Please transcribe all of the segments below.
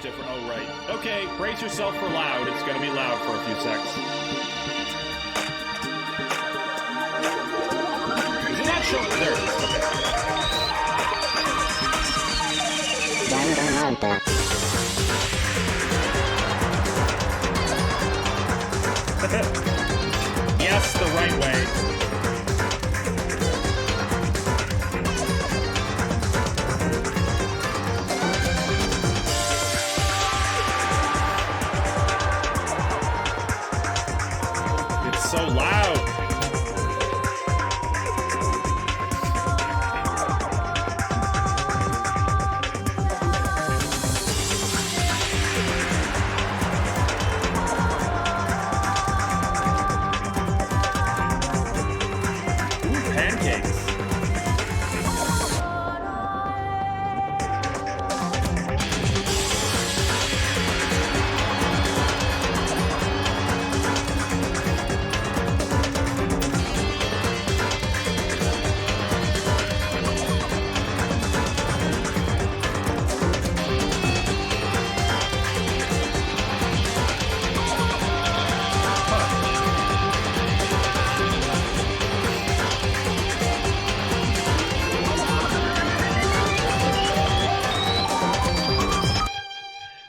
different. Oh, right. Okay, brace yourself for loud. It's gonna be loud for a few secs. Is it not showing? There it is. Okay. Danganronpa. Yes, the right way. It's so loud.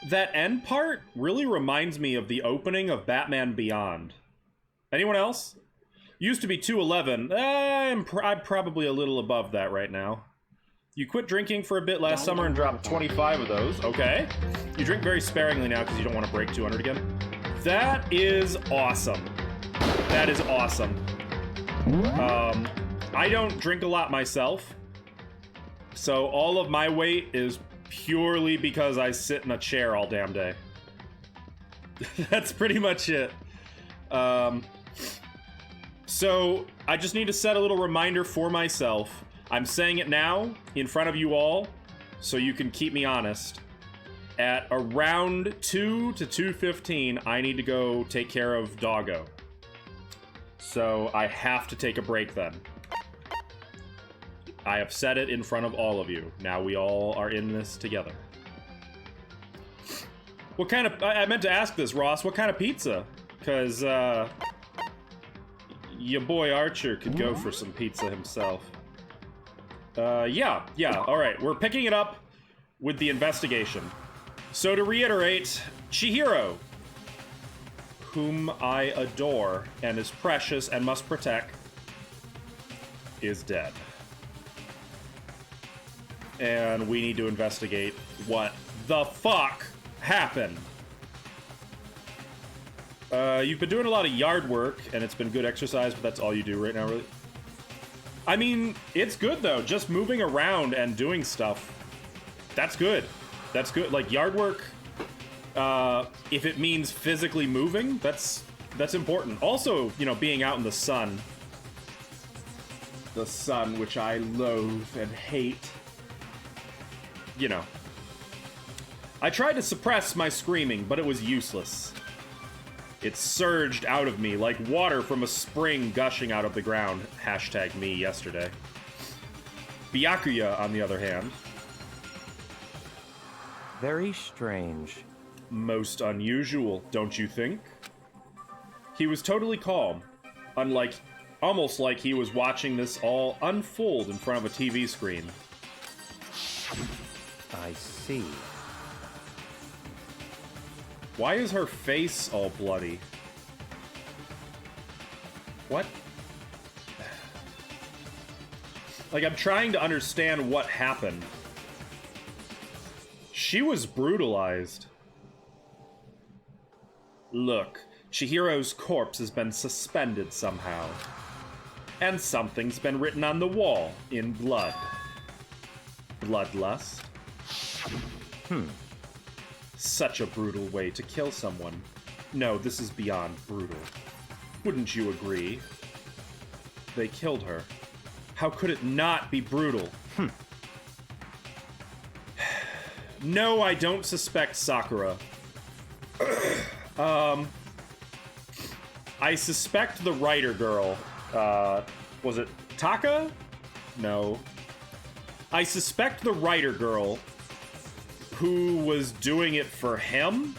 That end part really reminds me of the opening of Batman Beyond. Anyone else? Used to be 211. I'm probably a little above that right now. You quit drinking for a bit last summer and dropped 25 of those. Okay. You drink very sparingly now because you don't want to break 200 again. That is awesome. That is awesome. I don't drink a lot myself. So all of my weight is purely because I sit in a chair all damn day. That's pretty much it. So I just need to set a little reminder for myself. I'm saying it now in front of you all so you can keep me honest. At around 2 to 2:15, I need to go take care of Doggo. So I have to take a break then. I have said it in front of all of you. Now we all are in this together. What kind of... I meant to ask this, Ross. What kind of pizza? Because, your boy Archer could go for some pizza himself. Yeah, alright. We're picking it up with the investigation. So to reiterate, Chihiro, whom I adore and is precious and must protect, is dead. And we need to investigate what the fuck happened. You've been doing a lot of yard work, and it's been good exercise, but that's all you do right now, really? I mean, it's good, though. Just moving around and doing stuff. That's good. That's good. Like, yard work, if it means physically moving, that's important. Also, you know, being out in the sun. The sun, which I loathe and hate. You know. I tried to suppress my screaming, but it was useless. It surged out of me like water from a spring gushing out of the ground. Hashtag me yesterday. Byakuya, on the other hand. Very strange. Most unusual, don't you think? He was totally calm. Almost like he was watching this all unfold in front of a TV screen. I see. Why is her face all bloody? What? Like, I'm trying to understand what happened. She was brutalized. Look, Chihiro's corpse has been suspended somehow. And something's been written on the wall in blood. Bloodlust? Such a brutal way to kill someone. No, this is beyond brutal. Wouldn't you agree? They killed her. How could it not be brutal? No, I don't suspect Sakura. I suspect the writer girl. Was it Taka? No. I suspect the writer girl who was doing it for him?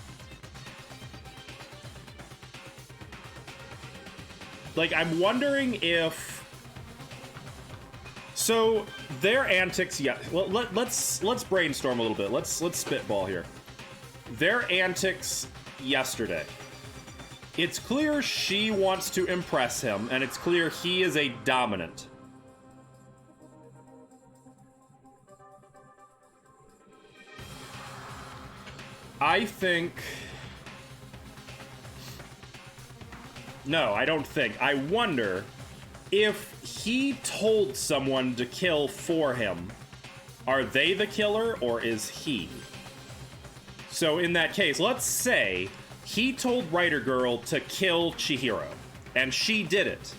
Like, I'm wondering if... So, their antics... Yeah, well, let's brainstorm a little bit. Let's spitball here. Their antics yesterday. It's clear she wants to impress him, and it's clear he is a dominant. I think... No, I don't think. I wonder if he told someone to kill for him. Are they the killer, or is he? So in that case, let's say he told Writer Girl to kill Chihiro, and she did it.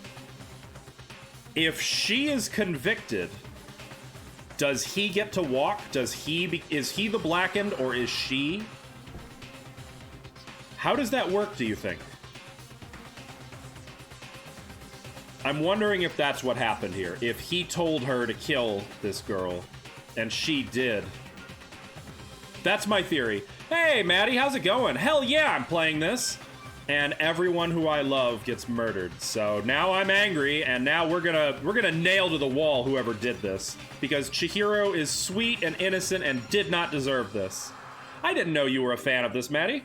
If she is convicted, does he get to walk? Is he the blackened, or is she? How does that work, do you think? I'm wondering if that's what happened here. If he told her to kill this girl, and she did. That's my theory. Hey, Maddie, how's it going? Hell yeah, I'm playing this. And everyone who I love gets murdered. So now I'm angry, and now we're gonna nail to the wall whoever did this. Because Chihiro is sweet and innocent and did not deserve this. I didn't know you were a fan of this, Maddie.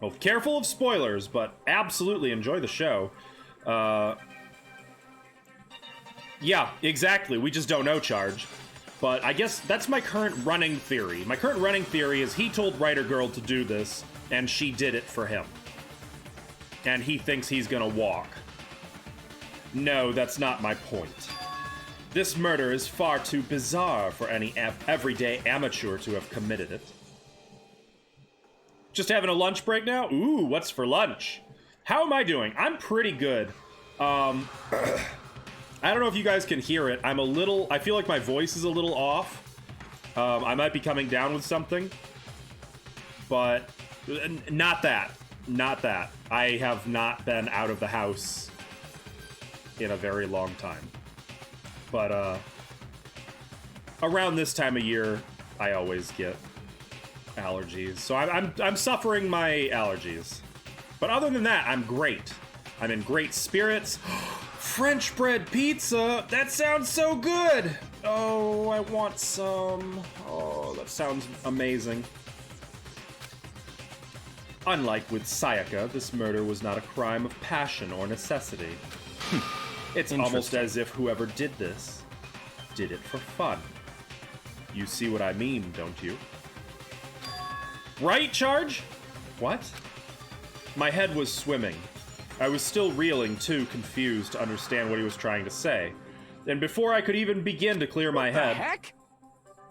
Well, careful of spoilers, but absolutely enjoy the show. Yeah, exactly. We just don't know, Charge. But I guess that's my current running theory. My current running theory is he told Writer Girl to do this, and she did it for him. And he thinks he's gonna walk. No, that's not my point. This murder is far too bizarre for any everyday amateur to have committed it. Just having a lunch break now? Ooh, what's for lunch? How am I doing? I'm pretty good. I don't know if you guys can hear it. I feel like my voice is a little off. I might be coming down with something. But not that. Not that. I have not been out of the house in a very long time. But around this time of year, I always get allergies. So I'm suffering my allergies. But other than that, I'm great. I'm in great spirits. French bread pizza? That sounds so good! Oh, I want some. Oh, that sounds amazing. Unlike with Sayaka, this murder was not a crime of passion or necessity. It's almost as if whoever did this did it for fun. You see what I mean, don't you? Right, Charge? What? My head was swimming. I was still reeling, too confused to understand what he was trying to say. And before I could even begin to clear my head... What the heck?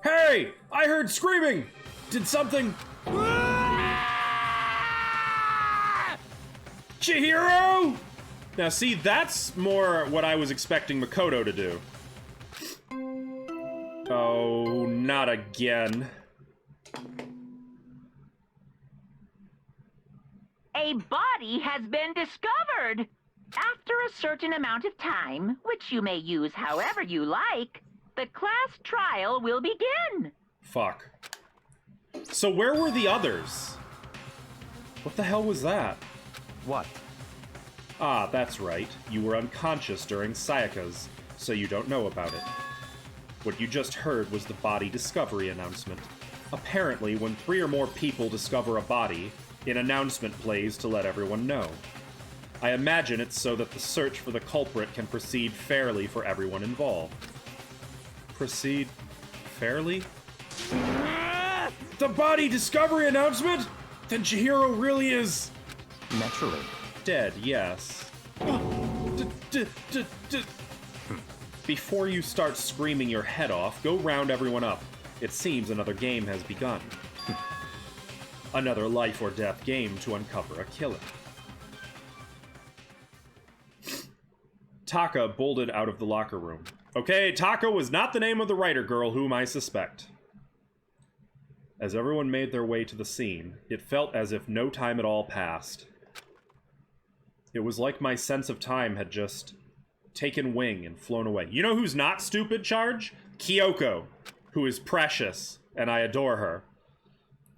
Hey! I heard screaming! Did something... Chihiro! Now see, that's more what I was expecting Makoto to do. Oh, not again. A body has been discovered. After a certain amount of time, which you may use however you like, the class trial will begin. Fuck. So where were the others? What the hell was that? What? Ah, that's right. You were unconscious during Sayaka's, so you don't know about it. What you just heard was the body discovery announcement. Apparently, when 3 or more people discover a body, an announcement plays to let everyone know. I imagine it's so that the search for the culprit can proceed fairly for everyone involved. Proceed fairly? The body discovery announcement? Then Chihiro really is... Naturally. Dead, yes. Before you start screaming your head off, go round everyone up. It seems another game has begun. Another life or death game to uncover a killer. Taka bolted out of the locker room. Okay, Taka was not the name of the writer girl whom I suspect. As everyone made their way to the scene, it felt as if no time at all passed. It was like my sense of time had just taken wing and flown away. You know who's not stupid, Charge? Kyoko, who is precious, and I adore her.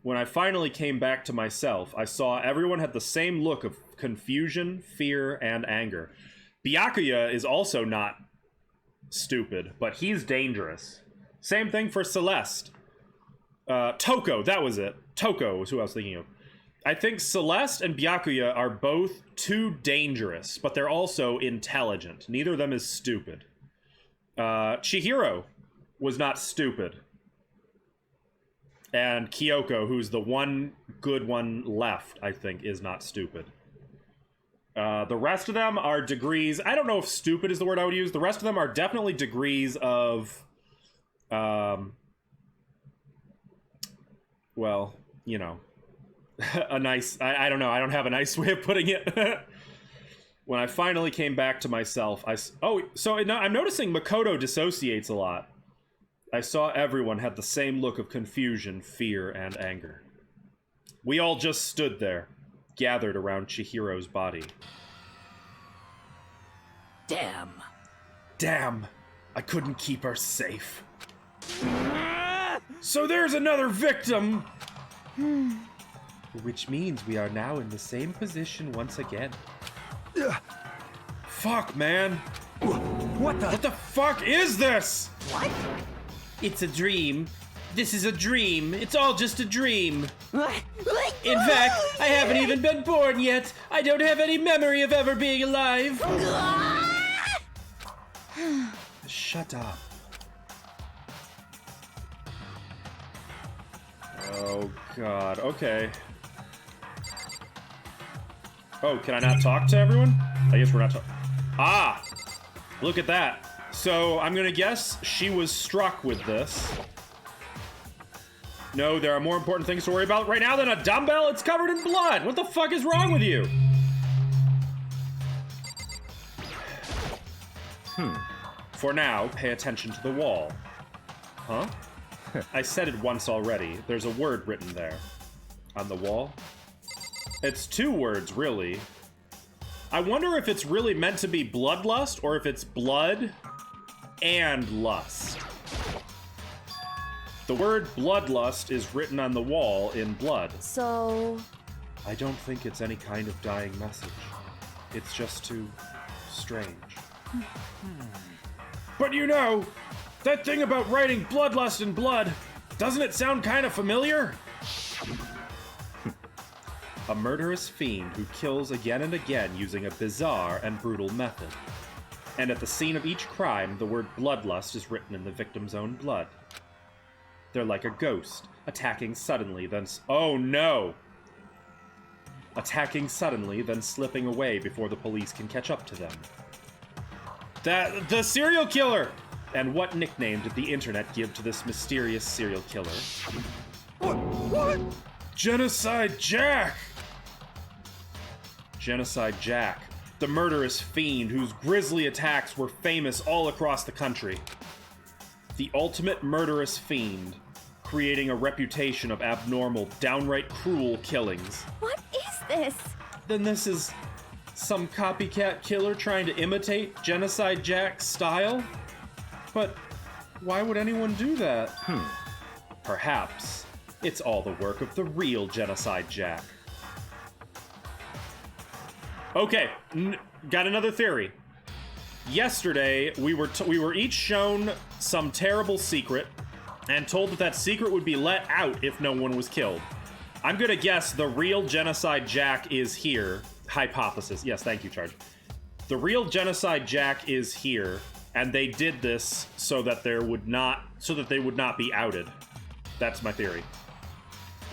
When I finally came back to myself, I saw everyone had the same look of confusion, fear, and anger. Byakuya is also not stupid, but he's dangerous. Same thing for Celeste. Toko, that was it. Toko was who I was thinking of. I think Celeste and Byakuya are both too dangerous, but they're also intelligent. Neither of them is stupid. Chihiro was not stupid. And Kyoko, who's the one good one left, I think, is not stupid. The rest of them are degrees. I don't know if stupid is the word I would use. The rest of them are definitely degrees of, well, you know, a nice, I don't know. I don't have a nice way of putting it. When I finally came back to myself, I'm noticing Makoto dissociates a lot. I saw everyone had the same look of confusion, fear, and anger. We all just stood there, gathered around Chihiro's body. Damn, I couldn't keep her safe. So there's another victim! Which means we are now in the same position once again. Fuck, man. What the fuck is this? What? It's a dream. This is a dream. It's all just a dream. In fact, I haven't even been born yet. I don't have any memory of ever being alive. Shut up. Oh, God. Okay. Oh, can I not talk to everyone? I guess we're not talking. Ah! Look at that. So, I'm gonna guess she was struck with this. No, there are more important things to worry about right now than a dumbbell. It's covered in blood. What the fuck is wrong with you? For now, pay attention to the wall. Huh? I said it once already. There's a word written there. On the wall? It's two words, really. I wonder if it's really meant to be bloodlust or if it's blood and lust. The word bloodlust is written on the wall in blood. So... I don't think it's any kind of dying message. It's just too strange. But you know, that thing about writing bloodlust in blood, doesn't it sound kind of familiar? A murderous fiend who kills again and again using a bizarre and brutal method. And at the scene of each crime, the word bloodlust is written in the victim's own blood. They're like a ghost, attacking suddenly, then oh no! Attacking suddenly, then slipping away before the police can catch up to them. The serial killer! And what nickname did the internet give to this mysterious serial killer? What? Genocide Jack! Genocide Jack, the murderous fiend whose grisly attacks were famous all across the country. The ultimate murderous fiend, creating a reputation of abnormal, downright cruel killings. What is this? Then this is some copycat killer trying to imitate Genocide Jack's style? But why would anyone do that? Perhaps it's all the work of the real Genocide Jack. Okay, got another theory. Yesterday, we were each shown some terrible secret and told that that secret would be let out if no one was killed. I'm gonna guess the real Genocide Jack is here. Hypothesis. Yes, thank you, Charge. The real Genocide Jack is here, and they did this so that they would not be outed. That's my theory.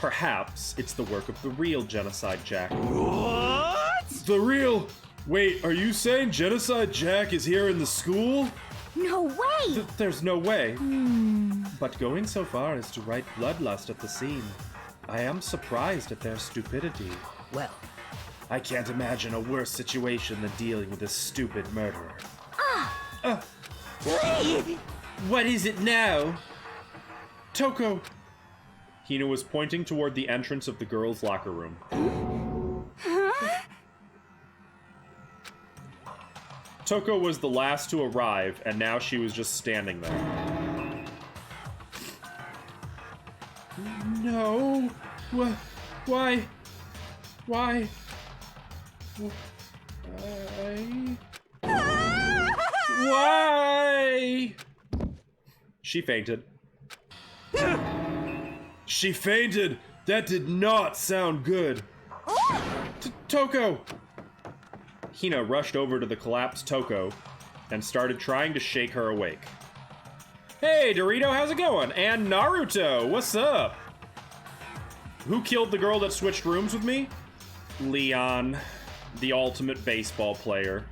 Perhaps it's the work of the real Genocide Jack. What? The real... Wait, are you saying Genocide Jack is here in the school? No way! There's no way. But going so far as to write bloodlust at the scene, I am surprised at their stupidity. Well, I can't imagine a worse situation than dealing with this stupid murderer. What is it now? Toko! Hina was pointing toward the entrance of the girls' locker room. Toko was the last to arrive, and now she was just standing there. No. Why? Why? Why? She fainted. She fainted. That did not sound good. Toko! Hina rushed over to the collapsed Toko and started trying to shake her awake. Hey, Dorito, how's it going? And Naruto, what's up? Who killed the girl that switched rooms with me? Leon, the ultimate baseball player.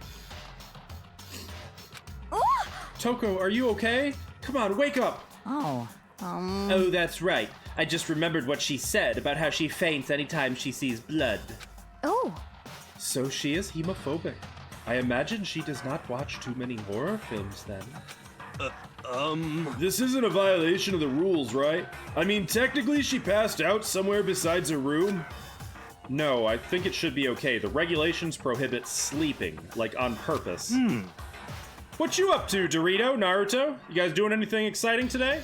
Toko, are you okay? Come on, wake up! Oh, that's right. I just remembered what she said about how she faints anytime she sees blood. Oh. So she is hemophobic. I imagine she does not watch too many horror films then. This isn't a violation of the rules, right? I mean, technically she passed out somewhere besides her room. No, I think it should be okay. The regulations prohibit sleeping, like on purpose. What you up to, Dorito, Naruto? You guys doing anything exciting today?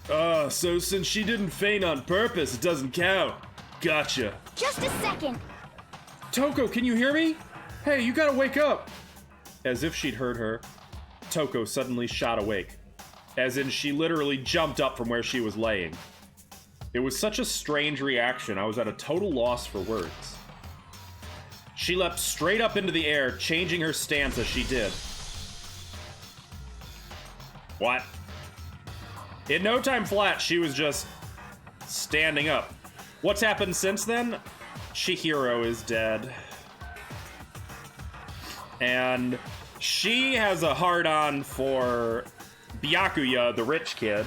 So since she didn't faint on purpose, it doesn't count. Gotcha. Just a second. Toko, can you hear me? Hey, you gotta wake up. As if she'd heard her, Toko suddenly shot awake. As in, she literally jumped up from where she was laying. It was such a strange reaction, I was at a total loss for words. She leapt straight up into the air, changing her stance as she did. What? In no time flat, she was just standing up. What's happened since then? Chihiro is dead. And she has a hard-on for Byakuya, the rich kid.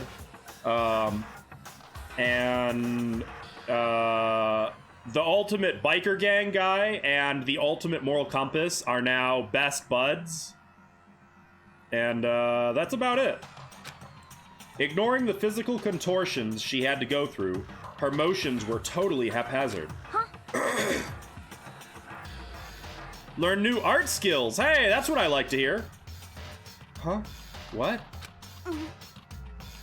And the ultimate biker gang guy and the ultimate moral compass are now best buds. And that's about it. Ignoring the physical contortions she had to go through, her motions were totally haphazard. Learn new art skills. Hey, that's what I like to hear. Huh? What?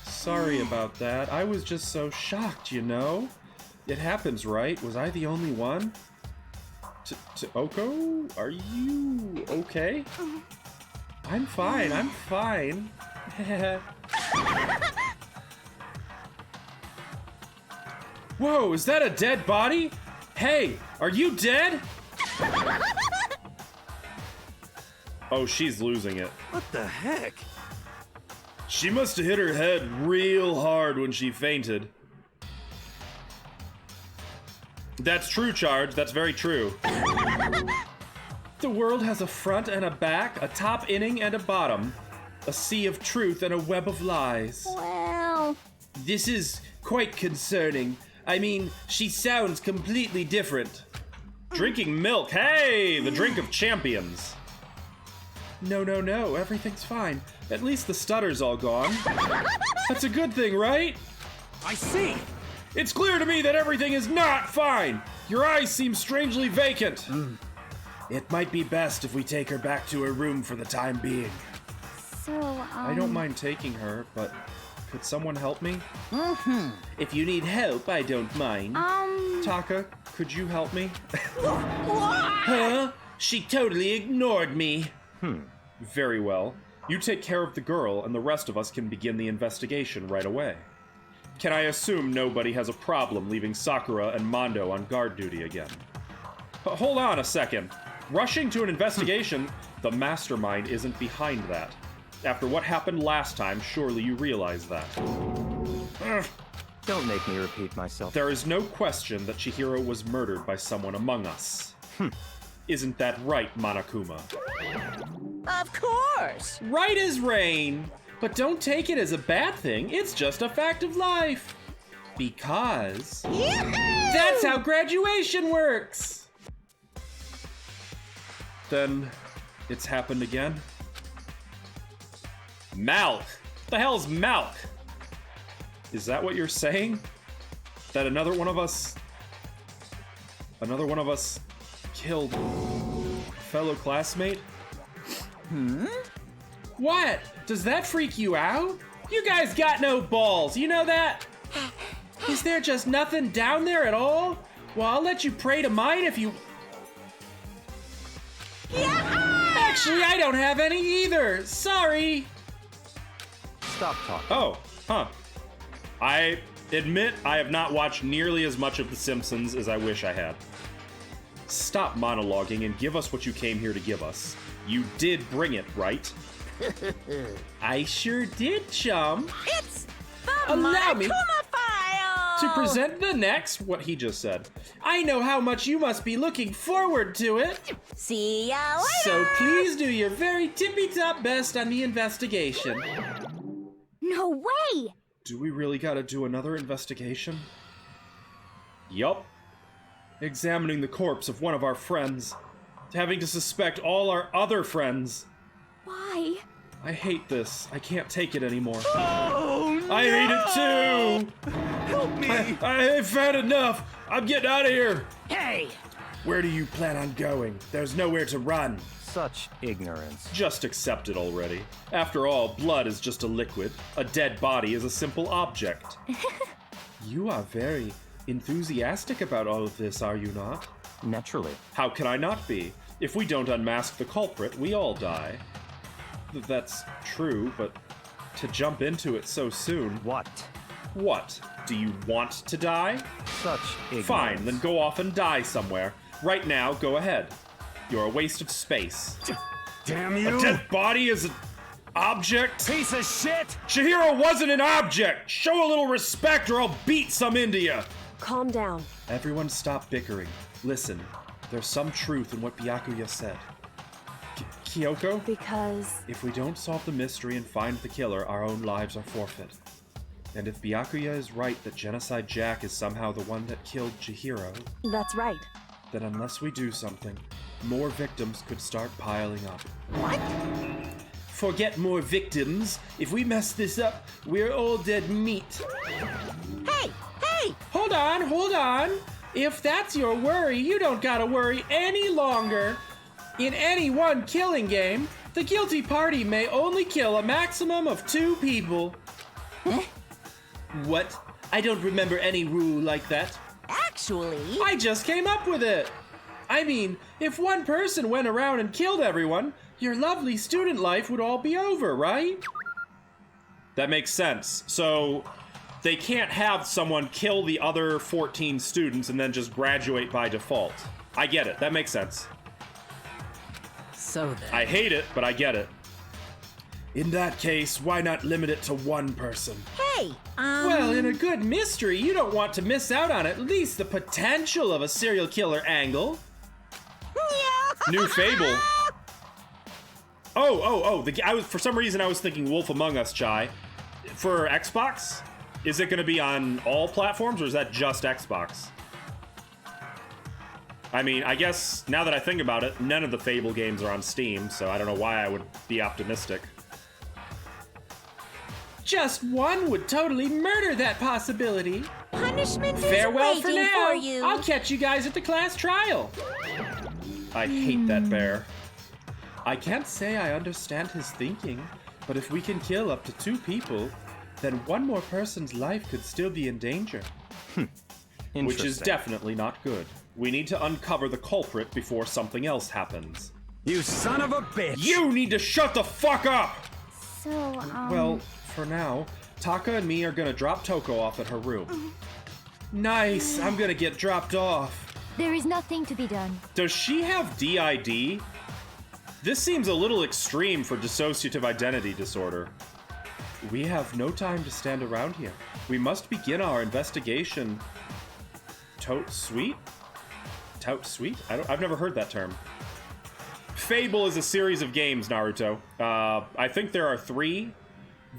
Sorry about that. I was just so shocked, you know? It happens, right? Was I the only one? Oko? Are you okay? I'm fine, I'm fine. Whoa, is that a dead body? Hey, are you dead? Oh, she's losing it. What the heck? She must have hit her head real hard when she fainted. That's true, Charge. That's very true. The world has a front and a back, a top inning and a bottom, a sea of truth and a web of lies. Well. This is quite concerning. I mean, she sounds completely different. Drinking milk. Hey, the drink of champions. No, everything's fine. At least the stutter's all gone. That's a good thing, right? I see. It's clear to me that everything is not fine. Your eyes seem strangely vacant. It might be best if we take her back to her room for the time being. So, I don't mind taking her, but could someone help me? If you need help, I don't mind. Taka, could you help me? Huh? She totally ignored me. Very well. You take care of the girl, and the rest of us can begin the investigation right away. Can I assume nobody has a problem leaving Sakura and Mondo on guard duty again? Hold on a second. Rushing to an investigation, the mastermind isn't behind that. After what happened last time, surely you realize that. Don't make me repeat myself. There is no question that Chihiro was murdered by someone among us. Isn't that right, Monokuma? Of course! Right as rain. But don't take it as a bad thing. It's just a fact of life. Because that's how graduation works. Then it's happened again? Malk! What the hell's Malk? Is that what you're saying? That another one of us killed a fellow classmate? What? Does that freak you out? You guys got no balls, you know that? Is there just nothing down there at all? Well, I'll let you pray to mine if you... Actually, I don't have any either. Sorry. Stop talking. Oh, huh. I admit I have not watched nearly as much of The Simpsons as I wish I had. Stop monologuing and give us what you came here to give us. You did bring it, right? I sure did, chum. It's the Allow me file! to present the next, what he just said. I know how much you must be looking forward to it. See ya later! So please do your very tippy-top best on the investigation. No way! Do we really gotta do another investigation? Yup. Examining the corpse of one of our friends. Having to suspect all our other friends. Why? I hate this. I can't take it anymore. Oh, no! I hate it too! Help me! I've had enough! I'm getting out of here! Hey! Where do you plan on going? There's nowhere to run. Such ignorance. Just accept it already. After all, blood is just a liquid. A dead body is a simple object. You are very enthusiastic about all of this, are you not? Naturally. How can I not be? If we don't unmask the culprit, we all die. That's true, but to jump into it so soon... What? What? Do you want to die? Such ignorance. Fine, then go off and die somewhere. Right now, go ahead. You're a waste of space. Damn you! A dead body is an object? Piece of shit! Chihiro wasn't an object! Show a little respect or I'll beat some into you! Calm down. Everyone stop bickering. Listen, there's some truth in what Byakuya said. Kyoko? Because If we don't solve the mystery and find the killer, our own lives are forfeit. And if Byakuya is right that Genocide Jack is somehow the one that killed Chihiro, that's right. then unless we do something, more victims could start piling up. What? Forget more victims. If we mess this up, we're all dead meat. Hey! Hey! Hold on, hold on. If that's your worry, you don't gotta worry any longer. In any one killing game, the guilty party may only kill a maximum of 2 people. What? I don't remember any rule like that. Actually... I just came up with it. I mean, if one person went around and killed everyone, your lovely student life would all be over, right? That makes sense. So they can't have someone kill the other 14 students and then just graduate by default. I get it. That makes sense. So then... I hate it, but I get it. In that case, why not limit it to one person? Hey! Well, in a good mystery, you don't want to miss out on at least the potential of a serial killer angle. New Fable. Oh! For some reason I was thinking Wolf Among Us, Chai. For Xbox, is it going to be on all platforms, or is that just Xbox? I mean, I guess now that I think about it, none of the Fable games are on Steam, so I don't know why I would be optimistic. Just one would totally murder that possibility. Punishment is Farewell for waiting now. for you. I'll catch you guys at the class trial. I hate that bear. I can't say I understand his thinking, but if we can kill up to 2 people, then one more person's life could still be in danger. Which is Interesting. definitely not good. We need to uncover the culprit before something else happens. You son of a bitch! You need to shut the fuck up! So, Well, for now, Taka and me are gonna drop Toko off at her room. Nice, I'm gonna get dropped off. there is nothing to be done. Does she have DID? This seems a little extreme for dissociative identity disorder. We have no time to stand around here. We must begin our investigation. Tote sweet? Tout sweet? I've never heard that term. Fable is a series of games, Naruto. I think there are 3.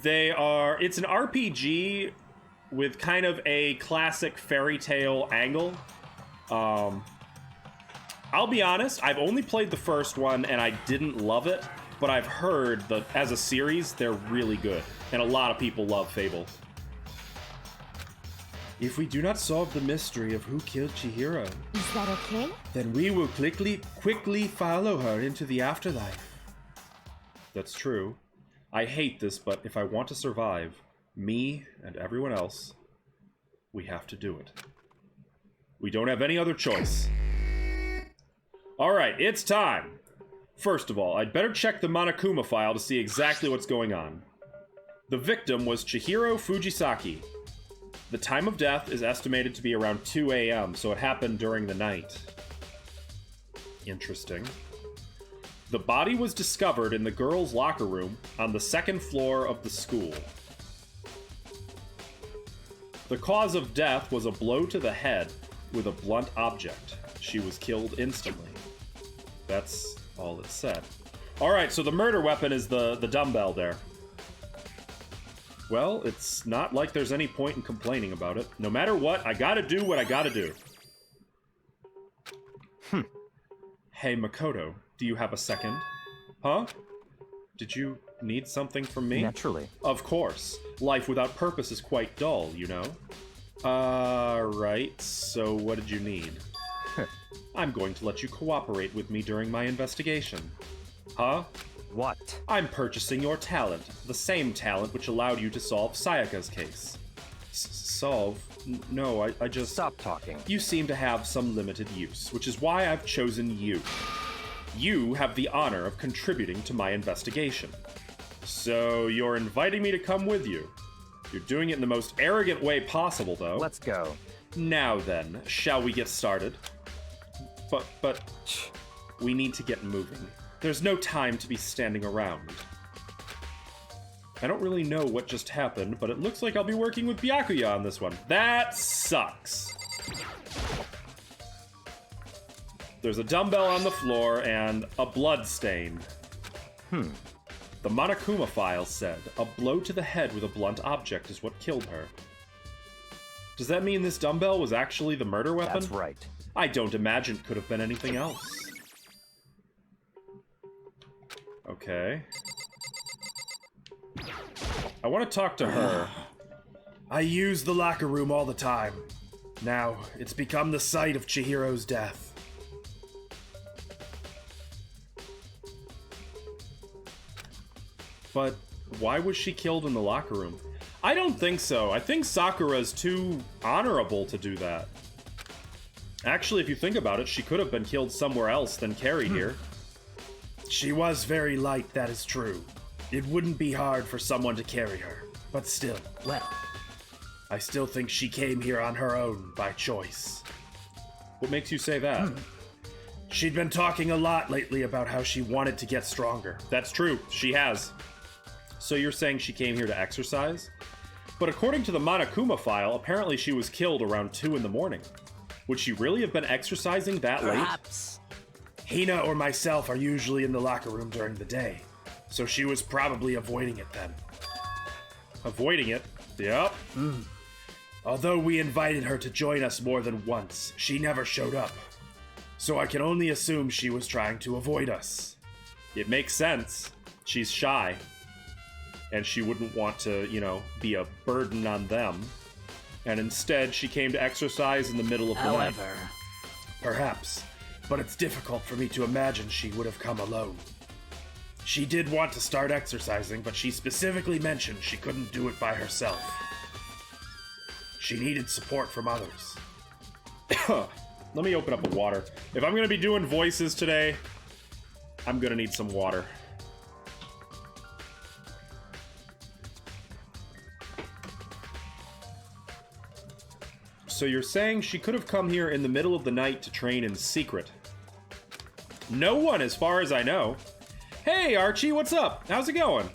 It's an RPG with kind of a classic fairy tale angle. I'll be honest, I've only played the first one and I didn't love it, but I've heard that as a series, they're really good. And a lot of people love Fable. If we do not solve the mystery of who killed Chihiro, Is that okay? then we will quickly follow her into the afterlife. That's true. I hate this, but if I want to survive, me and everyone else, We have to do it. We don't have any other choice. Alright, it's time. First of all, I'd better check the Monokuma file to see exactly what's going on. The victim was Chihiro Fujisaki. The time of death is estimated to be around 2 a.m., so it happened during the night. Interesting. The body was discovered in the girls' locker room on the 2nd floor of the school. The cause of death was a blow to the head with a blunt object. She was killed instantly. That's all it said. Alright, so the murder weapon is the dumbbell there. Well, it's not like there's any point in complaining about it. No matter what, I gotta do what I gotta do. Hey, Makoto, do you have a second? Huh? Did you need something from me? Naturally. Of course. Life without purpose is quite dull, you know? Right. So what did you need? I'm going to let you cooperate with me during my investigation. Huh? What? I'm purchasing your talent. The same talent which allowed you to solve Sayaka's case. Solve? No, I just... Stop talking. You seem to have some limited use, which is why I've chosen you. You have the honor of contributing to my investigation. So you're inviting me to come with you. You're doing it in the most arrogant way possible, though. Let's go. Now then, shall we get started? But, we need to get moving. There's no time to be standing around. I don't really know what just happened, but it looks like I'll be working with Byakuya on this one. That sucks. There's a dumbbell on the floor and a blood stain. The Monokuma file said, a blow to the head with a blunt object is what killed her. Does that mean this dumbbell was actually the murder weapon? That's right. I don't imagine it could have been anything else. Okay. I want to talk to her. I use the locker room all the time. Now, it's become the site of Chihiro's death. But why was she killed in the locker room? I don't think so. I think Sakura's too honorable to do that. Actually, if you think about it, she could have been killed somewhere else than carried here. She was very light, that is true. It wouldn't be hard for someone to carry her. But still, Well, I still think she came here on her own, by choice. What makes you say that? She'd been talking a lot lately about how she wanted to get stronger. That's true, she has. So you're saying she came here to exercise? But according to the Monokuma file, apparently she was killed around 2 in the morning. Would she really have been exercising that perhaps. late? Hina or myself are usually in the locker room during the day, so she was probably avoiding it then. Avoiding it? Yep. Although we invited her to join us more than once, she never showed up. So I can only assume she was trying to avoid us. It makes sense. She's shy. And she wouldn't want to, you know, be a burden on them. And instead, she came to exercise in the middle of the night. However, Perhaps, but it's difficult for me to imagine she would have come alone. She did want to start exercising, but she specifically mentioned she couldn't do it by herself. She needed support from others. Let me open up a water. If I'm going to be doing voices today, I'm going to need some water. So you're saying she could have come here in the middle of the night to train in secret? No one, as far as I know. Hey, Archie, what's up? How's it going?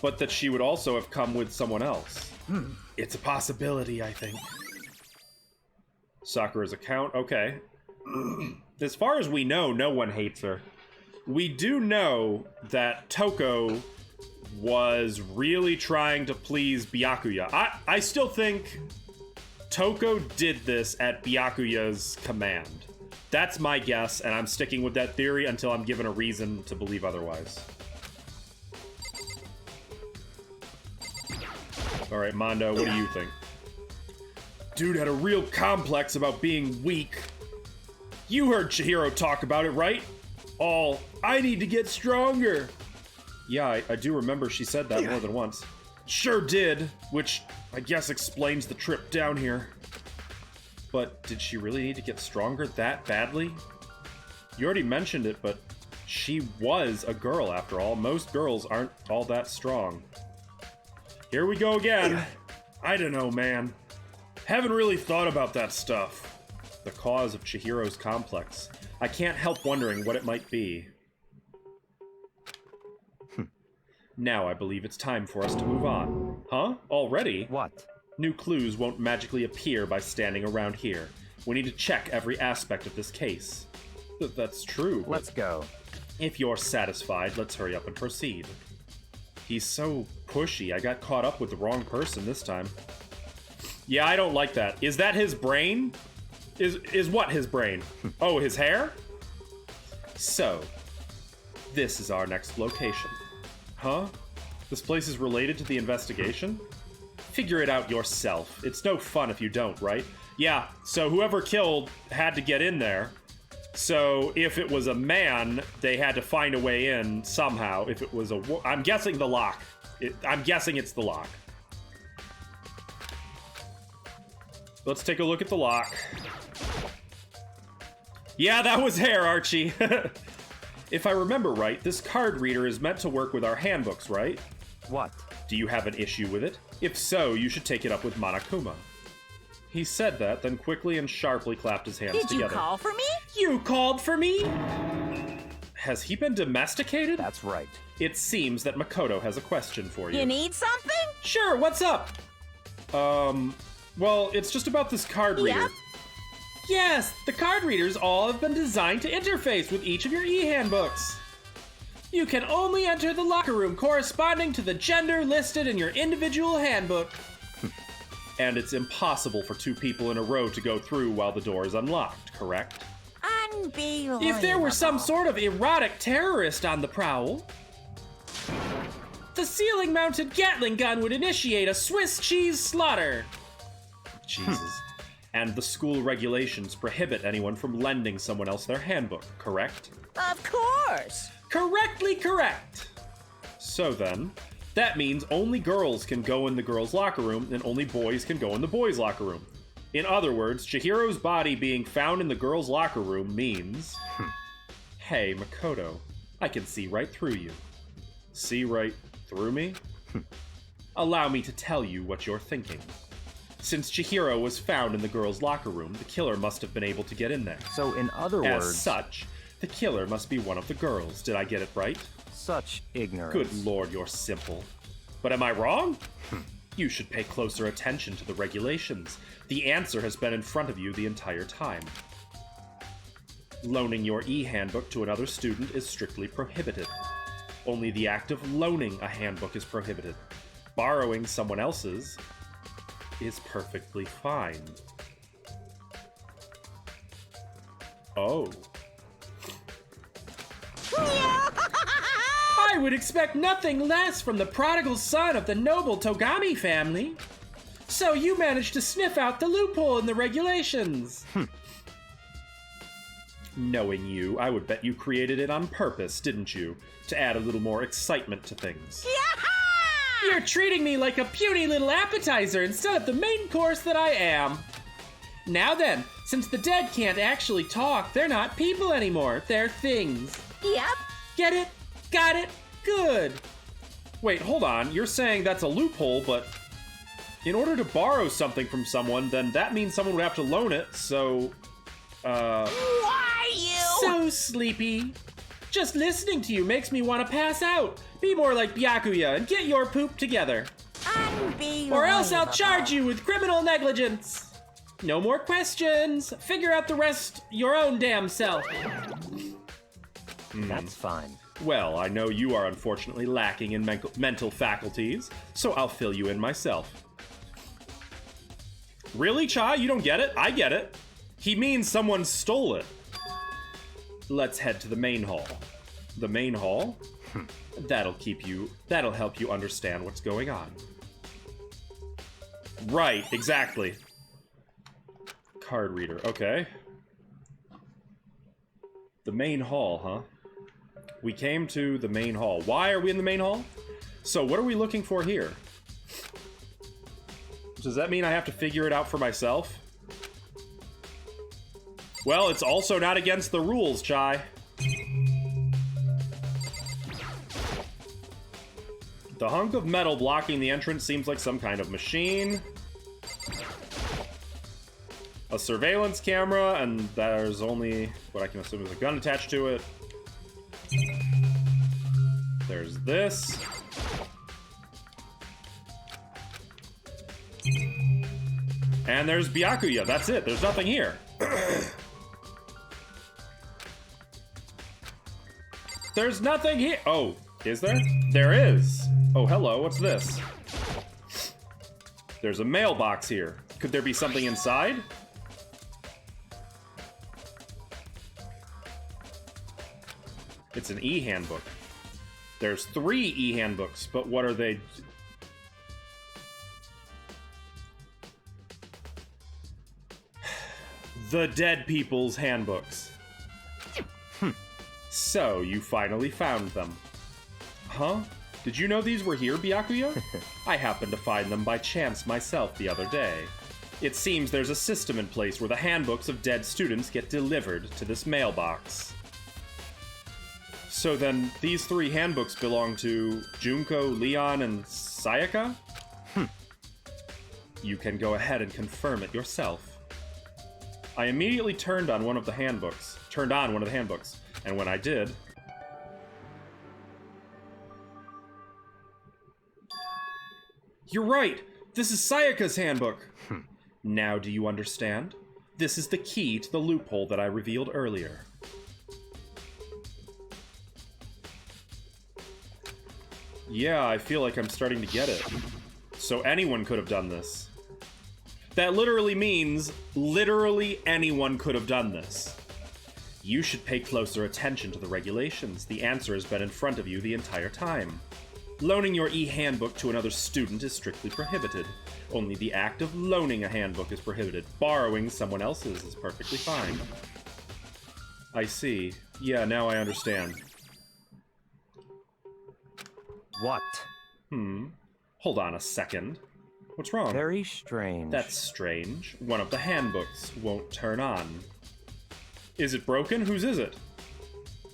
But that she would also have come with someone else. It's a possibility, I think. Sakura's account, okay. As far as we know, no one hates her. We do know that Toko was really trying to please Byakuya. I still think Toko did this at Byakuya's command. That's my guess, and I'm sticking with that theory until I'm given a reason to believe otherwise. Alright, Mondo, what do you think? Dude had a real complex about being weak. You heard Chihiro talk about it, right? All, I need to get stronger. Yeah, I do remember she said that more than once. Sure did, which I guess explains the trip down here. But did she really need to get stronger that badly? You already mentioned it, but she was a girl after all. Most girls aren't all that strong. Here we go again. I don't know, man. Haven't really thought about that stuff. The cause of Chihiro's complex. I can't help wondering what it might be. Now I believe it's time for us to move on. Huh? Already? What? New clues won't magically appear by standing around here. We need to check every aspect of this case. That's true. but Let's go. If you're satisfied, let's hurry up and proceed. He's so pushy. I got caught up with the wrong person this time. Yeah, I don't like that. Is that his brain? Is what his brain? Oh, his hair? So, this is our next location. Huh? This place is related to the investigation? Figure it out yourself. It's no fun if you don't, right? Yeah, so whoever killed had to get in there. So if it was a man, they had to find a way in somehow. If it was I'm guessing the lock. I'm guessing it's the lock. Let's take a look at the lock. Yeah, that was hair, Archie. If I remember right, this card reader is meant to work with our handbooks, right? What? Do you have an issue with it? If so, you should take it up with Monokuma. He said that, then quickly and sharply clapped his hands Did you together. call for me? You called for me? Has he been domesticated? That's right. It seems that Makoto has a question for you. You need something? Sure, what's up? Well, it's just about this card reader. Yep. Yes, the card readers all have been designed to interface with each of your e-handbooks. You can only enter the locker room corresponding to the gender listed in your individual handbook. And it's impossible for two people in a row to go through while the door is unlocked, correct? Unbelievable. If there were some sort of erotic terrorist on the prowl, the ceiling-mounted Gatling gun would initiate a Swiss cheese slaughter. Jesus. And the school regulations prohibit anyone from lending someone else their handbook, correct? Of course. Correctly correct. So then, that means only girls can go in the girls' locker room and only boys can go in the boys' locker room. In other words, Chihiro's body being found in the girls' locker room means... Hey, Makoto, I can see right through you. See right through me? Allow me to tell you what you're thinking. Since Chihiro was found in the girls' locker room, the killer must have been able to get in there. So in other As words, such, the killer must be one of the girls. Did I get it right? such ignorance. Good lord, you're simple. But am I wrong? You should pay closer attention to the regulations. The answer has been in front of you the entire time. Loaning your e-handbook to another student is strictly prohibited. Only the act of loaning a handbook is prohibited. Borrowing someone else's is perfectly fine. Oh. I would expect nothing less from the prodigal son of the noble Togami family. So you managed to sniff out the loophole in the regulations. Knowing you, I would bet you created it on purpose, didn't you? To add a little more excitement to things. You're treating me like a puny little appetizer instead of the main course that I am. Now then, since the dead can't actually talk, they're not people anymore. They're things. Yep. Get it? Got it? Good. Wait, hold on. You're saying that's a loophole, but in order to borrow something from someone, then that means someone would have to loan it, so... Why you? So sleepy. Just listening to you makes me want to pass out. Be more like Byakuya and get your poop together. Unbelievable. Or else I'll charge you with criminal negligence. No more questions. Figure out the rest your own damn self. That's fine. Well, I know you are unfortunately lacking in mental faculties, so I'll fill you in myself. Really, Chai? You don't get it? I get it. He means someone stole it. Let's head to the main hall. The main hall? That'll help you understand what's going on. Right, exactly. Card reader, okay. The main hall, huh? We came to the main hall. Why are we in the main hall? So what are we looking for here? Does that mean I have to figure it out for myself? Well, it's also not against the rules, Chai. The hunk of metal blocking the entrance seems like some kind of machine. A surveillance camera, and there's only what I can assume is a gun attached to it. There's this. And there's Byakuya. That's it. There's nothing here. There's nothing here. Oh, is there? There is. Oh, hello. What's this? There's a mailbox here. Could there be something inside? It's an e-handbook. There's 3 e-handbooks, but what are they? The Dead People's Handbooks. So, you finally found them. Huh? Did you know these were here, Byakuya? I happened to find them by chance myself the other day. It seems there's a system in place where the handbooks of dead students get delivered to this mailbox. So then, these 3 handbooks belong to Junko, Leon, and Sayaka? You can go ahead and confirm it yourself. I immediately turned on one of the handbooks, and when I did... You're right! This is Sayaka's handbook! Now do you understand? This is the key to the loophole that I revealed earlier. Yeah, I feel like I'm starting to get it. So anyone could have done this. That literally means literally anyone could have done this. You should pay closer attention to the regulations. The answer has been in front of you the entire time. Loaning your e-handbook to another student is strictly prohibited. Only the act of loaning a handbook is prohibited. Borrowing someone else's is perfectly fine. I see. Yeah, now I understand. What? Hold on a second. What's wrong? Very strange. That's strange. One of the handbooks won't turn on. Is it broken? Whose is it?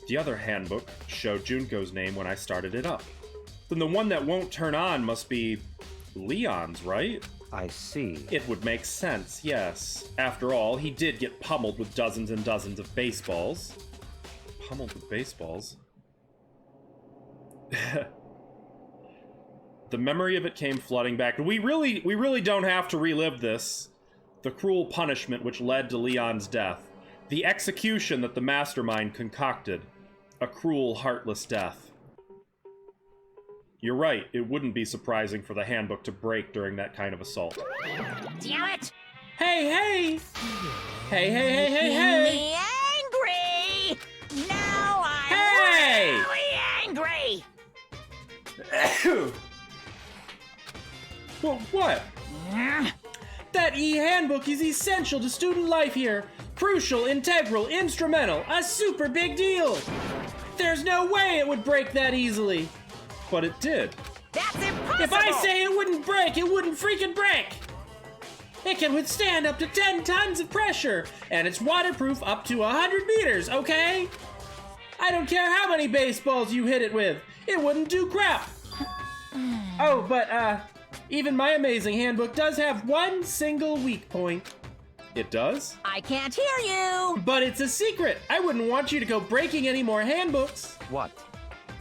The other handbook showed Junko's name when I started it up. Then the one that won't turn on must be Leon's, right? I see. It would make sense, yes. After all, he did get pummeled with dozens and dozens of baseballs. Pummeled with baseballs? The memory of it came flooding back. We really don't have to relive this. The cruel punishment which led to Leon's death. The execution that the mastermind concocted. A cruel, heartless death. You're right, it wouldn't be surprising for the handbook to break during that kind of assault. Damn it! Hey, hey! Hey, hey, hey, hey, hey! Me angry! Now I'm Hey! really angry! Well, what? That e-handbook is essential to student life here. Crucial, integral, instrumental, a super big deal. There's no way it would break that easily. But it did. That's impossible! If I say it wouldn't break, it wouldn't freaking break. It can withstand up to 10 tons of pressure, and it's waterproof up to 100 meters, okay? I don't care how many baseballs you hit it with. It wouldn't do crap. Oh, but, even my amazing handbook does have one single weak point. It does? I can't hear you! But it's a secret. I wouldn't want you to go breaking any more handbooks. What?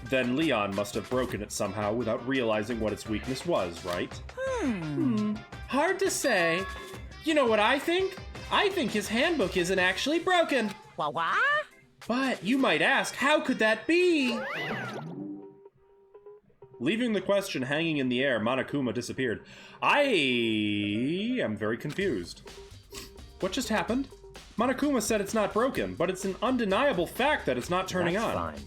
Then Leon must have broken it somehow without realizing what its weakness was, right? Hard to say. You know what I think? I think his handbook isn't actually broken. What? But you might ask, how could that be? Leaving the question hanging in the air, Monokuma disappeared. I am very confused. What just happened? Monokuma said it's not broken, but it's an undeniable fact that it's not turning That's on. fine.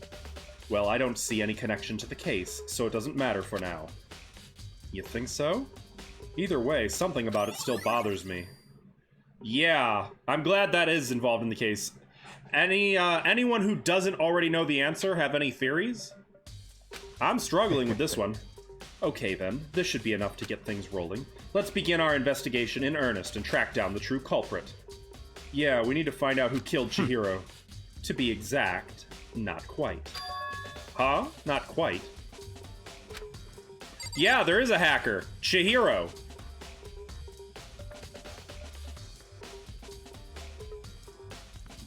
Well, I don't see any connection to the case, so it doesn't matter for now. You think so? Either way, something about it still bothers me. Yeah, I'm glad that is involved in the case. Anyone who doesn't already know the answer have any theories? I'm struggling with this one. Okay then, this should be enough to get things rolling. Let's begin our investigation in earnest and track down the true culprit. Yeah, we need to find out who killed Chihiro. To be exact, not quite. Huh? Not quite. Yeah, there is a hacker. Chihiro.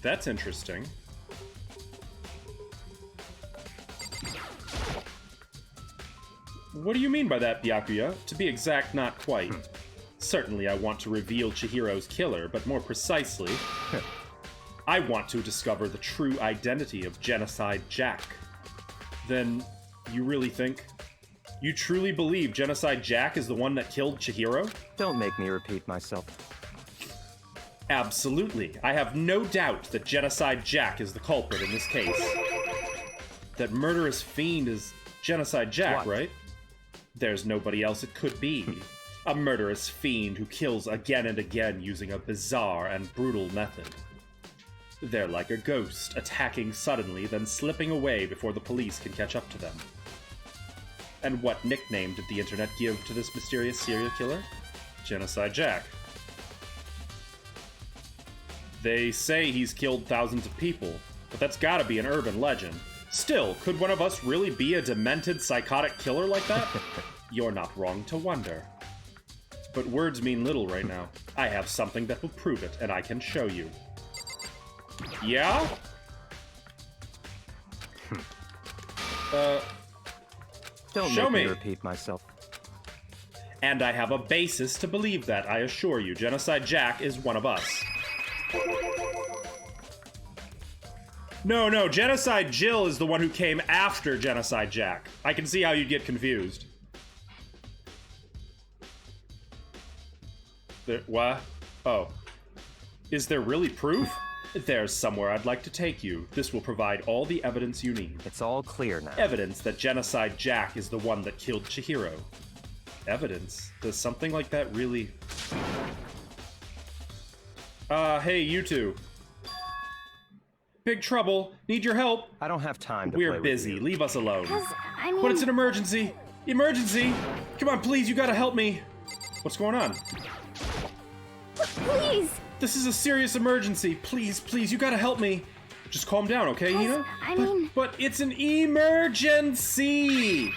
That's interesting. What do you mean by that, Byakuya? To be exact, not quite. Certainly I want to reveal Chihiro's killer, but more precisely, I want to discover the true identity of Genocide Jack. Then, you really think? You truly believe Genocide Jack is the one that killed Chihiro? Don't make me repeat myself. Absolutely. I have no doubt that Genocide Jack is the culprit in this case. That murderous fiend is Genocide Jack, What? right? There's nobody else it could be. A murderous fiend who kills again and again using a bizarre and brutal method. They're like a ghost, attacking suddenly, then slipping away before the police can catch up to them. And what nickname did the internet give to this mysterious serial killer? Genocide Jack. They say he's killed thousands of people, but that's gotta be an urban legend. Still, could one of us really be a demented, psychotic killer like that? You're not wrong to wonder. But words mean little right now. I have something that will prove it, and I can show you. Yeah? Don't Show make me me. repeat myself. And I have a basis to believe that, I assure you. Genocide Jack is one of us. No, Genocide Jill is the one who came after Genocide Jack. I can see how you'd get confused. What? Oh. Is there really proof? There's somewhere I'd like to take you. This will provide all the evidence you need. It's all clear now. Evidence that Genocide Jack is the one that killed Chihiro. Evidence? Does something like that really... hey, you two. Big trouble. Need your help. I don't have time to We're play busy. with you. Leave us alone. I mean... But it's an emergency. Emergency! Come on, please, you gotta help me. What's going on? Please! This is a serious emergency. Please, you gotta help me. Just calm down, okay, Hina? But it's an emergency!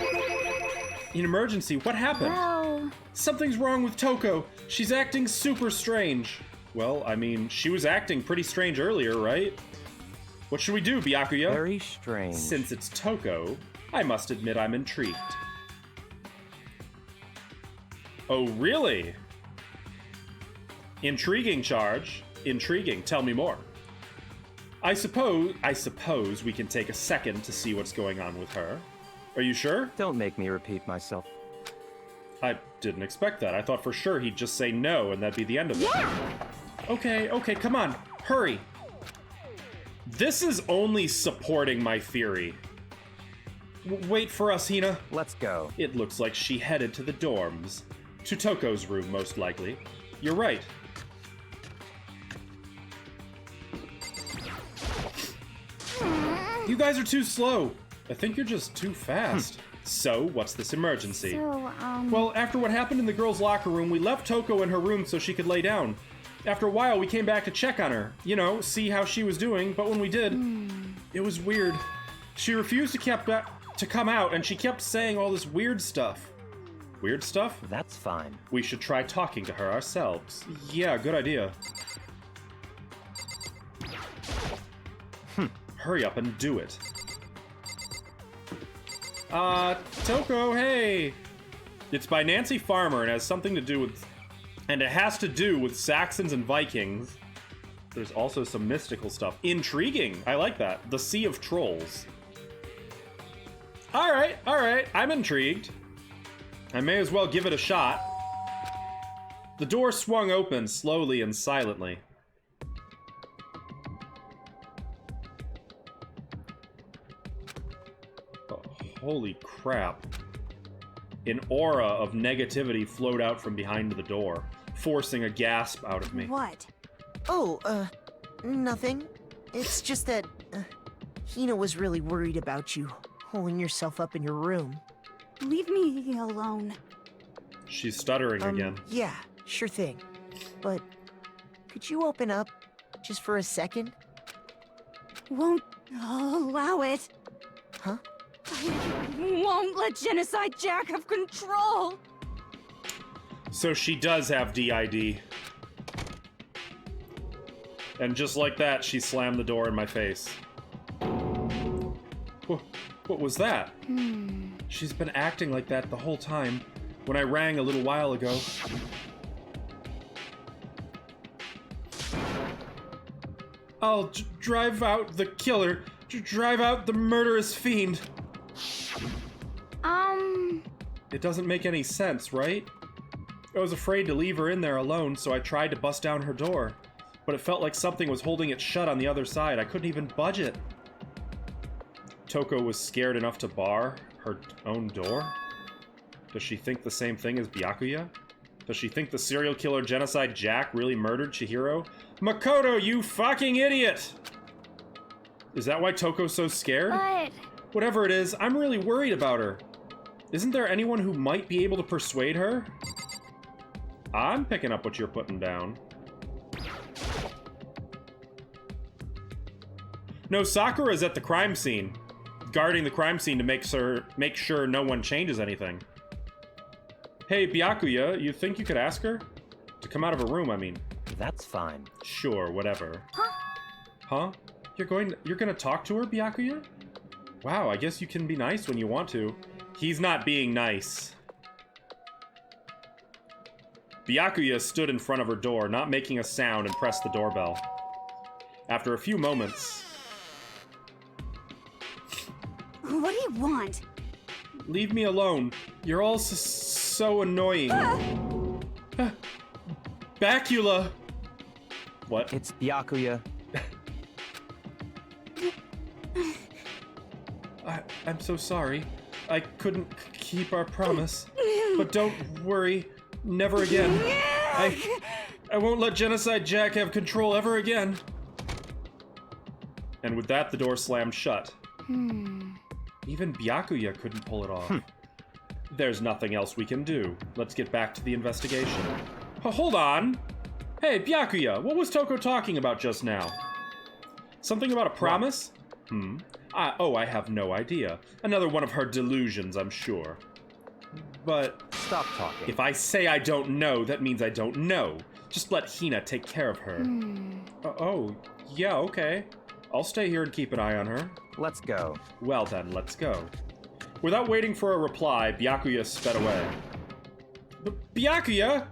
An emergency? What happened? Well... Something's wrong with Toko. She's acting super strange. Well, I mean, she was acting pretty strange earlier, right? What should we do, Byakuya? Very strange. Since it's Toko, I must admit I'm intrigued. Oh, really? Intriguing charge. Intriguing. Tell me more. I suppose we can take a second to see what's going on with her. Are you sure? Don't make me repeat myself. I didn't expect that. I thought for sure he'd just say no and that'd be the end of it. Okay, come on. Hurry. This is only supporting my theory. Wait for us, Hina. Let's go. It looks like she headed to the dorms. To Toko's room, most likely. You're right. You guys are too slow. I think you're just too fast. So, what's this emergency? Well, after what happened in the girls' locker room, we left Toko in her room so she could lay down. After a while, we came back to check on her. You know, see how she was doing, but when we did, it was weird. She refused to come out, and she kept saying all this weird stuff. Weird stuff? That's fine. We should try talking to her ourselves. Yeah, good idea. Hurry up and do it. Toko, hey! It's by Nancy Farmer and has something to do with... And it has to do with Saxons and Vikings. There's also some mystical stuff. Intriguing! I like that. The Sea of Trolls. Alright. I'm intrigued. I may as well give it a shot. The door swung open slowly and silently. Oh, holy crap. An aura of negativity flowed out from behind the door, forcing a gasp out of me. What? Oh, nothing. It's just that, Hina was really worried about you, holding yourself up in your room. Leave me alone. She's stuttering again. Yeah, sure thing. But could you open up just for a second? Won't allow it. Huh? I won't let Genocide Jack have control. So she does have DID. And just like that, she slammed the door in my face. What was that? She's been acting like that the whole time. When I rang a little while ago. I'll drive out the killer. Drive out the murderous fiend. It doesn't make any sense, right? I was afraid to leave her in there alone, so I tried to bust down her door. But it felt like something was holding it shut on the other side. I couldn't even budge it. Toko was scared enough to bar her own door? Does she think the same thing as Byakuya? Does she think the serial killer Genocide Jack really murdered Chihiro? Makoto, you fucking idiot! Is that why Toko's so scared? But... Whatever it is, I'm really worried about her. Isn't there anyone who might be able to persuade her? I'm picking up what you're putting down. No, Sakura's at the crime scene. Guarding the crime scene to make sure no one changes anything. Hey, Byakuya, you think you could ask her? To come out of her room, I mean. That's fine. Sure, whatever. Huh? Huh? You're gonna talk to her, Byakuya? Wow, I guess you can be nice when you want to. He's not being nice. Byakuya stood in front of her door, not making a sound, and pressed the doorbell. After a few moments... What do you want? Leave me alone. You're all so annoying. Bacula! What? It's Byakuya. I'm so sorry. I couldn't keep our promise. But don't worry. Never again. I won't let Genocide Jack have control ever again. And with that, the door slammed shut. Even Byakuya couldn't pull it off. There's nothing else we can do. Let's get back to the investigation. Hold on! Hey, Byakuya, what was Toko talking about just now? Something about a promise? I have no idea. Another one of her delusions, I'm sure. But... Stop talking. If I say I don't know, that means I don't know. Just let Hina take care of her. Oh, yeah, okay. I'll stay here and keep an eye on her. Let's go. Well then, let's go. Without waiting for a reply, Byakuya sped away. Byakuya!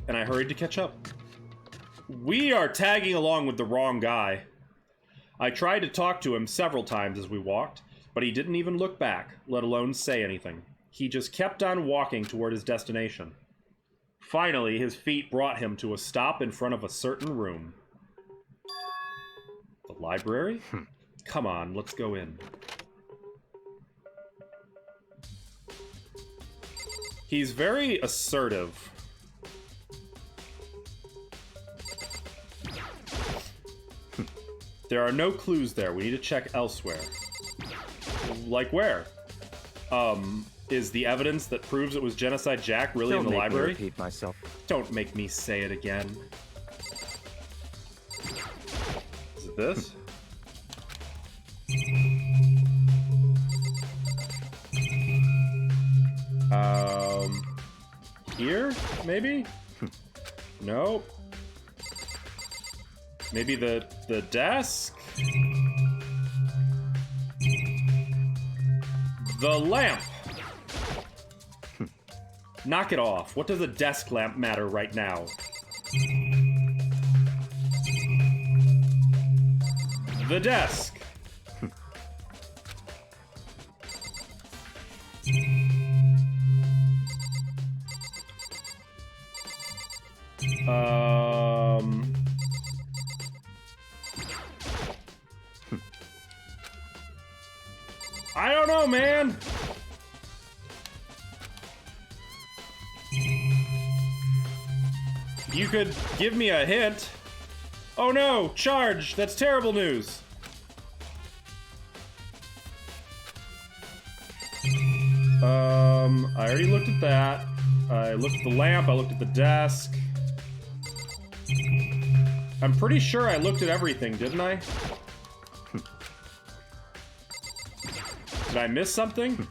And I hurried to catch up. We are tagging along with the wrong guy. I tried to talk to him several times as we walked, but he didn't even look back, let alone say anything. He just kept on walking toward his destination. Finally, his feet brought him to a stop in front of a certain room. The library? Come on, let's go in. He's very assertive. There are no clues there. We need to check elsewhere. Like where? Is the evidence that proves it was Genocide Jack really in the library? Don't make me repeat myself. Don't make me say it again. Is it this? Here? Maybe? Nope. Maybe the desk? The lamp! Knock it off. What does a desk lamp matter right now? The desk! I don't know, man! You could give me a hint. Oh no, charge! That's terrible news! I already looked at that. I looked at the lamp, I looked at the desk. I'm pretty sure I looked at everything, didn't I? Did I miss something?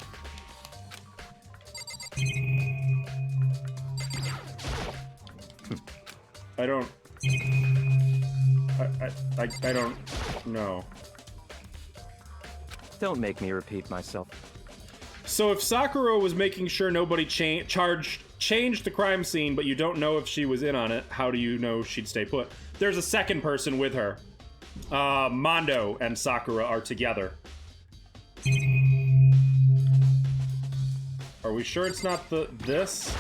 I don't... I don't know. Don't make me repeat myself. So if Sakura was making sure nobody changed the crime scene, but you don't know if she was in on it, how do you know she'd stay put? There's a second person with her. Mondo and Sakura are together. Are we sure it's not this?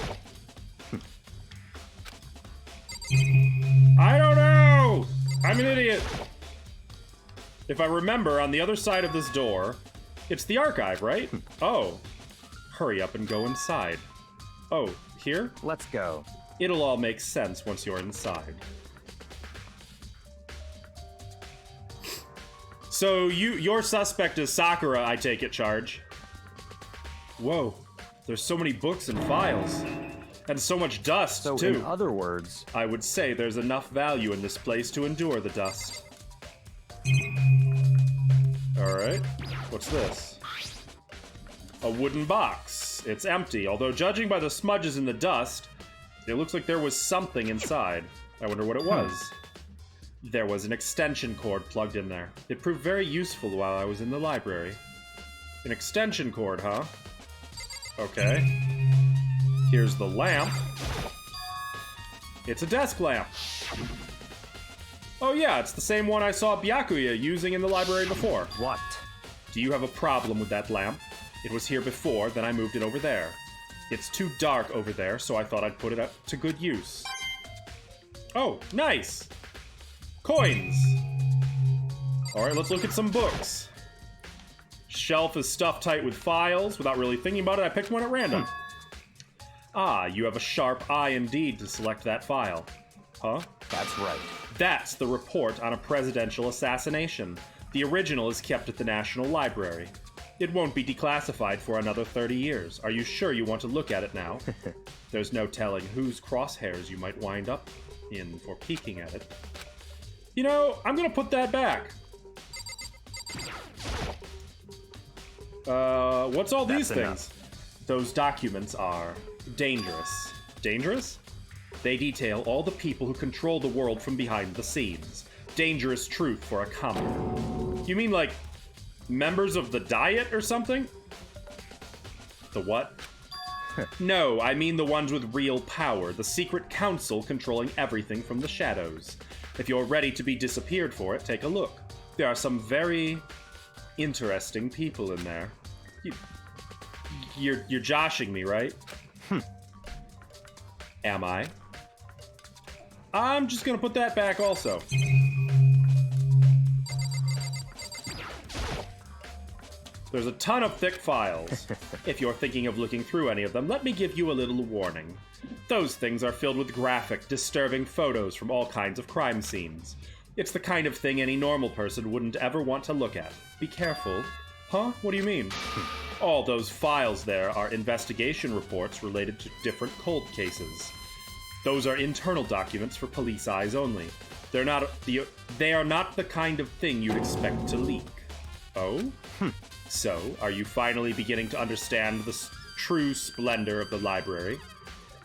I don't know! I'm an idiot! If I remember, on the other side of this door, it's the archive, right? Oh. Hurry up and go inside. Oh, here? Let's go. It'll all make sense once you're inside. So your suspect is Sakura, I take it, Charge. Whoa. There's so many books and files. And so much dust, So, too. in other words, I would say there's enough value in this place to endure the dust. Alright. What's this? A wooden box. It's empty, although judging by the smudges in the dust, it looks like there was something inside. I wonder what it was. There was an extension cord plugged in there. It proved very useful while I was in the library. An extension cord, huh? Okay. Here's the lamp. It's a desk lamp. Oh yeah, it's the same one I saw Byakuya using in the library before. what? Do you have a problem with that lamp? It was here before, then I moved it over there. It's too dark over there, so I thought I'd put it up to good use. Oh, nice! Coins! Alright, let's look at some books. Shelf is stuffed tight with files. Without really thinking about it, I picked one at random. Ah, you have a sharp eye indeed to select that file. Huh? That's right. That's the report on a presidential assassination. The original is kept at the National Library. It won't be declassified for another 30 years. Are you sure you want to look at it now? There's no telling whose crosshairs you might wind up in for peeking at it. You know, I'm gonna put that back. What's all these That's things? enough. Those documents are dangerous. Dangerous? They detail all the people who control the world from behind the scenes. Dangerous truth for a common. You mean like members of the Diet or something? The what? No, I mean the ones with real power, the secret council controlling everything from the shadows. If you're ready to be disappeared for it, take a look. There are some very interesting people in there. You're joshing me, right? Am I? I'm just gonna put that back also. There's a ton of thick files. If you're thinking of looking through any of them, let me give you a little warning. Those things are filled with graphic, disturbing photos from all kinds of crime scenes. It's the kind of thing any normal person wouldn't ever want to look at. Be careful. Huh? What do you mean? All those files there are investigation reports related to different cold cases. Those are internal documents for police eyes only. They are not the kind of thing you'd expect to leak. Oh? So, are you finally beginning to understand the true splendor of the library?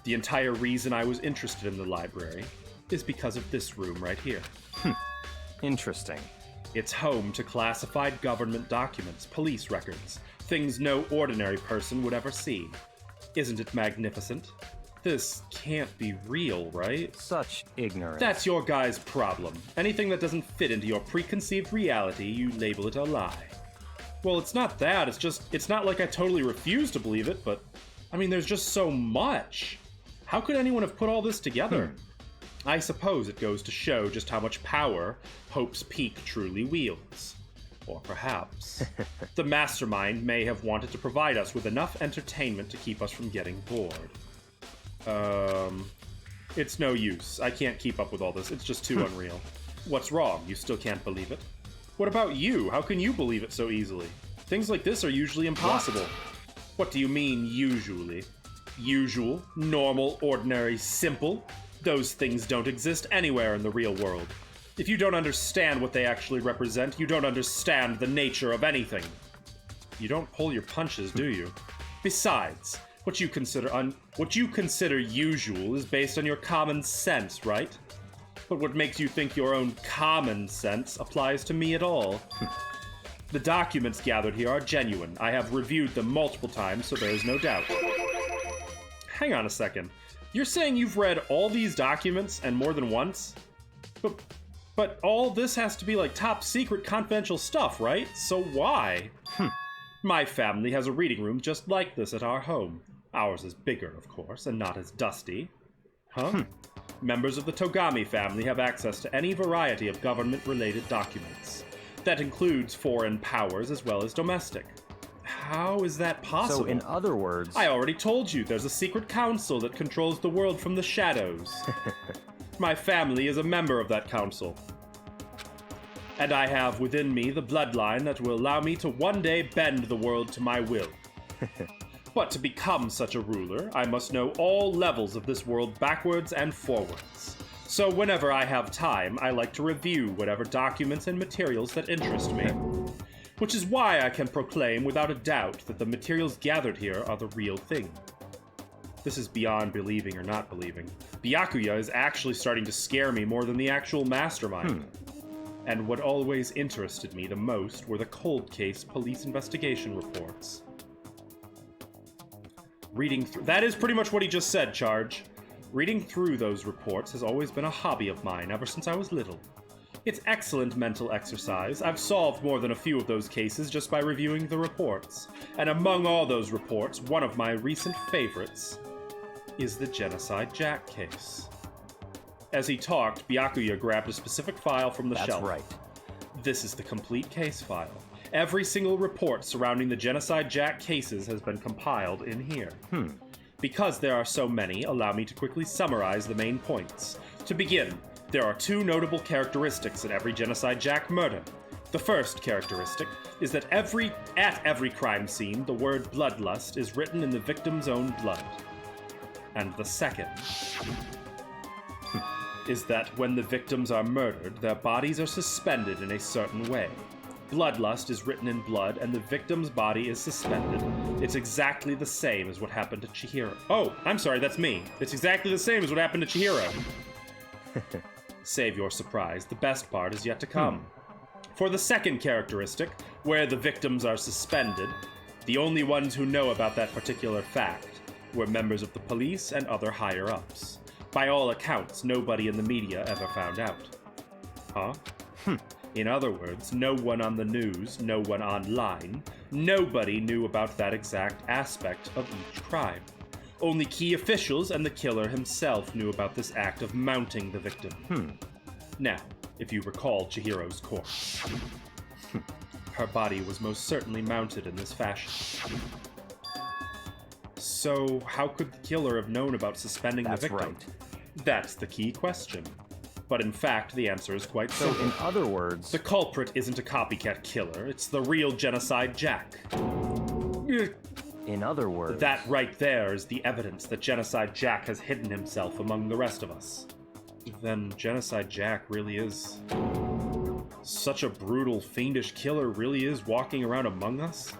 The entire reason I was interested in the library is because of this room right here. Interesting. It's home to classified government documents, police records, things no ordinary person would ever see. Isn't it magnificent? This can't be real, right? Such ignorance. That's your guy's problem. Anything that doesn't fit into your preconceived reality, you label it a lie. Well, it's not that. It's not like I totally refuse to believe it, but I mean, there's just so much. How could anyone have put all this together? I suppose it goes to show just how much power Hope's Peak truly wields. Or perhaps the mastermind may have wanted to provide us with enough entertainment to keep us from getting bored. It's no use. I can't keep up with all this. It's just too unreal. What's wrong? You still can't believe it? What about you? How can you believe it so easily? Things like this are usually impossible. What do you mean, usually? Usual, normal, ordinary, simple? Those things don't exist anywhere in the real world. If you don't understand what they actually represent, you don't understand the nature of anything. You don't pull your punches, do you? Besides, what you consider usual is based on your common sense, right? But what makes you think your own common sense applies to me at all? The documents gathered here are genuine. I have reviewed them multiple times, so there is no doubt. Hang on a second. You're saying you've read all these documents and more than once? But all this has to be like top secret confidential stuff, right? So why? My family has a reading room just like this at our home. Ours is bigger, of course, and not as dusty. Members of the Togami family have access to any variety of government-related documents. That includes foreign powers as well as domestic. How is that possible? So in other words... I already told you, there's a secret council that controls the world from the shadows. My family is a member of that council. And I have within me the bloodline that will allow me to one day bend the world to my will. But to become such a ruler, I must know all levels of this world backwards and forwards. So whenever I have time, I like to review whatever documents and materials that interest me. Which is why I can proclaim without a doubt that the materials gathered here are the real thing. This is beyond believing or not believing. Byakuya is actually starting to scare me more than the actual mastermind. And what always interested me the most were the cold case police investigation reports. Reading through... That is pretty much what he just said, Charge. Reading through those reports has always been a hobby of mine ever since I was little. It's excellent mental exercise. I've solved more than a few of those cases just by reviewing the reports. And among all those reports, one of my recent favorites is the Genocide Jack case. As he talked, Byakuya grabbed a specific file from the shelf. That's right. This is the complete case file. Every single report surrounding the Genocide Jack cases has been compiled in here. Because there are so many, allow me to quickly summarize the main points. To begin, there are two notable characteristics in every Genocide Jack murder. The first characteristic is that at every crime scene, the word bloodlust is written in the victim's own blood. And the second is that when the victims are murdered, their bodies are suspended in a certain way. Bloodlust is written in blood, and the victim's body is suspended. It's exactly the same as what happened to Chihiro. Oh, I'm sorry, that's me. It's exactly the same as what happened to Chihiro. Save your surprise. The best part is yet to come. For the second characteristic, where the victims are suspended, the only ones who know about that particular fact were members of the police and other higher-ups. By all accounts, nobody in the media ever found out. In other words, no one on the news, no one online, nobody knew about that exact aspect of each crime. Only key officials and the killer himself knew about this act of mounting the victim. Now, if you recall Chihiro's corpse, her body was most certainly mounted in this fashion. So, how could the killer have known about suspending the victim? That's right. That's the key question. But in fact, the answer is quite So simple. in other words... The culprit isn't a copycat killer, it's the real Genocide Jack. In other words... That right there is the evidence that Genocide Jack has hidden himself among the rest of us. Then Genocide Jack really is... Such a brutal, fiendish killer really is walking around among us?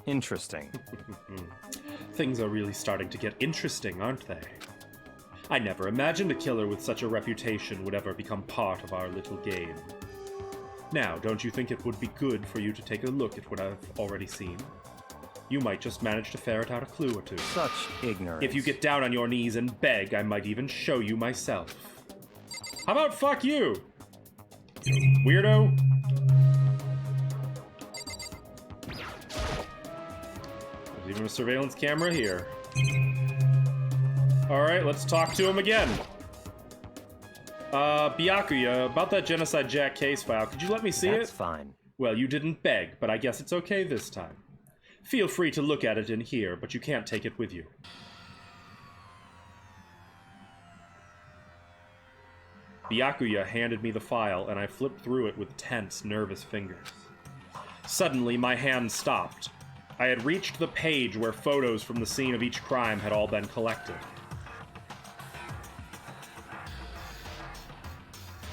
Interesting. Things are really starting to get interesting, aren't they? I never imagined a killer with such a reputation would ever become part of our little game. Now, don't you think it would be good for you to take a look at what I've already seen? You might just manage to ferret out a clue or two. Such ignorance. If you get down on your knees and beg, I might even show you myself. How about fuck you? Weirdo? There's even a surveillance camera here. Alright, let's talk to him again. Byakuya, about that Genocide Jack case file, could you let me see it? That's fine. Well, you didn't beg, but I guess it's okay this time. Feel free to look at it in here, but you can't take it with you. Byakuya handed me the file, and I flipped through it with tense, nervous fingers. Suddenly, my hand stopped. I had reached the page where photos from the scene of each crime had all been collected.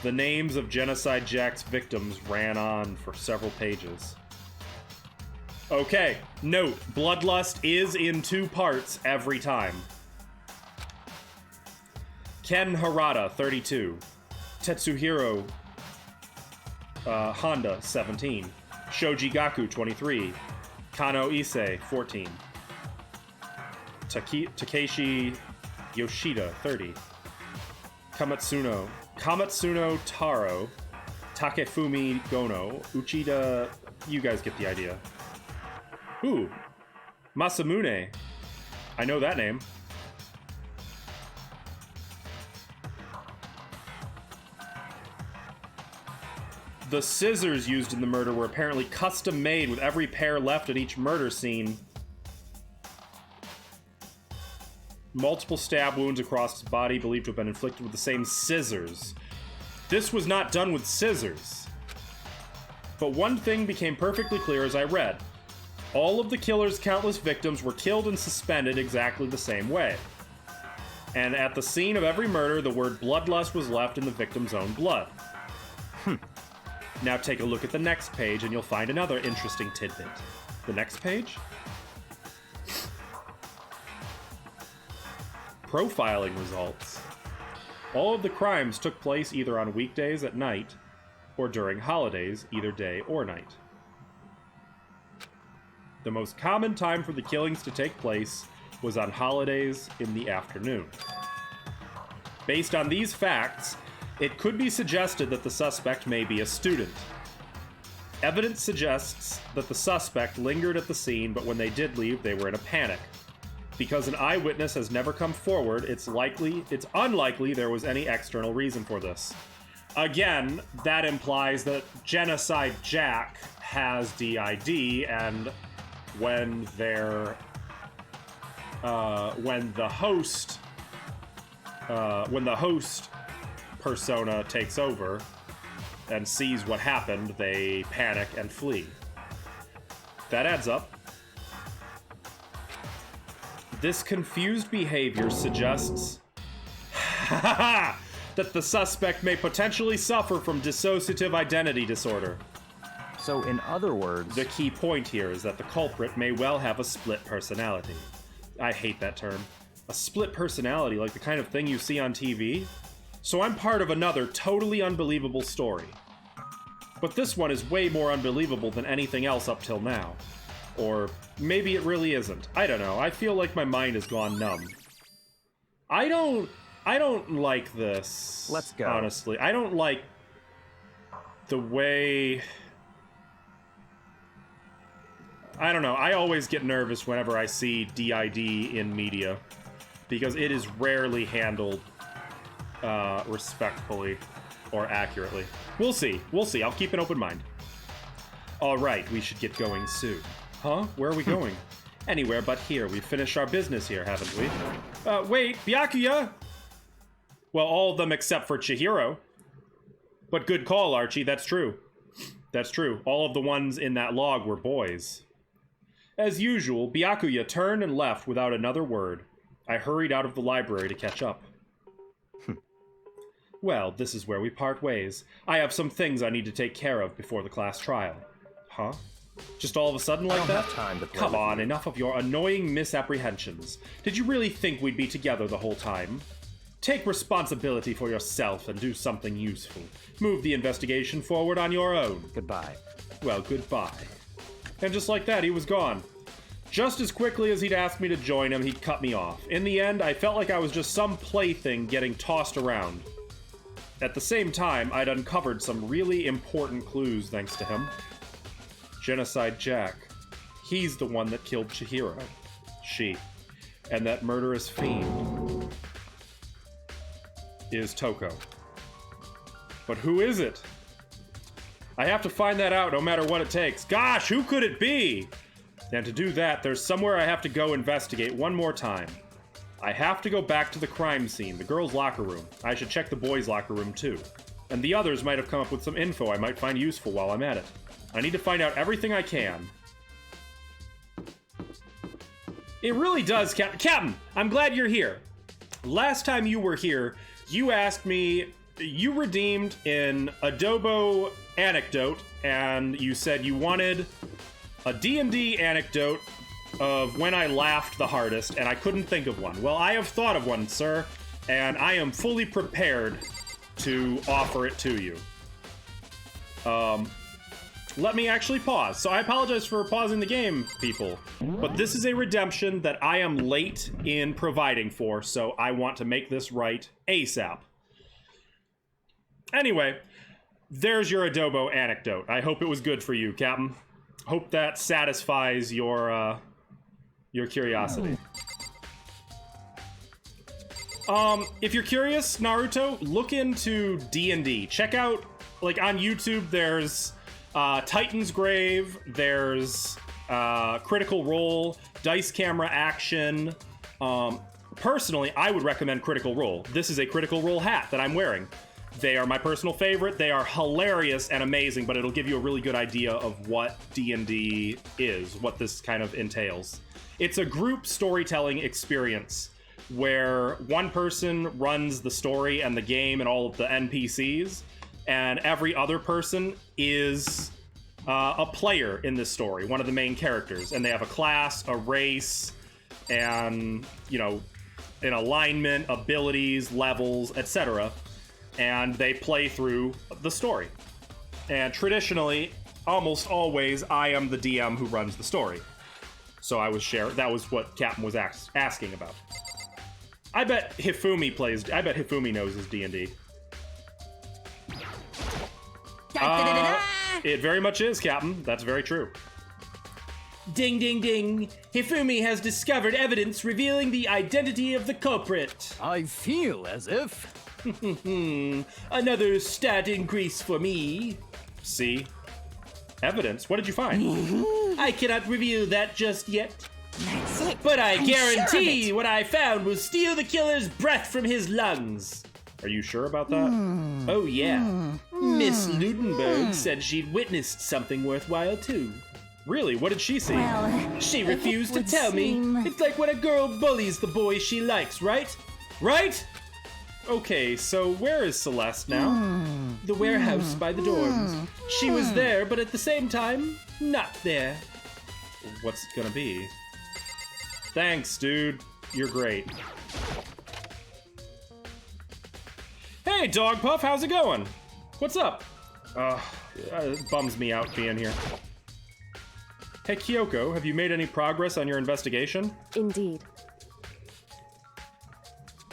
The names of Genocide Jack's victims ran on for several pages. Okay, note, Bloodlust is in 2 parts every time. Ken Harada, 32. Tetsuhiro Honda, 17. Shoji Gaku, 23. Kano Issei, 14. Takeshi Yoshida, 30. Kamatsuno Taro. Takefumi Gono. Uchida, you guys get the idea. Ooh, Masamune. I know that name. The scissors used in the murder were apparently custom made with every pair left at each murder scene. Multiple stab wounds across his body believed to have been inflicted with the same scissors. This was not done with scissors. But one thing became perfectly clear as I read. All of the killer's countless victims were killed and suspended exactly the same way. And at the scene of every murder, the word bloodlust was left in the victim's own blood. Now take a look at the next page and you'll find another interesting tidbit. The next page? Profiling results. All of the crimes took place either on weekdays at night or during holidays, either day or night. The most common time for the killings to take place was on holidays in the afternoon. Based on these facts, it could be suggested that the suspect may be a student. Evidence suggests that the suspect lingered at the scene, but when they did leave, they were in a panic. Because an eyewitness has never come forward, it's unlikely there was any external reason for this. Again, that implies that Genocide Jack has DID, and when the host persona takes over and sees what happened, they panic and flee. That adds up. This confused behavior suggests that the suspect may potentially suffer from dissociative identity disorder. So, in other words... The key point here is that the culprit may well have a split personality. I hate that term. A split personality, like the kind of thing you see on TV? So I'm part of another totally unbelievable story. But this one is way more unbelievable than anything else up till now. Or maybe it really isn't. I don't know. I feel like my mind has gone numb. I don't like this. Let's go. Honestly, I don't like the way... I don't know. I always get nervous whenever I see DID in media, because it is rarely handled respectfully or accurately. We'll see. We'll see. I'll keep an open mind. All right, we should get going soon. Huh? Where are we going? Anywhere but here. We've finished our business here, haven't we? Wait, Byakuya! Well, all of them except for Chihiro. But good call, Archie. That's true. That's true. All of the ones in that log were boys. As usual, Byakuya turned and left without another word. I hurried out of the library to catch up. Well, this is where we part ways. I have some things I need to take care of before the class trial. Huh? Just all of a sudden like that? Time to play Come with on, you. enough of your annoying misapprehensions. Did you really think we'd be together the whole time? Take responsibility for yourself and do something useful. Move the investigation forward on your own. Goodbye. Well, goodbye. And just like that, he was gone. Just as quickly as he'd asked me to join him, he'd cut me off. In the end, I felt like I was just some plaything getting tossed around. At the same time, I'd uncovered some really important clues thanks to him. Genocide Jack. He's the one that killed Chihiro. She. And that murderous fiend is Toko. But who is it? I have to find that out no matter what it takes. Gosh, who could it be? And to do that, there's somewhere I have to go investigate one more time. I have to go back to the crime scene, the girls' locker room. I should check the boys' locker room too. And the others might have come up with some info I might find useful while I'm at it. I need to find out everything I can. It really does, Captain, I'm glad you're here. Last time you were here, you asked me, you redeemed an adobo anecdote, and you said you wanted a D&D anecdote of when I laughed the hardest, and I couldn't think of one. Well, I have thought of one, sir, and I am fully prepared to offer it to you. Let me actually pause. So I apologize for pausing the game, people, but this is a redemption that I am late in providing for, so I want to make this right ASAP. Anyway, there's your adobo anecdote. I hope it was good for you, Captain. Hope that satisfies your curiosity. If you're curious, Naruto, look into D&D. Check out, like, on YouTube, there's Titan's Grave, there's Critical Role, Dice Camera Action. Personally, I would recommend Critical Role. This is a Critical Role hat that I'm wearing. They are my personal favorite. They are hilarious and amazing, but it'll give you a really good idea of what D&D is, what this kind of entails. It's a group storytelling experience where one person runs the story and the game and all of the NPCs, and every other person is a player in this story, one of the main characters, and they have a class, a race, and, you know, an alignment, abilities, levels, etc., and they play through the story. And traditionally, almost always, I am the DM who runs the story. So I was that was what Captain was asking about. I bet Hifumi knows his D&D. It very much is, Captain. That's very true. Ding, ding, ding. Hifumi has discovered evidence revealing the identity of the culprit. I feel as if... Another stat increase for me. See? Evidence? What did you find? I cannot reveal that just yet. That's it. But I I'm guarantee sure of what I found will steal the killer's breath from his lungs. Are you sure about that? Oh, yeah. Miss Ludenberg said she'd witnessed something worthwhile, too. Really? What did she see? Well, She it refused to would tell seem- me. It's like when a girl bullies the boy she likes, right? Right? Okay, so where is Celeste now? The warehouse by the dorms. She was there, but at the same time, not there. What's it gonna be? Thanks, dude. You're great. Hey, Dog Puff, how's it going? What's up? It bums me out being here. Hey, Kyoko, have you made any progress on your investigation? Indeed.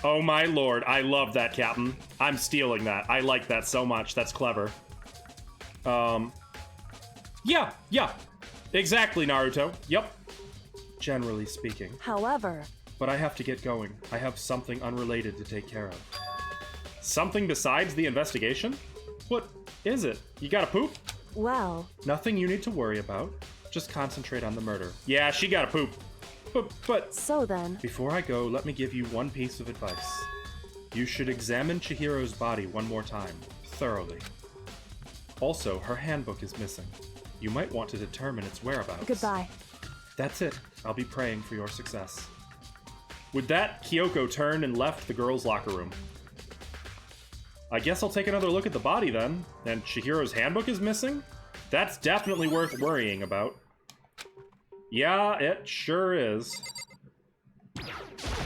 Oh my lord, I love that, Captain. I'm stealing that. I like that so much. That's clever. Yeah. Exactly, Naruto. Yep. Generally speaking. However, But I have to get going. I have something unrelated to take care of. Something besides the investigation? What is it? You gotta poop? well, Nothing you need to worry about. Just concentrate on the murder. Yeah, she gotta poop. But so then, before I go, let me give you one piece of advice. You should examine Chihiro's body one more time, thoroughly. Also, her handbook is missing. You might want to determine its whereabouts. goodbye. That's it. I'll be praying for your success. With that, Kyoko turned and left the girls' locker room. I guess I'll take another look at the body then. And Chihiro's handbook is missing? That's definitely worth worrying about. Yeah, it sure is.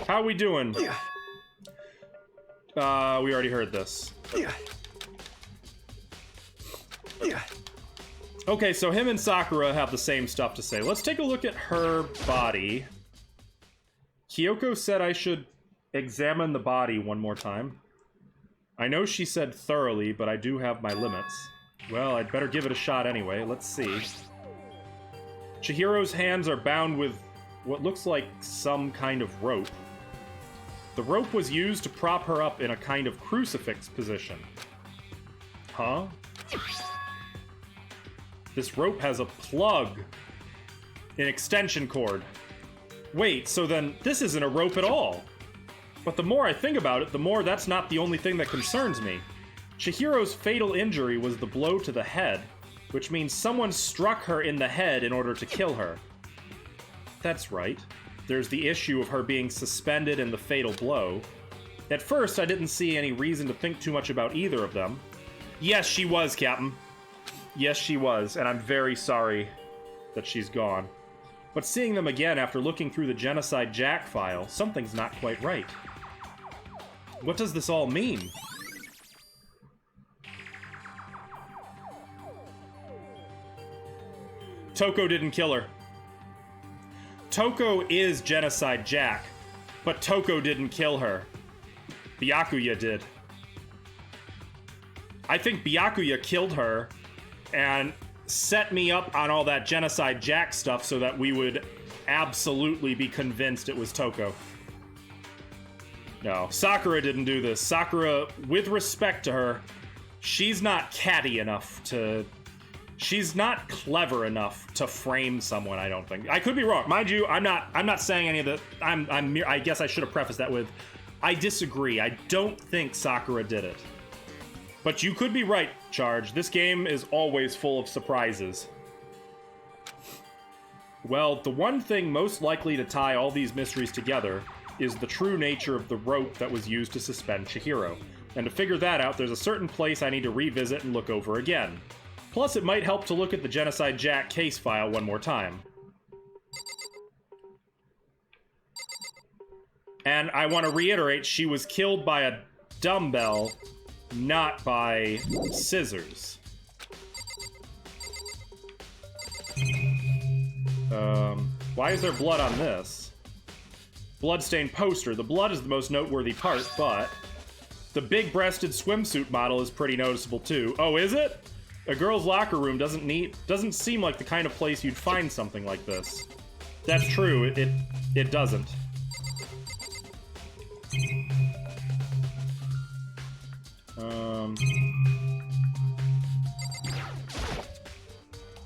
How we doing? We already heard this. Okay, so him and Sakura have the same stuff to say. Let's take a look at her body. Kyoko said I should examine the body one more time. I know she said thoroughly, but I do have my limits. Well, I'd better give it a shot anyway. Let's see. Chihiro's hands are bound with what looks like some kind of rope. The rope was used to prop her up in a kind of crucifix position. Huh? This rope has a plug. An extension cord. Wait, so then this isn't a rope at all. But the more I think about it, the more that's not the only thing that concerns me. Chihiro's fatal injury was the blow to the head, which means someone struck her in the head in order to kill her. That's right. There's the issue of her being suspended in the fatal blow. At first, I didn't see any reason to think too much about either of them. Yes, she was, Captain. Yes, she was, and I'm very sorry that she's gone. But seeing them again after looking through the Genocide Jack file, something's not quite right. What does this all mean? Toko didn't kill her. Toko is Genocide Jack, but Toko didn't kill her. Byakuya did. I think Byakuya killed her and set me up on all that Genocide Jack stuff so that we would absolutely be convinced it was Toko. No, Sakura didn't do this. Sakura, with respect to her, she's not catty enough to... She's not clever enough to frame someone, I don't think. I could be wrong. Mind you, I'm not saying any of that. I guess I should have prefaced that with, I disagree. I don't think Sakura did it. But you could be right, Charge. This game is always full of surprises. Well, the one thing most likely to tie all these mysteries together is the true nature of the rope that was used to suspend Chihiro. And to figure that out, there's a certain place I need to revisit and look over again. Plus, it might help to look at the Genocide Jack case file one more time. And I want to reiterate, she was killed by a dumbbell, not by scissors. Why is there blood on this? Bloodstained poster. The blood is the most noteworthy part, but the big-breasted swimsuit model is pretty noticeable too. Oh, is it? A girl's locker room doesn't seem like the kind of place you'd find something like this. That's true, it doesn't.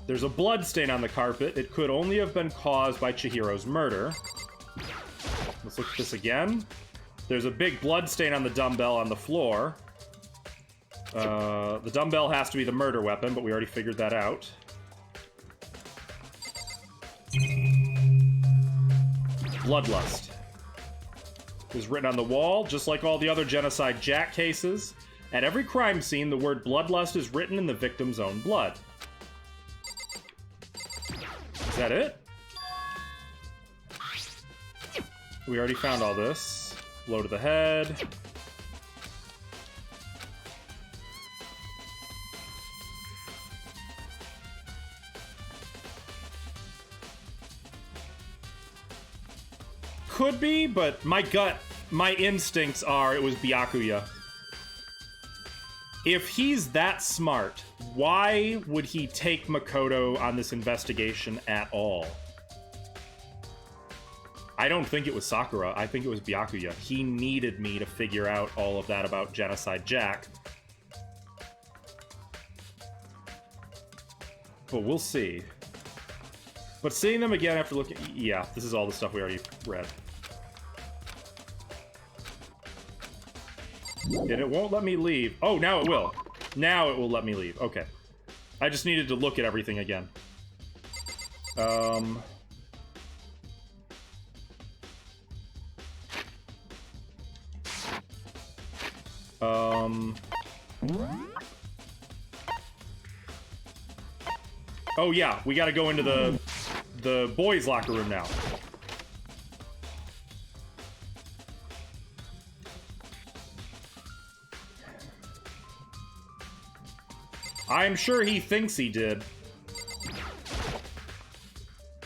There's a blood stain on the carpet. It could only have been caused by Chihiro's murder. Let's look at this again. There's a big blood stain on the dumbbell on the floor. The dumbbell has to be the murder weapon, but we already figured that out. Bloodlust is written on the wall, just like all the other Genocide Jack cases. At every crime scene, the word bloodlust is written in the victim's own blood. Is that it? We already found all this. Blow to the head. Could be, but my instincts are it was Byakuya. If he's that smart, why would he take Makoto on this investigation at all? I don't think it was Sakura. I think it was Byakuya. He needed me to figure out all of that about Genocide Jack. But we'll see. But seeing them again after looking... Yeah, this is all the stuff we already read. And it won't let me leave. Oh, now it will. Now it will let me leave. Okay. I just needed to look at everything again. Oh yeah, we gotta go into the boys' locker room now. I'm sure he thinks he did.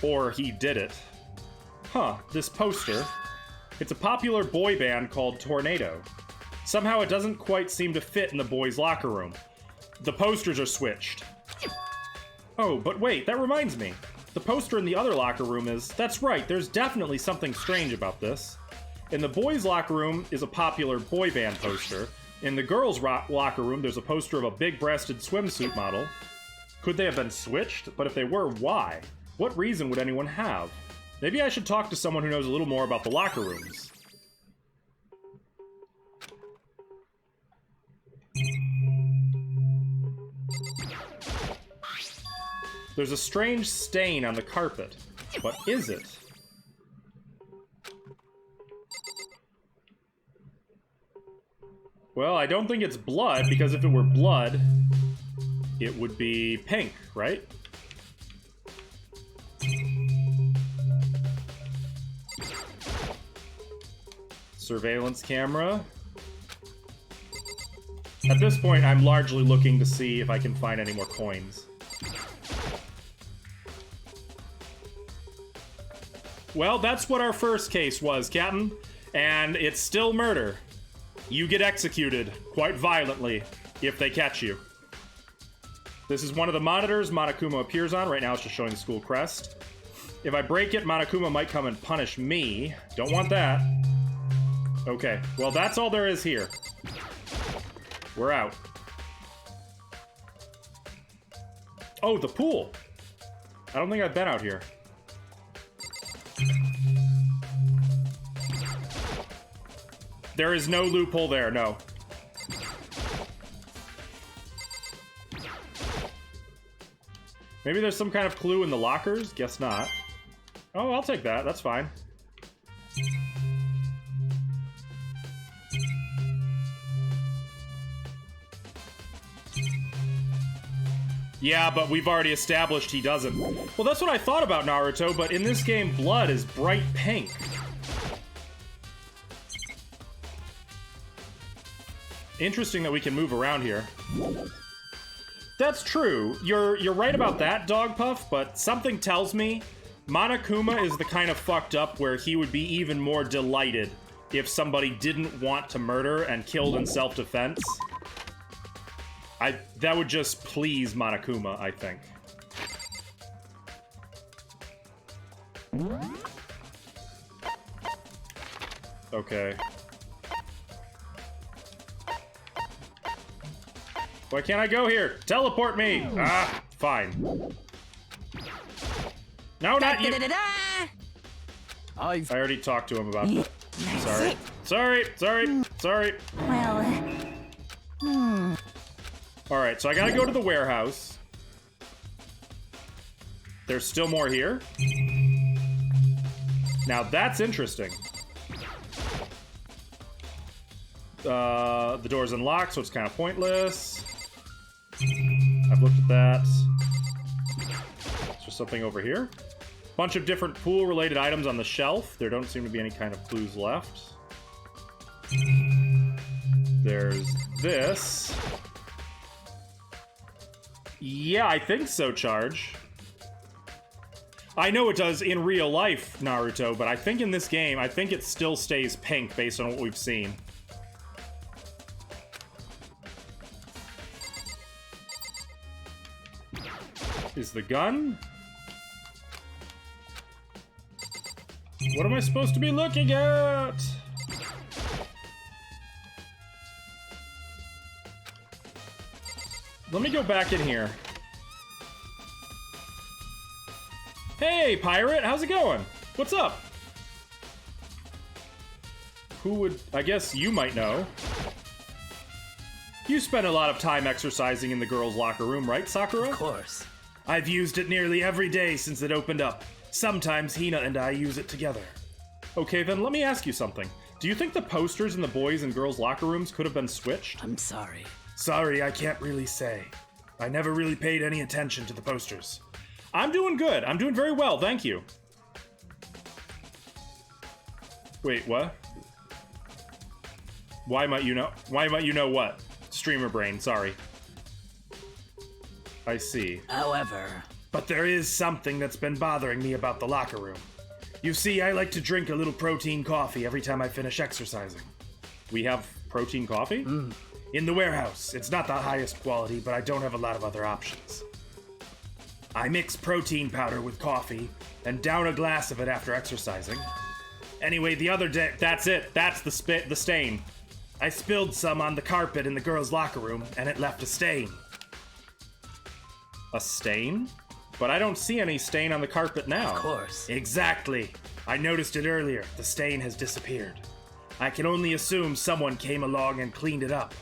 Or he did it. Huh, this poster. It's a popular boy band called Tornado. Somehow it doesn't quite seem to fit in the boys' locker room. The posters are switched. Oh, but wait, that reminds me. The poster in the other locker room is... That's right, there's definitely something strange about this. In the boys' locker room is a popular boy band poster. In the girls' locker room, there's a poster of a big-breasted swimsuit model. Could they have been switched? But if they were, why? What reason would anyone have? Maybe I should talk to someone who knows a little more about the locker rooms. There's a strange stain on the carpet. What is it? Well, I don't think it's blood, because if it were blood, it would be pink, right? Surveillance camera. At this point, I'm largely looking to see if I can find any more coins. Well, that's what our first case was, Captain. And it's still murder. You get executed, quite violently, if they catch you. This is one of the monitors Monokuma appears on. Right now it's just showing the school crest. If I break it, Monokuma might come and punish me. Don't want that. Okay, well that's all there is here. We're out. Oh, the pool. I don't think I've been out here. There is no loophole there, no. Maybe there's some kind of clue in the lockers? Guess not. Oh, I'll take that. That's fine. Yeah, but we've already established he doesn't. Well, that's what I thought about Naruto, but in this game, blood is bright pink. Interesting that we can move around here. That's true. You're right about that, Dog Puff, but something tells me Monokuma is the kind of fucked up where he would be even more delighted if somebody didn't want to murder and killed in self-defense. That would just please Monokuma, I think. Okay. Why can't I go here? Teleport me! Ah, fine. No, not you! I already talked to him about that. Sorry. Well, Alright, so I gotta go to the warehouse. There's still more here. Now that's interesting. The door's unlocked, so it's kind of pointless. I've looked at that. Is there something over here? Bunch of different pool-related items on the shelf. There don't seem to be any kind of clues left. There's this. Yeah, I think so, Charge. I know it does in real life, Naruto, but I think in this game, I think it still stays pink based on what we've seen. Is the gun? What am I supposed to be looking at? Let me go back in here. Hey, pirate, how's it going? What's up? Who would... I guess you might know. You spend a lot of time exercising in the girls' locker room, right, Sakura? Of course. I've used it nearly every day since it opened up. Sometimes Hina and I use it together. Okay, then let me ask you something. Do you think the posters in the boys' and girls' locker rooms could have been switched? I'm sorry. Sorry, I can't really say. I never really paid any attention to the posters. I'm doing good. I'm doing very well, thank you. Wait, what? Why might you know? Why might you know what? Streamer brain, sorry. I see. However... But there is something that's been bothering me about the locker room. You see, I like to drink a little protein coffee every time I finish exercising. We have protein coffee? In the warehouse. It's not the highest quality, but I don't have a lot of other options. I mix protein powder with coffee and down a glass of it after exercising. Anyway, the other day, that's it. That's the stain. I spilled some on the carpet in the girls' locker room, and it left a stain. A stain? But I don't see any stain on the carpet now. Of course. Exactly. I noticed it earlier. The stain has disappeared. I can only assume someone came along and cleaned it up.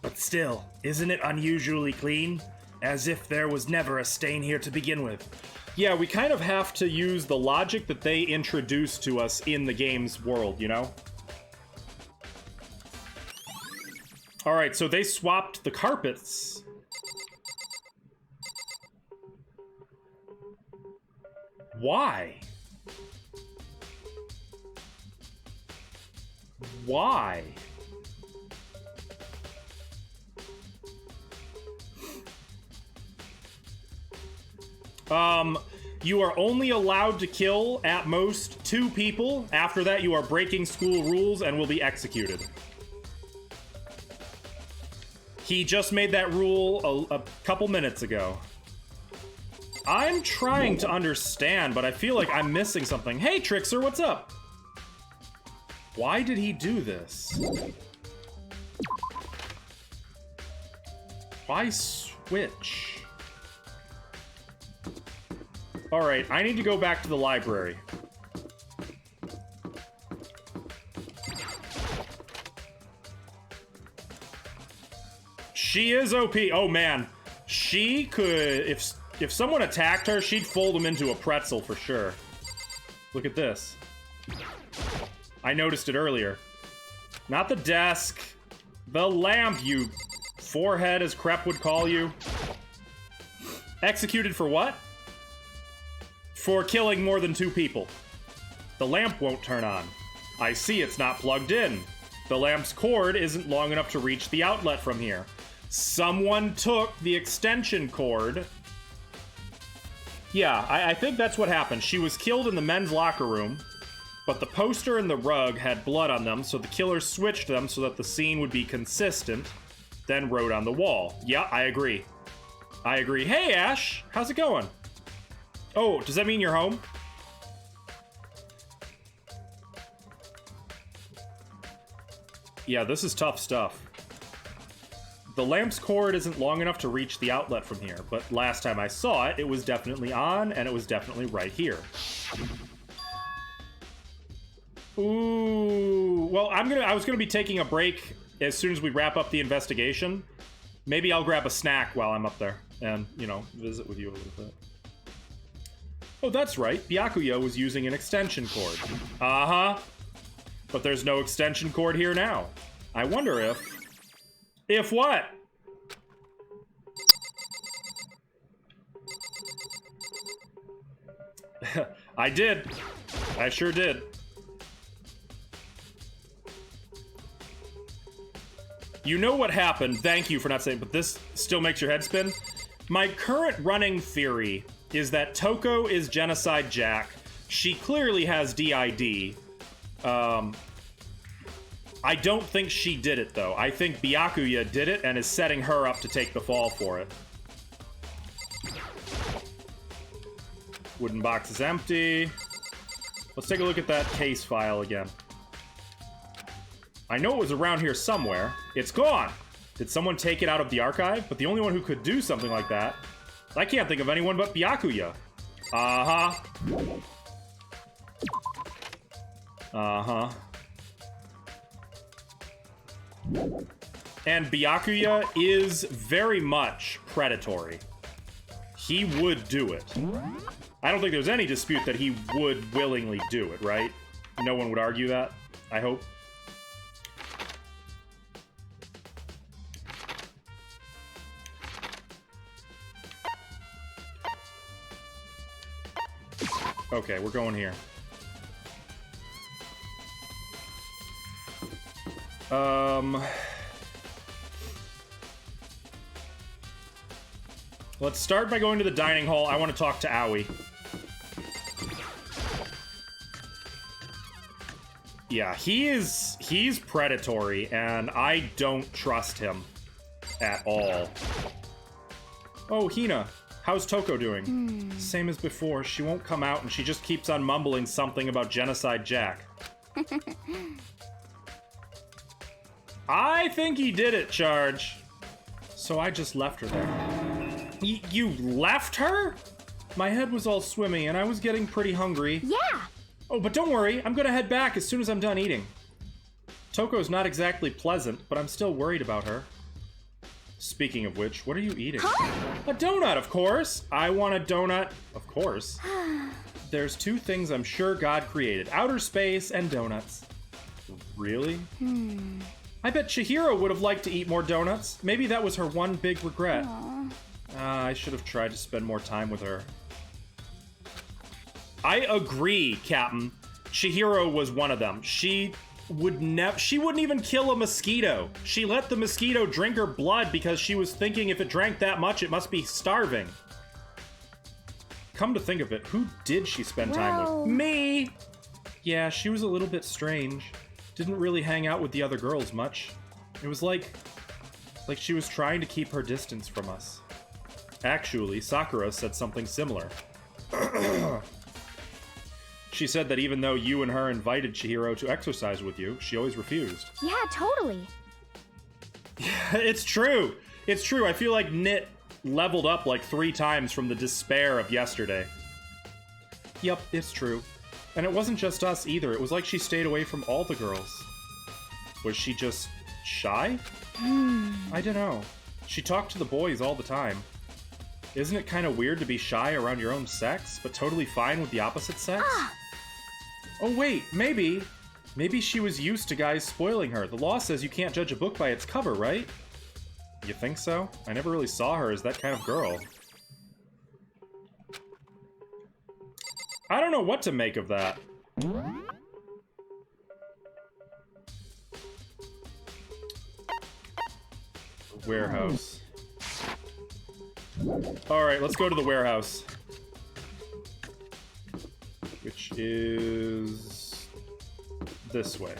But still, isn't it unusually clean? As if there was never a stain here to begin with. Yeah, we kind of have to use the logic that they introduced to us in the game's world, you know? All right, so they swapped the carpets. Why? Why? You are only allowed to kill, at most, 2 people. After that, you are breaking school rules and will be executed. He just made that rule a couple minutes ago. I'm trying to understand, but I feel like I'm missing something. Hey, Trickster, what's up? Why did he do this? Why switch? Alright, I need to go back to the library. She is OP. Oh, man. She could... If someone attacked her, she'd fold him into a pretzel for sure. Look at this. I noticed it earlier. Not the desk. The lamp, you forehead, as Crep would call you. Executed for what? For killing more than 2 people. The lamp won't turn on. I see it's not plugged in. The lamp's cord isn't long enough to reach the outlet from here. Someone took the extension cord. Yeah, I think that's what happened. She was killed in the men's locker room, but the poster and the rug had blood on them, so the killer switched them so that the scene would be consistent, then wrote on the wall. Yeah, I agree. I agree. Hey, Ash! How's it going? Oh, does that mean you're home? Yeah, this is tough stuff. The lamp's cord isn't long enough to reach the outlet from here, but last time I saw it, it was definitely on, and it was definitely right here. Ooh, well, I was gonna be taking a break as soon as we wrap up the investigation. Maybe I'll grab a snack while I'm up there and, you know, visit with you a little bit. Oh, that's right. Byakuya was using an extension cord. Uh-huh. But there's no extension cord here now. I wonder if... If what? I did. I sure did. You know what happened. Thank you for not saying, but this still makes your head spin. My current running theory is that Toko is Genocide Jack. She clearly has DID. I don't think she did it, though. I think Byakuya did it and is setting her up to take the fall for it. Wooden box is empty. Let's take a look at that case file again. I know it was around here somewhere. It's gone! Did someone take it out of the archive? But the only one who could do something like that... I can't think of anyone but Byakuya. Uh-huh. Uh-huh. And Byakuya is very much predatory. He would do it. I don't think there's any dispute that he would willingly do it, right? No one would argue that, I hope. Okay, we're going here. Let's start by going to the dining hall. I want to talk to Aoi. Yeah, he's predatory, and I don't trust him at all. Oh, Hina, how's Toko doing? Same as before. She won't come out, and she just keeps on mumbling something about Genocide Jack. I think he did it, Charge. So I just left her there. You left her? My head was all swimmy, and I was getting pretty hungry. Yeah. Oh, but don't worry. I'm gonna head back as soon as I'm done eating. Toko's not exactly pleasant, but I'm still worried about her. Speaking of which, what are you eating? Huh? A donut, of course. I want a donut, of course. There's 2 things I'm sure God created. Outer space and donuts. Really? I bet Chihiro would have liked to eat more donuts. Maybe that was her one big regret. I should have tried to spend more time with her. I agree, Captain. Chihiro was one of them. She wouldn't even kill a mosquito. She let the mosquito drink her blood because she was thinking if it drank that much, it must be starving. Come to think of it, who did she spend time with? Me! Yeah, she was a little bit strange. Didn't really hang out with the other girls much. It was like she was trying to keep her distance from us. Actually, Sakura said something similar. She said that even though you and her invited Chihiro to exercise with you, she always refused. Yeah, totally. It's true. It's true. I feel like Nit leveled up like 3 times from the despair of yesterday. Yep, it's true. And it wasn't just us either. It was like she stayed away from all the girls. Was she just shy? I don't know. She talked to the boys all the time. Isn't it kind of weird to be shy around your own sex, but totally fine with the opposite sex? Oh wait, maybe she was used to guys spoiling her. The law says you can't judge a book by its cover, right? You think so? I never really saw her as that kind of girl. I don't know what to make of that. Warehouse. Alright, let's go to the warehouse. Which is this way.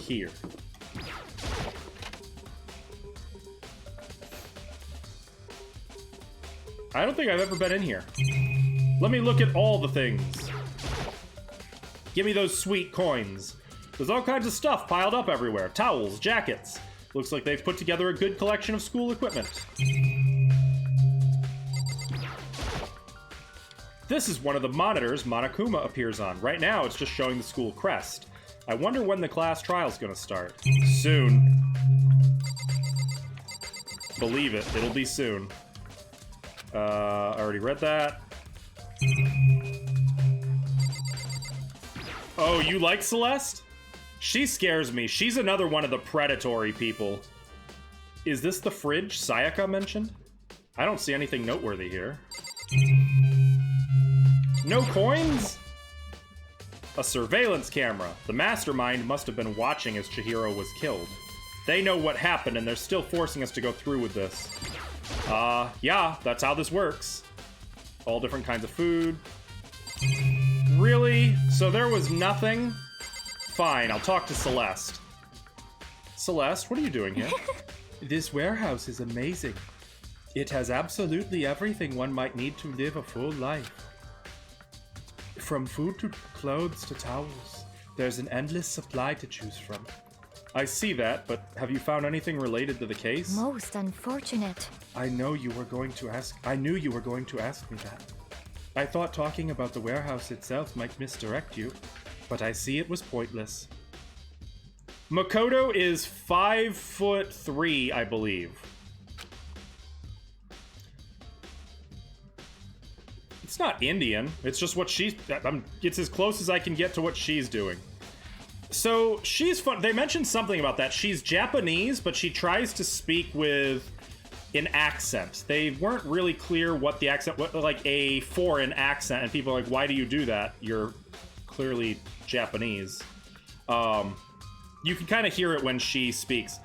Here. I don't think I've ever been in here. Let me look at all the things. Give me those sweet coins. There's all kinds of stuff piled up everywhere. Towels, jackets. Looks like they've put together a good collection of school equipment. This is one of the monitors Monokuma appears on. Right now, it's just showing the school crest. I wonder when the class trial's gonna start. Soon. Believe it, it'll be soon. I already read that. Oh, you like Celeste? She scares me. She's another one of the predatory people. Is this the fridge Sayaka mentioned? I don't see anything noteworthy here. No coins? A surveillance camera. The mastermind must have been watching as Chihiro was killed. They know what happened and they're still forcing us to go through with this. Yeah, that's how this works. All different kinds of food. Really? So there was nothing? Fine, I'll talk to Celeste. Celeste, what are you doing here? This warehouse is amazing. It has absolutely everything one might need to live a full life. From food to clothes to towels, there's an endless supply to choose from. I see that, but have you found anything related to the case? Most unfortunate. I knew you were going to ask me that. I thought talking about the warehouse itself might misdirect you, but I see it was pointless. Makoto is 5'3", I believe. It's not Indian. It's just what she's... it's as close as I can get to what she's doing. So, she's fun. They mentioned something about that. She's Japanese, but she tries to speak with an accent. They weren't really clear what the accent... like a foreign accent, and people are like, why do you do that? You're clearly Japanese. You can kind of hear it when she speaks.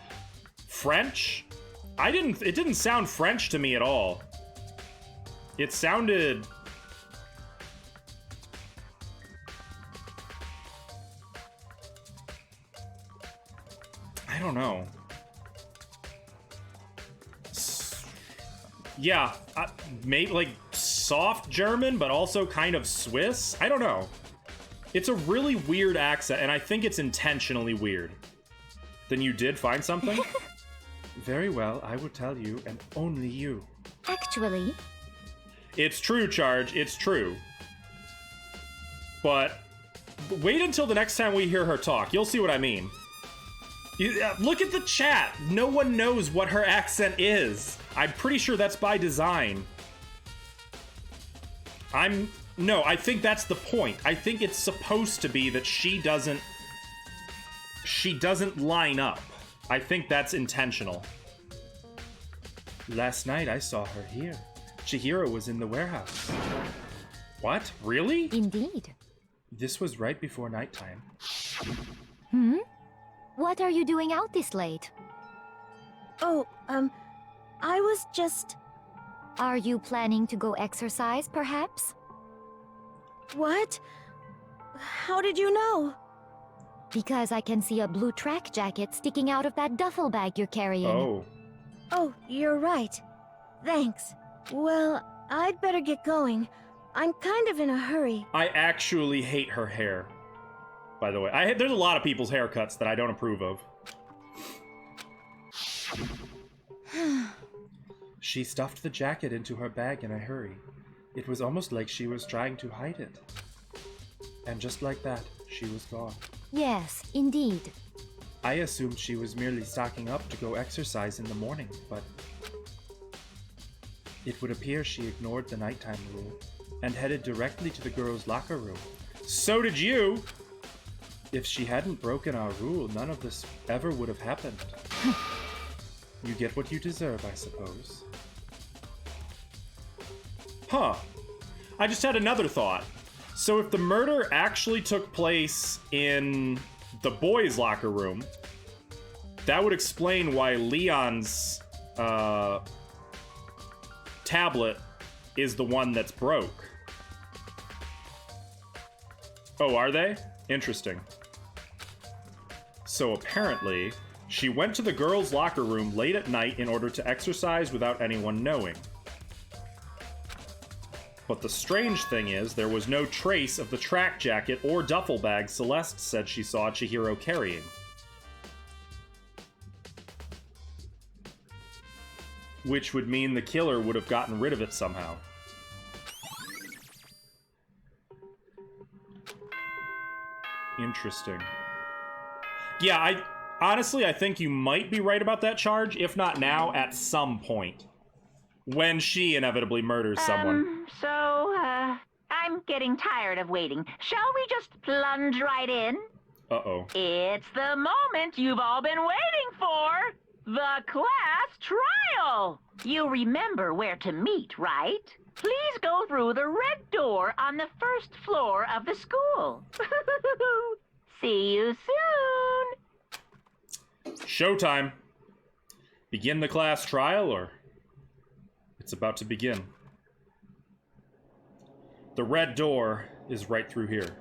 French? It didn't sound French to me at all. It sounded... I don't know. Yeah, made like soft German, but also kind of Swiss. I don't know. It's a really weird accent, and I think it's intentionally weird. Then you did find something? Very well, I will tell you, and only you. Actually... It's true, Charge, it's true. But wait until the next time we hear her talk. You'll see what I mean. Look at the chat. No one knows what her accent is. I'm pretty sure that's by design. No, I think that's the point. I think it's supposed to be that she doesn't she doesn't line up. I think that's intentional. Last night I saw her here. Chihiro was in the warehouse. What? Really? Indeed. This was right before nighttime. Hmm? What are you doing out this late? Oh, I was just... Are you planning to go exercise, perhaps? What? How did you know? Because I can see a blue track jacket sticking out of that duffel bag you're carrying. Oh. Oh, you're right. Thanks. Well, I'd better get going. I'm kind of in a hurry. I actually hate her hair. By the way, there's a lot of people's haircuts that I don't approve of. She stuffed the jacket into her bag in a hurry. It was almost like she was trying to hide it. And just like that, she was gone. Yes, indeed. I assumed she was merely stocking up to go exercise in the morning, but it would appear she ignored the nighttime rule and headed directly to the girls' locker room. So did you! If she hadn't broken our rule, none of this ever would have happened. You get what you deserve, I suppose. Huh. I just had another thought. So if the murder actually took place in the boys' locker room, that would explain why Leon's tablet is the one that's broke. Oh, are they? Interesting. So apparently, she went to the girls' locker room late at night in order to exercise without anyone knowing. But the strange thing is, there was no trace of the track jacket or duffel bag Celeste said she saw Chihiro carrying. Which would mean the killer would have gotten rid of it somehow. Interesting. Yeah, honestly, I think you might be right about that charge, if not now, at some point. When she inevitably murders someone. I'm getting tired of waiting. Shall we just plunge right in? Uh-oh. It's the moment you've all been waiting for! The class trial! You remember where to meet, right? Please go through the red door on the first floor of the school. See you soon! Showtime. Begin the class trial, or... It's about to begin. The red door is right through here.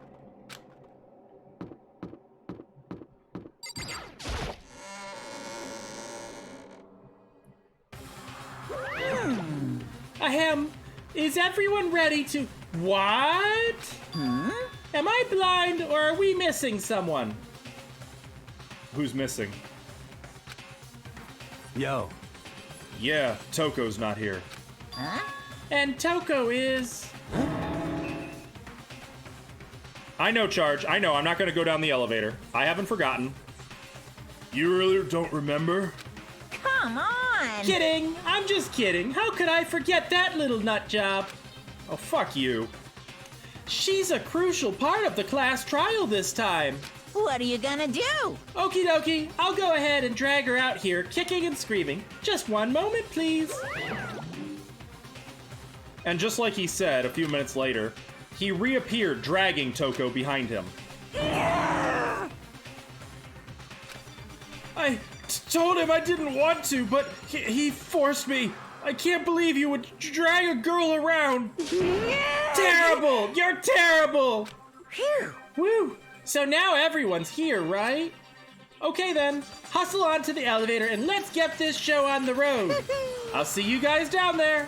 Ahem. Is everyone ready to... What? Am I blind, or are we missing someone? Who's missing? Yo. Yeah, Toko's not here. And Toko is... I know, Charge. I know. I'm not going to go down the elevator. I haven't forgotten. You really don't remember? Come on! Kidding! I'm just kidding. How could I forget that little nut job? Oh, fuck you. She's a crucial part of the class trial this time. What are you gonna do? Okie dokie, I'll go ahead and drag her out here, kicking and screaming. Just one moment, please. And just like he said a few minutes later, he reappeared dragging Toko behind him. I told him I didn't want to, but he forced me. I can't believe you would drag a girl around. Terrible! You're terrible! Phew! Woo! So now everyone's here, right? Okay then, hustle on to the elevator and let's get this show on the road. I'll see you guys down there.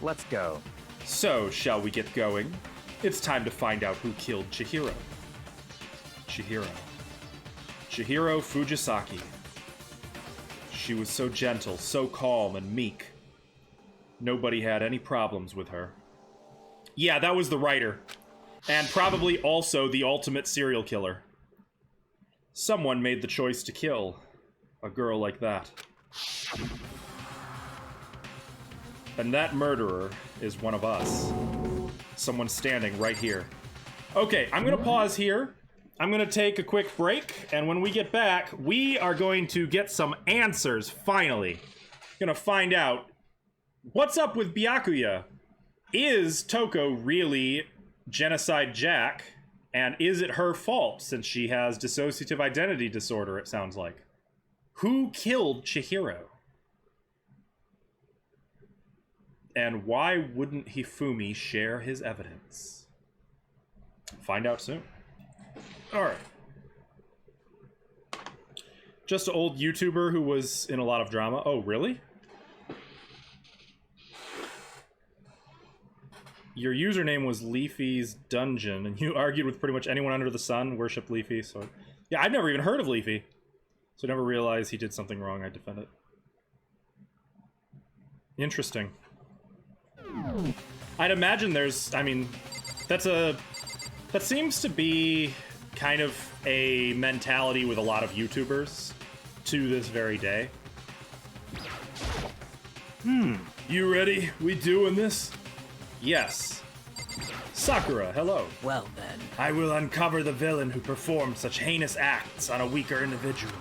Let's go. So, shall we get going? It's time to find out who killed Chihiro. Chihiro Fujisaki. She was so gentle, so calm and meek. Nobody had any problems with her. Yeah, that was the writer. And probably also the ultimate serial killer. Someone made the choice to kill a girl like that. And that murderer is one of us. Someone standing right here. Okay, I'm gonna pause here. I'm going to take a quick break, and when we get back, we are going to get some answers, finally. Going to find out what's up with Byakuya. Is Toko really Genocide Jack, and is it her fault since she has dissociative identity disorder, it sounds like? Who killed Chihiro? And why wouldn't Hifumi share his evidence? Find out soon. Alright. Just an old YouTuber who was in a lot of drama. Oh, really? Your username was Leafy's Dungeon, and you argued with pretty much anyone under the sun, worshipped Leafy, so... Yeah, I've never even heard of Leafy. So I never realized he did something wrong, I defend it. Interesting. I'd imagine there's... I mean, that seems to be kind of a mentality with a lot of YouTubers to this very day. You ready? We doing this? Yes. Sakura, hello. Well then. I will uncover the villain who performed such heinous acts on a weaker individual.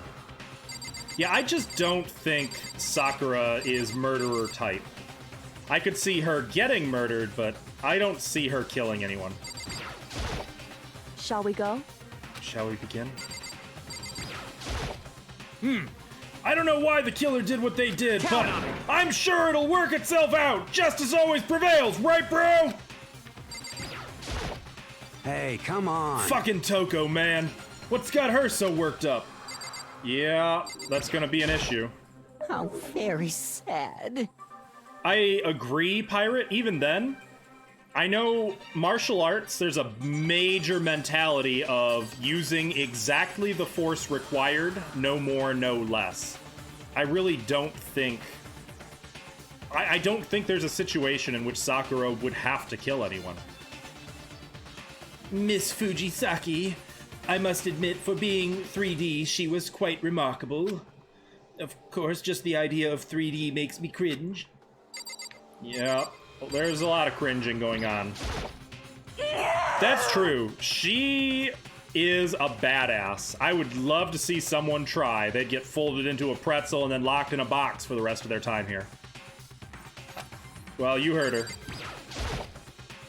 Yeah, I just don't think Sakura is murderer type. I could see her getting murdered, but I don't see her killing anyone. Shall we go? Shall we begin? I don't know why the killer did what they did, but I'm sure it'll work itself out. Justice always prevails, right, bro? Hey, come on. Fucking Toko, man. What's got her so worked up? Yeah, that's gonna be an issue. How very sad. I agree, Pirate. Even then, I know martial arts, there's a major mentality of using exactly the force required, no more, no less. I really don't think... I don't think there's a situation in which Sakura would have to kill anyone. Miss Fujisaki, I must admit, for being 3D, she was quite remarkable. Of course, just the idea of 3D makes me cringe. Yeah, well, there's a lot of cringing going on. That's true. She is a badass. I would love to see someone try. They'd get folded into a pretzel and then locked in a box for the rest of their time here. Well, you heard her.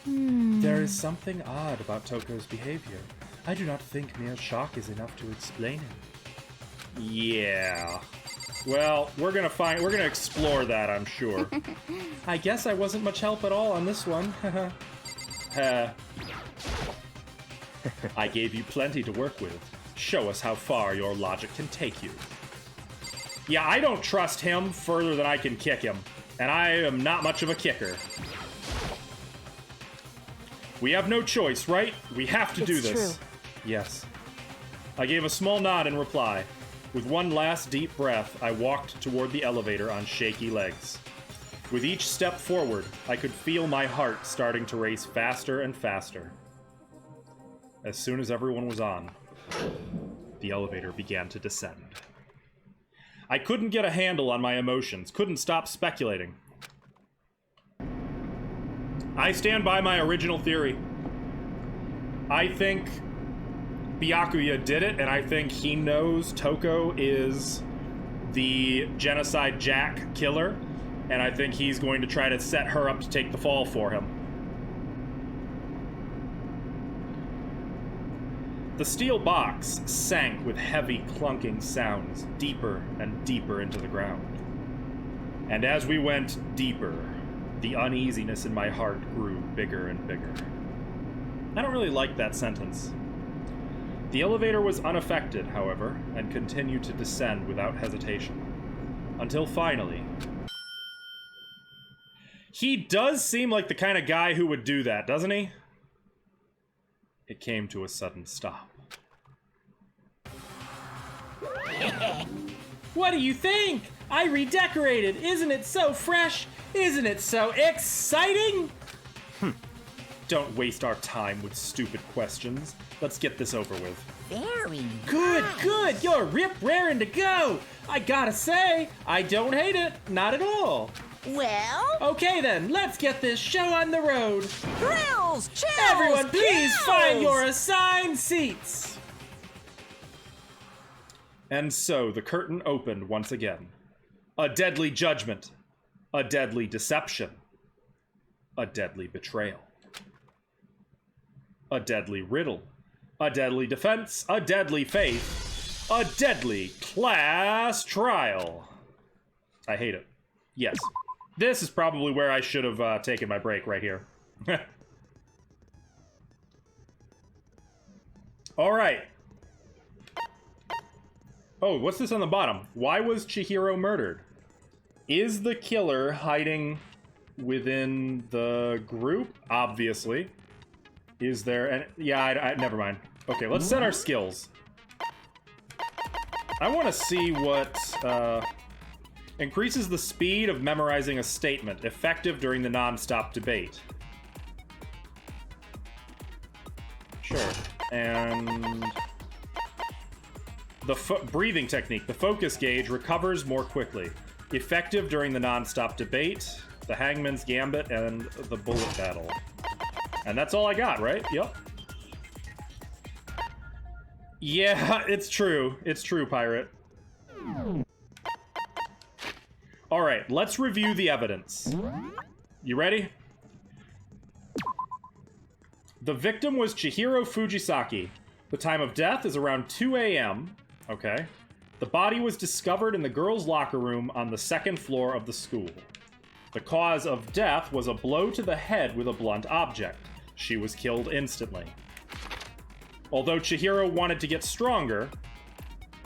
There is something odd about Toko's behavior. I do not think mere shock is enough to explain it. Yeah. Well, we're gonna explore that, I'm sure. I guess I wasn't much help at all on this one. I gave you plenty to work with. Show us how far your logic can take you. Yeah, I don't trust him further than I can kick him. And I am not much of a kicker. We have no choice, right? We have to do this. True. Yes. I gave a small nod in reply. With one last deep breath, I walked toward the elevator on shaky legs. With each step forward, I could feel my heart starting to race faster and faster. As soon as everyone was on, the elevator began to descend. I couldn't get a handle on my emotions, couldn't stop speculating. I stand by my original theory. I think Byakuya did it, and I think he knows Toko is the Genocide Jack killer, and I think he's going to try to set her up to take the fall for him. The steel box sank with heavy clunking sounds deeper and deeper into the ground. And as we went deeper, the uneasiness in my heart grew bigger and bigger. I don't really like that sentence. The elevator was unaffected, however, and continued to descend without hesitation. Until finally... He does seem like the kind of guy who would do that, doesn't he? It came to a sudden stop. What do you think? I redecorated. Isn't it so fresh? Isn't it so exciting? Don't waste our time with stupid questions. Let's get this over with. Very Good, good. You're rip-raring to go. I gotta say, I don't hate it. Not at all. well. Okay then, let's get this show on the road. Thrills, chills, Everyone, please kills. find your assigned seats. And so the curtain opened once again. A deadly judgment. A deadly deception. A deadly betrayal. A deadly riddle. A deadly defense. A deadly faith. A deadly class trial. I hate it. Yes. This is probably where I should have taken my break right here. All right. Oh, what's this on the bottom? Why was Chihiro murdered? Is the killer hiding within the group? Obviously. Is there an... Yeah, never mind. Okay, let's set our skills. I want to see what... increases the speed of memorizing a statement. Effective during the non-stop debate. Sure. And... the breathing technique. The focus gauge recovers more quickly. Effective during the non-stop debate, the hangman's gambit, and the bullet battle. And that's all I got, right? Yep. Yeah, it's true. It's true, Pirate. All right, let's review the evidence. You ready? The victim was Chihiro Fujisaki. The time of death is around 2 a.m. Okay. The body was discovered in the girls' locker room on the second floor of the school. The cause of death was a blow to the head with a blunt object. She was killed instantly. Although Chihiro wanted to get stronger,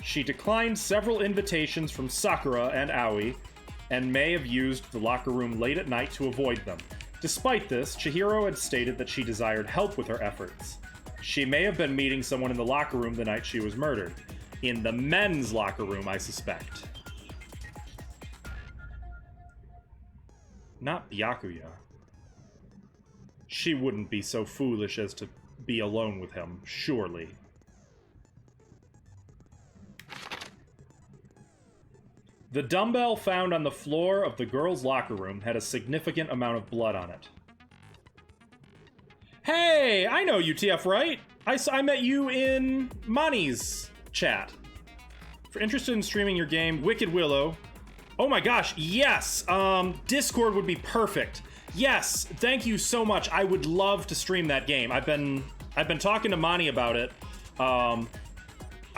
she declined several invitations from Sakura and Aoi, and may have used the locker room late at night to avoid them. Despite this, Chihiro had stated that she desired help with her efforts. She may have been meeting someone in the locker room the night she was murdered. In the men's locker room, I suspect. Not Byakuya. She wouldn't be so foolish as to be alone with him, surely. The dumbbell found on the floor of the girls' locker room had a significant amount of blood on it. Hey, I know you, TF Wright. I met you in Mani's chat. If you're interested in streaming your game, Wicked Willow. Oh my gosh, yes! Discord would be perfect. Yes, thank you so much. I would love to stream that game. I've been talking to Mani about it. I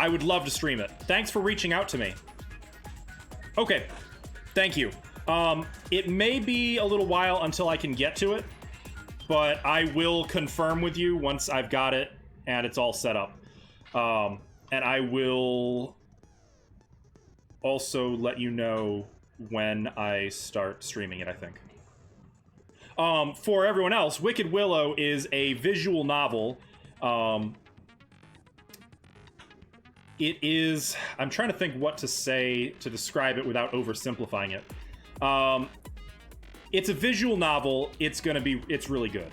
would love to stream it. Thanks for reaching out to me. Okay, thank you. It may be a little while until I can get to it, but I will confirm with you once I've got it and it's all set up. And I will also let you know when I start streaming it, I think. For everyone else, Wicked Willow is a visual novel. It is... I'm trying to think what to say to describe it without oversimplifying it. It's a visual novel. It's really good.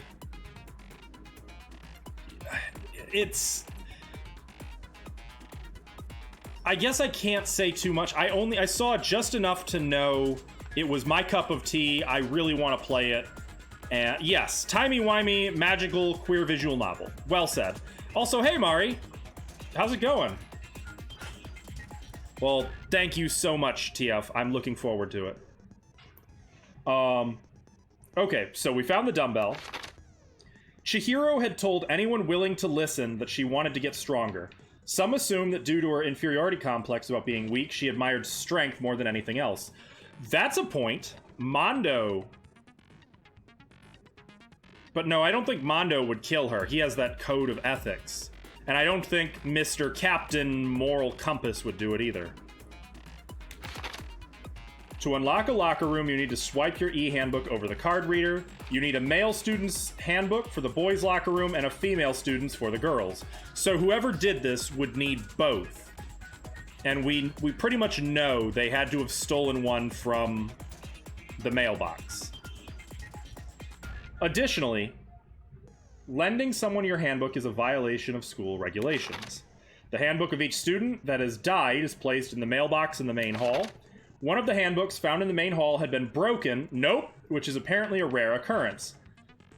I guess I can't say too much. I saw just enough to know it was my cup of tea. I really want to play it. And yes, timey-wimey, magical, queer visual novel. Well said. Also, hey, Mari. How's it going? Well, thank you so much, TF. I'm looking forward to it. Okay, so we found the dumbbell. Chihiro had told anyone willing to listen that she wanted to get stronger. Some assume that due to her inferiority complex about being weak, she admired strength more than anything else. That's a point. Mondo... But no, I don't think Mondo would kill her. He has that code of ethics. And I don't think Mr. Captain Moral Compass would do it either. To unlock a locker room, you need to swipe your e-handbook over the card reader. You need a male student's handbook for the boys' locker room and a female student's for the girls. So whoever did this would need both. And we pretty much know they had to have stolen one from the mailbox. Additionally, lending someone your handbook is a violation of school regulations. The handbook of each student that has died is placed in the mailbox in the main hall. One of the handbooks found in the main hall had been broken, which is apparently a rare occurrence.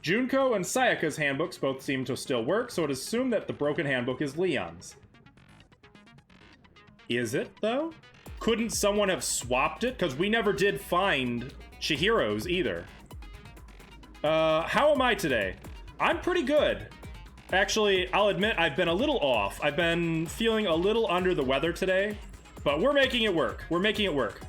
Junko and Sayaka's handbooks both seem to still work, so it is assumed that the broken handbook is Leon's. Is it, though? Couldn't someone have swapped it? Because we never did find Chihiro's either. How am I today? I'm pretty good. Actually, I'll admit I've been a little off. I've been feeling a little under the weather today, but we're making it work. We're making it work.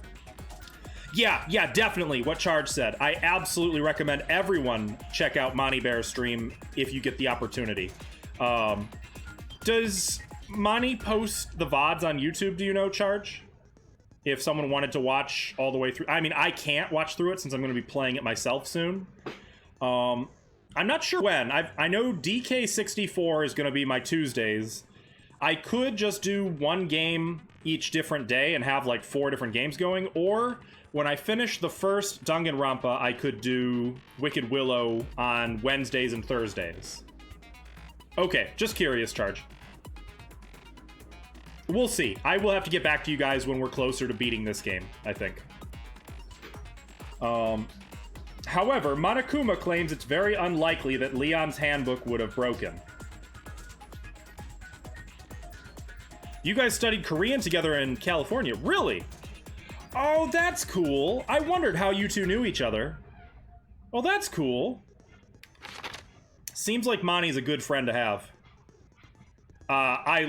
Yeah, definitely what Charge said. I absolutely recommend everyone check out Monty Bear's stream if you get the opportunity. Does Monty post the VODs on YouTube, do you know, Charge? If someone wanted to watch all the way through. I mean, I can't watch through it since I'm going to be playing it myself soon. I'm not sure when. I know DK64 is going to be my Tuesdays. I could just do one game each different day and have like 4 different games going, or when I finish the first Danganronpa, I could do Wicked Willow on Wednesdays and Thursdays. Okay, just curious, Charge. We'll see. I will have to get back to you guys when we're closer to beating this game, I think. However, Monokuma claims it's very unlikely that Leon's handbook would have broken. You guys studied Korean together in California, really? Oh, that's cool. I wondered how you two knew each other. Oh, that's cool. Seems like Monty's a good friend to have. I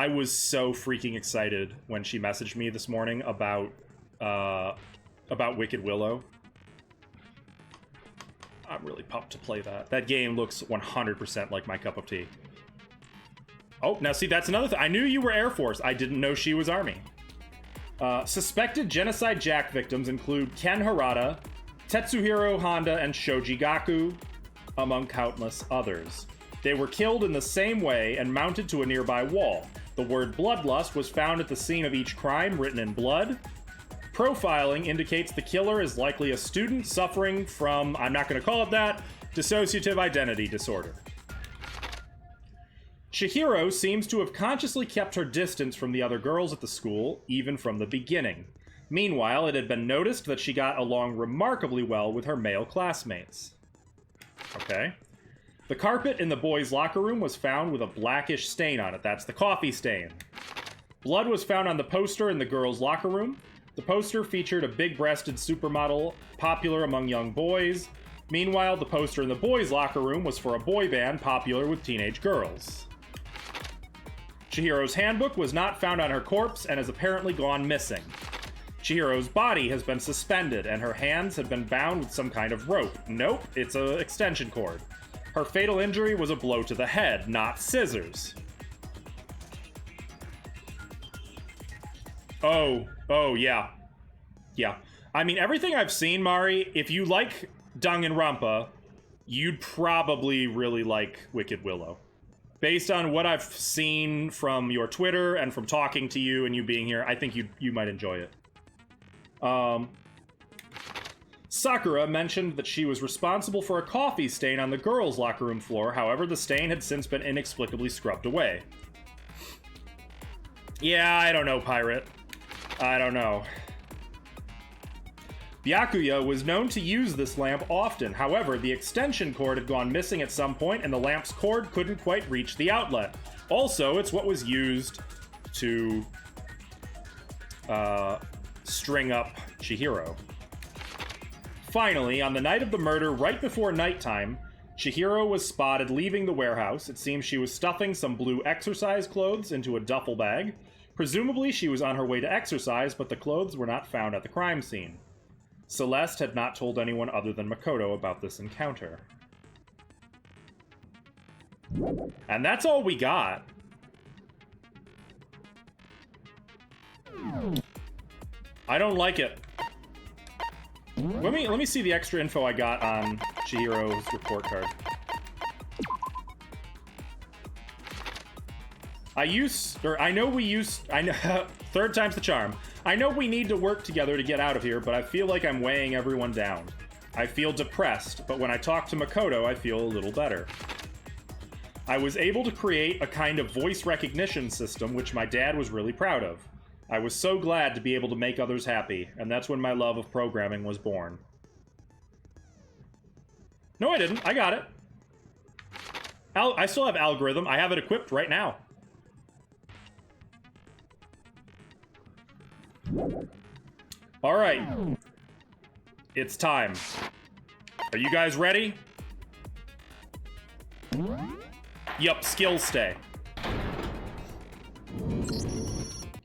was so freaking excited when she messaged me this morning about Wicked Willow. I'm really pumped to play that. That game looks 100% like my cup of tea. Oh, now see, that's another thing. I knew you were Air Force. I didn't know she was Army. Suspected genocide Jack victims include Ken Harada, Tetsuhiro Honda, and Shoji Gaku, among countless others. They were killed in the same way and mounted to a nearby wall. The word bloodlust was found at the scene of each crime, written in blood. Profiling indicates the killer is likely a student suffering from, I'm not going to call it that, dissociative identity disorder. Chihiro seems to have consciously kept her distance from the other girls at the school, even from the beginning. Meanwhile, it had been noticed that she got along remarkably well with her male classmates. Okay. The carpet in the boys' locker room was found with a blackish stain on it. That's the coffee stain. Blood was found on the poster in the girls' locker room. The poster featured a big-breasted supermodel popular among young boys. Meanwhile, the poster in the boys' locker room was for a boy band popular with teenage girls. Chihiro's handbook was not found on her corpse and has apparently gone missing. Chihiro's body has been suspended and her hands have been bound with some kind of rope. Nope, it's an extension cord. Her fatal injury was a blow to the head, not scissors. Oh, yeah. Yeah. I mean, everything I've seen, Mari, if you like Danganronpa, you'd probably really like Wicked Willow. Based on what I've seen from your Twitter and from talking to you and you being here, I think you might enjoy it. Sakura mentioned that she was responsible for a coffee stain on the girls' locker room floor. However, the stain had since been inexplicably scrubbed away. Yeah, I don't know, Pirate. I don't know. Byakuya was known to use this lamp often. However, the extension cord had gone missing at some point, and the lamp's cord couldn't quite reach the outlet. Also, it's what was used to string up Chihiro. Finally, on the night of the murder, right before nighttime, Chihiro was spotted leaving the warehouse. It seems she was stuffing some blue exercise clothes into a duffel bag. Presumably, she was on her way to exercise, but the clothes were not found at the crime scene. Celeste had not told anyone other than Makoto about this encounter. And that's all we got. I don't like it. Let me see the extra info I got on Chihiro's report card. Third time's the charm. I know we need to work together to get out of here, but I feel like I'm weighing everyone down. I feel depressed, but when I talk to Makoto, I feel a little better. I was able to create a kind of voice recognition system, which my dad was really proud of. I was so glad to be able to make others happy, and that's when my love of programming was born. No, I didn't. I got it. I still have algorithm. I have it equipped right now. All right. It's time. Are you guys ready? Yup, skill stay.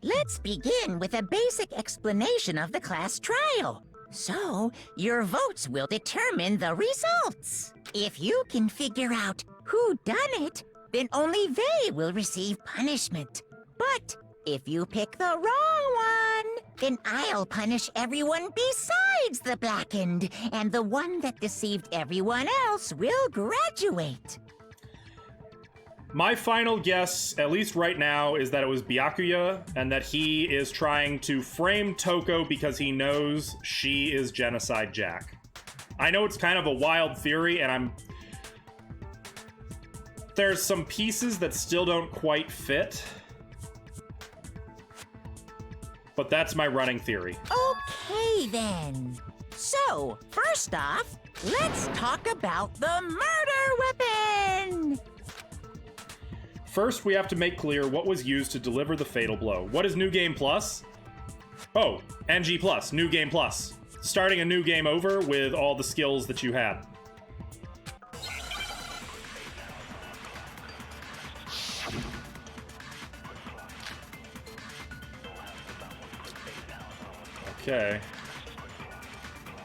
Let's begin with a basic explanation of the class trial. So, your votes will determine the results. If you can figure out who done it, then only they will receive punishment. But if you pick the wrong one, then I'll punish everyone besides the blackened, and the one that deceived everyone else will graduate. My final guess, at least right now, is that it was Byakuya, and that he is trying to frame Toko because he knows she is Genocide Jack. I know it's kind of a wild theory, and there's some pieces that still don't quite fit. But that's my running theory. Okay, then. So, first off, let's talk about the murder weapon! First, we have to make clear what was used to deliver the fatal blow. What is New Game Plus? Oh, NG Plus, New Game Plus. Starting a new game over with all the skills that you had. Okay.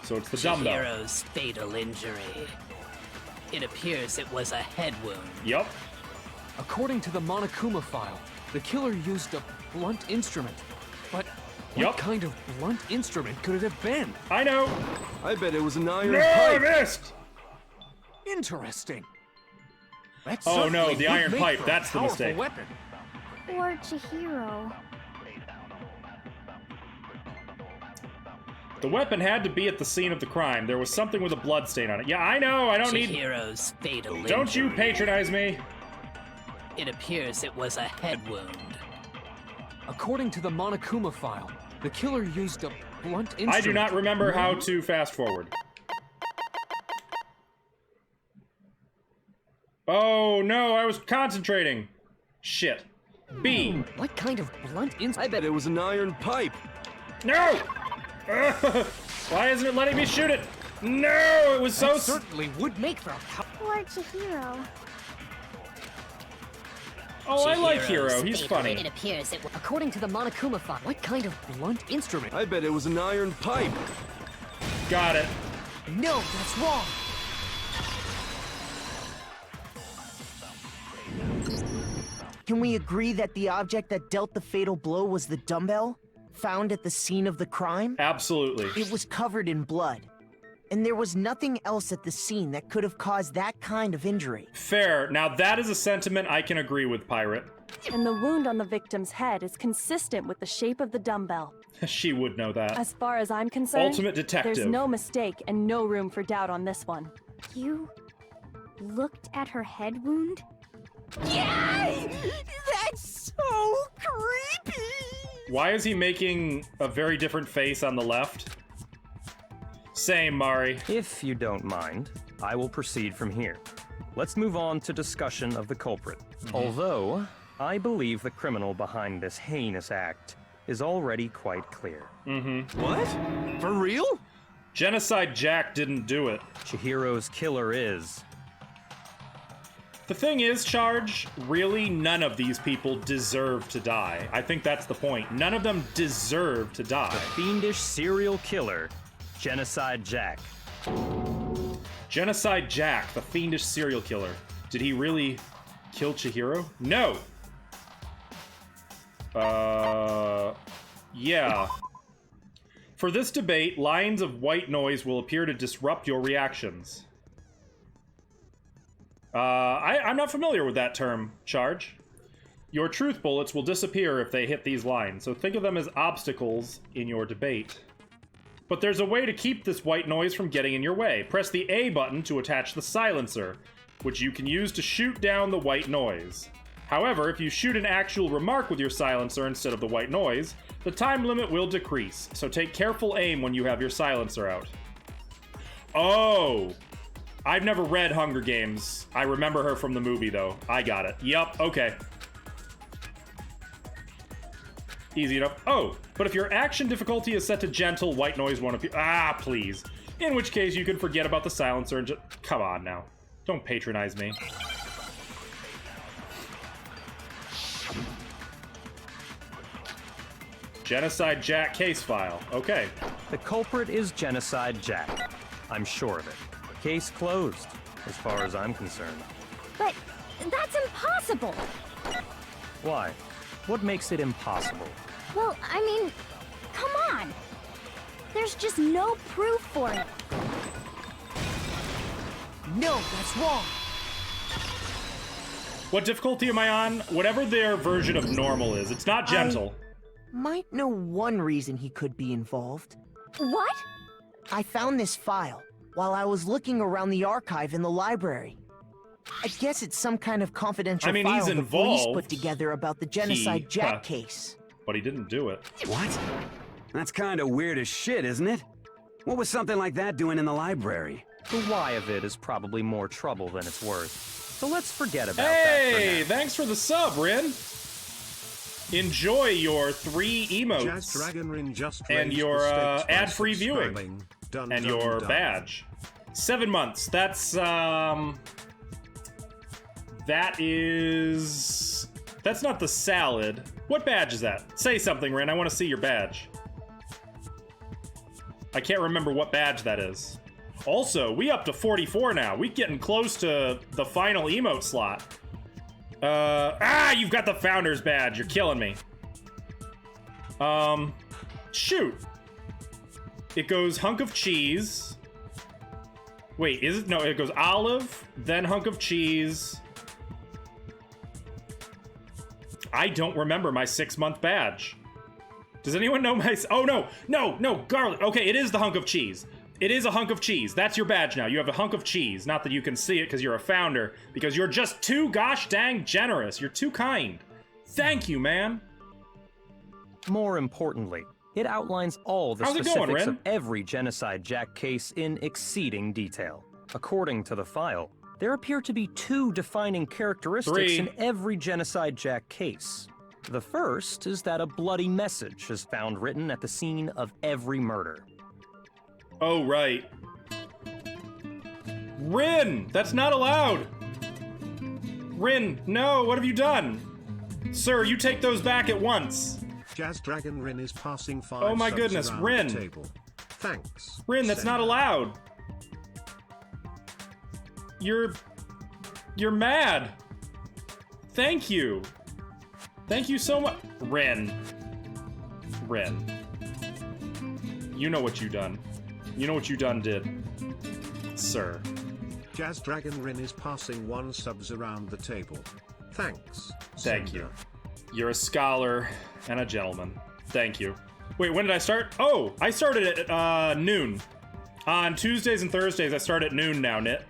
So it's the dumbbell. Chihiro's fatal injury. It appears it was a head wound. Yup. According to the Monokuma file, the killer used a blunt instrument. But what kind of blunt instrument could it have been? I know. I bet it was an iron No, I missed. Interesting. That Oh no, certainly the would iron make pipe. for a That's the powerful mistake. Weapon. Or Chihiro. The weapon had to be at the scene of the crime. There was something with a blood stain on it. Yeah, I know. I don't need. Chihiro's fatal injury. Don't you patronize me. It appears it was a head wound. According to the Monokuma file, the killer used a blunt instrument. I do not remember how to fast forward. Oh no, I was concentrating. Shit. B. What kind of blunt instrument? I bet it was an iron pipe. No! Why isn't it letting me shoot it? No, it was so. That certainly would make for a Or Chihiro. Oh, I like Chihiro's Hero. He's fatal- funny. It appears it was. According to the Monokuma file, what kind of blunt instrument? I bet it was an iron pipe. Got it. No, that's wrong. Can we agree that the object that dealt the fatal blow was the dumbbell, found at the scene of the crime? Absolutely. It was covered in blood, and there was nothing else at the scene that could have caused that kind of injury. Fair. Now that is a sentiment I can agree with, Pirate. And the wound on the victim's head is consistent with the shape of the dumbbell. She would know that. As far as I'm concerned, Ultimate detective. there's no mistake and no room for doubt on this one. You looked at her head wound? Yay! That's so creepy! Why is he making a very different face on the left? Same, Mari. If you don't mind, I will proceed from here. Let's move on to discussion of the culprit. Although, I believe the criminal behind this heinous act is already quite clear. What? For real? Genocide Jack didn't do it. Chihiro's killer is... The thing is, Charge, really none of these people deserve to die. I think that's the point. None of them deserve to die. the fiendish serial killer, Genocide Jack. Genocide Jack, the fiendish serial killer. Did he really kill Chihiro? No! Yeah. For this debate, lines of white noise will appear to disrupt your reactions. I'm not familiar with that term, Charge. Your truth bullets will disappear if they hit these lines, so think of them as obstacles in your debate. But there's a way to keep this white noise from getting in your way. Press the A button to attach the silencer, which you can use to shoot down the white noise. However, if you shoot an actual remark with your silencer instead of the white noise, the time limit will decrease, so take careful aim when you have your silencer out. Oh! I've never read Hunger Games. I remember her from the movie, though. I got it. Yup, okay. Easy enough. Oh, but if your action difficulty is set to gentle, white noise won't appear. Ah, please. In which case, you can forget about the silencer and just... Come on now. Don't patronize me. Genocide Jack case file. Okay. The culprit is Genocide Jack. I'm sure of it. Case closed, as far as I'm concerned. But that's impossible. Why? What makes it impossible? Well, I mean, come on. There's just no proof for it. No, that's wrong. What difficulty am I on? Whatever their version of normal is. It's not gentle. Might know one reason he could be involved. What? I found this file while I was looking around the archive in the library. I guess it's some kind of confidential file he's the police involved. put together about the Genocide Jack case. But he didn't do it. What? That's kind of weird as shit, isn't it? What was something like that doing in the library? The why of it is probably more trouble than it's worth. So let's forget about that Hey, for now. thanks for the sub, Rin. Enjoy your 3 emotes and your ad-free viewing and your badge. 7 months. That's that's not the salad. What badge is that? Say something, Rin. I want to see your badge. I can't remember what badge that is. Also, we up to 44 now. We getting close to the final emote slot. You've got the founder's badge. You're killing me. Shoot. It goes hunk of cheese. Wait, is it? No, it goes olive, then hunk of cheese. I don't remember my 6-month badge. Does anyone know my... Oh, no, garlic. Okay, it is the hunk of cheese. It is a hunk of cheese. That's your badge now. You have a hunk of cheese. Not that you can see it because you're a founder, because you're just too gosh dang generous. You're too kind. Thank you, man. More importantly, it outlines all the specifics of every Genocide Jack case in exceeding detail. According to the file, there appear to be 2 defining characteristics in every Genocide Jack case. The first is that a bloody message is found written at the scene of every murder. Oh, right. Rin! That's not allowed! Rin, no, what have you done? Sir, you take those back at once. Jazz Dragon Rin is passing 5 Oh my subs goodness, around Rin. the table. Thanks. Rin, that's not allowed. You're mad. Thank you. Thank you so much. Rin. You know what you done. You know what you done did. Sir. Jazz Dragon Rin is passing 1 subs around the table. Thanks. Thank you. You're a scholar and a gentleman. Thank you. Wait, when did I start? Oh, I started at noon. On Tuesdays and Thursdays, I start at noon now, Nit.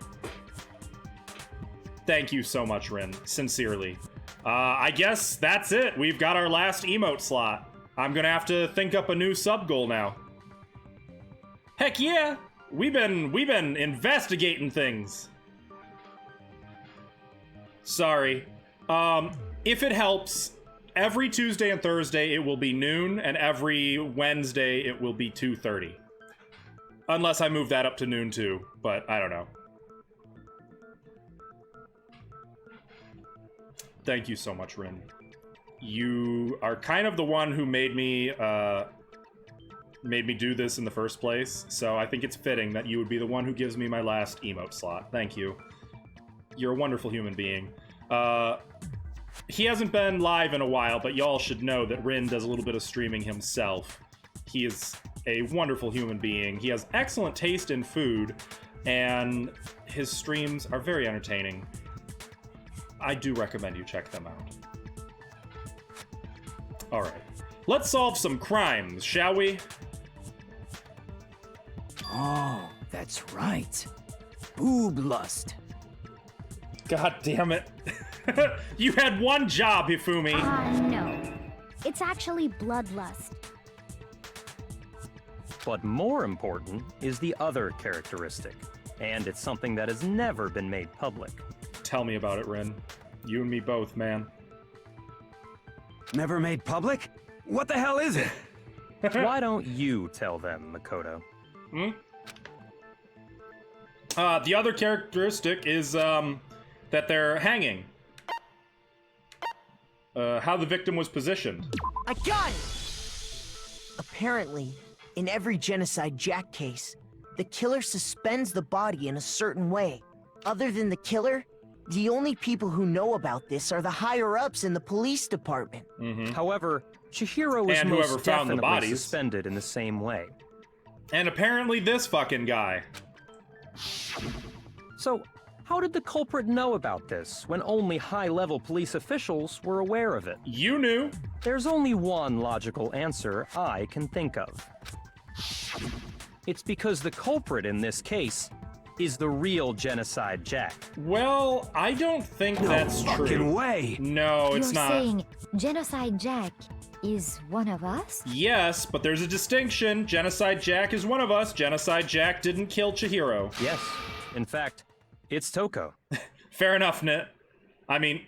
Thank you so much, Rin. Sincerely. I guess that's it. We've got our last emote slot. I'm gonna have to think up a new sub goal now. Heck yeah! We've been investigating things. Sorry. If it helps, every Tuesday and Thursday it will be noon, and every Wednesday it will be 2:30. Unless I move that up to noon too, but I don't know. Thank you so much, Rin. You are kind of the one who made me do this in the first place, so I think it's fitting that you would be the one who gives me my last emote slot. Thank you. You're a wonderful human being. He hasn't been live in a while, but y'all should know that Rin does a little bit of streaming himself. He is a wonderful human being. He has excellent taste in food, and his streams are very entertaining. I do recommend you check them out. All right. Let's solve some crimes, shall we? Oh, that's right. Boob lust. God damn it. You had one job, Hifumi. No. It's actually bloodlust. But more important is the other characteristic, and it's something that has never been made public. Tell me about it, Rin. You and me both, man. Never made public? What the hell is it? Why don't you tell them, Makoto? The other characteristic is that they're hanging. How the victim was positioned. I got it! Apparently, in every Genocide Jack case, the killer suspends the body in a certain way. Other than the killer, the only people who know about this are the higher-ups in the police department. However, Chihiro was And whoever most found the definitely bodies. suspended in the same way. And apparently this fucking guy. So, how did the culprit know about this when only high-level police officials were aware of it? You knew. There's only one logical answer I can think of. It's because the culprit in this case is the real Genocide Jack. Well, I don't think that's true. Fucking way. No, it's You're not. saying Genocide Jack is one of us? Yes, but there's a distinction. Genocide Jack is one of us. Genocide Jack didn't kill Chihiro. Yes. In fact, it's Toko. Fair enough, Nit. I mean...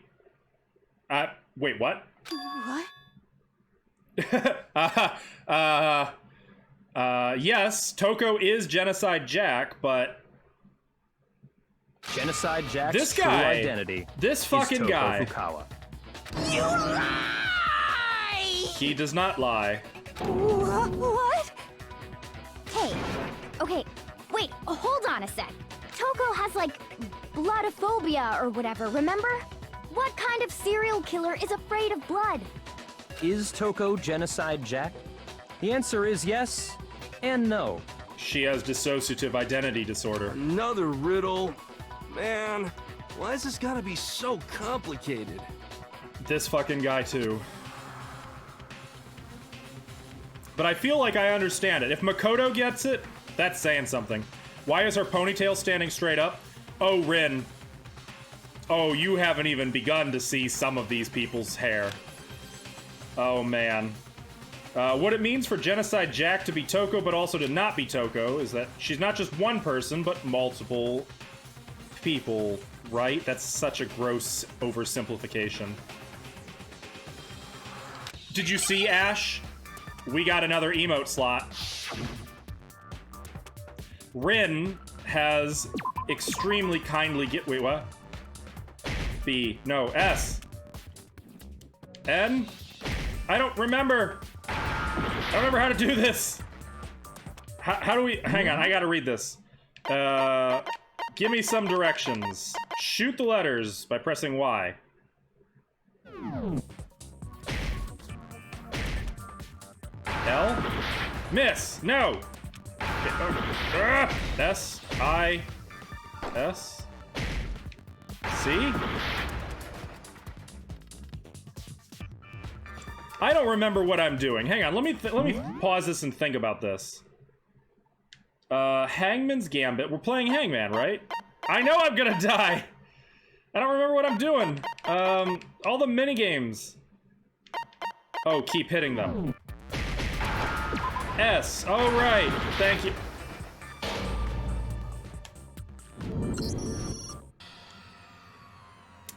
wait, what? What? Yes, Toko is Genocide Jack, but... Genocide Jack's This true guy, identity this is fucking Toko guy. Fukawa. You lie! He does not lie. What? Hey, okay, wait, hold on a sec. Toko has, like, bloodophobia or whatever, remember? What kind of serial killer is afraid of blood? Is Toko Genocide Jack? The answer is yes and no. She has dissociative identity disorder. Another riddle. Man, why has this gotta be so complicated? This fucking guy, too. But I feel like I understand it. If Makoto gets it, that's saying something. Why is her ponytail standing straight up? Oh, Rin. Oh, you haven't even begun to see some of these people's hair. Oh, man. What it means for Genocide Jack to be Toko, but also to not be Toko, is that she's not just one person, but multiple people, right? That's such a gross oversimplification. Did you see, Ash? We got another emote slot. Rin has extremely kindly wait, what? B. No, S. N? I don't remember. I don't remember how to do this. How do we... Hang on, I gotta read this. Give me some directions. Shoot the letters by pressing Y. L? Miss! No! S, I, S, C? I don't remember what I'm doing. Hang on, let me pause this and think about this. Hangman's Gambit. We're playing Hangman, right? I know I'm gonna die! I don't remember what I'm doing. All the minigames. Oh, keep hitting them. S. Oh, right. Thank you.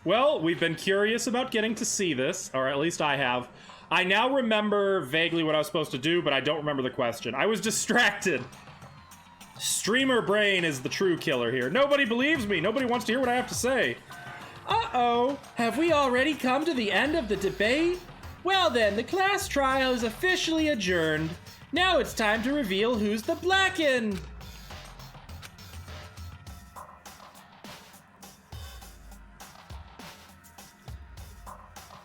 Well, we've been curious about getting to see this, or at least I have. I now remember vaguely what I was supposed to do, but I don't remember the question. I was distracted. Streamer brain is the true killer here. Nobody believes me. Nobody wants to hear what I have to say. Uh-oh, have we already come to the end of the debate? Well then, the class trial is officially adjourned. Now it's time to reveal who's the Blackened.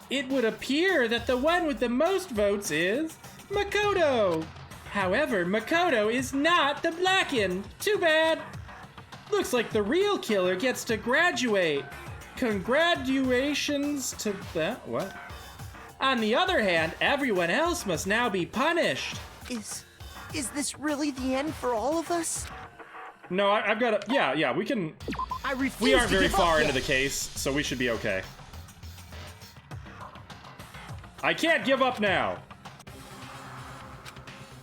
It would appear that the one with the most votes is Makoto. However, Makoto is not the Blackened. Too bad. Looks like the real killer gets to graduate. Congratulations to that. What? On the other hand, everyone else must now be punished. Is this really the end for all of us? No, I've got to... Yeah, we can... I refuse We aren't to very give far up into yet. the case, so we should be okay. I can't give up now.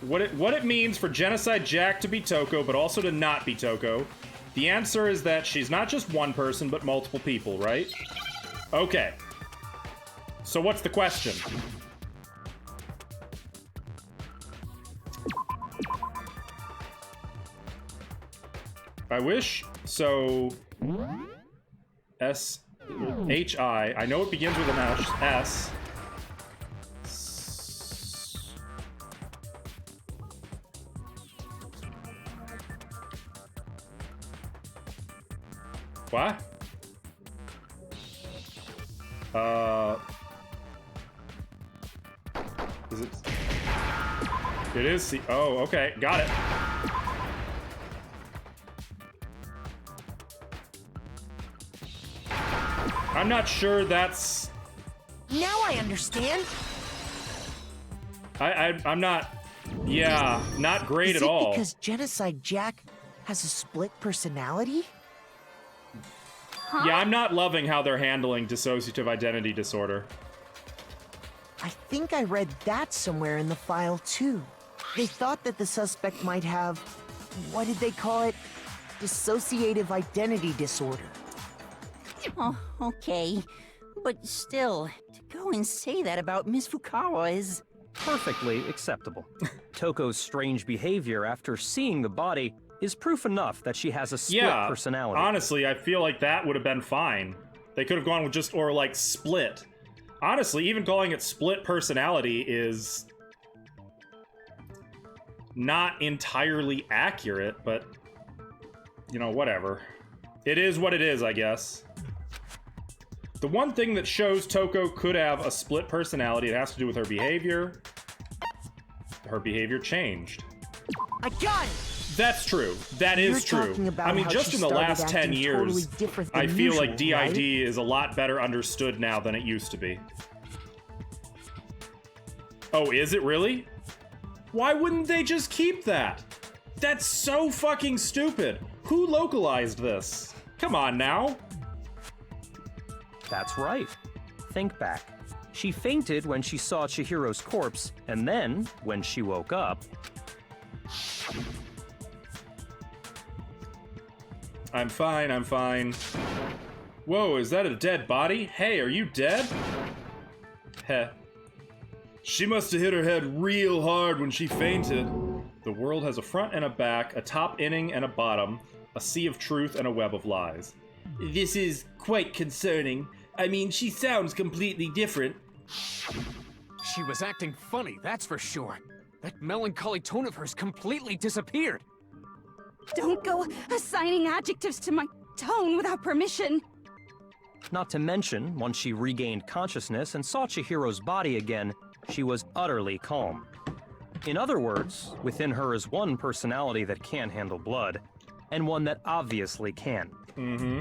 What it means for Genocide Jack to be Toko, but also to not be Toko. The answer is that she's not just one person, but multiple people, right? Okay. So what's the question? I wish. So, S-H-I. I know it begins with an S. What? Is it? It is C. Oh, okay. Got it. I'm not sure that's... Now I understand. I'm not... Yeah, not great at all. Is it because Genocide Jack has a split personality? Huh? Yeah, I'm not loving how they're handling dissociative identity disorder. I think I read that somewhere in the file, too. They thought that the suspect might have... what did they call it? Dissociative identity disorder. Oh, okay. But still, to go and say that about Miss Fukawa is... perfectly acceptable. Toko's strange behavior after seeing the body is proof enough that she has a split personality. Honestly, I feel like that would have been fine. They could have gone with just, or like, split. Honestly, even calling it split personality is not entirely accurate, but, you know, whatever. It is what it is, I guess. The one thing that shows Toko could have a split personality, it has to do with her behavior. Her behavior changed. I got it! That's true. That is true. I mean, just in the last 10 years, I feel like DID is a lot better understood now than it used to be. Oh, is it really? Why wouldn't they just keep that? That's so fucking stupid. Who localized this? Come on now. That's right. Think back. She fainted when she saw Chihiro's corpse, and then, when she woke up... I'm fine, I'm fine. Whoa, is that a dead body? Hey, are you dead? Heh. She must have hit her head real hard when she fainted. The world has a front and a back, a top inning and a bottom, a sea of truth and a web of lies. This is quite concerning. I mean, she sounds completely different. She was acting funny, that's for sure. That melancholy tone of hers completely disappeared. Don't go assigning adjectives to my tone without permission. Not to mention, once she regained consciousness and saw Chihiro's body again, she was utterly calm. In other words, within her is one personality that can handle blood, and one that obviously can. Mm-hmm.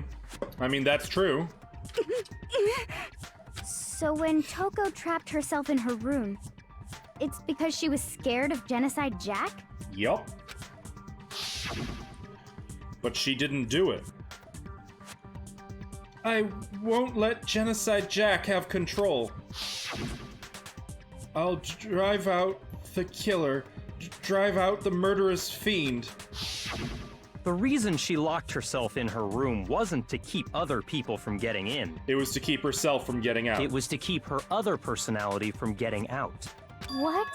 I mean, that's true. So when Toko trapped herself in her room, it's because she was scared of Genocide Jack? Yup. But she didn't do it. I won't let Genocide Jack have control. I'll drive out the killer, drive out the murderous fiend. The reason she locked herself in her room wasn't to keep other people from getting in. It was to keep herself from getting out. It was to keep her other personality from getting out. What?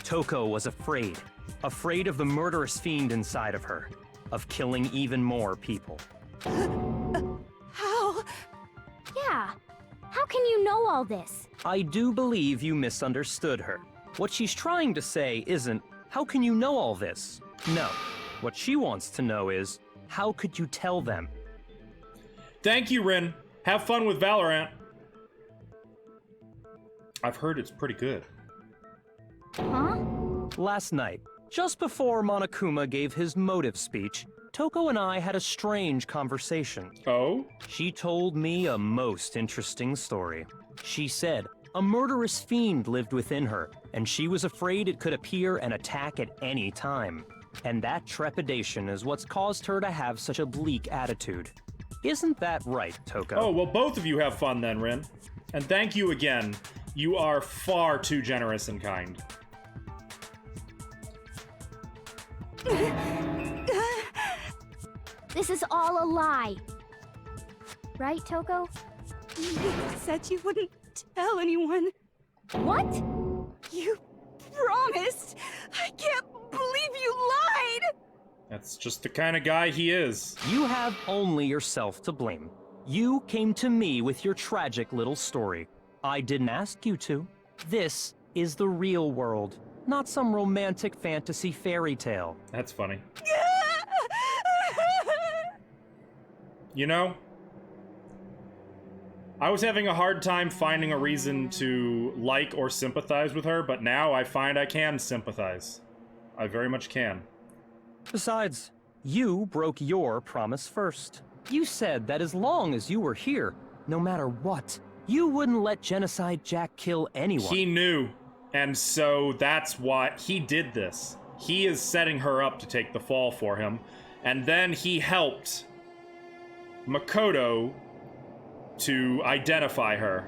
Toko was afraid. Afraid of the murderous fiend inside of her. Of killing even more people. How? Yeah. How can you know all this? I do believe you misunderstood her. What she's trying to say isn't, how can you know all this? No. What she wants to know is, how could you tell them? Thank you, Rin. Have fun with Valorant. I've heard it's pretty good. Huh? Last night, just before Monokuma gave his motive speech, Toko and I had a strange conversation. Oh? She told me a most interesting story. She said a murderous fiend lived within her, and she was afraid it could appear and attack at any time. And that trepidation is what's caused her to have such a bleak attitude. Isn't that right, Toko? Oh, well, both of you have fun then, Rin. And thank you again. You are far too generous and kind. This is all a lie. Right, Toko? You said you wouldn't tell anyone. What? You promised. I can't believe you lied. That's just the kind of guy he is. You have only yourself to blame. You came to me with your tragic little story. I didn't ask you to. This is the real world, not some romantic fantasy fairy tale. That's funny. You know, I was having a hard time finding a reason to like or sympathize with her, but now I find I can sympathize. I very much can. Besides, you broke your promise first. You said that as long as you were here, no matter what, you wouldn't let Genocide Jack kill anyone. He knew, and so that's why he did this. He is setting her up to take the fall for him, and then he helped Makoto to identify her.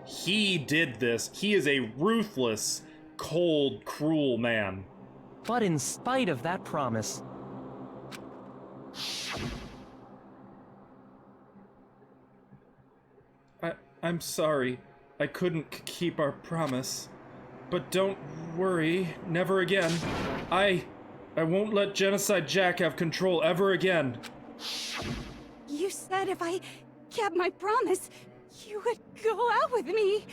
He did this. He is a ruthless, cold, cruel man. But in spite of that promise, I'm sorry. I couldn't keep our promise. But don't worry, never again. I won't let Genocide Jack have control ever again. You said if I kept my promise, you would go out with me.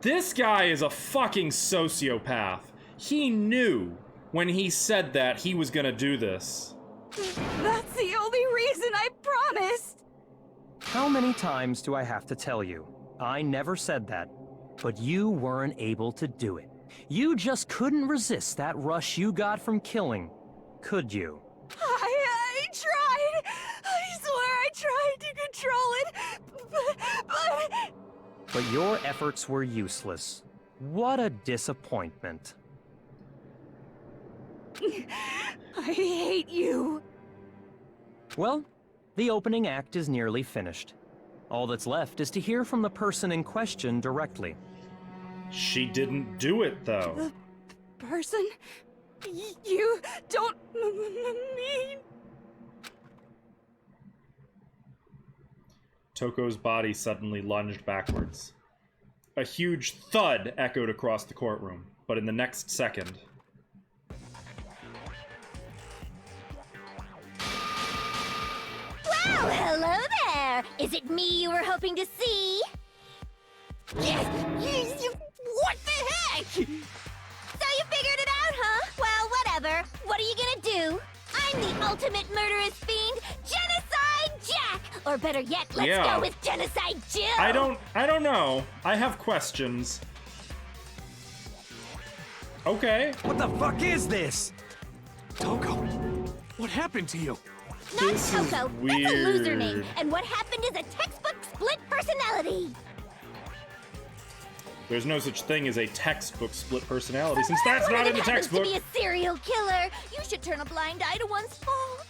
This guy is a fucking sociopath. He knew when he said that he was gonna do this. That's the only reason I promised. how many times do I have to tell you? I never said that, but you weren't able to do it. You just couldn't resist that rush you got from killing, could you? I tried. I swear I tried to control it, But your efforts were useless. What a disappointment. I hate you. Well, the opening act is nearly finished. All that's left is to hear from the person in question directly. She didn't do it, though. The person? You don't mean... Toko's body suddenly lunged backwards. A huge thud echoed across the courtroom, but in the next second... Well, hello there! Is it me you were hoping to see? Yes! What the heck? So you figured it out, huh? Well, whatever. What are you gonna do? I'm the ultimate murderous fiend, Genocide Jack! Or better yet, let's go with Genocide Jill! I don't know. I have questions. Okay. What the fuck is this? Toko, what happened to you? Not This Toko, is that's a loser name. weird. And what happened is a textbook split personality. There's no such thing as a textbook split personality, since So that's not in the everyone happens textbook. to be a serial killer. You should turn a blind eye to one's faults.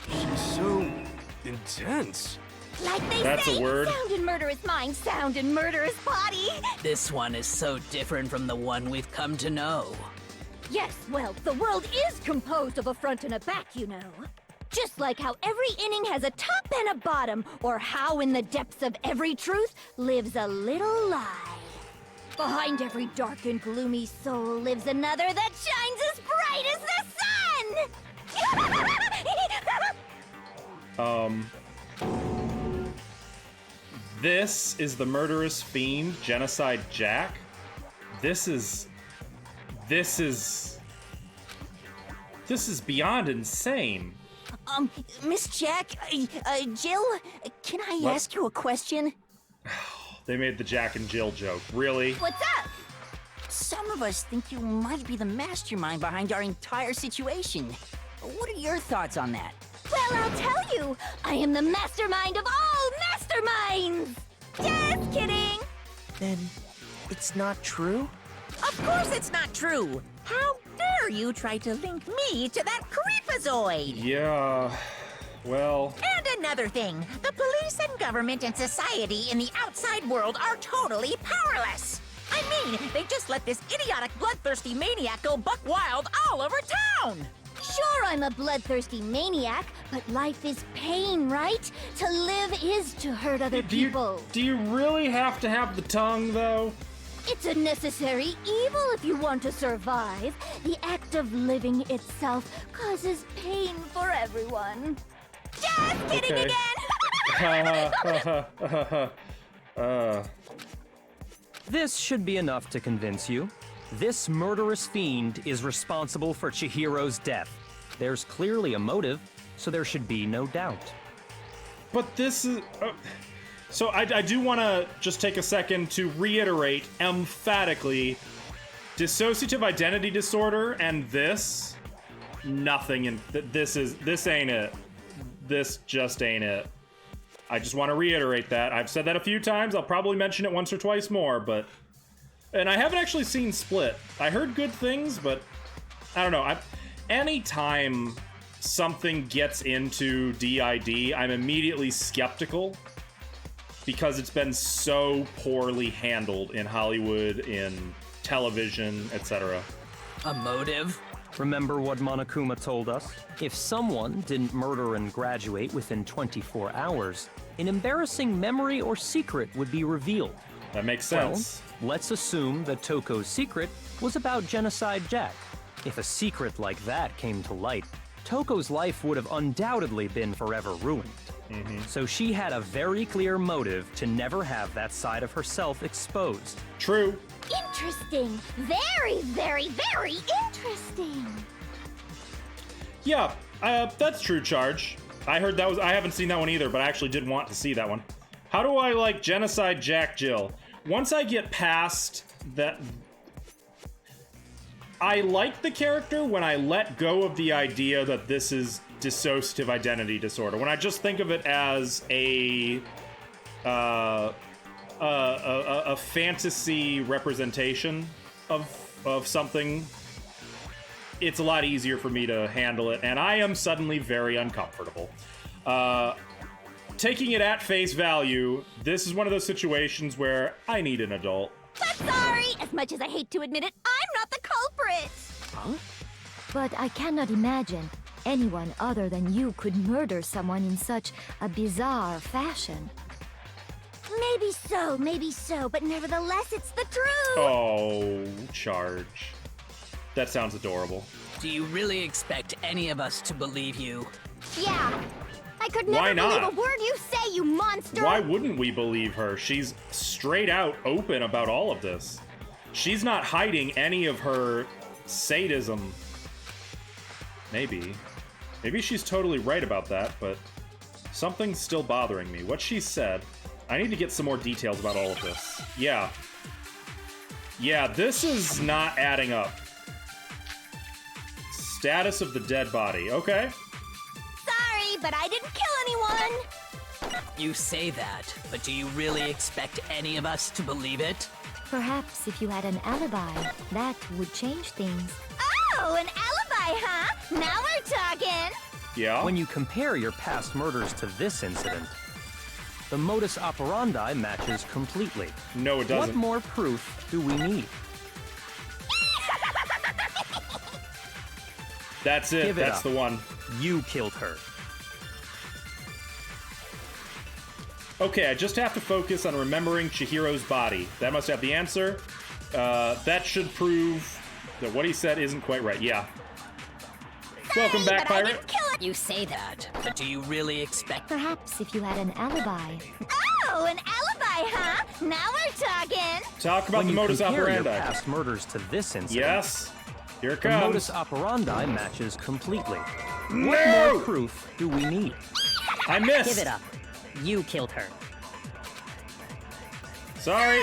She's so intense. Like they That's say, a word. sound in murderous mind, sound in murderous body. This one is so different from the one we've come to know. Yes, well, the world is composed of a front and a back, you know. Just like how every inning has a top and a bottom, or how in the depths of every truth lives a little lie. Behind every dark and gloomy soul lives another that shines as bright as the sun! This is the murderous fiend, Genocide Jack. This is beyond insane. Miss Jack, Jill, can I What? ask you a question? They made the Jack and Jill joke. Really? What's up? Some of us think you might be the mastermind behind our entire situation. What are your thoughts on that? Well, I'll tell you. I am the mastermind of all masterminds! Just kidding! Then it's not true? Of course it's not true! How dare you try to link me to that creepazoid? Yeah. Well, And another thing, the police and government and society in the outside world are totally powerless. I mean, they just let this idiotic, bloodthirsty maniac go buck wild all over town. Sure, I'm a bloodthirsty maniac, but life is pain, right? To live is to hurt other people. do you really have to have the tongue, though? It's a necessary evil if you want to survive. The act of living itself causes pain for everyone. Just kidding again! This should be enough to convince you. This murderous fiend is responsible for Chihiro's death. There's clearly a motive, so there should be no doubt. But this is... So I do want to just take a second to reiterate emphatically, dissociative identity disorder and this, nothing in... This ain't it. This just ain't it. I just want to reiterate that. I've said that a few times. I'll probably mention it once or twice more, but... And I haven't actually seen Split. I heard good things, but I don't know. Anytime something gets into DID, I'm immediately skeptical because it's been so poorly handled in Hollywood, in television, etc. A motive? Remember what Monokuma told us? If someone didn't murder and graduate within 24 hours, an embarrassing memory or secret would be revealed. That makes sense. Well, let's assume that Toko's secret was about Genocide Jack. If a secret like that came to light, Toko's life would have undoubtedly been forever ruined. So she had a very clear motive to never have that side of herself exposed. True. Interesting. Very, very, very interesting. Yeah, that's true, Charge. I heard that was... I haven't seen that one either, but I actually did want to see that one. How do I like Genocide Jack Jill? Once I get past that... I like the character when I let go of the idea that this is dissociative identity disorder. When I just think of it as a fantasy representation of something, it's a lot easier for me to handle it, and I am suddenly very uncomfortable. Taking it at face value, this is one of those situations where I need an adult. But sorry, as much as I hate to admit it, I'm not the culprit. Huh? But I cannot imagine anyone other than you could murder someone in such a bizarre fashion. Maybe so, but nevertheless, it's the truth. Oh, Charge. That sounds adorable. Do you really expect any of us to believe you? Yeah. I could never believe a word you say, you monster! Why wouldn't we believe her? She's straight out open about all of this. She's not hiding any of her sadism. Maybe. Maybe she's totally right about that, but something's still bothering me. What she said... I need to get some more details about all of this. Yeah. Yeah, this is not adding up. Status of the dead body. Okay. Sorry, but I didn't kill anyone! You say that, but do you really expect any of us to believe it? Perhaps if you had an alibi, that would change things. Oh, an alibi, huh? Now we're talking! Yeah? When you compare your past murders to this incident, the modus operandi matches completely. No, it doesn't. What more proof do we need? That's it. That's the one. You killed her. Okay, I just have to focus on remembering Chihiro's body. That must have the answer. That should prove that what he said isn't quite right. Yeah. Welcome back, Pirate. You say that, but do you really expect... Perhaps if you had an alibi. Oh, an alibi, huh? Now we're talking! Talk about the modus operandi. When you compare your past murders to this incident... Yes. Here it the comes. modus operandi matches completely. No! What more proof do we need? I missed. Give it up. You killed her. Sorry.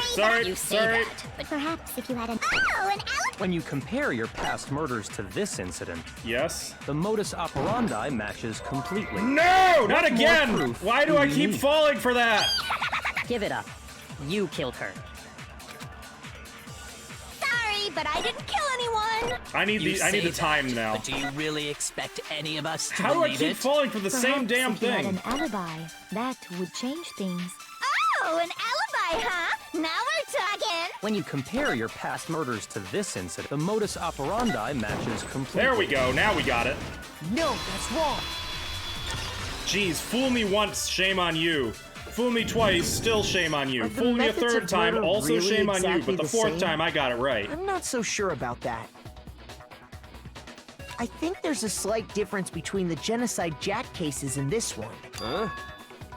You say that, but perhaps if you had an... Oh, an alibi! When you compare your past murders to this incident... Yes. The modus operandi matches completely. No! Not again! Why do I keep falling for that? Give it up. You killed her. Sorry, but I didn't kill anyone! I need the time now. But do you really expect any of us to How do I believe keep it? falling for the same damn if you thing? had an alibi, that would change things. Oh, an alibi, huh? Now we're talking! When you compare your past murders to this incident, the modus operandi matches completely. There we go. Now we got it. No, that's wrong. Jeez, fool me once, shame on you. Fool me twice, still shame on you. Are the Fool me a methods third of time, murder also really shame on you, exactly but the the fourth same? time I got it right. I'm not so sure about that. I think there's a slight difference between the Genocide Jack cases and this one. Huh?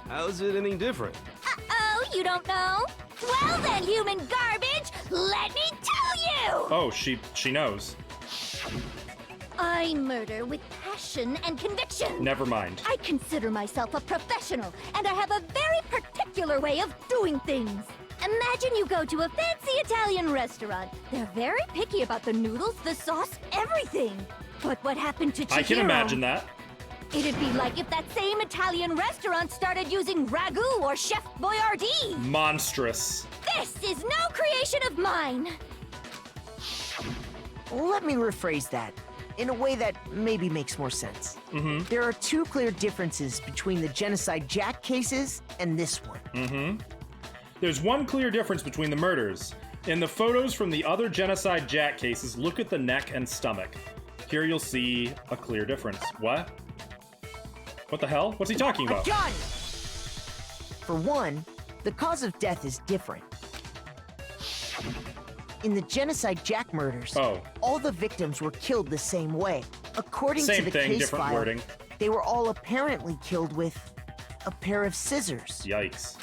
How's it any different? Uh-oh, you don't know? Well then, human garbage, let me tell you! Oh, she knows. I murder with passion and conviction. Never mind. I consider myself a professional, and I have a very particular way of doing things. Imagine you go to a fancy Italian restaurant. They're very picky about the noodles, the sauce, everything. But what happened to Chihiro? I can imagine that. It'd be like if that same Italian restaurant started using ragu or Chef Boyardee. Monstrous. This is no creation of mine. Let me rephrase that in a way that maybe makes more sense. There are two clear differences between the Genocide Jack cases and this one. There's one clear difference between the murders. In the photos from the other Genocide Jack cases, look at the neck and stomach. Here you'll see a clear difference. What? What the hell? What's he talking about? Gun! For one, the cause of death is different. In the Genocide Jack murders, all the victims were killed the same way. According Same to the thing, case different file, wording. they were all apparently killed with a pair of scissors. Yikes.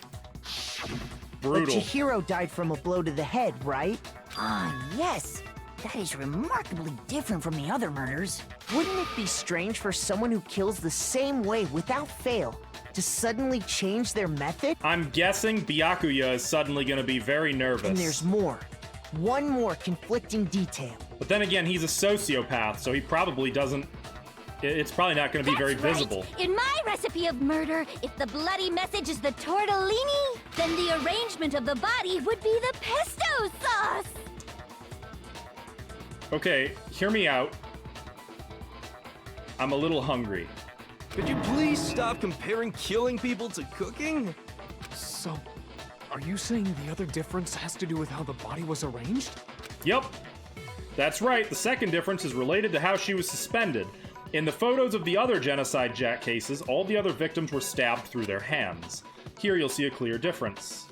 But Brutal. Chihiro died from a blow to the head, right? Ah, yes. That is remarkably different from the other murders. Wouldn't it be strange for someone who kills the same way without fail to suddenly change their method? I'm guessing Byakuya is suddenly going to be very nervous. And there's more. One more conflicting detail. But then again, he's a sociopath, so he probably doesn't... It's probably not going to be very visible. In my recipe of murder, if the bloody message is the tortellini, then the arrangement of the body would be the pesto sauce. Okay, hear me out. I'm a little hungry. Could you please stop comparing killing people to cooking? So, are you saying the other difference has to do with how the body was arranged? Yep. That's right, the second difference is related to how she was suspended. In the photos of the other Genocide Jack cases, all the other victims were stabbed through their hands. Here you'll see a clear difference.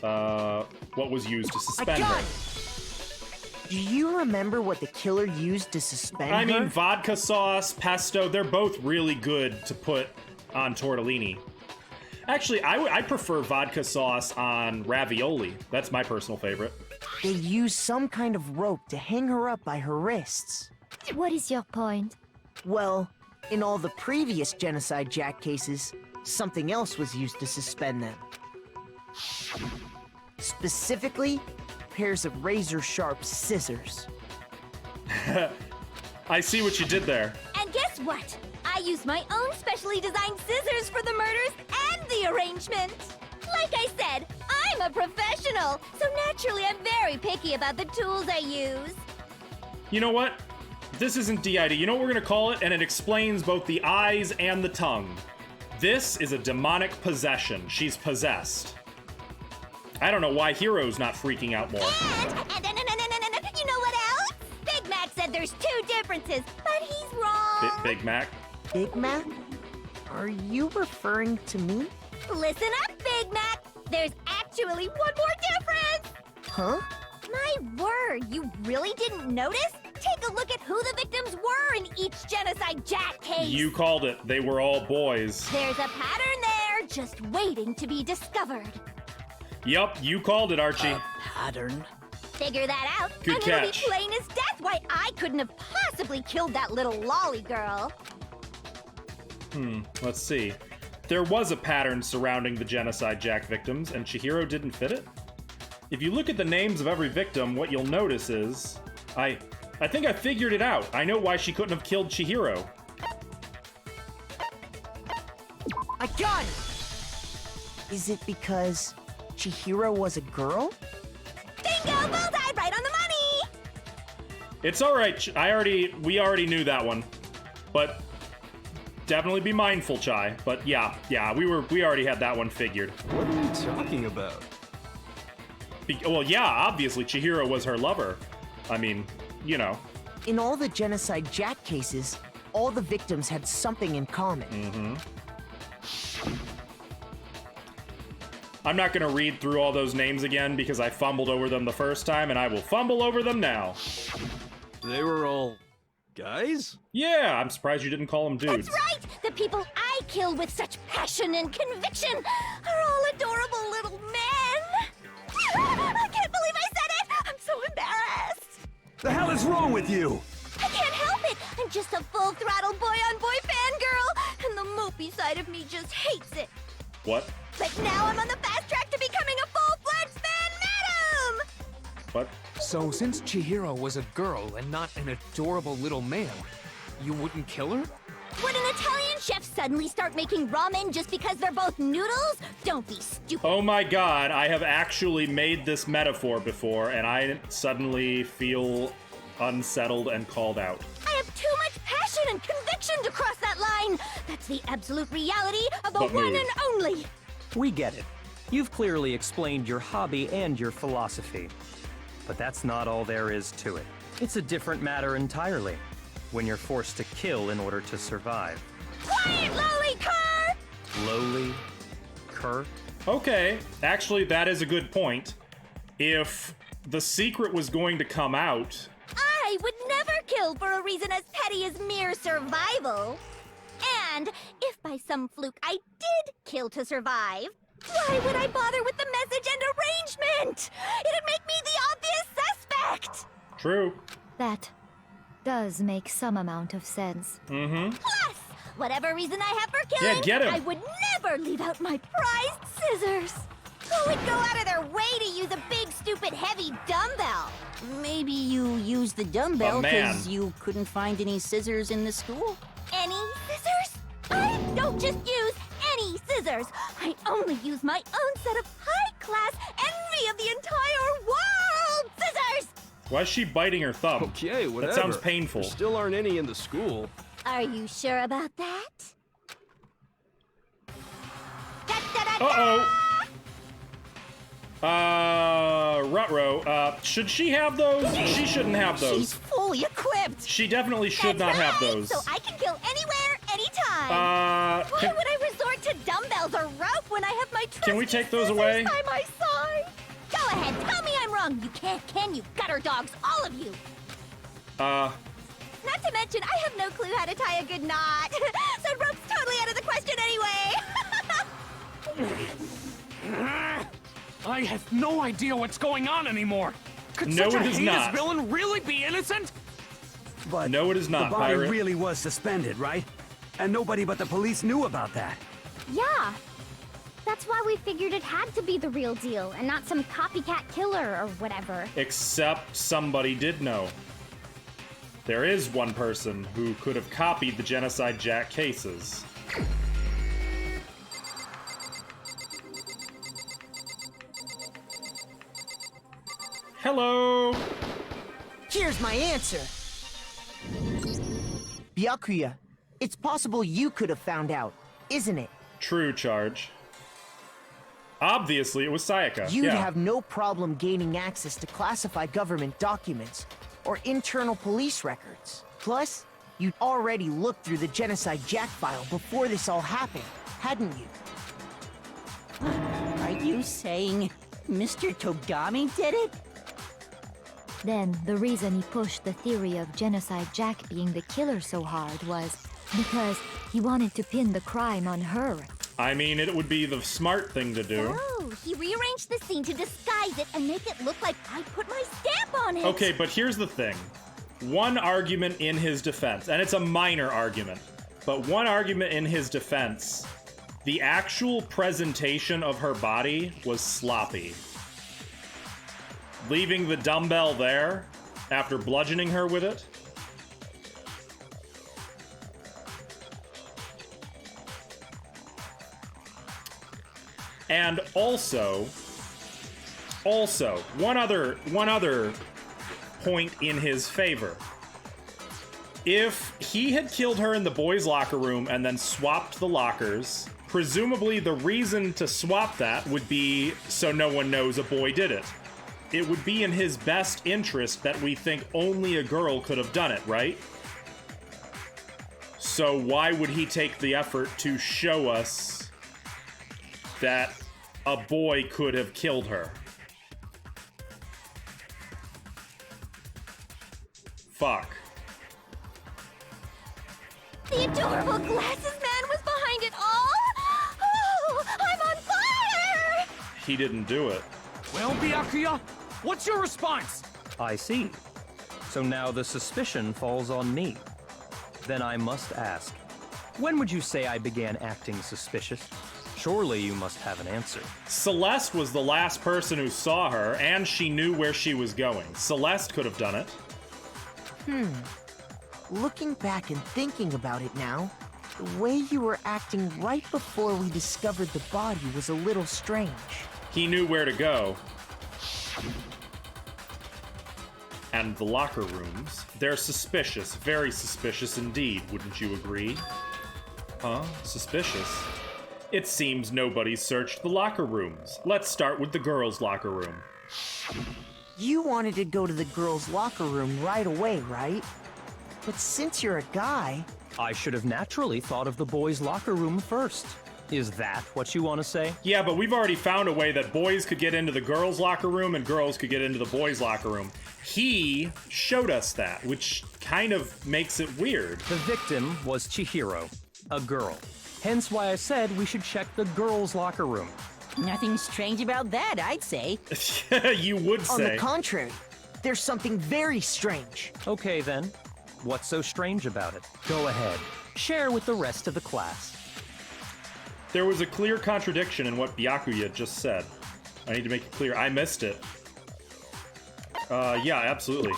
What was used to suspend her? Do you remember what the killer used to suspend her? I mean, vodka sauce, pesto, they're both really good to put on tortellini. Actually, I prefer vodka sauce on ravioli. That's my personal favorite. They used some kind of rope to hang her up by her wrists. What is your point? Well, in all the previous Genocide Jack cases, something else was used to suspend them. Specifically, pairs of razor-sharp scissors. I see what you did there. And guess what? I used my own specially designed scissors for the murders and the arrangement. Like I said, I'm a professional, so naturally I'm very picky about the tools I use. You know what? This isn't DID. You know what we're gonna call it? And it explains both the eyes and the tongue. This is a demonic possession. She's possessed. I don't know why Hiro's not freaking out more. And you know what else? Big Mac said there's two differences, but he's wrong. Big Mac? Big Mac? Are you referring to me? Listen up, Big Mac. There's actually one more difference. Huh? My word, you really didn't notice? Take a look at who the victims were in each Genocide Jack case. You called it. They were all boys. There's a pattern there, just waiting to be discovered. Yup, you called it, Archie. Pattern? Figure that out. Good and catch. it'll be plain as death why I couldn't have possibly killed that little lolly girl. Let's see. There was a pattern surrounding the Genocide Jack victims, and Chihiro didn't fit it? If you look at the names of every victim, what you'll notice is... I think I figured it out. I know why she couldn't have killed Chihiro. I got it! Is it because Chihiro was a girl? Bingo! Bullseye! Right on the money! It's alright, we already knew that one. But definitely be mindful, Chai. But yeah, we already had that one figured. What are you talking about? Well, yeah, obviously Chihiro was her lover. I mean, you know. In all the Genocide Jack cases, all the victims had something in common. I'm not going to read through all those names again because I fumbled over them the first time, and I will fumble over them now. They were all guys? Yeah, I'm surprised you didn't call them dudes. That's right! The people I kill with such passion and conviction are all adorable little men! I can't believe I said it! I'm so embarrassed! The hell is wrong with you? I can't help it! I'm just a full-throttle boy-on-boy fangirl, and the mopey side of me just hates it. What? But now I'm on the fast track to becoming a full-fledged fan madam! What? So since Chihiro was a girl and not an adorable little man, you wouldn't kill her? Would an Italian chef suddenly start making ramen just because they're both noodles? Don't be stupid. Oh my god, I have actually made this metaphor before, and I suddenly feel unsettled and called out. I have too much passion and conviction to cross that line. That's the absolute reality of the But one move. and only. We get it. You've clearly explained your hobby and your philosophy. But that's not all there is to it. It's a different matter entirely, when you're forced to kill in order to survive. Quiet, lowly cur! Lowly cur? Okay, actually, that is a good point. If the secret was going to come out... I would never kill for a reason as petty as mere survival. And if by some fluke I did kill to survive, why would I bother with the message and arrangement? It'd make me the obvious suspect! True. That does make some amount of sense. Mm-hmm. Plus, whatever reason I have for killing, Yeah, get him. I would never leave out my prized scissors. Who would go out of their way to use a big, stupid, heavy dumbbell? Maybe you used the dumbbell A man. because you couldn't find any scissors in the school? Any scissors? I don't just use any scissors. I only use my own set of high-class envy of the entire world scissors! Why is she biting her thumb? Okay, whatever. That sounds painful. There still aren't any in the school. Are you sure about that? Da-da-da-da! Uh-oh. Ruh-roh, should she have those? She shouldn't have those. She's fully equipped! She definitely should not have those. So I can kill anywhere, anytime. Why can- would I resort to dumbbells or rope when I have my trusty Can we take those scissors away? by my side? Go ahead, tell me I'm wrong. You can't, can you? Gutter dogs, all of you. Not to mention, I have no clue how to tie a good knot. So rope's totally out of the question anyway. I have no idea what's going on anymore. Could No, such a it is heinous not. villain really be innocent? But No, it is not, the body Pirate. really was suspended, right? And nobody but the police knew about that. Yeah. That's why we figured it had to be the real deal and not some copycat killer or whatever. Except somebody did know. There is one person who could have copied the Genocide Jack cases. Hello! Here's my answer. Byakuya, it's possible you could have found out, isn't it? True charge. Obviously, it was Sayaka. You'd yeah. have no problem gaining access to classified government documents or internal police records. Plus, you'd already looked through the Genocide Jack file before this all happened, hadn't you? Are you saying Mr. Togami did it? Then, the reason he pushed the theory of Genocide Jack being the killer so hard was because he wanted to pin the crime on her. I mean, it would be the smart thing to do. Oh, he rearranged the scene to disguise it and make it look like I put my stamp on it. Okay, but here's the thing. One argument in his defense, and it's a minor argument, but one argument in his defense, the actual presentation of her body was sloppy. Leaving the dumbbell there after bludgeoning her with it. And also, one other point in his favor. If he had killed her in the boys' locker room and then swapped the lockers, presumably the reason to swap that would be so no one knows a boy did it. It would be in his best interest that we think only a girl could have done it, right? So why would he take the effort to show us that a boy could have killed her. Fuck. The adorable glasses man was behind it all? Oh, I'm on fire! He didn't do it. Well, Byakuya, what's your response? I see. So now the suspicion falls on me. Then I must ask, when would you say I began acting suspicious? Surely you must have an answer. Celeste was the last person who saw her, and she knew where she was going. Celeste could have done it. Looking back and thinking about it now, the way you were acting right before we discovered the body was a little strange. He knew where to go. And the locker rooms, they're suspicious, very suspicious indeed, wouldn't you agree? Huh? Suspicious? It seems nobody searched the locker rooms. Let's start with the girls' locker room. You wanted to go to the girls' locker room right away, right? But since you're a guy... I should have naturally thought of the boys' locker room first. Is that what you want to say? Yeah, but we've already found a way that boys could get into the girls' locker room and girls could get into the boys' locker room. He showed us that, which kind of makes it weird. The victim was Chihiro, a girl. Hence why I said we should check the girls' locker room. Nothing strange about that, I'd say. You would say. On the contrary, there's something very strange. Okay then, what's so strange about it? Go ahead, share with the rest of the class. There was a clear contradiction in what Byakuya just said. I need to make it clear. I missed it. Yeah, absolutely.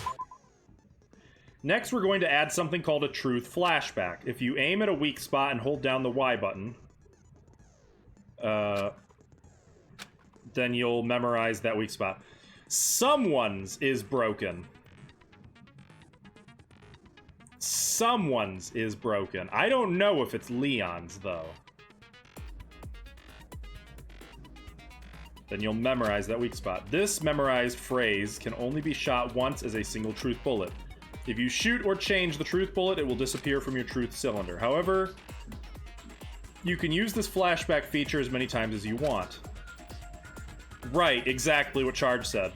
Next, we're going to add something called a truth flashback. If you aim at a weak spot and hold down the Y button, then you'll memorize that weak spot. Someone's is broken. Someone's is broken. I don't know if it's Leon's, though. Then you'll memorize that weak spot. This memorized phrase can only be shot once as a single truth bullet. If you shoot or change the truth bullet, it will disappear from your truth cylinder. However, you can use this flashback feature as many times as you want. Right, exactly what Charge said.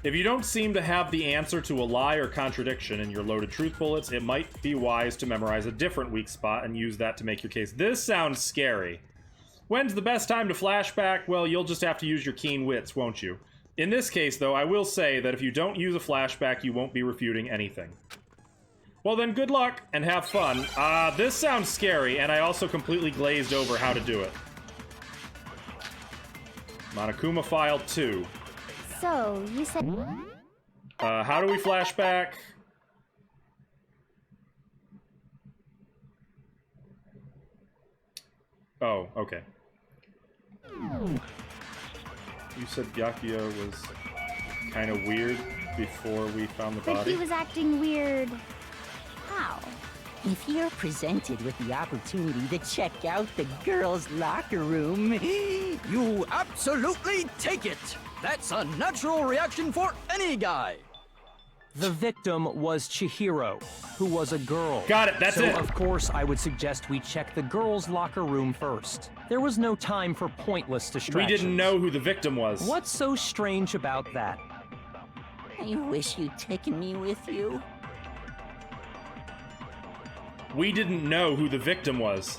If you don't seem to have the answer to a lie or contradiction in your loaded truth bullets, it might be wise to memorize a different weak spot and use that to make your case. This sounds scary. When's the best time to flashback? Well, you'll just have to use your keen wits, won't you? In this case, though, I will say that if you don't use a flashback, you won't be refuting anything. Well then, good luck, and have fun. This sounds scary, and I also completely glazed over how to do it. Monokuma File 2. So, you said... How do we flashback? Oh, okay. You said Byakuya was kind of weird before we found the body? But he was acting weird... How? If you're presented with the opportunity to check out the girls' locker room, you absolutely take it! That's a natural reaction for any guy! The victim was Chihiro, who was a girl. Got it, that's it! So of course I would suggest we check the girls' locker room first. There was no time for pointless distractions. We didn't know who the victim was. What's so strange about that? I wish you'd taken me with you. We didn't know who the victim was.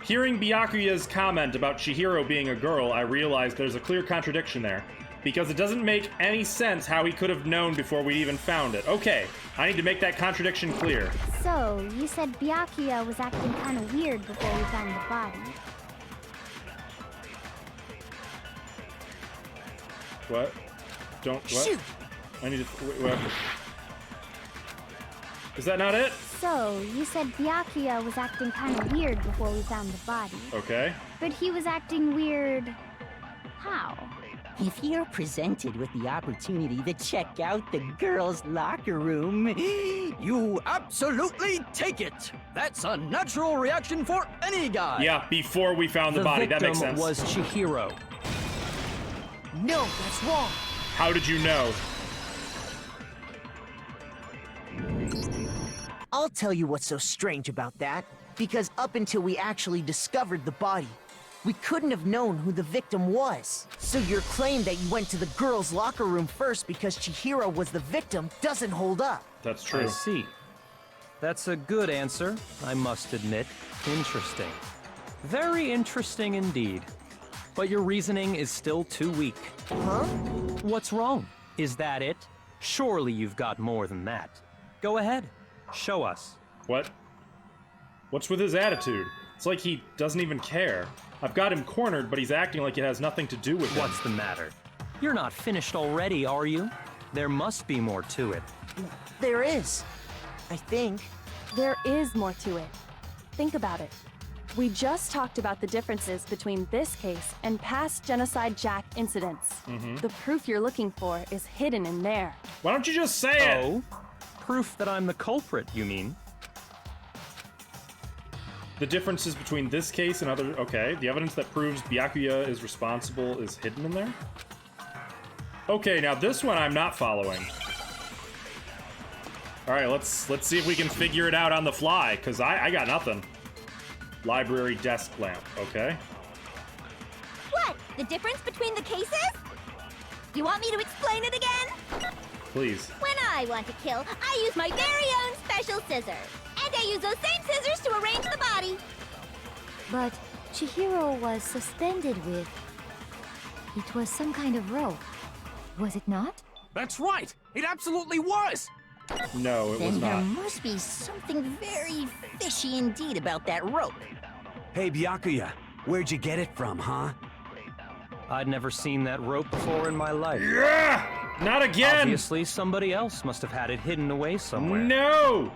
Hearing Byakuya's comment about Chihiro being a girl, I realized there's a clear contradiction there. Because it doesn't make any sense how he could have known before we even found it. Okay, I need to make that contradiction clear. So, you said Byakuya was acting kind of weird before we found the body. What? Don't, what? Shoot! I need to, what? Is that not it? So, you said Byakuya was acting kind of weird before we found the body. Okay. But he was acting weird... how? If you're presented with the opportunity to check out the girls' locker room, you absolutely take it! That's a natural reaction for any guy! Yeah, before we found the body, that makes sense. The victim was Chihiro. No, that's wrong! How did you know? I'll tell you what's so strange about that. Because up until we actually discovered the body, We couldn't have known who the victim was. So your claim that you went to the girls' locker room first because Chihiro was the victim doesn't hold up. That's true. I see. That's a good answer, I must admit. Interesting. Very interesting indeed. But your reasoning is still too weak. Huh? What's wrong? Is that it? Surely you've got more than that. Go ahead. Show us. What? What's with his attitude? It's like he doesn't even care. I've got him cornered, but he's acting like it has nothing to do with him. What's the matter? You're not finished already, are you? There must be more to it. There is. I think. There is more to it. Think about it. We just talked about the differences between this case and past Genocide Jack incidents. The proof you're looking for is hidden in there. Why don't you just say it? Oh? Proof that I'm the culprit, you mean? The differences between this case and other... Okay, the evidence that proves Byakuya is responsible is hidden in there? Okay, now this one I'm not following. Alright, let's see if we can figure it out on the fly, because I got nothing. Library desk lamp, okay. What? The difference between the cases? You want me to explain it again? Please. When I want to kill, I use my very own special scissors. And I use those same scissors to arrange the body. But Chihiro was suspended with... It was some kind of rope. Was it not? That's right! It absolutely was! No, it was Then there not. must be something very fishy indeed about that rope. Hey, Byakuya, where'd you get it from, huh? I'd never seen that rope before in my life. Yeah! Not again! Obviously, somebody else must have had it hidden away somewhere. No!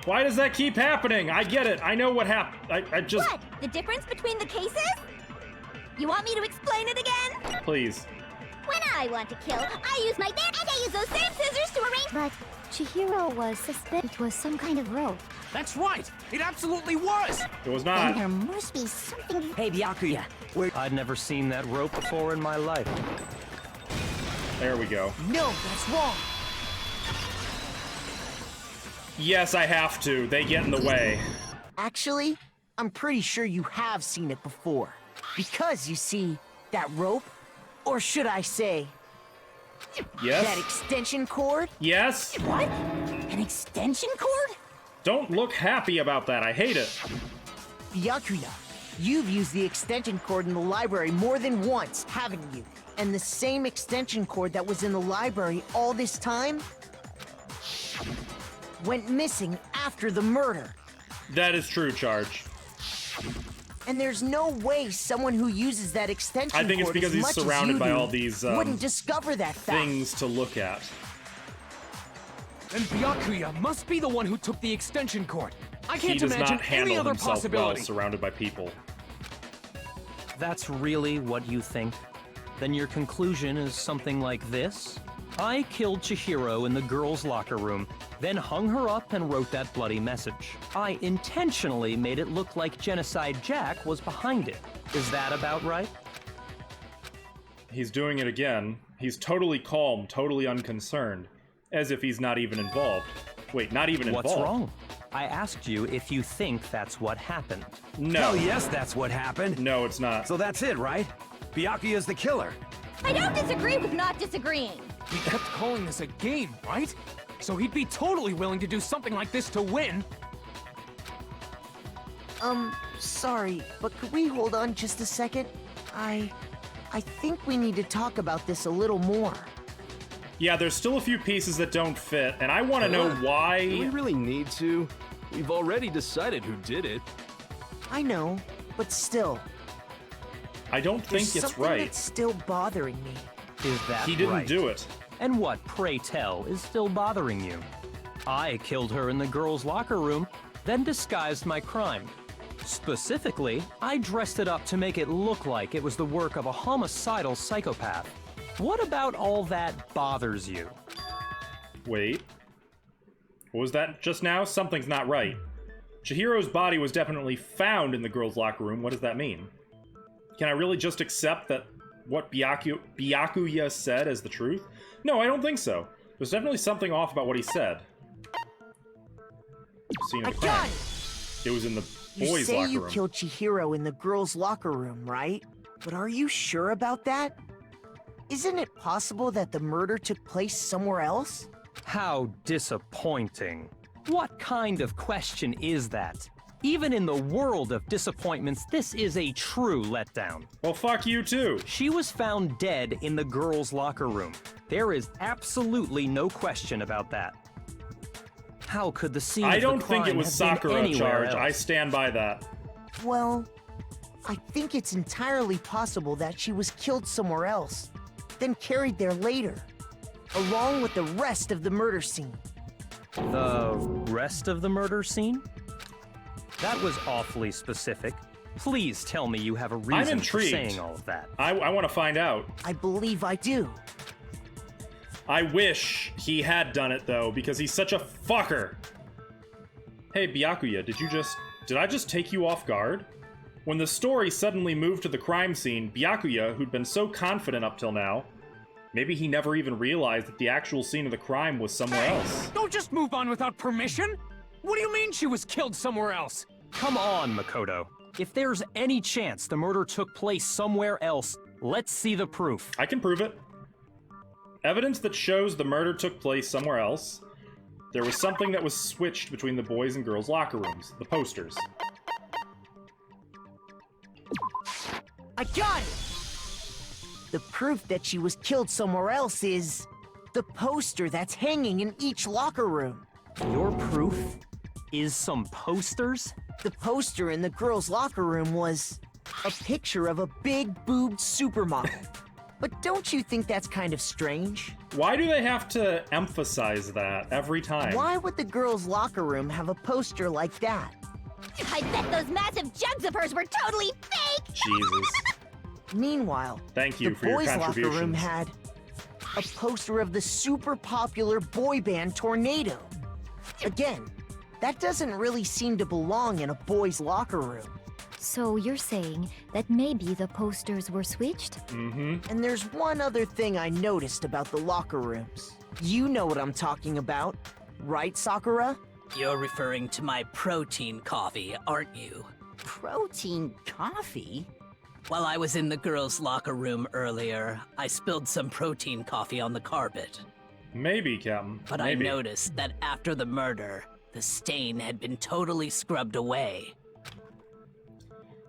Why does that keep happening? I get it. I know what happened. I just... What? The difference between the cases? You want me to explain it again? Please. When I want to kill, I use my and I use those same scissors to arrange... But Chihiro was suspended. It was some kind of rope. That's right! It absolutely was! It was Then not. there must be something... Hey, Byakuya, where... I'd never seen that rope before in my life. There we go. No, that's wrong. Yes, I have to. They get in the way. Actually, I'm pretty sure you have seen it before. Because, you see, that rope, or should I say... Yes? That extension cord? Yes? What? An extension cord? Don't look happy about that. I hate it. Byakuya, you've used the extension cord in the library more than once, haven't you? And the same extension cord that was in the library all this time went missing after the murder. That is true, Charge. And there's no way someone who uses that extension I think it's cord because as he's much as surrounded you by do all these wouldn't discover that fact. things to look at. And Byakuya must be the one who took the extension cord. I He can't does imagine not any handle other himself well possibility. surrounded by people. That's really what you think? Then your conclusion is something like this? I killed Chihiro in the girls' locker room, then hung her up and wrote that bloody message. I intentionally made it look like Genocide Jack was behind it. Is that about right? He's doing it again. He's totally calm, totally unconcerned. As if he's not even involved. Wait, not even involved? What's wrong? I asked you if you think that's what happened. No. Hell yes, that's what happened. No, it's not. So that's it, right? Byakuya's the killer. I don't disagree with not disagreeing. He kept calling this a game, right? So he'd be totally willing to do something like this to win. Sorry, but could we hold on just a second? I think we need to talk about this a little more. Yeah, there's still a few pieces that don't fit, and I want to know why... Do we really need to? We've already decided who did it. I know, but still. I don't think There's it's something right. that's still bothering me. Is that He didn't right? do it. And what, pray tell, is still bothering you? I killed her in the girls' locker room, then disguised my crime. Specifically, I dressed it up to make it look like it was the work of a homicidal psychopath. What about all that bothers you? Wait. What was that just now? Something's not right. Chihiro's body was definitely found in the girls' locker room. What does that mean? Can I really just accept that what Byakuya said as the truth? No, I don't think so. There's definitely something off about what he said. Scene of the crime. It was in the You boys' say locker you room. killed Chihiro in the girls' locker room, right? But are you sure about that? Isn't it possible that the murder took place somewhere else? How disappointing. What kind of question is that? Even in the world of disappointments, this is a true letdown. Well, fuck you too. She was found dead in the girls' locker room. There is absolutely no question about that. How could the scene I of don't the think it crime was have been Sakura anywhere charge. else? I stand by that. Well, I think it's entirely possible that she was killed somewhere else, then carried there later, along with the rest of the murder scene. The rest of the murder scene? That was awfully specific. Please tell me you have a reason for intrigued. saying all of that. I want to find out. I believe I do. I wish he had done it, though, because he's such a fucker. Hey, Byakuya, did I just take you off guard? When the story suddenly moved to the crime scene, Byakuya, who'd been so confident up till now, maybe he never even realized that the actual scene of the crime was somewhere else. Don't just move on without permission! What do you mean she was killed somewhere else? Come on, Makoto. If there's any chance the murder took place somewhere else, let's see the proof. I can prove it. Evidence that shows the murder took place somewhere else. There was something that was switched between the boys' and girls' locker rooms. The posters. I got it! The proof that she was killed somewhere else is the poster that's hanging in each locker room. Your proof is some posters? The poster in the girls' locker room was a picture of a big boobed supermodel. But don't you think that's kind of strange? Why do they have to emphasize that every time? Why would the girls' locker room have a poster like that? I bet those massive jugs of hers were totally fake! Jesus. Meanwhile, Thank you the for your boys' locker room contributions. had a poster of the super popular boy band Tornado. Again, that doesn't really seem to belong in a boys' locker room. So you're saying that maybe the posters were switched? Mm-hmm. And there's one other thing I noticed about the locker rooms. You know what I'm talking about, right, Sakura? You're referring to my protein coffee, aren't you? Protein coffee? While I was in the girls' locker room earlier, I spilled some protein coffee on the carpet. Maybe, Captain. But Maybe. I noticed that after the murder, the stain had been totally scrubbed away.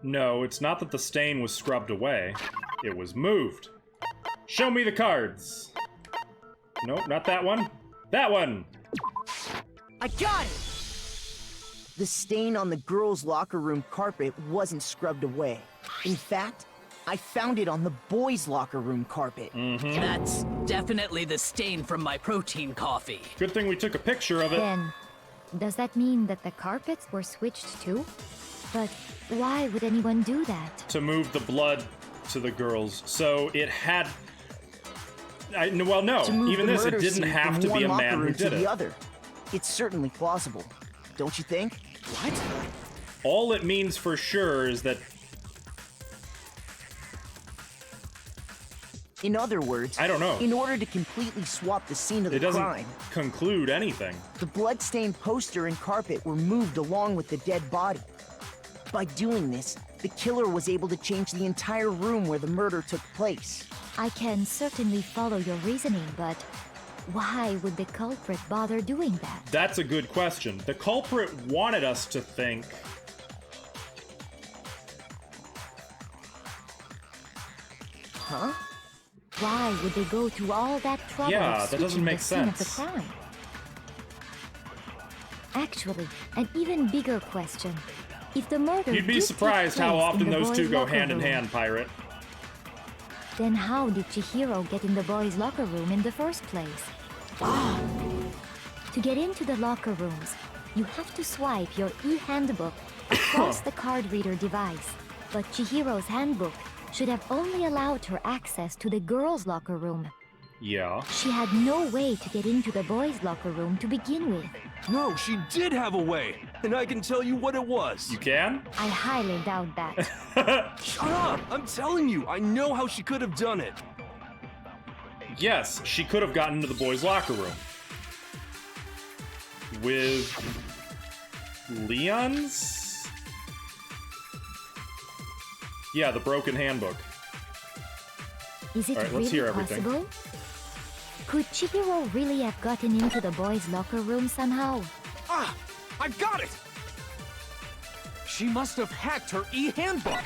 No, it's not that the stain was scrubbed away. It was moved. Show me the cards. Nope, not that one. That one! I got it! The stain on the girls' locker room carpet wasn't scrubbed away. In fact, I found it on the boys' locker room carpet. Mm-hmm. That's definitely the stain from my protein coffee. Good thing we took a picture of it. Then, does that mean that the carpets were switched too? But why would anyone do that? To move the blood to the girls. So it had... well, no. To move Even the this, it murder didn't scene have from to be one a locker man who room did to it. the other. It's certainly plausible, don't you think? What? All it means for sure is that... In other words, I don't know. In order to completely swap the scene of It the doesn't crime, conclude anything. the blood-stained poster and carpet were moved along with the dead body. By doing this, the killer was able to change the entire room where the murder took place. I can certainly follow your reasoning, but why would the culprit bother doing that? That's a good question. The culprit wanted us to think... Huh? Why would they go to all that trouble Yeah, of that doesn't switching make the scene of the sense. crime? Actually, an even bigger question. If the murder You'd be did surprised take how place in often the those boys' two go locker hand in room, hand, Pirate. Then how did Chihiro get in the boys' locker room in the first place? To get into the locker rooms, you have to swipe your e-handbook across the card reader device. But Chihiro's handbook should have only allowed her access to the girls' locker room. Yeah. She had no way to get into the boys' locker room to begin with. No, she did have a way, and I can tell you what it was. You can? I highly doubt that. Shut up! I'm telling you, I know how she could have done it. Yes, she could have gotten into the boys' locker room. With... Leon's Yeah, the broken handbook. Is it All right, really let's hear everything. possible? Could Chihiro really have gotten into the boys' locker room somehow? Ah! I've got it! She must have hacked her e-handbook!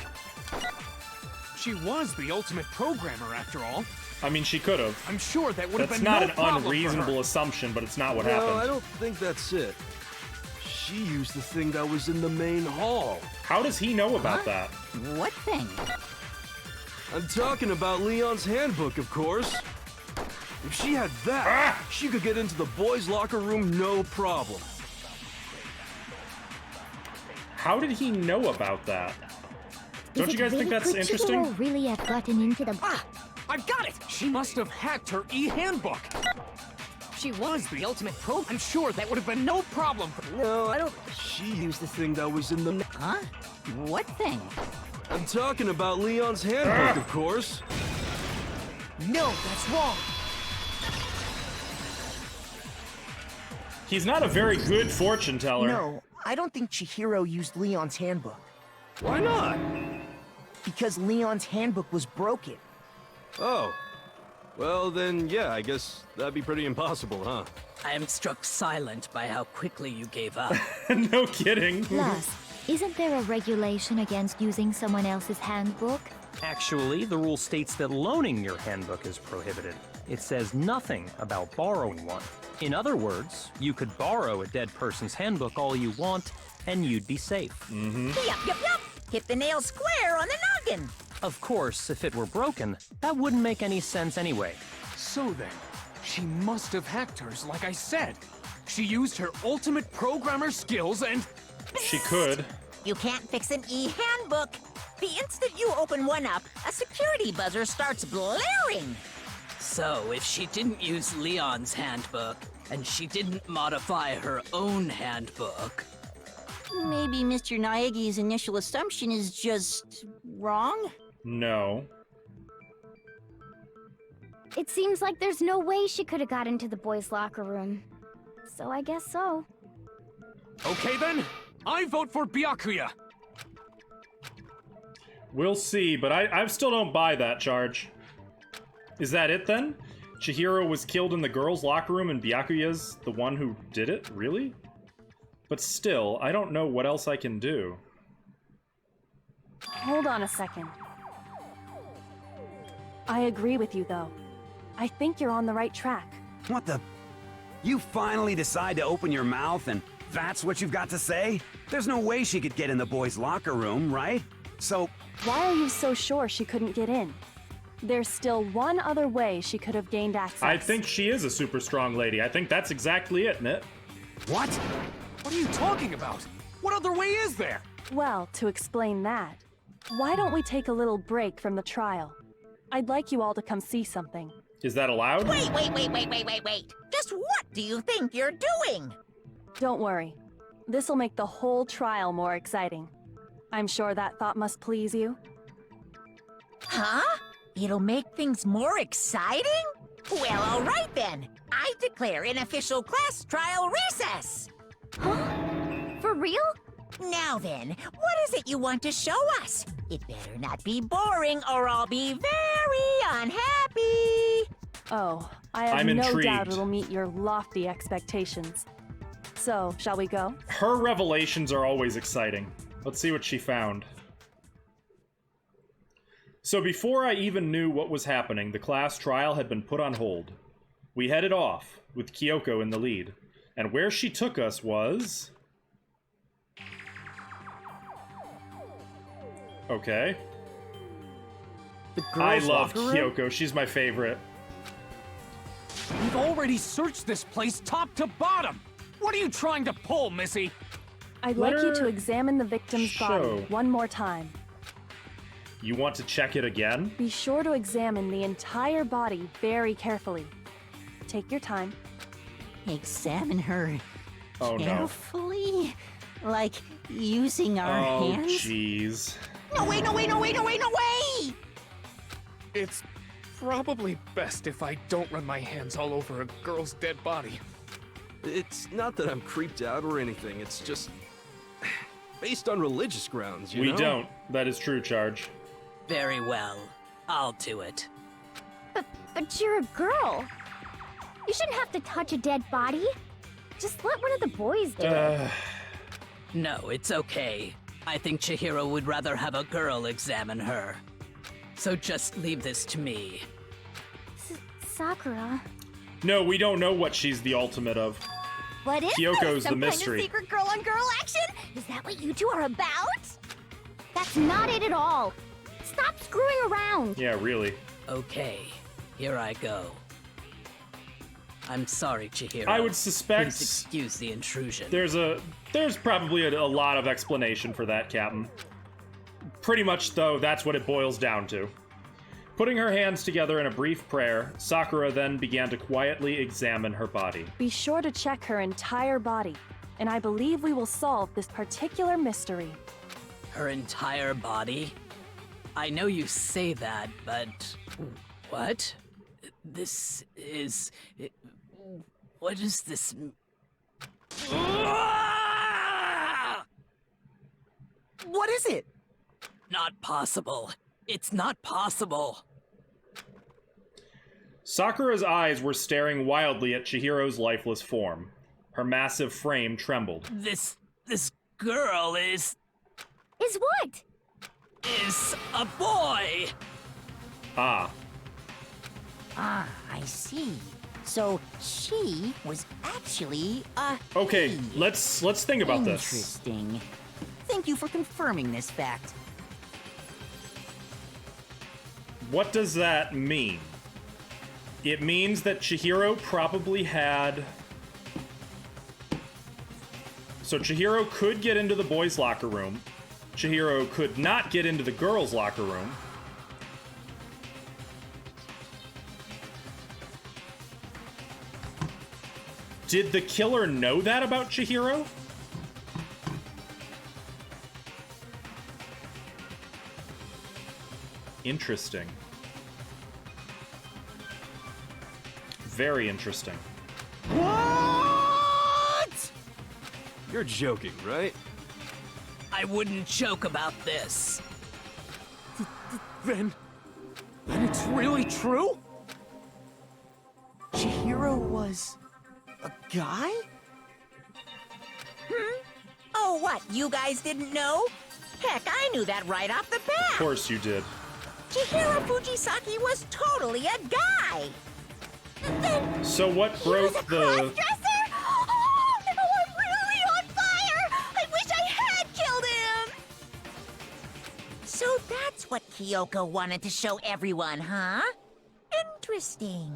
She was the ultimate programmer, after all. I mean, she could have. I'm sure that would have That's been not no an problem for unreasonable her. assumption, but it's not what No, happened. I don't think that's it. She used the thing that was in the main hall. How does he know about that? What thing? I'm talking about Leon's handbook, of course. If she had that, she could get into the boys' locker room no problem. How did he know about that? Don't Is you guys it think really- that's could interesting? Chihiro really have gotten into the... Ah! I've got it! She must have hacked her e-handbook. She was the ultimate pro. I'm sure that would have been no problem for... No, I don't... She used the thing that was in the... Huh? What thing? I'm talking about Leon's handbook, of course. No, that's wrong. He's not a very good fortune teller. No, I don't think Chihiro used Leon's handbook. Why not? Because Leon's handbook was broken. Oh. Well, then, yeah, I guess that'd be pretty impossible, huh? I am struck silent by how quickly you gave up. No kidding. Plus, isn't there a regulation against using someone else's handbook? Actually, the rule states that loaning your handbook is prohibited. It says nothing about borrowing one. In other words, you could borrow a dead person's handbook all you want, and you'd be safe. Yup. Hit the nail square on the noggin. Of course, if it were broken, that wouldn't make any sense anyway. So then, she must have hacked hers, like I said. She used her ultimate programmer skills and... She could. You can't fix an e-handbook. The instant you open one up, a security buzzer starts blaring. So, if she didn't use Leon's handbook, and she didn't modify her own handbook... Maybe Mr. Naegi's initial assumption is just wrong? No. It seems like there's no way she could have got into the boys' locker room. So I guess so. Okay then, I vote for Byakuya. We'll see, but I still don't buy that charge. Is that it then? Chihiro was killed in the girls' locker room and Byakuya's the one who did it? Really? But still, I don't know what else I can do. Hold on a second. I agree with you, though. I think you're on the right track. What the? You finally decide to open your mouth and that's what you've got to say? There's no way she could get in the boys' locker room, right? So... Why are you so sure she couldn't get in? There's still one other way she could have gained access. I think she is a super strong lady. I think that's exactly it, Nit. What? What are you talking about? What other way is there? Well, to explain that, why don't we take a little break from the trial? I'd like you all to come see something. Is that allowed? Wait. Just what do you think you're doing? Don't worry. This'll make the whole trial more exciting. I'm sure that thought must please you. Huh? It'll make things more exciting? Well, all right then. I declare an official class trial recess. Huh? For real? Now then, what is it you want to show us? It better not be boring or I'll be very unhappy. Oh, I have I'm no intrigued. doubt it'll meet your lofty expectations. So, shall we go? Her revelations are always exciting. Let's see what she found. So before I even knew what was happening, the class trial had been put on hold. We headed off, with Kyoko in the lead. And where she took us was... Okay. The I girls' love locker room? Kyoko. She's my favorite. We've already searched this place top to bottom. What are you trying to pull, Missy? I'd Let like you her to examine the victim's show. body one more time. You want to check it again? Be sure to examine the entire body very carefully. Take your time. Examine her Oh no. carefully? Like using our Oh hands? jeez. No way! It's probably best if I don't run my hands all over a girl's dead body. It's not that I'm creeped out or anything, it's just... based on religious grounds, you We know? don't. That is true, Charge. Very well. I'll do it. But you're a girl. You shouldn't have to touch a dead body. Just let one of the boys do it. No, it's okay. I think Chihiro would rather have a girl examine her. So just leave this to me. Sakura. No, we don't know what she's the ultimate of. What is Kyoko's this? the mystery. Kind of secret girl-on-girl action? Is that what you two are about? That's not it at all. Stop screwing around. Yeah, really. Okay, here I go. I'm sorry, Chihiro. I would suspect. Please excuse the intrusion. There's probably a lot of explanation for that, Captain. Pretty much, though, that's what it boils down to. Putting her hands together in a brief prayer, Sakura then began to quietly examine her body. Be sure to check her entire body, and I believe we will solve this particular mystery. Her entire body? I know you say that, but... What? This is... What is this... What is it? Not possible. It's not possible. Sakura's eyes were staring wildly at Chihiro's lifeless form. Her massive frame trembled. This girl is what? Is a boy! Ah. Ah, I see. So she was actually a Okay, let's think about this. Interesting. Thank you for confirming this fact. What does that mean? It means that Chihiro probably had... So Chihiro could get into the boys' locker room. Chihiro could not get into the girls' locker room. Did the killer know that about Chihiro? Interesting. Very interesting. What? You're joking, right? I wouldn't joke about this. Then it's really true? Chihiro was a guy? Oh, what? You guys didn't know? Heck, I knew that right off the bat. Of course you did. Chihiro Fujisaki was totally a guy. Then So what broke the... Cross-dresser? Oh, no, I'm really on fire! I wish I had killed him! So that's what Kyoko wanted to show everyone, huh? Interesting.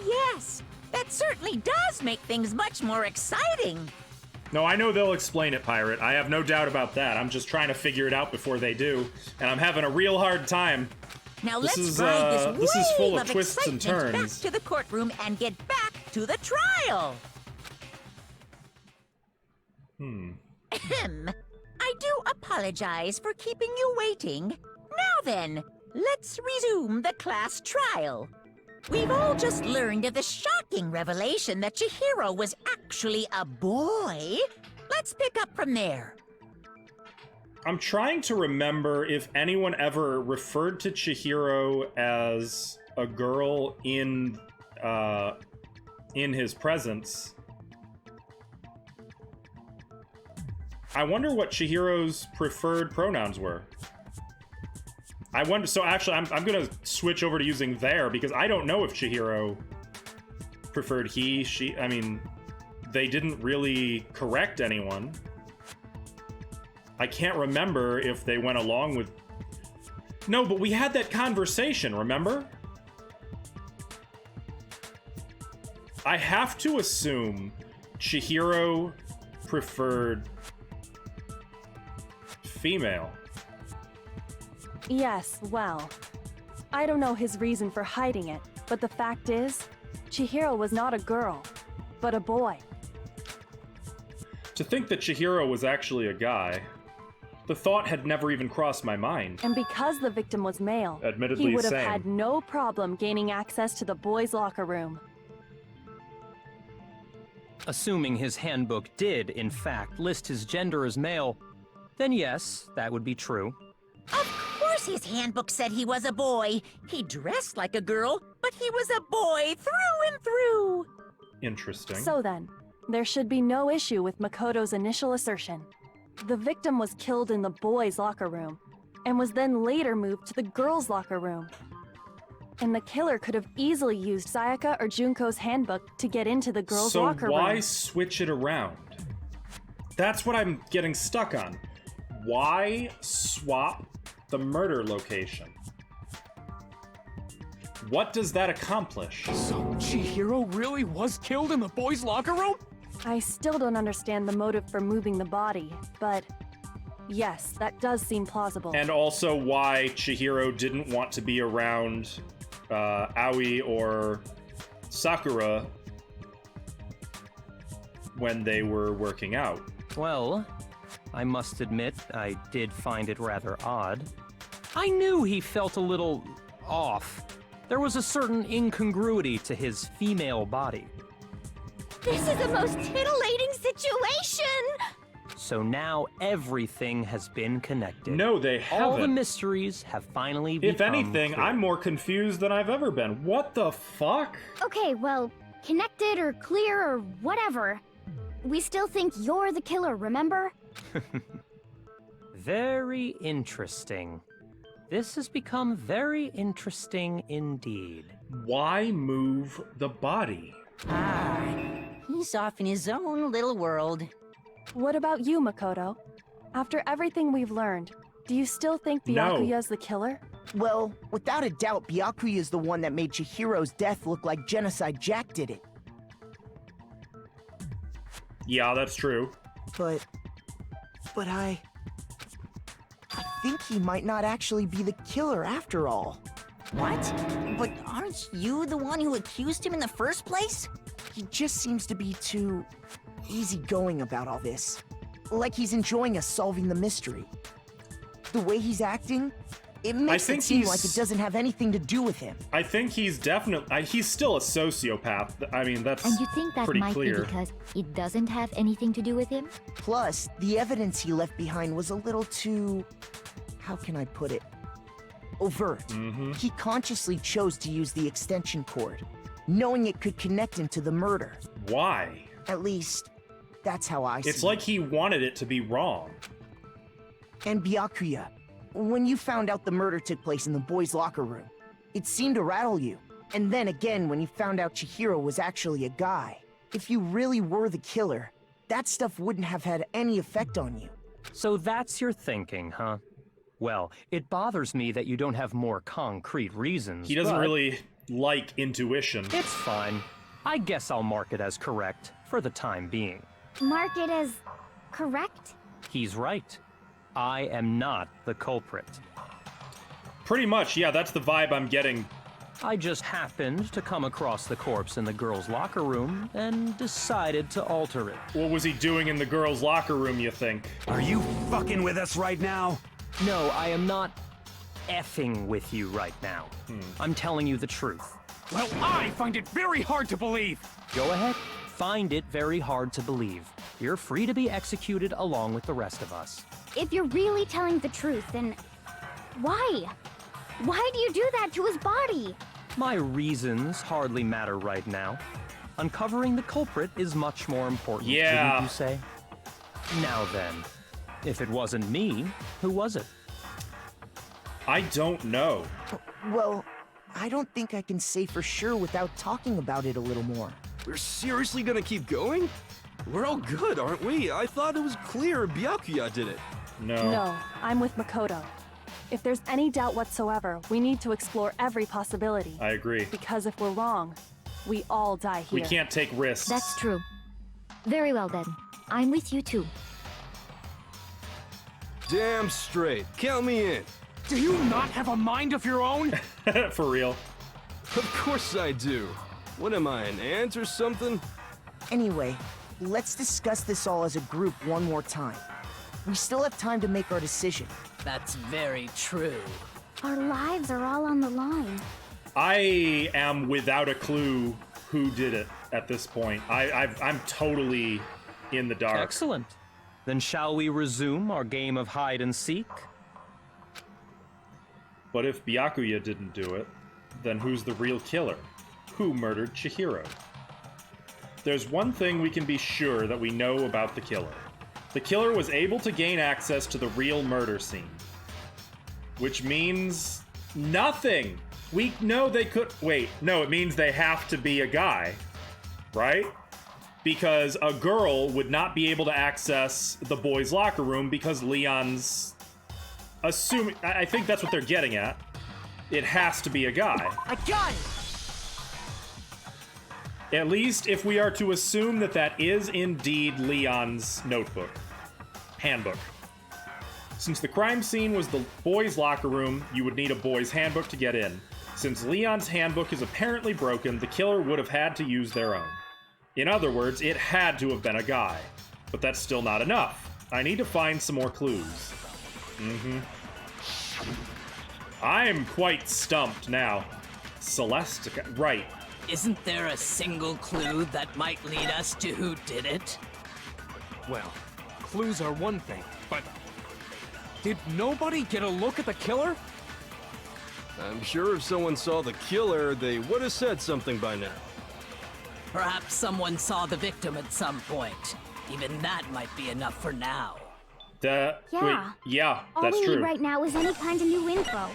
Yes, that certainly does make things much more exciting. No, I know they'll explain it, Pirate. I have no doubt about that. I'm just trying to figure it out before they do, and I'm having a real hard time. Now This let's is, ride this this is full wave of twists and excitement turns. back to the courtroom and get back to the trial. Ahem. I do apologize for keeping you waiting. Now then, let's resume the class trial. We've all just learned of the shocking revelation that Chihiro was actually a boy. Let's pick up from there. I'm trying to remember if anyone ever referred to Chihiro as a girl in his presence. I wonder what Chihiro's preferred pronouns were. I wonder. So actually, I'm gonna switch over to using there because I don't know if Chihiro preferred he, she. I mean, they didn't really correct anyone. I can't remember if they went along with... No, but we had that conversation, remember? I have to assume Chihiro preferred female. Yes, well, I don't know his reason for hiding it, but the fact is, Chihiro was not a girl, but a boy. To think that Chihiro was actually a guy, the thought had never even crossed my mind. And because the victim was male, Admittedly, he would have same. had no problem gaining access to the boys' locker room. Assuming his handbook did, in fact, list his gender as male, then yes, that would be true. Of course his handbook said he was a boy. He dressed like a girl, but he was a boy through and through. Interesting. So then, there should be no issue with Makoto's initial assertion. The victim was killed in the boys' locker room, and was then later moved to the girls' locker room. And the killer could have easily used Sayaka or Junko's handbook to get into the girls' locker room. So why switch it around? That's what I'm getting stuck on. Why swap the murder location? What does that accomplish? So Chihiro really was killed in the boys' locker room? I still don't understand the motive for moving the body, but yes, that does seem plausible. And also why Chihiro didn't want to be around Aoi or Sakura when they were working out. Well, I must admit, I did find it rather odd. I knew he felt a little off. There was a certain incongruity to his female body. This is the most titillating situation! So now everything has been connected. No, they haven't. All the mysteries have finally become If anything, clear. I'm more confused than I've ever been. What the fuck? Okay, well, connected or clear or whatever. We still think you're the killer, remember? Very interesting. This has become very interesting indeed. Why move the body? He's off in his own little world. What about you, Makoto? After everything we've learned, do you still think Byakuya's the killer? Well, without a doubt, Byakuya is the one that made Chihiro's death look like Genocide Jack did it. Yeah, that's true. But I think he might not actually be the killer after all. What? But aren't you the one who accused him in the first place? He just seems to be too easygoing about all this. Like he's enjoying us solving the mystery. The way he's acting, it makes it seem like it doesn't have anything to do with him. I think he's definitely... he's still a sociopath. I mean, that's And you think that pretty might clear. be because it doesn't have anything to do with him? Plus, the evidence he left behind was a little too... how can I put it? Overt. He consciously chose to use the extension cord, knowing it could connect him to the murder. Why? At least, that's how I see it. It's like he wanted it to be wrong. And Byakuya, when you found out the murder took place in the boys' locker room, it seemed to rattle you. And then again, when you found out Chihiro was actually a guy. If you really were the killer, that stuff wouldn't have had any effect on you. So that's your thinking, huh? Well, it bothers me that you don't have more concrete reasons. He doesn't but really like intuition. It's fine. I guess I'll mark it as correct for the time being. Mark it as correct? He's right. I am not the culprit. Pretty much, yeah, that's the vibe I'm getting. I just happened to come across the corpse in the girls' locker room and decided to alter it. What was he doing in the girls' locker room, you think? Are you fucking with us right now? No, I am not effing with you right now. I'm telling you the truth. Well, I find it very hard to believe. Go ahead. Find it very hard to believe. You're free to be executed along with the rest of us. If you're really telling the truth, then why? Why do you do that to his body? My reasons hardly matter right now. Uncovering the culprit is much more important, Yeah. wouldn't you say? Now then, if it wasn't me, who was it? I don't know. Well, I don't think I can say for sure without talking about it a little more. We're seriously gonna keep going? We're all good, aren't we? I thought it was clear Byakuya did it. No, I'm with Makoto. If there's any doubt whatsoever, we need to explore every possibility. I agree. Because if we're wrong, we all die here. We can't take risks. That's true. Very well then. I'm with you too. Damn straight. Count me in. Do you not have a mind of your own? For real. Of course I do. What am I, an ant or something? Anyway, let's discuss this all as a group one more time. We still have time to make our decision. That's very true. Our lives are all on the line. I am without a clue who did it at this point. I'm totally in the dark. Excellent. Then shall we resume our game of hide and seek? But if Byakuya didn't do it, then who's the real killer? Who murdered Chihiro? There's one thing we can be sure that we know about the killer. The killer was able to gain access to the real murder scene. Which means nothing! We know they could— wait, no, it means they have to be a guy, right? Because a girl would not be able to access the boys' locker room because Leon's assuming— I think that's what they're getting at. It has to be a guy. I got it! At least if we are to assume that that is indeed Leon's notebook. Handbook. Since the crime scene was the boys' locker room, you would need a boys' handbook to get in. Since Leon's handbook is apparently broken, the killer would have had to use their own. In other words, it had to have been a guy. But that's still not enough. I need to find some more clues. I'm quite stumped now. Celestica, right. Isn't there a single clue that might lead us to who did it? Well, clues are one thing, but did nobody get a look at the killer? I'm sure if someone saw the killer, they would have said something by now. Perhaps someone saw the victim at some point. Even that might be enough for now. Yeah. Wait, yeah, All that's we true. need right now is any kind of new info.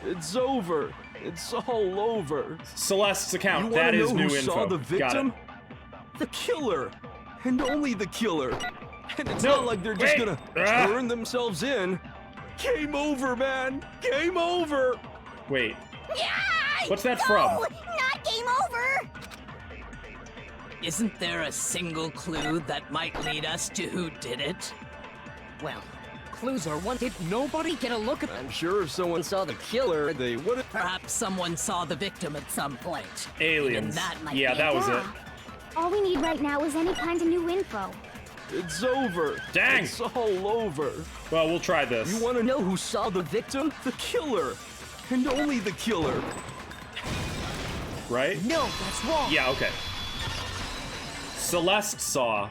It's over. It's all over. Celeste's account, You that wanna is know new who info. saw the Got victim? it. The killer. And only the killer. And it's No, not like they're just wait. gonna turn themselves in. Game over, man. Game over. Wait, Yeah! what's that no, from? Not game over! Isn't there a single clue that might lead us to who did it? Well, clues are one. Did nobody get a look at I'm sure if someone saw the killer, they would have. Perhaps someone saw the victim at some point. Aliens. Even that might Yeah, be that was it. All we need right now is any kind of new info. It's over. Dang. It's all over. Well, we'll try this. You want to know who saw the victim? The killer. And only the killer. Right? No, that's wrong. Yeah, okay. Celeste saw.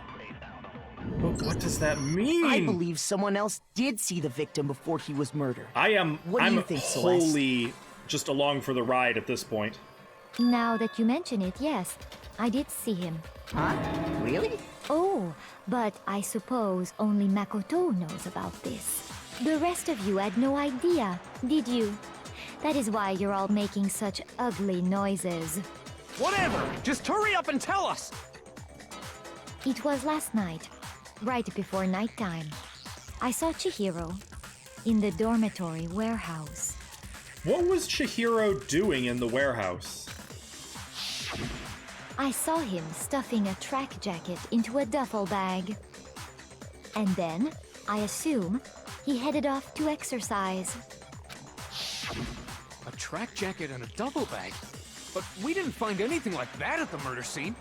But what does that mean? I believe someone else did see the victim before he was murdered. I'm What do you think, Celeste? wholly just along for the ride at this point. Now that you mention it, yes, I did see him. Huh? Really? Oh, but I suppose only Makoto knows about this. The rest of you had no idea, did you? That is why you're all making such ugly noises. Whatever! Just hurry up and tell us! It was last night, right before nighttime. I saw Chihiro in the dormitory warehouse. What was Chihiro doing in the warehouse? I saw him stuffing a track jacket into a duffel bag. And then, I assume, he headed off to exercise. A track jacket and a duffel bag? But we didn't find anything like that at the murder scene.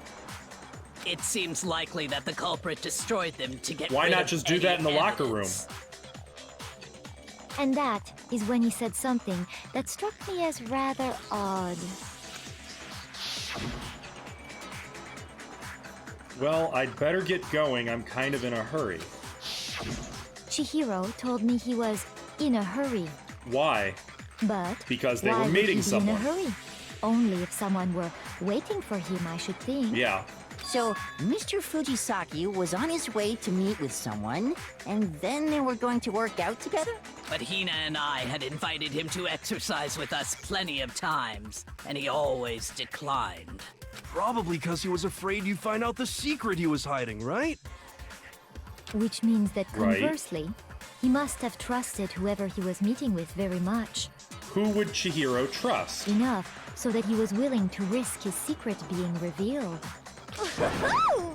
It seems likely that the culprit destroyed them to get Why rid not of just do any that in the locker room? evidence. And that is when he said something that struck me as rather odd. Well, I'd better get going. I'm kind of in a hurry. Chihiro told me he was in a hurry. Why? But Because they why were would meeting he be someone. in a hurry? Only if someone were waiting for him, I should think. Yeah. So, Mr. Fujisaki was on his way to meet with someone, and then they were going to work out together? But Hina and I had invited him to exercise with us plenty of times, and he always declined. Probably because he was afraid you'd find out the secret he was hiding, right? Which means that Right. conversely, he must have trusted whoever he was meeting with very much. Who would Chihiro trust? Enough so that he was willing to risk his secret being revealed.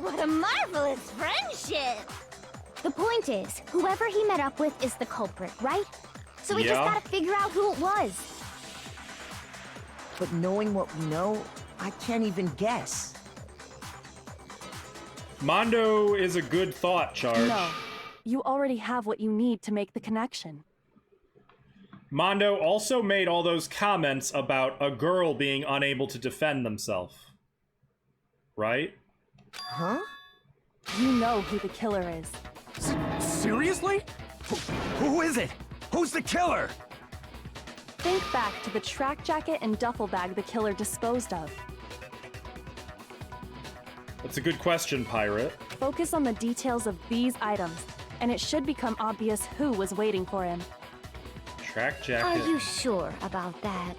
What a marvelous friendship! The point is, whoever he met up with is the culprit, right? So we just Yeah. gotta figure out who it was. But knowing what we know, I can't even guess. Mondo is a good thought, Charge. No, you already have what you need to make the connection. Mondo also made all those comments about a girl being unable to defend themselves. Right? Huh? You know who the killer is. Seriously? Who is it? Who's the killer? Think back to the track jacket and duffel bag the killer disposed of. That's a good question, Pirate. Focus on the details of these items, and it should become obvious who was waiting for him. Track jacket. Are you sure about that?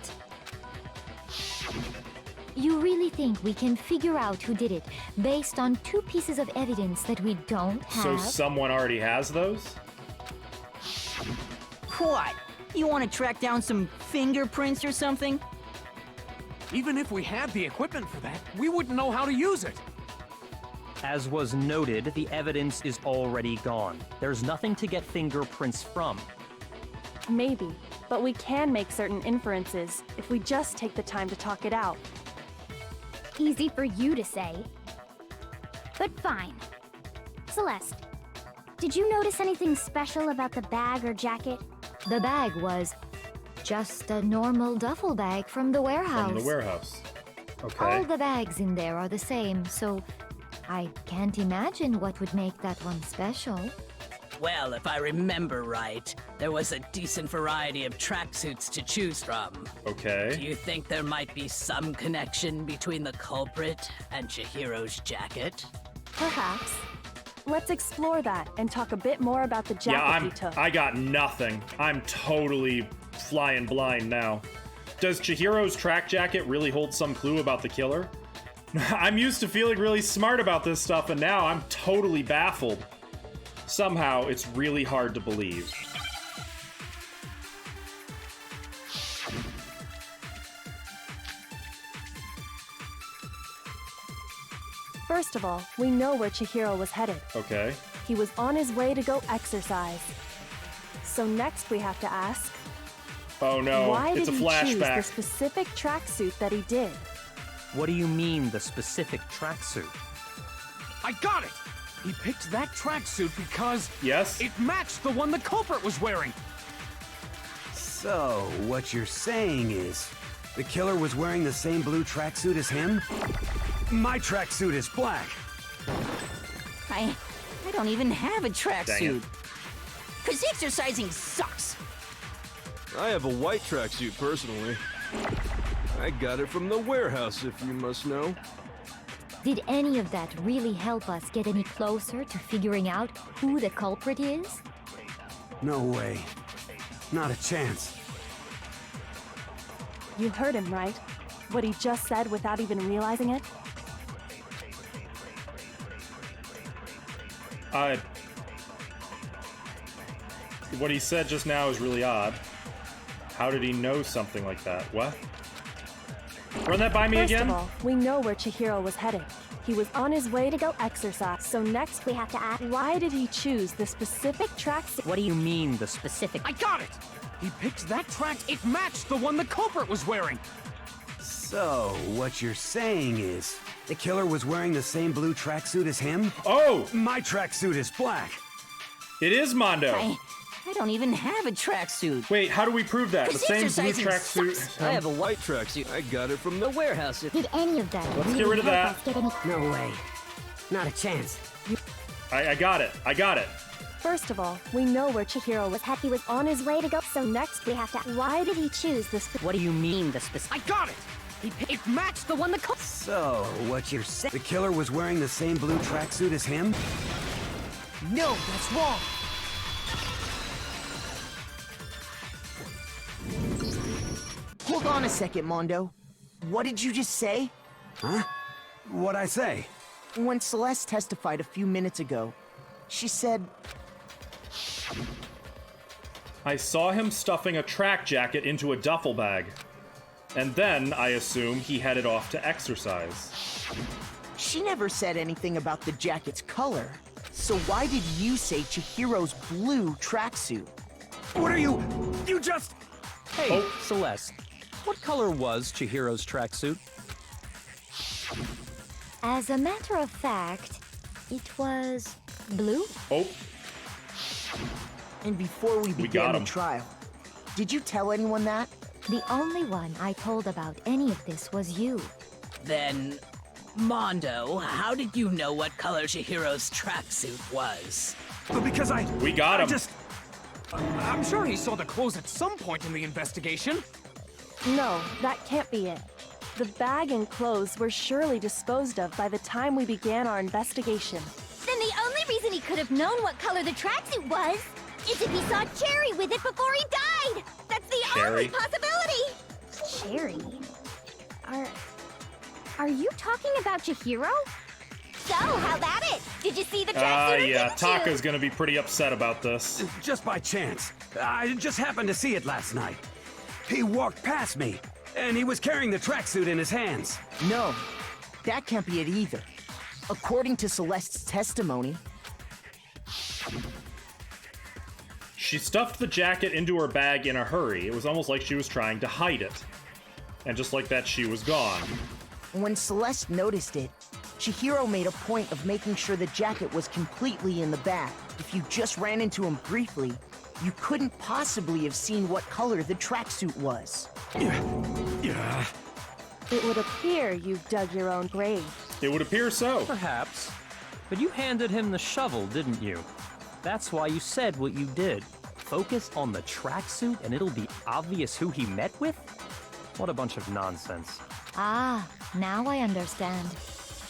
You really think we can figure out who did it based on 2 pieces of evidence that we don't have? So someone already has those? What? You want to track down some fingerprints or something? Even if we had the equipment for that, we wouldn't know how to use it. As was noted, the evidence is already gone. There's nothing to get fingerprints from. Maybe, but we can make certain inferences if we just take the time to talk it out. Easy for you to say. But fine. Celeste, did you notice anything special about the bag or jacket? The bag was just a normal duffel bag from the warehouse. From the warehouse. Okay. All the bags in there are the same, so I can't imagine what would make that one special. Well, if I remember right, there was a decent variety of tracksuits to choose from. Okay. Do you think there might be some connection between the culprit and Chihiro's jacket? Perhaps. Let's explore that and talk a bit more about the jacket you took. I got nothing. I'm totally flying blind now. Does Chihiro's track jacket really hold some clue about the killer? I'm used to feeling really smart about this stuff, and now I'm totally baffled. Somehow, it's really hard to believe. First of all, we know where Chihiro was headed. Okay. He was on his way to go exercise. So next we have to ask, oh no, why it's did a he choose the flashback. specific tracksuit that he did? What do you mean, the specific tracksuit? I got it! He picked that tracksuit because... Yes? It matched the one the culprit was wearing! So, what you're saying is, the killer was wearing the same blue tracksuit as him? My tracksuit is black. I don't even have a Dang tracksuit. it. 'Cause exercising sucks. I have a white tracksuit personally. I got it from the warehouse, if you must know. Did any of that really help us get any closer to figuring out who the culprit is? No way. Not a chance. You heard him, right? What he just said without even realizing it? What he said just now is really odd. How did he know something like that? What? Run that by me again? First of all, we know where Chihiro was headed. He was on his way to go exercise. So next we have to ask, why did he choose the specific tracksuit? What do you mean, the specific? I got it! He picked that track. It matched the one the culprit was wearing! So, what you're saying is, the killer was wearing the same blue tracksuit as him? Oh! My tracksuit is black. It is Mondo. I don't even have a tracksuit. Wait, how do we prove that? The same blue tracksuit. I have a white tracksuit. I got it from the warehouse. Did any of that Let's really get rid of help that. us get any... No way. Not a chance. I got it. I got it. First of all, we know where Chihiro was headed. He was on his way to go. So next we have to, why did he choose this? What do you mean, the specific? I got it! It matched the one the culprit. So, what you're saying? The killer was wearing the same blue tracksuit as him? No, that's wrong. Hold on a second, Mondo. What did you just say? Huh? What'd I say? When Celeste testified a few minutes ago, she said... I saw him stuffing a track jacket into a duffel bag. And then, I assume, he headed off to exercise. She never said anything about the jacket's color. So why did you say Chihiro's blue tracksuit? What are you... You just... Hey, Celeste. What color was Chihiro's tracksuit? As a matter of fact, it was blue. Oh. And before we got began the him. trial, did you tell anyone that? The only one I told about any of this was you. Then, Mondo, how did you know what color Chihiro's tracksuit was? Because We got him. I'm sure he saw the clothes at some point in the investigation. No, that can't be it. The bag and clothes were surely disposed of by the time we began our investigation. Then the only reason he could have known what color the tracksuit was is if he saw Cherry with it before he died! That's the only possibility! Cherry? Are you talking about Chihiro? So, how about it? Did you see the tracksuit or Yeah, didn't you? Taka's gonna be pretty upset about this. Just by chance. I just happened to see it last night. He walked past me, and he was carrying the tracksuit in his hands. No, that can't be it either. According to Celeste's testimony, She stuffed the jacket into her bag in a hurry. It was almost like she was trying to hide it. And just like that, she was gone. when Celeste noticed it, Chihiro made a point of making sure the jacket was completely in the bag. If you just ran into him briefly, you couldn't possibly have seen what color the tracksuit was. Yeah. It would appear you've dug your own grave. It would appear so. Perhaps. But you handed him the shovel, didn't you? That's why you said what you did. Focus on the tracksuit and it'll be obvious who he met with? What a bunch of nonsense. Ah, now I understand.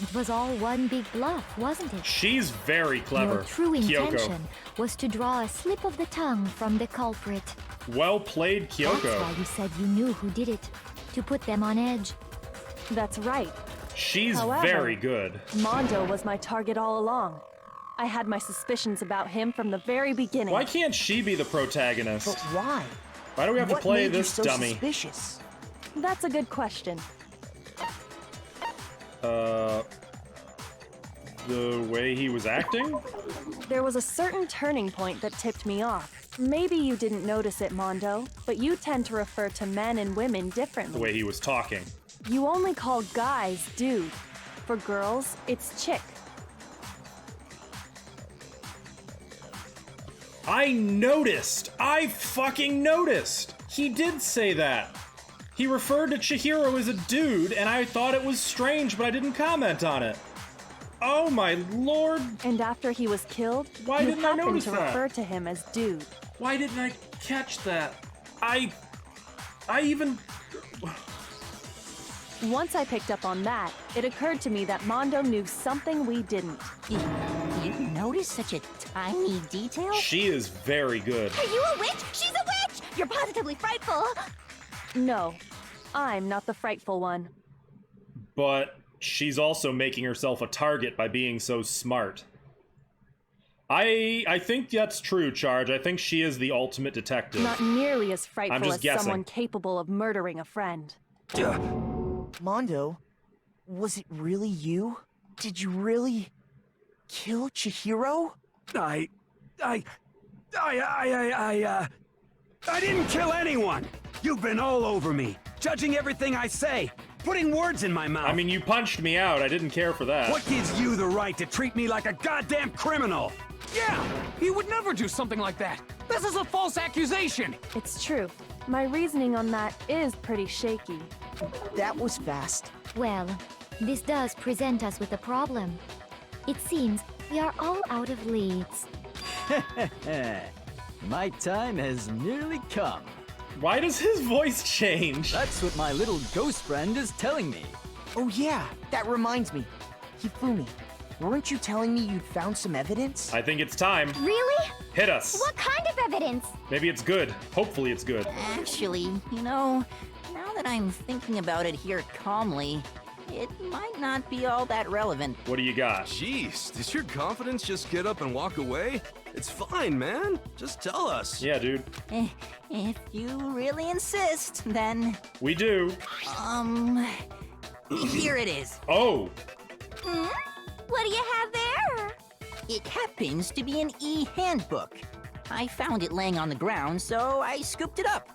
It was all one big bluff, wasn't it? She's very clever. Your true Kyoko. intention was to draw a slip of the tongue from the culprit. Well played, Kyoko. That's why you said you knew who did it, to put them on edge. That's right. She's However, very good. Mondo was my target all along. I had my suspicions about him from the very beginning. Why can't she be the protagonist? But why? Why do we have to What play made you this so dummy? suspicious? That's a good question. The way he was acting? There was a certain turning point that tipped me off. Maybe you didn't notice it, Mondo, but you tend to refer to men and women differently. The way he was talking. You only call guys dude. For girls, it's chick. I noticed! I fucking noticed! He did say that! He referred to Chihiro as a dude, and I thought it was strange, but I didn't comment on it. Oh my lord! And after he was killed, Why you didn't I happened notice to that? refer to him as dude. Why didn't I catch that? I even... Once I picked up on that, it occurred to me that Mondo knew something we didn't. You notice such a tiny detail? She is very good. Are you a witch? She's a witch! You're positively frightful! No, I'm not the frightful one. But she's also making herself a target by being so smart. I think that's true, Charge. I think she is the ultimate detective. Not nearly as I'm frightful just as guessing. someone capable of murdering a friend. Mondo, was it really you? Did you really kill Chihiro? I didn't kill anyone! You've been all over me, judging everything I say, putting words in my mouth. I mean, you punched me out. I didn't care for that. What gives you the right to treat me like a goddamn criminal? Yeah, he would never do something like that. This is a false accusation. It's true. My reasoning on that is pretty shaky. That was fast. Well, this does present us with a problem. It seems we are all out of leads. My time has nearly come. Why does his voice change? That's what my little ghost friend is telling me. Oh yeah, that reminds me. Hifumi, weren't you telling me you'd found some evidence? I think it's time. Really? Hit us. What kind of evidence? Maybe it's good. Hopefully it's good. Actually, you know, now that I'm thinking about it here calmly, it might not be all that relevant. What do you got? Jeez, does your confidence just get up and walk away? It's fine, man. Just tell us. Yeah, dude. If you really insist, then... We do. Here it is. Oh! What do you have there? It happens to be an e-handbook. I found it laying on the ground, so I scooped it up.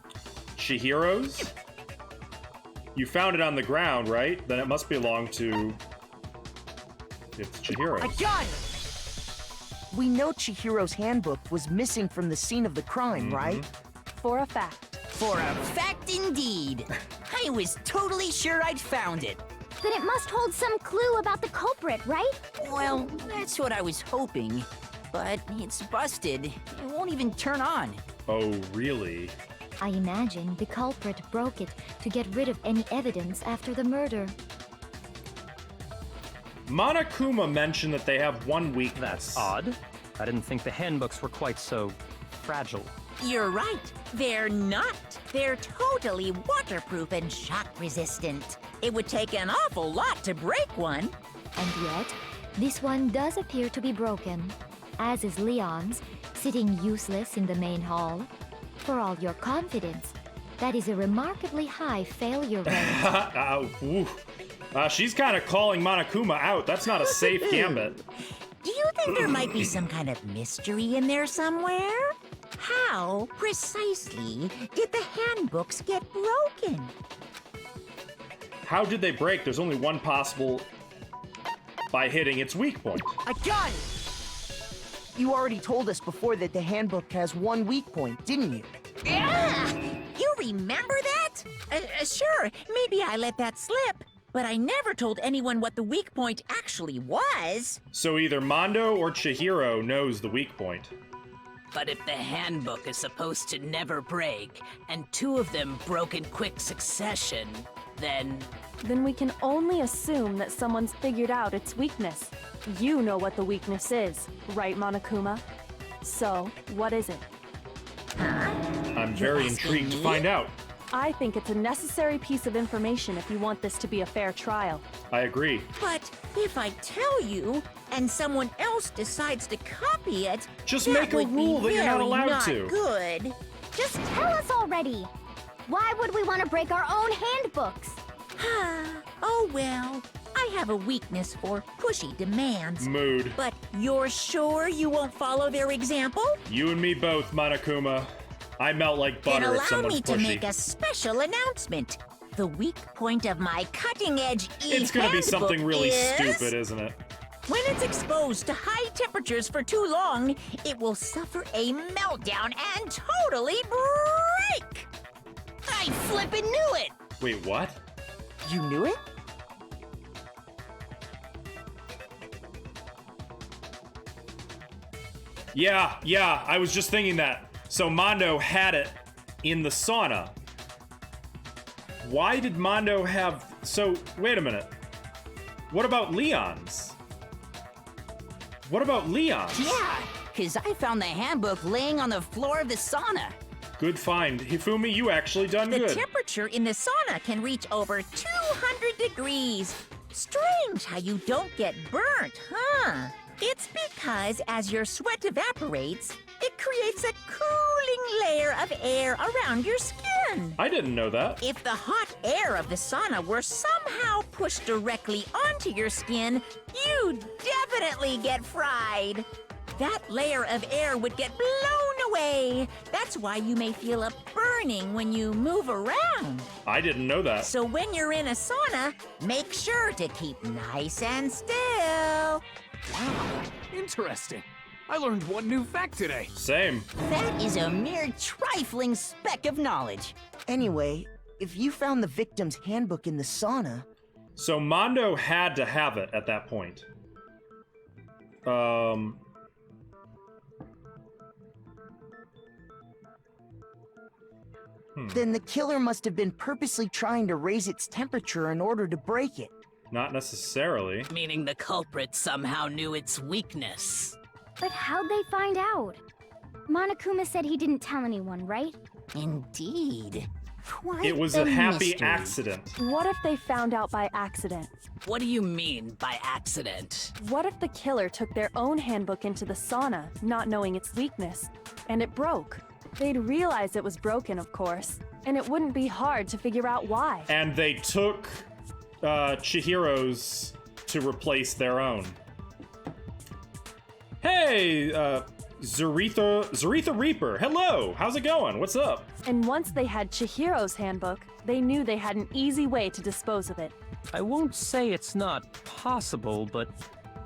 Chihiro's? You found it on the ground, right? Then it must belong to... It's Chihiro's. I got it! We know Chihiro's handbook was missing from the scene of the crime, right? For a fact. For a fact indeed. I was totally sure I'd found it. Then it must hold some clue about the culprit, right? Well, that's what I was hoping. but it's busted. It won't even turn on. Oh, really? I imagine the culprit broke it to get rid of any evidence after the murder. Monokuma mentioned that they have one weakness. That's odd. I didn't think the handbooks were quite so fragile. You're right. They're not. They're totally waterproof and shock resistant. It would take an awful lot to break one. And yet, this one does appear to be broken, as is Leon's, sitting useless in the main hall. For all your confidence, that is a remarkably high failure rate. She's kind of calling Monokuma out. That's not a safe gambit. Do you think there might be some kind of mystery in there somewhere? How, precisely, did the handbooks get broken? How did they break? There's only one possible... by hitting its weak point. I got it! You already told us before that the handbook has one weak point, didn't you? Yeah! You remember that? Sure, maybe I let that slip. But I never told anyone what the weak point actually was. So either Mondo or Chihiro knows the weak point. But if the handbook is supposed to never break, and two of them broke in quick succession, then we can only assume that someone's figured out its weakness. You know what the weakness is, right, Monokuma? So, what is it? I'm very intrigued to find out. I think it's a necessary piece of information if you want this to be a fair trial. I agree. But if I tell you, and someone else decides to copy it, just that make a would rule be that you're not very allowed to. Good. Just tell us already. Why would we want to break our own handbooks? Oh well, I have a weakness for pushy demands. Mood. But you're sure you won't follow their example? You and me both, Monokuma. I melt like butter Then if allow someone's me to pushy. make a special announcement. The weak point of my cutting-edge It's gonna be something really is... stupid, isn't it? When it's exposed to high temperatures for too long, it will suffer a meltdown and totally break! I flippin' knew it! Wait, what? You knew it? Yeah, I was just thinking that. So Mondo had it in the sauna. Why did Mondo have... So, wait a minute. What about Leon's? What about Leon's? Yeah, because I found the handbook laying on the floor of the sauna. Good find. Hifumi, you actually done The good. temperature in the sauna can reach over 200 degrees. Strange how you don't get burnt, huh? It's because as your sweat evaporates, it creates a cooling layer of air around your skin. I didn't know that. If the hot air of the sauna were somehow pushed directly onto your skin, you'd definitely get fried. That layer of air would get blown away. That's why you may feel a burning when you move around. I didn't know that. So when you're in a sauna, make sure to keep nice and still. Wow, interesting. I learned one new fact today. Same. That is a mere trifling speck of knowledge. Anyway, if you found the victim's handbook in the sauna... So Mondo had to have it at that point. Then the killer must have been purposely trying to raise its temperature in order to break it. Not necessarily. Meaning the culprit somehow knew its weakness. But how'd they find out? Monokuma said he didn't tell anyone, right? Indeed. Quite It was the a happy mystery. accident. What if they found out by accident? What do you mean by accident? What if the killer took their own handbook into the sauna, not knowing its weakness, and it broke? They'd realize it was broken, of course, and it wouldn't be hard to figure out why. And they took Chihiro's to replace their own. Hey, Zaretha Reaper. Hello, how's it going? What's up? And once they had Chihiro's handbook, they knew they had an easy way to dispose of it. I won't say it's not possible, but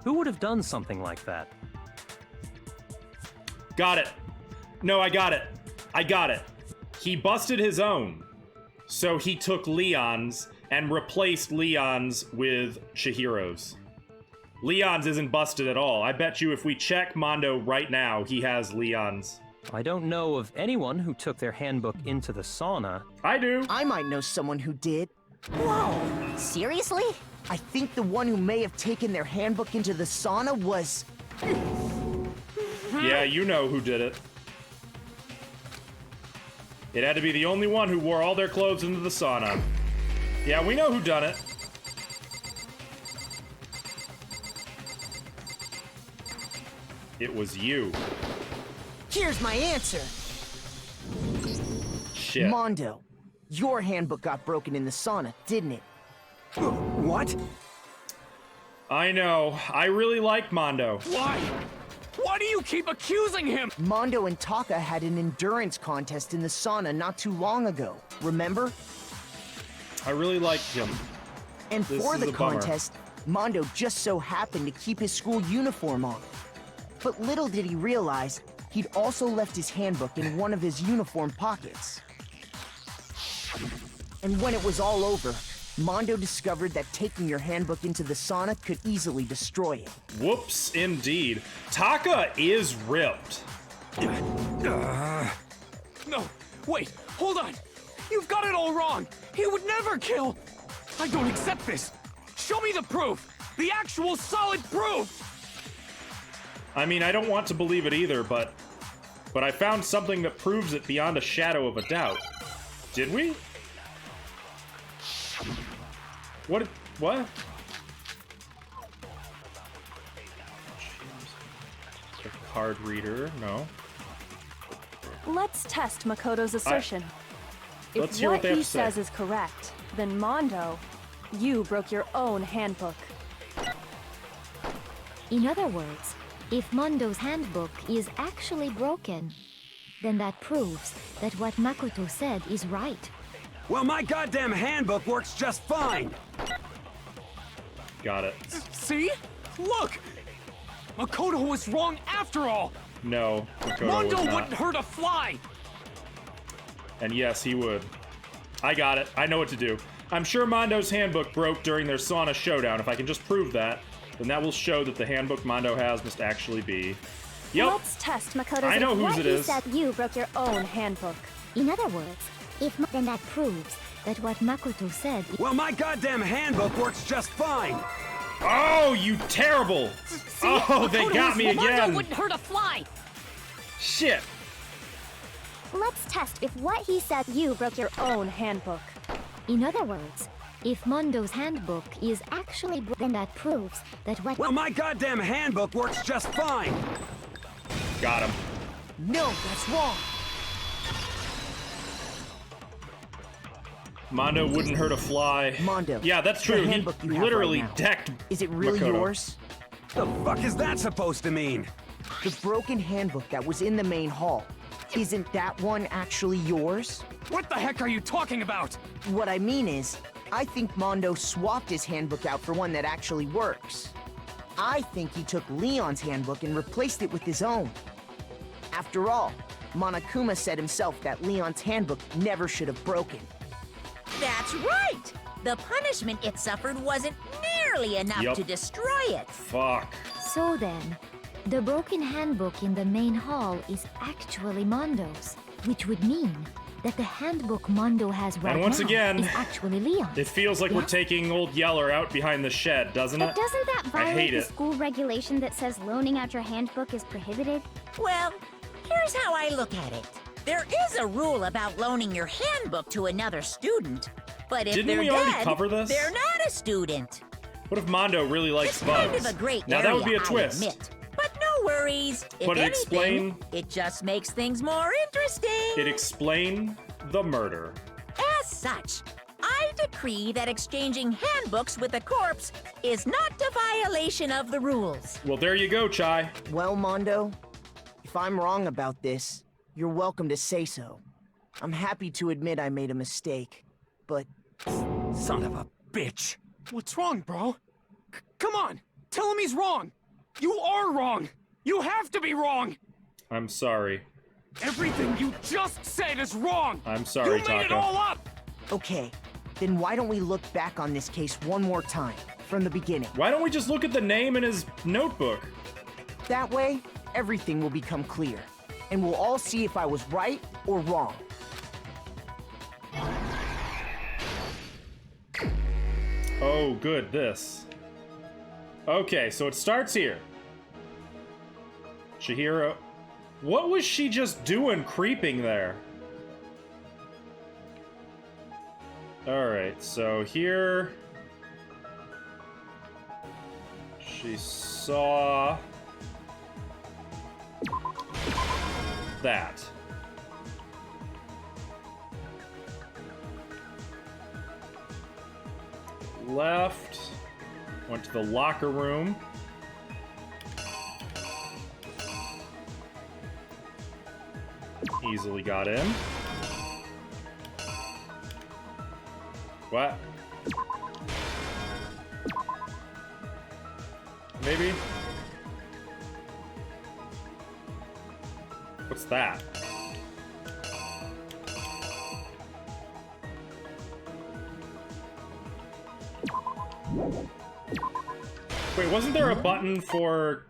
who would have done something like that? Got it. No, I got it. He busted his own. So he took Leon's and replaced Leon's with Chihiro's. Leon's isn't busted at all. I bet you if we check Mondo right now, he has Leon's. I don't know of anyone who took their handbook into the sauna. I do. I might know someone who did. Whoa, seriously? I think the one who may have taken their handbook into the sauna was... Yeah, you know who did it. It had to be the only one who wore all their clothes into the sauna. Yeah, we know who done it. It was you. Here's my answer. Shit. Mondo, your handbook got broken in the sauna, didn't it? What? I know. I really like Mondo. Why? Why do you keep accusing him? Mondo and Taka had an endurance contest in the sauna not too long ago, remember? I really liked him. And This for is the a bummer. contest, Mondo just so happened to keep his school uniform on. But little did he realize, he'd also left his handbook in one of his uniform pockets. And when it was all over, Mondo discovered that taking your handbook into the sauna could easily destroy it. Whoops, indeed. Taka is ripped. No, wait, hold on. You've got it all wrong. He would never kill. I don't accept this. Show me the proof. The actual solid proof. I mean, I don't want to believe it either, but I found something that proves it beyond a shadow of a doubt. Did we? What? What? A card reader? No. Let's test Makoto's assertion. Let's If hear what what they have he to say. says is correct, then Mondo, you broke your own handbook. In other words, if Mondo's handbook is actually broken, then that proves that what Makoto said is right. Well, my goddamn handbook works just fine. Got it. See? Look! Makoto was wrong after all! No, Makoto Mondo was not. wouldn't hurt a fly! And yes, he would. I got it. I know what to do. I'm sure Mondo's handbook broke during their sauna showdown. If I can just prove that, then that will show that the handbook Mondo has must actually be... Yep. Let's test Makoto's I know whose what it he is. said you broke your own handbook. In other words, then that proves that what Makoto said... Well, my goddamn handbook works just fine. Oh, you terrible! Oh, they got me Mondo again! wouldn't hurt a fly. Shit! Let's test if what he said You broke your own handbook. In other words, if Mondo's handbook is actually then that proves that what... Well, my goddamn handbook works just fine. Got him. No, that's wrong. Mondo wouldn't hurt a fly. Mondo. Yeah, that's the true. He handbook you have literally right now. decked Is it really Makoto. yours? The fuck is that supposed to mean? The broken handbook that was in the main hall. Isn't that one actually yours? What the heck are you talking about? What I mean is, I think Mondo swapped his handbook out for one that actually works. I think he took Leon's handbook and replaced it with his own. After all, Monokuma said himself that Leon's handbook never should have broken. That's right! The punishment it suffered wasn't nearly enough Yup. to destroy it. Fuck. So then, the broken handbook in the main hall is actually Mondo's, which would mean that the handbook Mondo has right And once now again, is actually Leon's. It feels like we're taking old Yeller out behind the shed, doesn't it? But doesn't that I violate hate the it. school regulation that says loaning out your handbook is prohibited? Well, here's how I look at it. There is a rule about loaning your handbook to another student, but if Didn't they're we already dead, cover this? they're not a student. What if Mondo really likes It's bugs? kind of a great now area, that would be a I twist. admit. But no worries. If But it anything, explain- it just makes things more interesting. It explained the murder. As such, I decree that exchanging handbooks with a corpse is not a violation of the rules. Well, there you go, Chai. Well, Mondo, if I'm wrong about this, you're welcome to say so. I'm happy to admit I made a mistake, but... Son of a bitch. What's wrong, bro? Come on, tell him he's wrong. You are wrong. You have to be wrong. I'm sorry. Everything you just said is wrong. I'm sorry, You made it Taka. all up. Okay, then why don't we look back on this case one more time, from the beginning. Why don't we just look at the name in his notebook? That way, everything will become clear, and we'll all see if I was right or wrong. Oh, good, this. Okay, so it starts here. Chihiro. What was she just doing creeping there? Alright, so here... she saw... that. Left. Went to the locker room. Easily got in. What? Maybe? What's that? Wait, wasn't there a button for...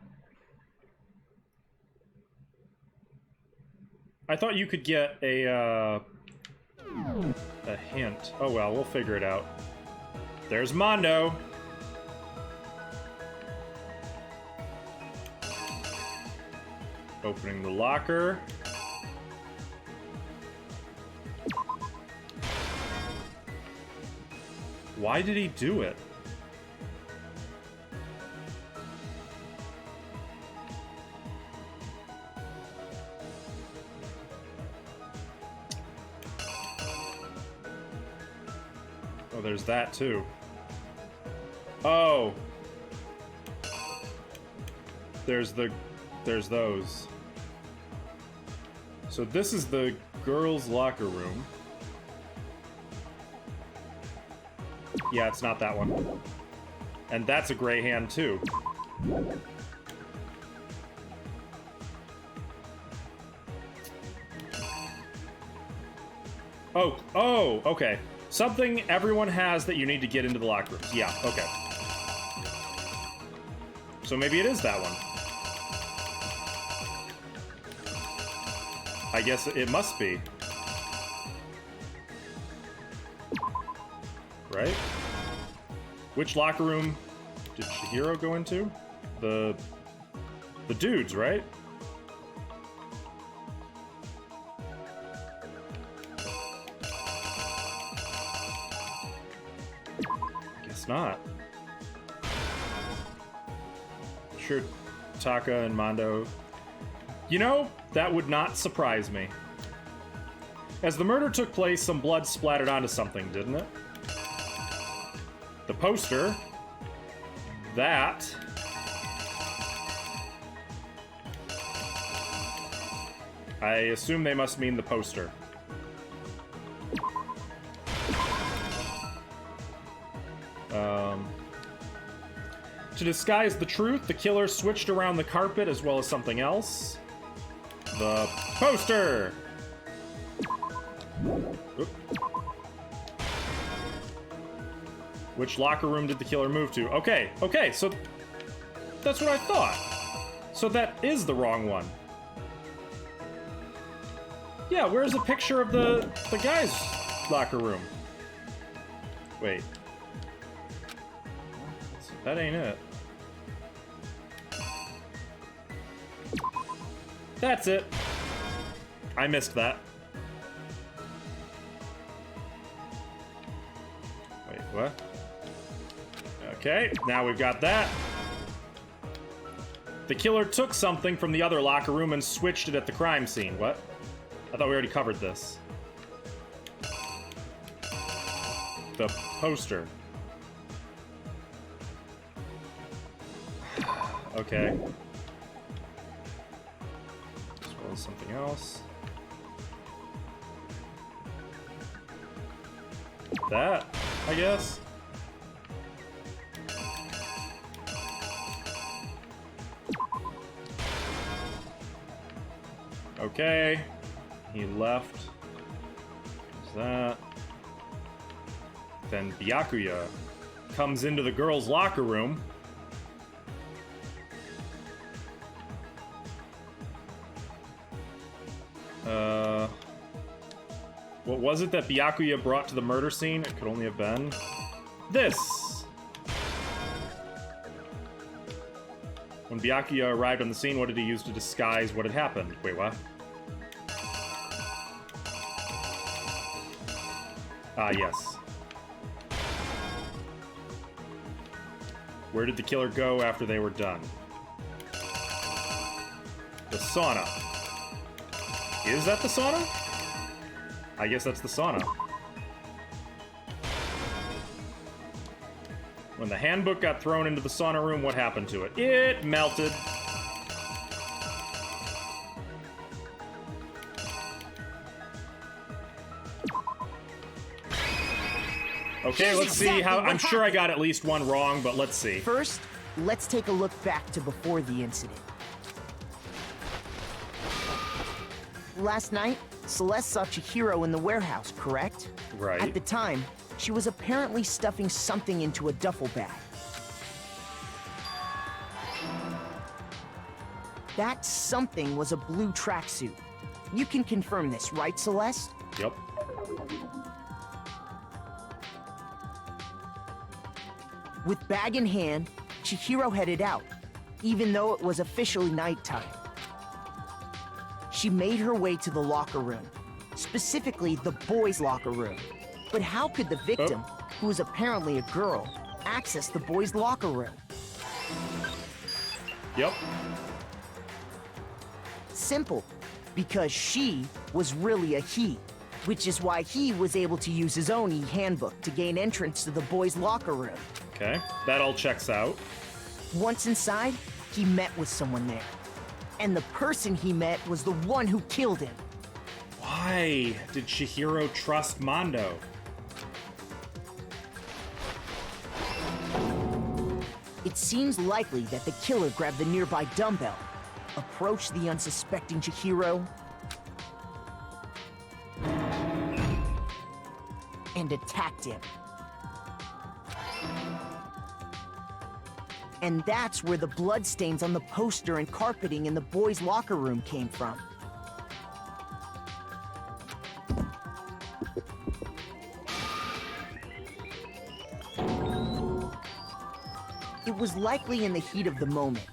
I thought you could get a hint. Oh well, we'll figure it out. There's Mondo. Opening the locker. Why did he do it? Oh, there's that too. Oh. There's those. So this is the girls' locker room. Yeah, it's not that one. And that's a gray hand too. Oh, okay. Something everyone has that you need to get into the locker rooms. Yeah, okay. So maybe it is that one. I guess it must be. Right? Which locker room did Chihiro go into? The dudes, right? Guess not. Sure, Taka and Mondo. You know, that would not surprise me. As the murder took place, some blood splattered onto something, didn't it? The poster. That. I assume they must mean the poster. To disguise the truth, the killer switched around the carpet as well as something else. The poster! Oop. Which locker room did the killer move to? Okay, so that's what I thought. So that is the wrong one. Yeah, where's a picture of the guy's locker room? Wait. That ain't it. That's it. I missed that. Wait, what? Okay, now we've got that. The killer took something from the other locker room and switched it at the crime scene. What? I thought we already covered this. The poster. Okay. As well as something else. That, I guess. Okay. He left. There's that. Then Byakuya. comes into the girls' locker room. What was it that Byakuya brought to the murder scene? It could only have been this. When Byakuya arrived on the scene, what did he use to disguise what had happened? Wait, what? Ah, yes. Where did the killer go after they were done? The sauna. Is that the sauna? I guess that's the sauna. When the handbook got thrown into the sauna room, what happened to it? It melted. Okay, let's see how... I'm sure I got at least one wrong, but let's see. First, let's take a look back to before the incident. Last night, Celeste saw Chihiro in the warehouse, correct? Right. At the time, she was apparently stuffing something into a duffel bag. That something was a blue tracksuit. You can confirm this, right, Celeste? Yep. With bag in hand, Chihiro headed out, even though it was officially nighttime. She made her way to the locker room, specifically the boys' locker room. But how could the victim, who was apparently a girl, access the boys' locker room? Yep. Simple, because she was really a he, which is why he was able to use his own e-handbook to gain entrance to the boys' locker room. Okay, that all checks out. Once inside, he met with someone there. And the person he met was the one who killed him. Why did Chihiro trust Mondo? It seems likely that the killer grabbed the nearby dumbbell, approached the unsuspecting Chihiro, and attacked him. And that's where the bloodstains on the poster and carpeting in the boys' locker room came from. It was likely in the heat of the moment.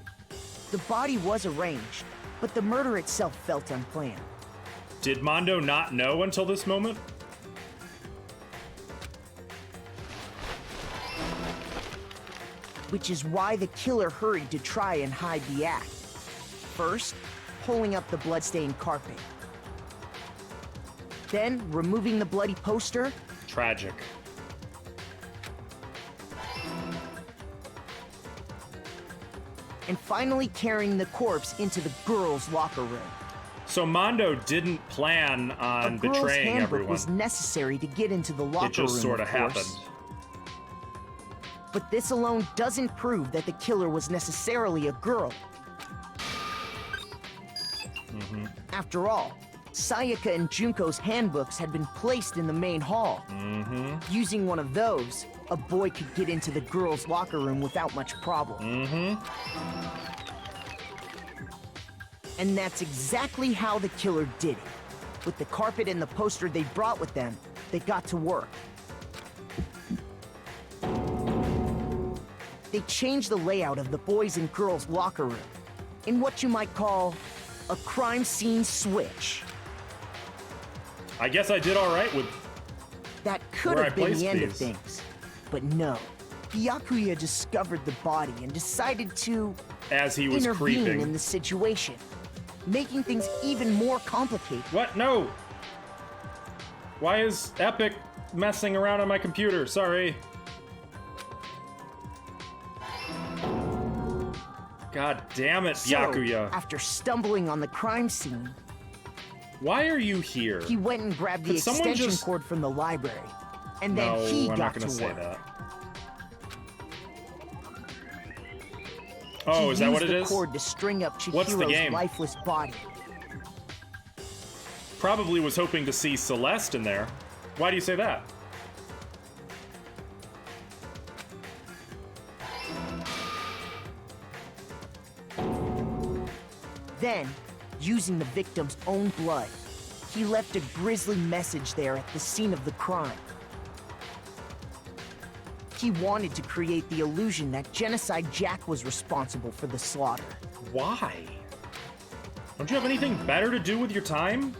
The body was arranged, but the murder itself felt unplanned. Did Mondo not know until this moment? Which is why the killer hurried to try and hide the act. First, pulling up the bloodstained carpet. Then, removing the bloody poster. Tragic. And finally carrying the corpse into the girls' locker room. So Mondo didn't plan on betraying handbook everyone. Was necessary to get into the locker room. It just sort of happened. But this alone doesn't prove that the killer was necessarily a girl. After all, Sayaka and Junko's handbooks had been placed in the main hall. Using one of those, a boy could get into the girls' locker room without much problem. And that's exactly how the killer did it. With the carpet and the poster they brought with them, they got to work. They changed the layout of the boys' and girls' locker room in what you might call a crime scene switch. I guess I did all right with that could have been the end of things. But no, Byakuya discovered the body and decided to as he was intervene creeping in the situation, making things even more complicated. What? No! Why is Epic messing around on my computer? Sorry. God damn it, Byakuya. So, after stumbling on the crime scene, why are you here? He went and grabbed the extension cord from the library, and then he got to work. That. Oh, is that what it is? He used the cord to string up Chihiro's lifeless body. Probably was hoping to see Celeste in there. Why do you say that? Then, using the victim's own blood, he left a grisly message there at the scene of the crime. He wanted to create the illusion that Genocide Jack was responsible for the slaughter. Why? Don't you have anything better to do with your time?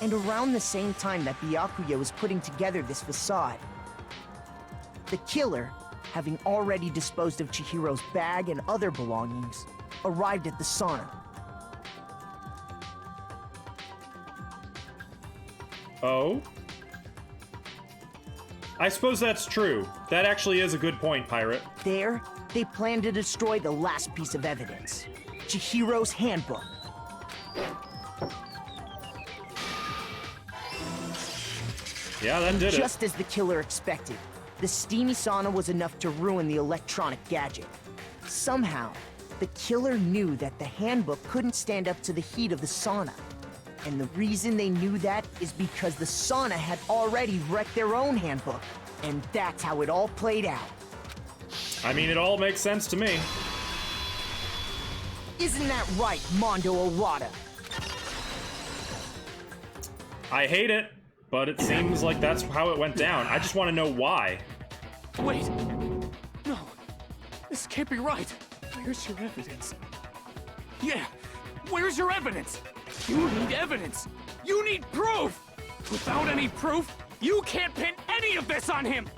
And around the same time that Byakuya was putting together this facade, the killer, having already disposed of Chihiro's bag and other belongings, arrived at the sauna. Oh? I suppose that's true. That actually is a good point, Pirate. There, they planned to destroy the last piece of evidence, Chihiro's handbook. Yeah, that did it. Just as the killer expected, the steamy sauna was enough to ruin the electronic gadget. Somehow, the killer knew that the handbook couldn't stand up to the heat of the sauna. And the reason they knew that is because the sauna had already wrecked their own handbook. And that's how it all played out. I mean, it all makes sense to me. Isn't that right, Mondo Owada? I hate it, but it seems like that's how it went down. I just want to know why. Wait. No. This can't be right. Where's your evidence? Yeah. Where's your evidence? You need evidence. You need proof. Without any proof, you can't pin any of this on him.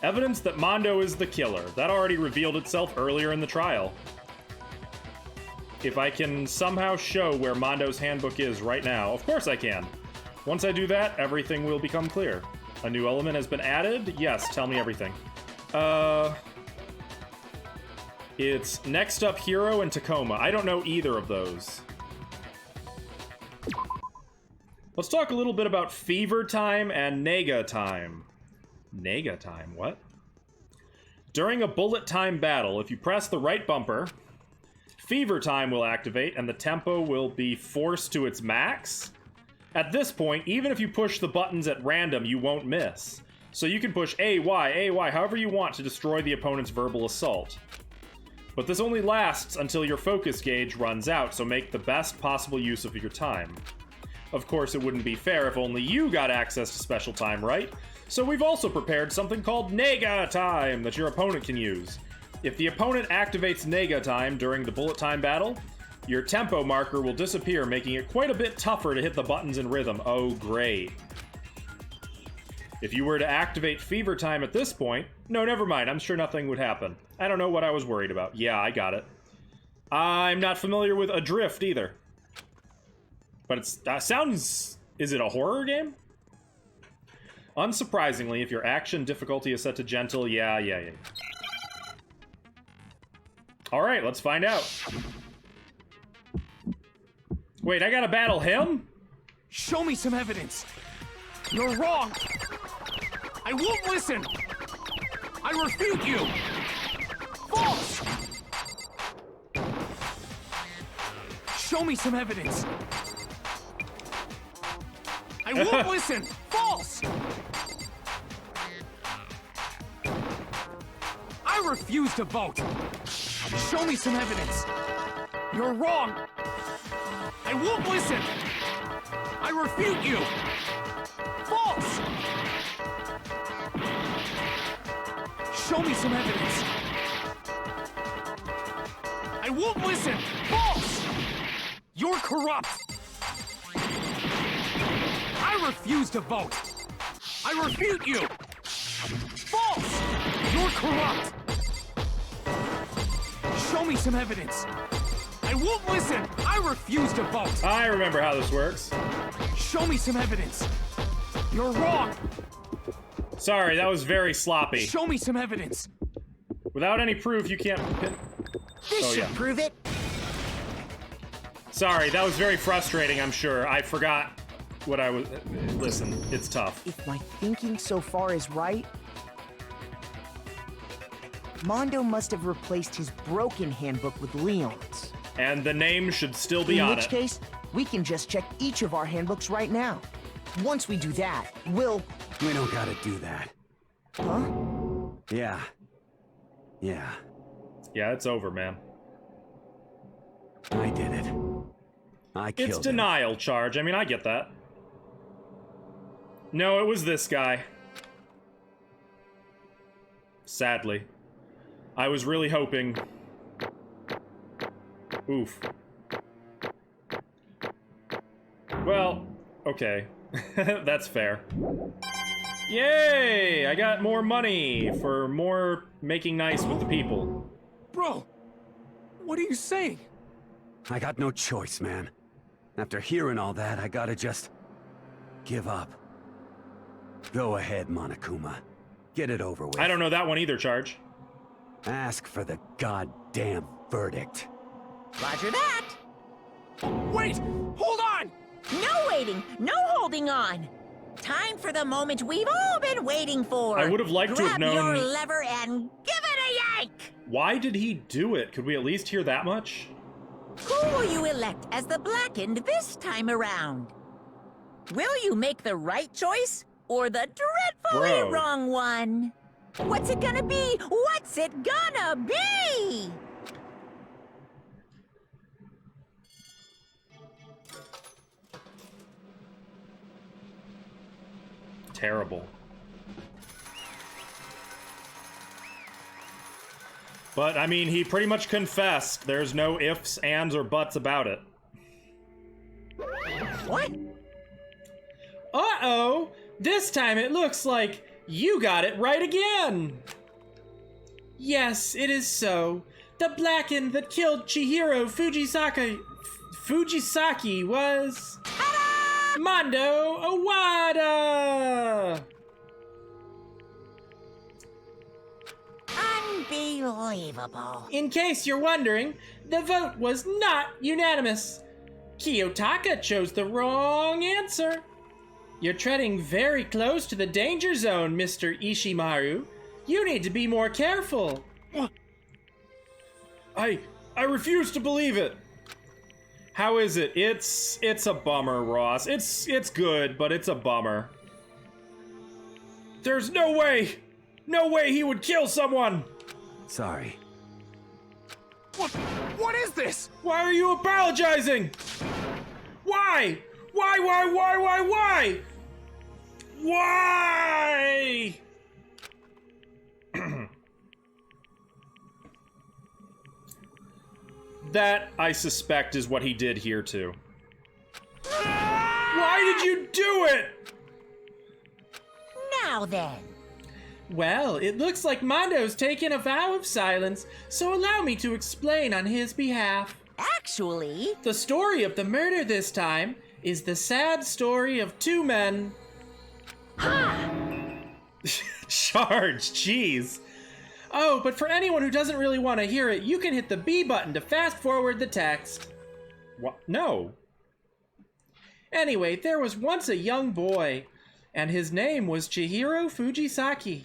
Evidence that Mondo is the killer. That already revealed itself earlier in the trial. If I can somehow show where Mondo's handbook is right now, of course I can. Once I do that, everything will become clear. A new element has been added? Yes, tell me everything. It's Next Up Hero and Tacoma. I don't know either of those. Let's talk a little bit about Fever Time and Nega Time. Nega Time, what? During a bullet time battle, if you press the right bumper, Fever Time will activate and the tempo will be forced to its max. At this point, even if you push the buttons at random, you won't miss. So you can push A, Y, however you want to destroy the opponent's verbal assault. But this only lasts until your focus gauge runs out, so make the best possible use of your time. Of course, it wouldn't be fair if only you got access to special time, right? So we've also prepared something called Nega Time that your opponent can use. If the opponent activates Nega Time during the bullet time battle, your tempo marker will disappear, making it quite a bit tougher to hit the buttons in rhythm. Oh, great. If you were to activate Fever Time at this point... No, never mind. I'm sure nothing would happen. I don't know what I was worried about. Yeah, I got it. I'm not familiar with Adrift either. But it sounds... Is it a horror game? Unsurprisingly, if your action difficulty is set to gentle, yeah. Alright, let's find out. Wait, I gotta battle him? Show me some evidence. You're wrong. I won't listen. I refute you. False. Show me some evidence. I won't listen. False. I refuse to vote. Show me some evidence. You're wrong. I won't listen. I refute you. False. Show me some evidence. I won't listen. False. You're corrupt. I refuse to vote. I refute you. False. You're corrupt. Show me some evidence. I won't listen. I refuse to vote. I remember how this works. Show me some evidence. You're wrong. Sorry, that was very sloppy. Show me some evidence. Without any proof, you can't... This should prove it. Sorry, that was very frustrating, I'm sure. I forgot what I was... Listen, it's tough. If my thinking so far is right, Mondo must have replaced his broken handbook with Leon's. And the name should still be on it. In which case, we can just check each of our handbooks right now. Once we do that, we'll... We don't gotta do that. Huh? Yeah. Yeah, it's over, man. I did it. I killed It's him. denial charge. I mean, I get that. No, it was this guy. Sadly. I was really hoping... Oof. Well, okay. That's fair. Yay! I got more money for more making nice with the people. Bro, what are you saying? I got no choice, man. After hearing all that, I gotta just... give up. Go ahead, Monokuma. Get it over with. I don't know that one either, Charge. Ask for the goddamn verdict. Roger that. Wait! Hold on! No waiting, no holding on. Time for the moment we've all been waiting for. I would have liked to have known... Grab your lever and give it a yank! Why did he do it? Could we at least hear that much? Who will you elect as the Blackened this time around? Will you make the right choice or the dreadfully wrong one? What's it gonna be? What's it gonna be? Terrible. But, I mean, he pretty much confessed. There's no ifs, ands, or buts about it. What? Uh-oh! This time it looks like you got it right again! Yes, it is so. The Blackened that killed Chihiro Fujisaki was... Mondo Owada! Unbelievable. In case you're wondering, the vote was not unanimous. Kiyotaka chose the wrong answer. You're treading very close to the danger zone, Mr. Ishimaru. You need to be more careful. I refuse to believe it. How is it? It's a bummer, Ross. It's good, but it's a bummer. There's no way he would kill someone. Sorry. What is this? Why are you apologizing? Why? Why? That, I suspect, is what he did here, too. Why did you do it? Now then. Well, it looks like Mondo's taken a vow of silence, so allow me to explain on his behalf. Actually... The story of the murder this time is the sad story of two men... Charge, jeez. Oh, but for anyone who doesn't really want to hear it, you can hit the B button to fast forward the text. What? No. Anyway, there was once a young boy, and his name was Chihiro Fujisaki.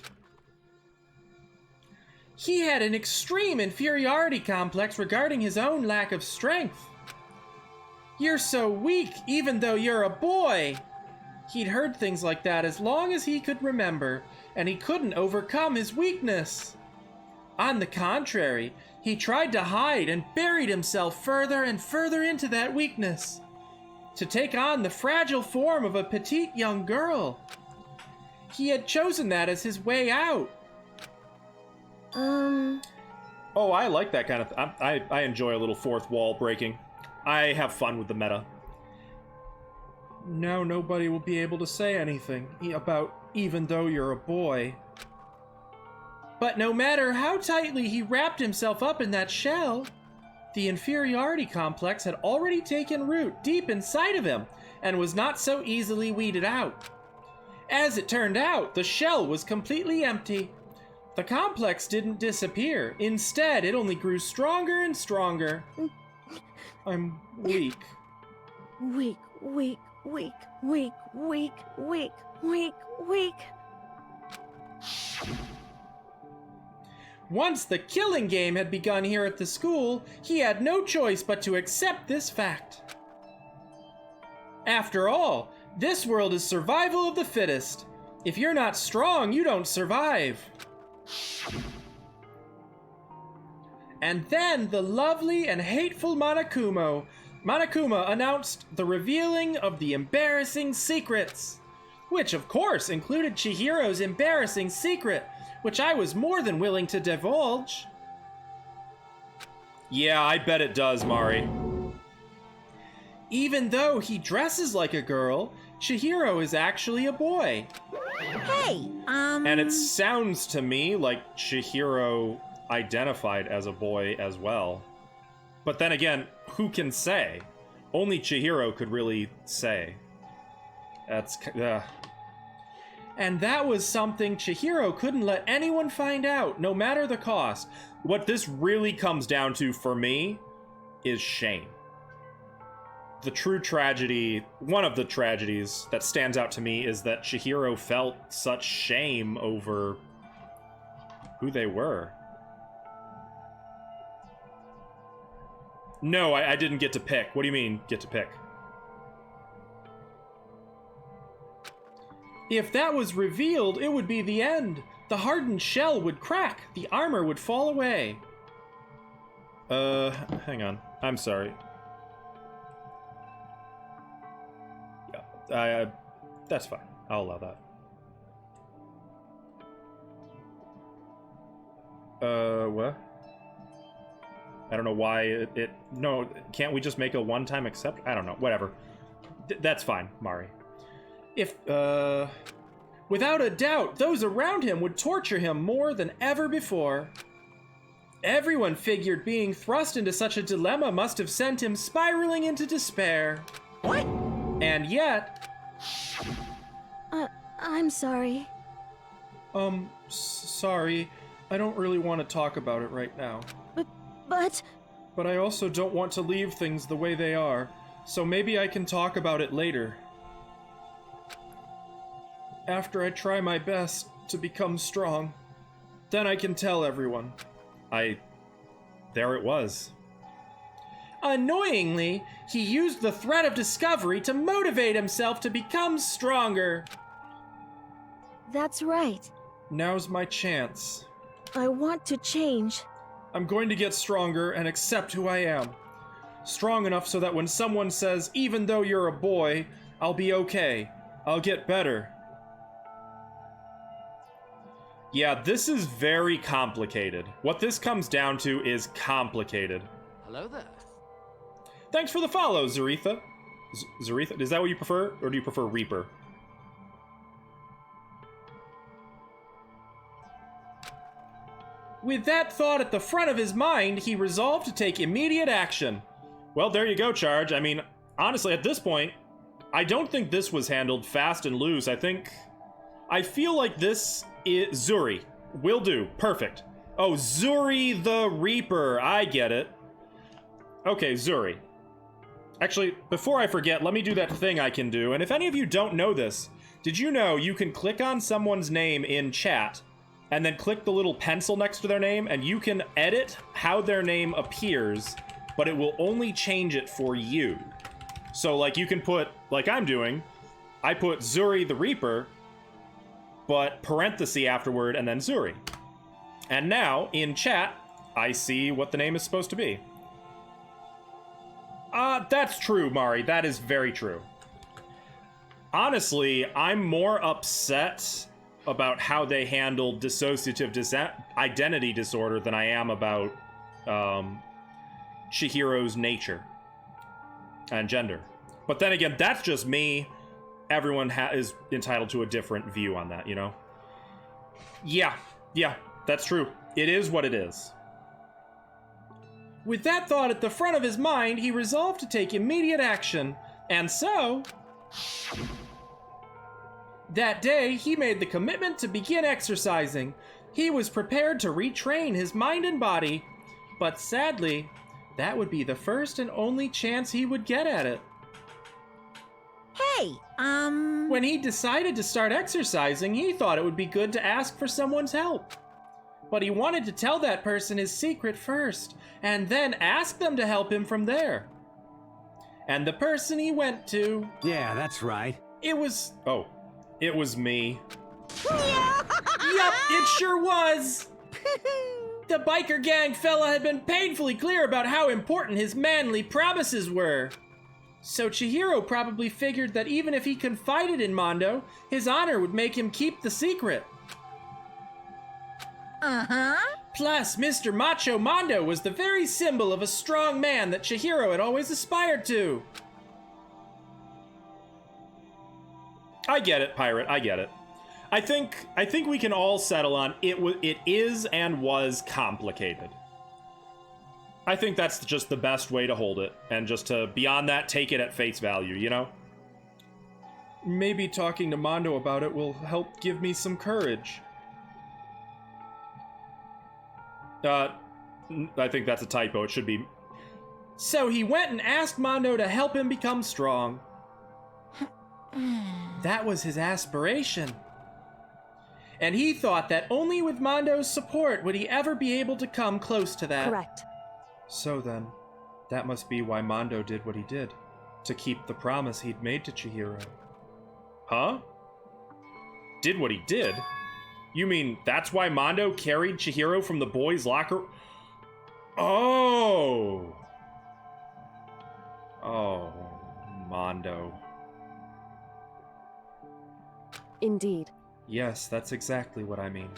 He had an extreme inferiority complex regarding his own lack of strength. You're so weak, even though you're a boy. He'd heard things like that as long as he could remember, and he couldn't overcome his weakness. On the contrary, he tried to hide and buried himself further and further into that weakness, to take on the fragile form of a petite young girl. He had chosen that as his way out. Oh, I like that kind of... I enjoy a little fourth wall breaking. I have fun with the meta. Now nobody will be able to say anything about even though you're a boy. But no matter how tightly he wrapped himself up in that shell, the inferiority complex had already taken root deep inside of him and was not so easily weeded out. As it turned out, the shell was completely empty. The complex didn't disappear. Instead, it only grew stronger and stronger. I'm weak. Weak. Once the killing game had begun here at the school, he had no choice but to accept this fact. After all, this world is survival of the fittest. If you're not strong, you don't survive. And then the lovely and hateful Monokuma announced the revealing of the embarrassing secrets, which of course included Chihiro's embarrassing secret, which I was more than willing to divulge. Yeah, I bet it does, Mari. Even though he dresses like a girl, Chihiro is actually a boy. Hey, And it sounds to me like Chihiro identified as a boy as well. But then again, who can say? Only Chihiro could really say. That's... And that was something Chihiro couldn't let anyone find out, no matter the cost. What this really comes down to for me is shame. The true tragedy, one of the tragedies that stands out to me is that Chihiro felt such shame over who they were. No, I didn't get to pick. What do you mean, get to pick? If that was revealed, it would be the end. The hardened shell would crack, the armor would fall away. Hang on. I'm sorry. Yeah, that's fine. I'll allow that. What? I don't know why no, can't we just make a one-time accept? I don't know, whatever. That's fine, Mari. Without a doubt, those around him would torture him more than ever before. Everyone figured being thrust into such a dilemma must have sent him spiraling into despair. What? And yet... I'm sorry. Sorry. I don't really want to talk about it right now. But I also don't want to leave things the way they are, so maybe I can talk about it later. After I try my best to become strong, then I can tell everyone. There it was. Annoyingly, he used the threat of discovery to motivate himself to become stronger. that's right. Now's my chance. I want to change. I'm going to get stronger and accept who I am. Strong enough so that when someone says, even though you're a boy, I'll be okay. I'll get better. Yeah, this is very complicated. What this comes down to is complicated. Hello there. Thanks for the follow, Zaretha. Zaretha, is that what you prefer? Or do you prefer Reaper? With that thought at the front of his mind, he resolved to take immediate action. Well, there you go, Charge. I mean, honestly, at this point, I don't think this was handled fast and loose. I feel like this is... Zuri. Will do. Perfect. Oh, Zuri the Reaper. I get it. Okay, Zuri. Actually, before I forget, let me do that thing I can do. And if any of you don't know this, did you know you can click on someone's name in chat and then click the little pencil next to their name, and you can edit how their name appears, but it will only change it for you. So, like, you can put, like I'm doing, I put Zuri the Reaper, but parenthesis afterward, and then Zuri. And now, in chat, I see what the name is supposed to be. That's true, Mari. That is very true. Honestly, I'm more upset about how they handled dissociative identity disorder than I am about Chihiro's nature and gender. But then again, that's just me. Everyone is entitled to a different view on that, you know? Yeah, that's true. It is what it is. With that thought at the front of his mind, he resolved to take immediate action. And so... that day, he made the commitment to begin exercising. He was prepared to retrain his mind and body. But sadly, that would be the first and only chance he would get at it. Hey, When he decided to start exercising, he thought it would be good to ask for someone's help. But he wanted to tell that person his secret first, and then ask them to help him from there. And the person he went to... Yeah, that's right. It was... Oh, it was me. Yup, it sure was! The biker gang fella had been painfully clear about how important his manly promises were. So Chihiro probably figured that even if he confided in Mondo, his honor would make him keep the secret. Uh-huh. Plus, Mr. Macho Mondo was the very symbol of a strong man that Chihiro had always aspired to. I get it, Pirate, I get it. I think we can all settle on it is and was complicated. I think that's just the best way to hold it, and just to, beyond that, take it at face value, you know? Maybe talking to Mondo about it will help give me some courage. I think that's a typo. It should be... So he went and asked Mondo to help him become strong. That was his aspiration. And he thought that only with Mondo's support would he ever be able to come close to that. Correct. So then, that must be why Mondo did what he did. To keep the promise he'd made to Chihiro. Huh? Did what he did? You mean that's why Mondo carried Chihiro from the boys' locker? Oh! Oh, Mondo. Indeed. Yes, that's exactly what I mean.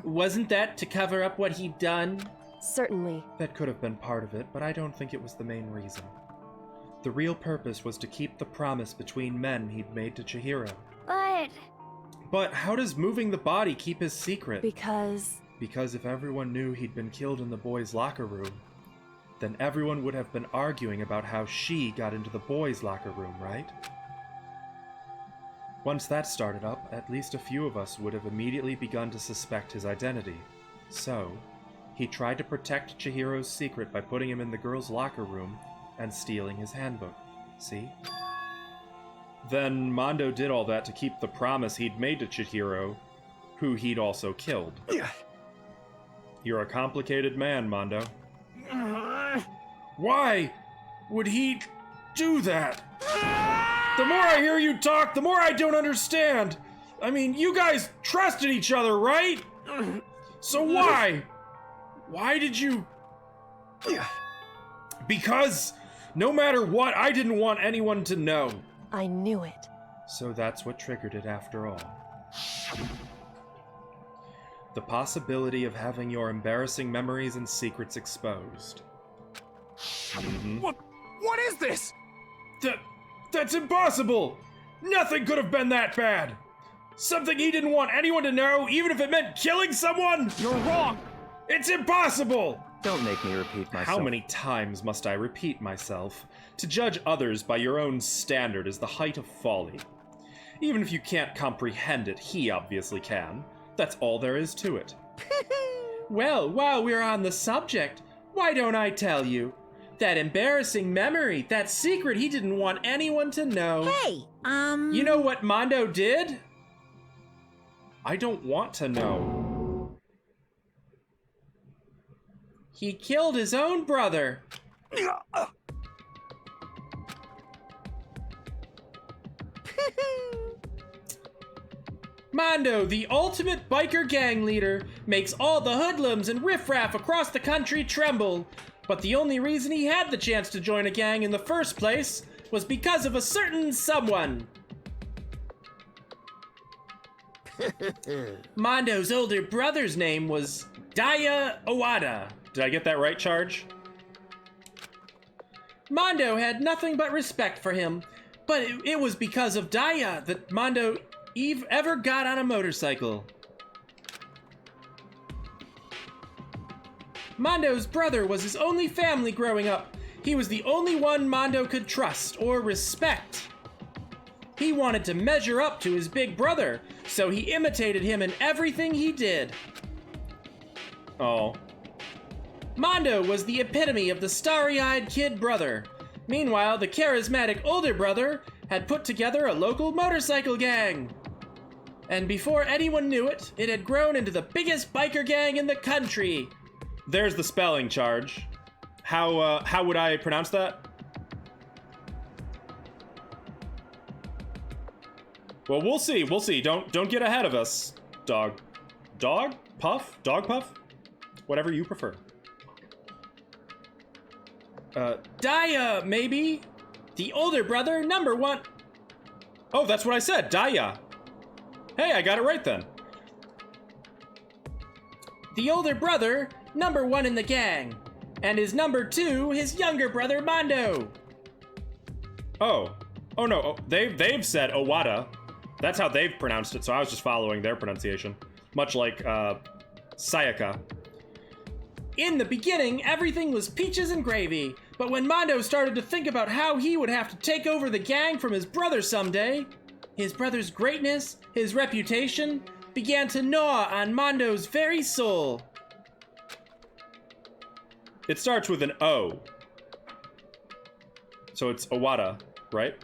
Wasn't that to cover up what he'd done? Certainly. That could have been part of it, but I don't think it was the main reason. The real purpose was to keep the promise between men he'd made to Chihiro. But how does moving the body keep his secret? Because if everyone knew he'd been killed in the boys' locker room, then everyone would have been arguing about how she got into the boys' locker room, right? Once that started up, at least a few of us would have immediately begun to suspect his identity. So, he tried to protect Chihiro's secret by putting him in the girls' locker room and stealing his handbook. See? Then Mondo did all that to keep the promise he'd made to Chihiro, who he'd also killed. You're a complicated man, Mondo. Why would he do that? The more I hear you talk, the more I don't understand. I mean, you guys trusted each other, right? So why? Why did you... Because no matter what, I didn't want anyone to know. I knew it. So that's what triggered it after all. The possibility of having your embarrassing memories and secrets exposed. What is this? That's impossible! Nothing could have been that bad! Something he didn't want anyone to know, even if it meant killing someone? You're wrong! It's impossible! Don't make me repeat myself. How many times must I repeat myself? To judge others by your own standard is the height of folly. Even if you can't comprehend it, he obviously can. That's all there is to it. Well, while we're on the subject, why don't I tell you? That embarrassing memory, that secret he didn't want anyone to know. Hey, You know what Mondo did? I don't want to know. He killed his own brother. Mondo, the ultimate biker gang leader, makes all the hoodlums and riffraff across the country tremble. But the only reason he had the chance to join a gang in the first place was because of a certain someone. Mondo's older brother's name was Daya Owada. Did I get that right, Charge? Mondo had nothing but respect for him, but it was because of Daya that Mondo ever got on a motorcycle. Mondo's brother was his only family growing up. He was the only one Mondo could trust or respect. He wanted to measure up to his big brother, so he imitated him in everything he did. Oh. Mondo was the epitome of the starry-eyed kid brother. Meanwhile, the charismatic older brother had put together a local motorcycle gang. And before anyone knew it, it had grown into the biggest biker gang in the country. There's the spelling, Charge. How would I pronounce that? Well, we'll see. Don't get ahead of us. Dog puff? Dog puff? Whatever you prefer. Daya, maybe? The older brother, number 1. Oh, that's what I said, Daya. Hey, I got it right then. The older brother, number 1 in the gang. And his number 2, his younger brother, Mondo. Oh. Oh no, they've said Owada. That's how they've pronounced it, so I was just following their pronunciation. Much like, Sayaka. In the beginning, everything was peaches and gravy. But when Mondo started to think about how he would have to take over the gang from his brother someday, his brother's greatness, his reputation, began to gnaw on Mondo's very soul. It starts with an O. So it's Owada, right?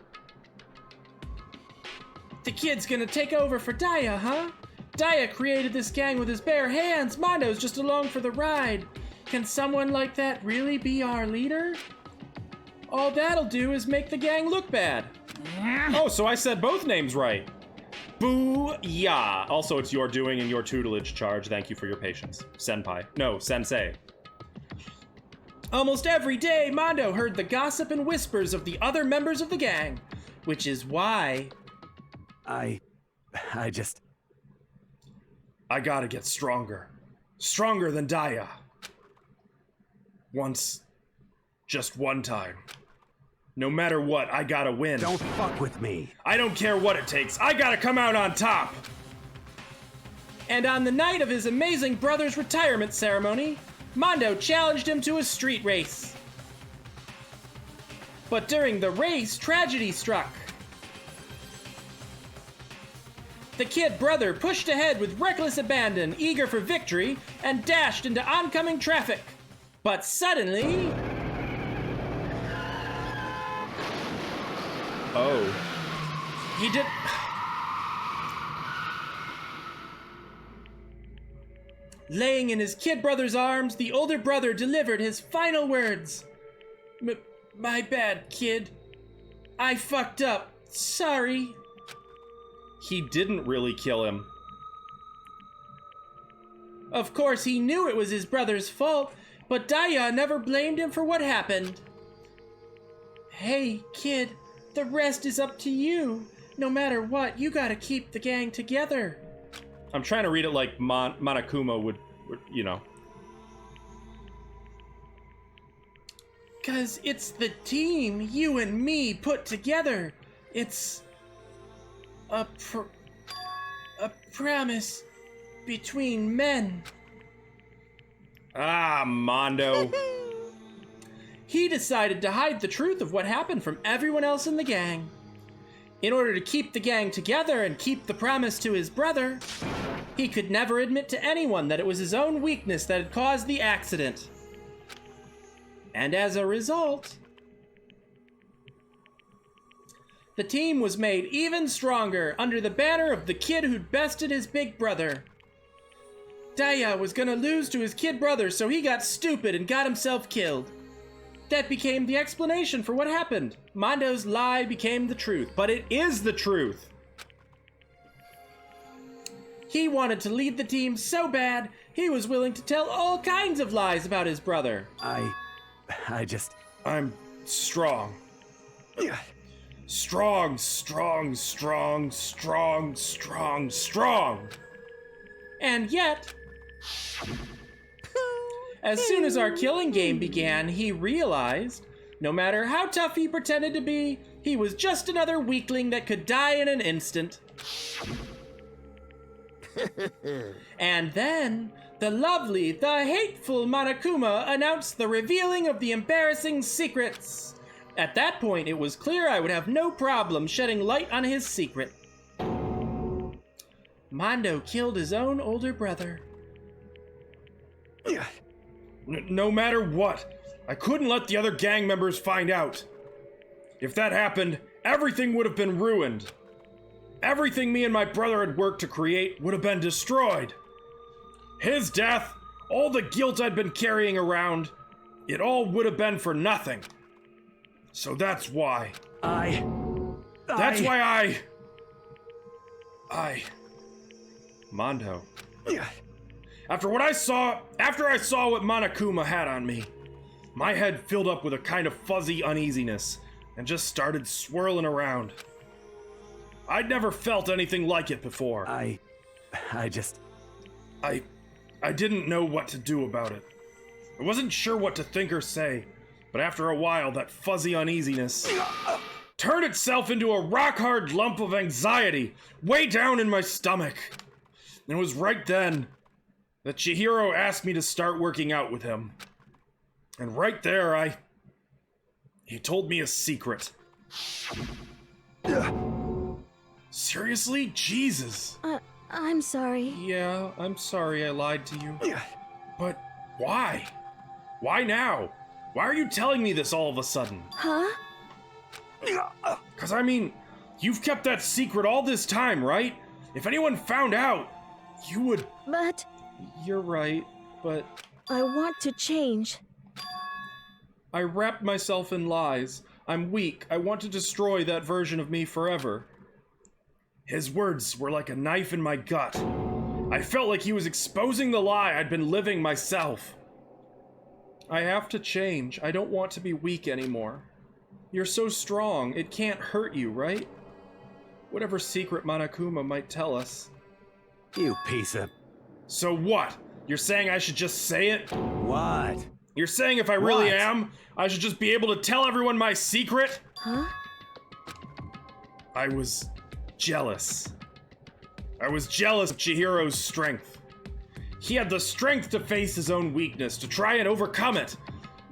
The kid's gonna take over for Daya, huh? Daya created this gang with his bare hands. Mondo's just along for the ride. Can someone like that really be our leader? All that'll do is make the gang look bad. Oh, so I said both names right. Boo-yah. Also, it's your doing and your tutelage charge. Thank you for your patience. Senpai. No, sensei. Almost every day, Mondo heard the gossip and whispers of the other members of the gang, which is why... I gotta get stronger. Stronger than Daya. Just one time. No matter what, I gotta win. Don't fuck with me. I don't care what it takes. I gotta come out on top. And on the night of his amazing brother's retirement ceremony, Mondo challenged him to a street race. But during the race, tragedy struck. The kid brother pushed ahead with reckless abandon, eager for victory, and dashed into oncoming traffic. But suddenly... Oh. He did... Laying in his kid brother's arms, the older brother delivered his final words. My bad, kid. I fucked up. Sorry. He didn't really kill him. Of course, he knew it was his brother's fault, but Daya never blamed him for what happened. Hey, kid, the rest is up to you. No matter what, you gotta keep the gang together. I'm trying to read it like Monokuma would, you know. 'Cause it's the team you and me put together. It's a promise between men. Ah, Mondo. He decided to hide the truth of what happened from everyone else in the gang. In order to keep the gang together and keep the promise to his brother, he could never admit to anyone that it was his own weakness that had caused the accident. And as a result, the team was made even stronger under the banner of the kid who'd bested his big brother. Daya was gonna lose to his kid brother, so he got stupid and got himself killed. That became the explanation for what happened. Mondo's lie became the truth. But it is the truth. He wanted to lead the team so bad, he was willing to tell all kinds of lies about his brother. I'm strong. Strong, strong, strong, strong, strong, strong. And yet, as soon as our killing game began, he realized, no matter how tough he pretended to be, he was just another weakling that could die in an instant. And then, the lovely, the hateful Monokuma announced the revealing of the embarrassing secrets. At that point, it was clear I would have no problem shedding light on his secret. Mondo killed his own older brother. No matter what, I couldn't let the other gang members find out. If that happened, everything would have been ruined. Everything me and my brother had worked to create would have been destroyed. His death, all the guilt I'd been carrying around, it all would have been for nothing. So that's why. Mondo. After I saw what Monokuma had on me, my head filled up with a kind of fuzzy uneasiness and just started swirling around. I'd never felt anything like it before. I didn't know what to do about it. I wasn't sure what to think or say, but after a while, that fuzzy uneasiness turned itself into a rock-hard lump of anxiety way down in my stomach. And it was right then that Chihiro asked me to start working out with him. And right there, he told me a secret. Seriously? Jesus. I'm sorry. Yeah, I'm sorry I lied to you. But why? Why now? Why are you telling me this all of a sudden? Huh? 'Cause I mean, you've kept that secret all this time, right? If anyone found out, you would... But... You're right, but... I want to change. I wrapped myself in lies. I'm weak. I want to destroy that version of me forever. His words were like a knife in my gut. I felt like he was exposing the lie I'd been living myself. I have to change. I don't want to be weak anymore. You're so strong. It can't hurt you, right? Whatever secret Monokuma might tell us. You piece of... So what? You're saying I should just say it? What? You're saying if I really am, I should just be able to tell everyone my secret? Huh? I was jealous. I was jealous of Chihiro's strength. He had the strength to face his own weakness, to try and overcome it.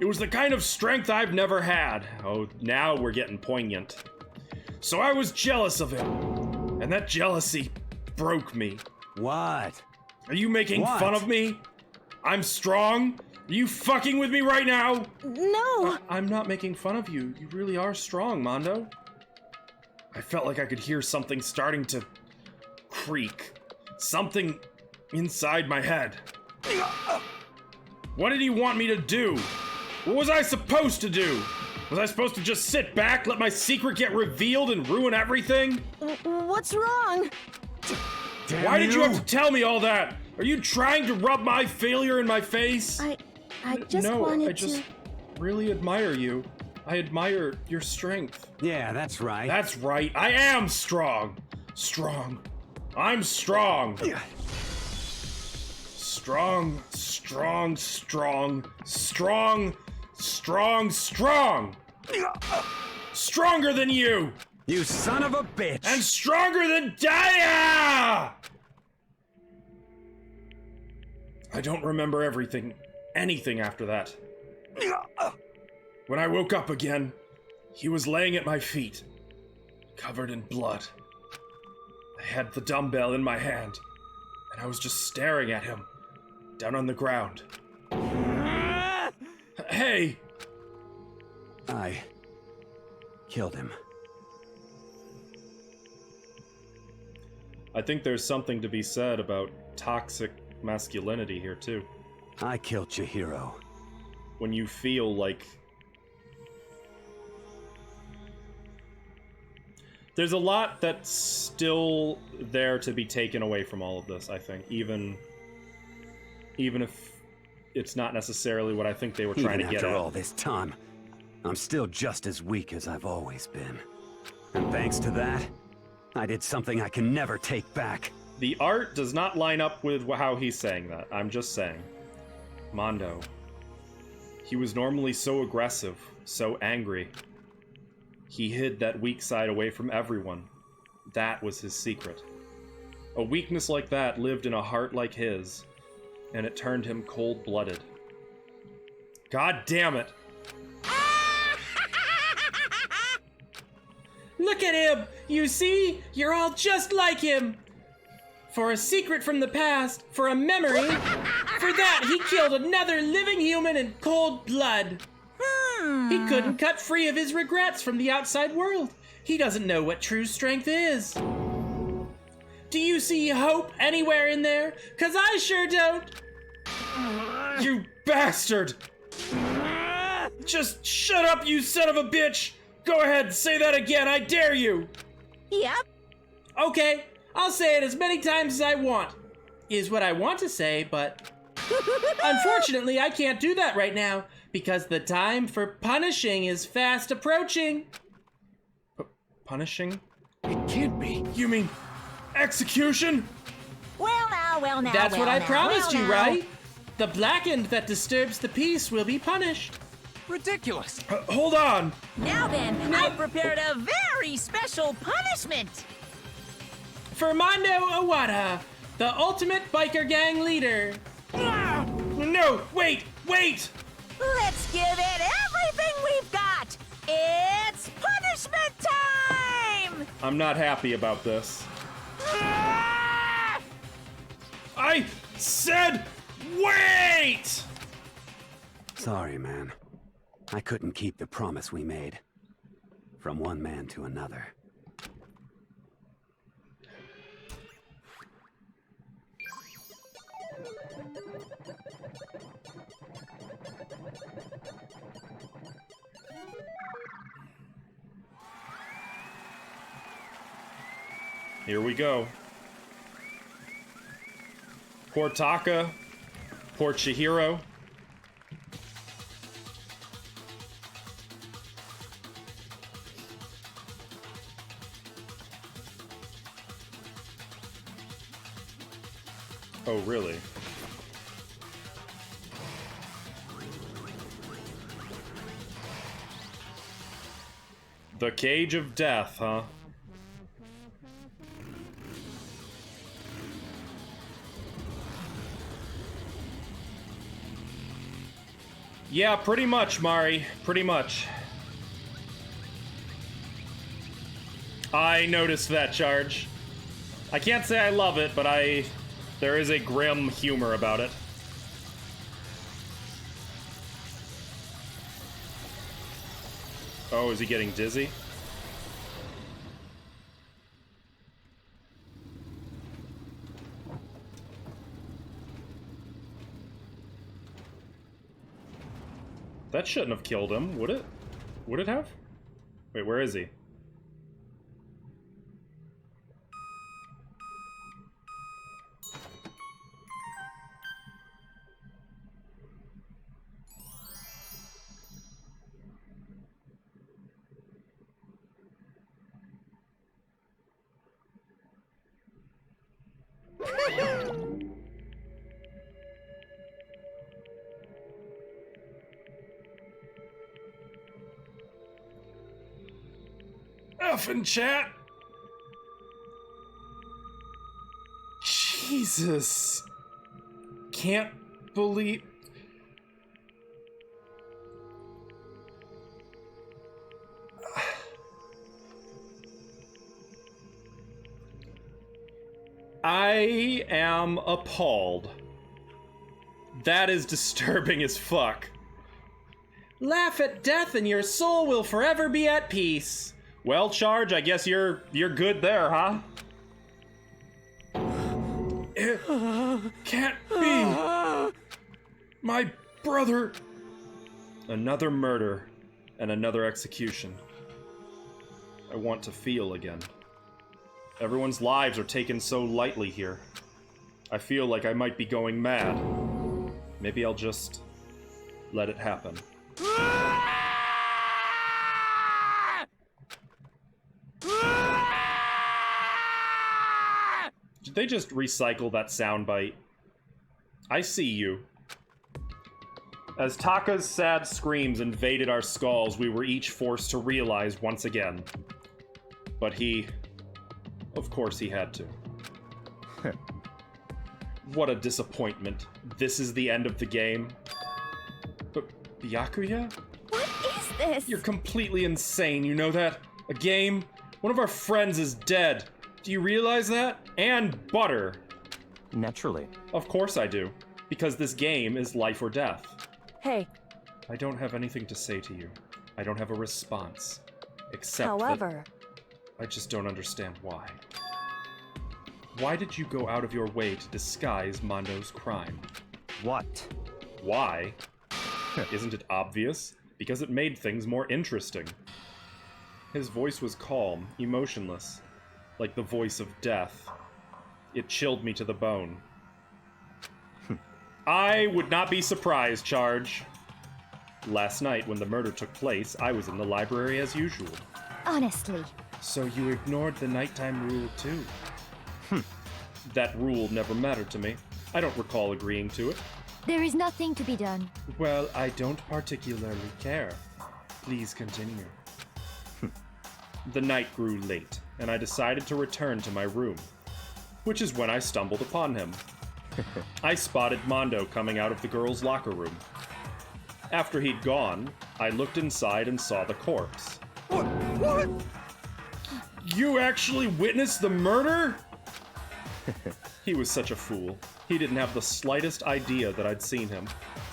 It was the kind of strength I've never had. Oh, now we're getting poignant. So I was jealous of him, and that jealousy broke me. What? Are you making fun of me? I'm strong? Are you fucking with me right now? No! I'm not making fun of you. You really are strong, Mondo. I felt like I could hear something starting to creak. Something inside my head. What did he want me to do? What was I supposed to do? Was I supposed to just sit back, let my secret get revealed and ruin everything? What's wrong? Why did you have to tell me all that? Are you trying to rub my failure in my face? I just wanted I just really admire you. I admire your strength. Yeah, that's right. That's right. I am strong. Strong. I'm strong. Strong, strong, strong, strong, strong, strong. Stronger than you. You son of a bitch. And stronger than Daya! I don't remember anything after that. When I woke up again, he was laying at my feet, covered in blood. I had the dumbbell in my hand, and I was just staring at him, down on the ground. Hey! I killed him. I think there's something to be said about toxic masculinity here, too. I killed Chihiro. When you feel like... There's a lot that's still there to be taken away from all of this, I think. Even if it's not necessarily what I think they were trying to get at. After all this time, I'm still just as weak as I've always been. And thanks to that, I did something I can never take back. The art does not line up with how he's saying that. I'm just saying. Mondo. He was normally so aggressive, so angry. He hid that weak side away from everyone. That was his secret. A weakness like that lived in a heart like his, and it turned him cold-blooded. God damn it! Look at him! You see? You're all just like him! For a secret from the past, for a memory, for that he killed another living human in cold blood. He couldn't cut free of his regrets from the outside world. He doesn't know what true strength is. Do you see hope anywhere in there? 'Cause I sure don't. You bastard! Just shut up, you son of a bitch! Go ahead, say that again, I dare you! Yep. Okay, I'll say it as many times as I want. is what I want to say, but unfortunately I can't do that right now because the time for punishing is fast approaching. Punishing? It can't be. You mean execution? Well now. That's what I promised you, now. right? The blackened that disturbs the peace will be punished. Ridiculous. Hold on. Now then, I've prepared a very special punishment. For Mondo Awada, the ultimate biker gang leader. No, wait! Let's give it everything we've got. It's punishment time! I'm not happy about this. I said wait! Sorry, man. I couldn't keep the promise we made. From one man to another. Here we go. Poor Taka. Poor Chihiro. Oh, really? The Cage of Death, huh? Yeah, pretty much, Mari. Pretty much. I noticed that charge. I can't say I love it, but there is a grim humor about it. Oh, is he getting dizzy? That shouldn't have killed him, would it? Would it have? Wait, where is he? Effing chat. Jesus. Can't believe. I am appalled. That is disturbing as fuck. Laugh at death and your soul will forever be at peace. Well, Charge, I guess you're good there, huh? It can't be. My brother. Another murder and another execution. I want to feel again. Everyone's lives are taken so lightly here. I feel like I might be going mad. Maybe I'll just let it happen. Did they just recycle that soundbite? I see you. As Taka's sad screams invaded our skulls, we were each forced to realize once again. But he... Of course he had to. What a disappointment. This is the end of the game. But Byakuya? What is this? You're completely insane, you know that? A game? One of our friends is dead. Do you realize that? And Butter. Naturally. Of course I do. Because this game is life or death. Hey. I don't have anything to say to you. I don't have a response. Except However... I just don't understand why. Why did you go out of your way to disguise Mondo's crime? What? Why? Isn't it obvious? Because it made things more interesting. His voice was calm, emotionless, like the voice of death. It chilled me to the bone. I would not be surprised, Charge. Last night, when the murder took place, I was in the library as usual. Honestly. So you ignored the nighttime rule, too? That rule never mattered to me. I don't recall agreeing to it. There is nothing to be done. Well, I don't particularly care. Please continue. The night grew late, and I decided to return to my room, which is when I stumbled upon him. I spotted Mondo coming out of the girls' locker room. After he'd gone, I looked inside and saw the corpse. What? You actually witnessed the murder? He was such a fool. He didn't have the slightest idea that I'd seen him.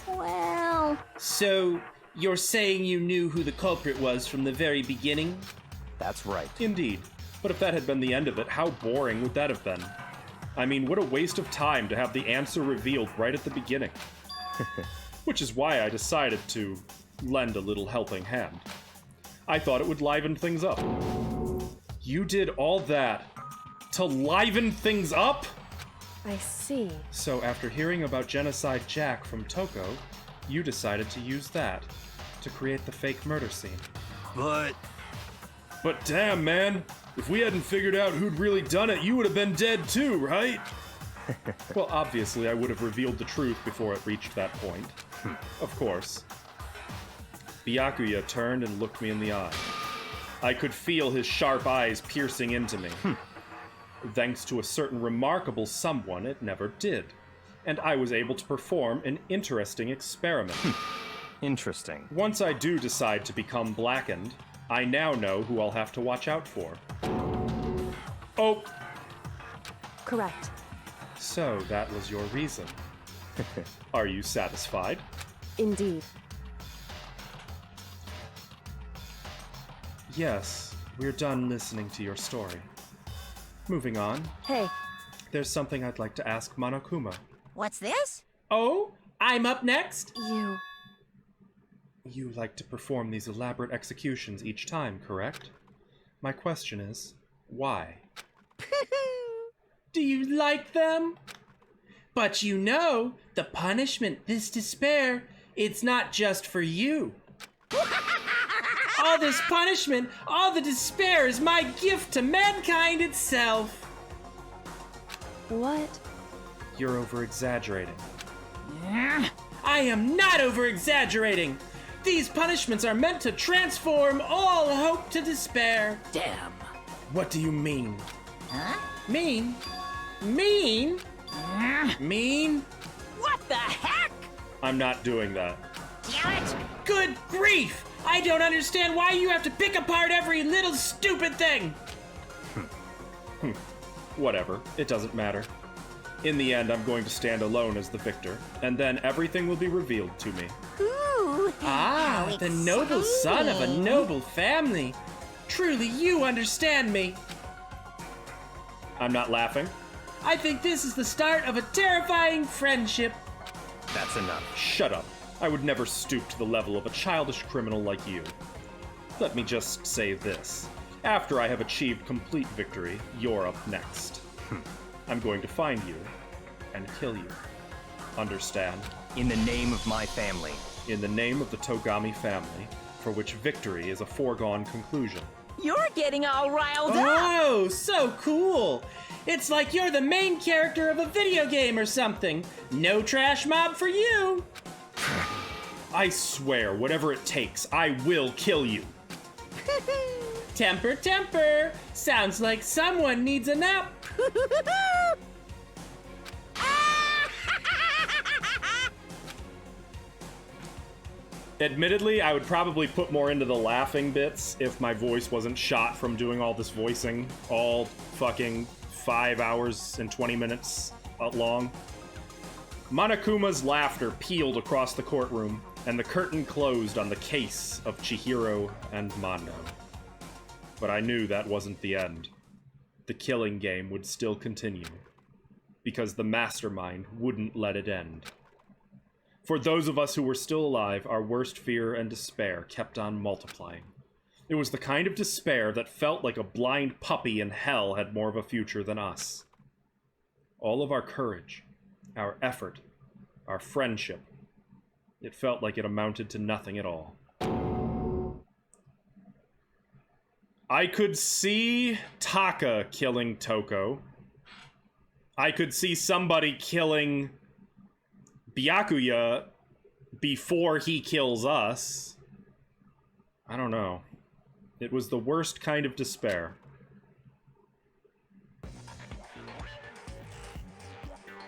Well... So, you're saying you knew who the culprit was from the very beginning? That's right. Indeed. But if that had been the end of it, how boring would that have been? I mean, what a waste of time to have the answer revealed right at the beginning. Which is why I decided to lend a little helping hand. I thought it would liven things up. You did all that to liven things up? I see. So after hearing about Genocide Jack from Toko, you decided to use that to create the fake murder scene. But damn, man, if we hadn't figured out who'd really done it, you would have been dead too, right? Well, obviously I would have revealed the truth before it reached that point. Of course. Byakuya turned and looked me in the eye. I could feel his sharp eyes piercing into me. Thanks to a certain remarkable someone, it never did. And I was able to perform an interesting experiment. Interesting. Once I do decide to become blackened, I now know who I'll have to watch out for. Oh! Correct. So that was your reason. Are you satisfied? Indeed. Yes, we're done listening to your story. Moving on. Hey. There's something I'd like to ask Monokuma. What's this? Oh, I'm up next? You like to perform these elaborate executions each time, correct? My question is, why? Do you like them? But you know, the punishment, this despair, it's not just for you. All this punishment, all the despair is my gift to mankind itself. What? You're over-exaggerating. I am not over-exaggerating. These punishments are meant to transform all hope to despair. Damn. What do you mean? Huh? Mean? Mean? Mean? What the heck? I'm not doing that. Damn it! Good grief! I don't understand why you have to pick apart every little stupid thing! Whatever, it doesn't matter. In the end, I'm going to stand alone as the victor, and then everything will be revealed to me. Ooh, the noble son of a noble family. Truly, you understand me. I'm not laughing. I think this is the start of a terrifying friendship. That's enough. Shut up. I would never stoop to the level of a childish criminal like you. Let me just say this. After I have achieved complete victory, you're up next. I'm going to find you and kill you. Understand? In the name of my family. In the name of the Togami family, for which victory is a foregone conclusion. You're getting all riled up! Oh, so cool! It's like you're the main character of a video game or something. No trash mob for you! I swear, whatever it takes, I will kill you. Temper, temper! Sounds like someone needs a nap. Admittedly, I would probably put more into the laughing bits if my voice wasn't shot from doing all this voicing all fucking 5 hours and 20 minutes long. Monokuma's laughter peeled across the courtroom, and the curtain closed on the case of Chihiro and Mondo. But I knew that wasn't the end. The killing game would still continue, because the mastermind wouldn't let it end. For those of us who were still alive, our worst fear and despair kept on multiplying. It was the kind of despair that felt like a blind puppy in hell had more of a future than us. All of our courage, our effort, Our friendship. It felt like it amounted to nothing at all. I could see Taka killing Toko. I could see somebody killing Byakuya before he kills us. I don't know. It was the worst kind of despair.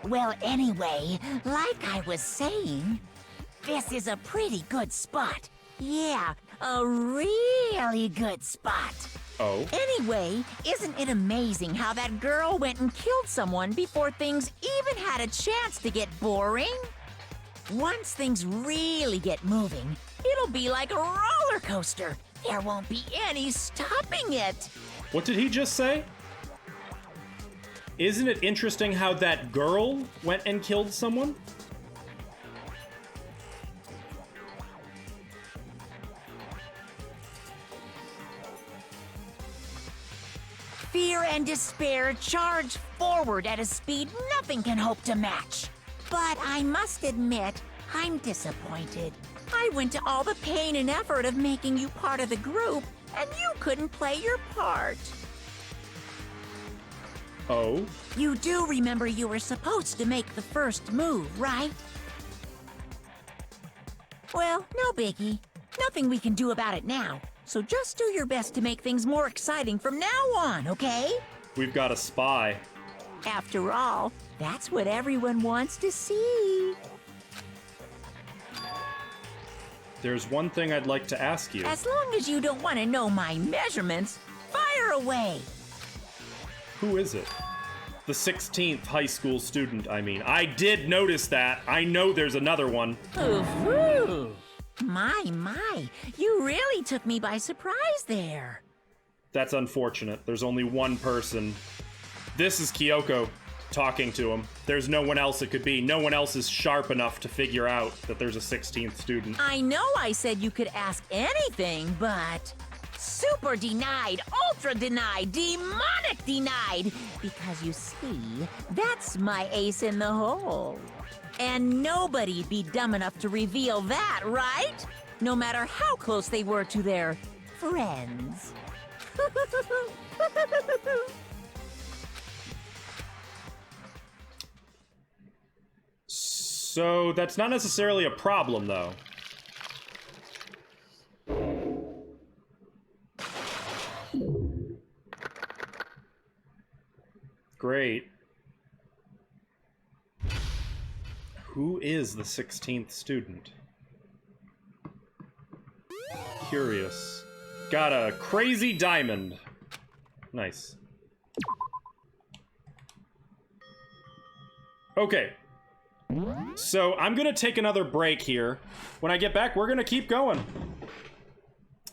Well, anyway, like I was saying, this is a pretty good spot. Yeah, a really good spot. Oh? Anyway, isn't it amazing how that girl went and killed someone before things even had a chance to get boring? Once things really get moving, it'll be like a roller coaster. There won't be any stopping it. What did he just say? Isn't it interesting how that girl went and killed someone? Fear and despair charge forward at a speed nothing can hope to match. But I must admit, I'm disappointed. I went to all the pain and effort of making you part of the group, and you couldn't play your part. Oh? You do remember you were supposed to make the first move, right? Well, no biggie. Nothing we can do about it now. So just do your best to make things more exciting from now on, okay? We've got a spy. After all, that's what everyone wants to see. There's one thing I'd like to ask you. As long as you don't want to know my measurements, fire away. Who is it? The 16th high school student, I mean. I did notice that. I know there's another one. Ooh. My, you really took me by surprise there. That's unfortunate. There's only one person. This is Kyoko talking to him. There's no one else it could be. No one else is sharp enough to figure out that there's a 16th student. I know I said you could ask anything, but... super denied, ultra denied, demonic denied. Because you see, that's my ace in the hole. And nobody'd be dumb enough to reveal that, right? No matter how close they were to their friends. So that's not necessarily a problem, though. Great. Who is the 16th student? Curious. Got a crazy diamond. Nice. Okay. So I'm gonna take another break here. When I get back, we're gonna keep going.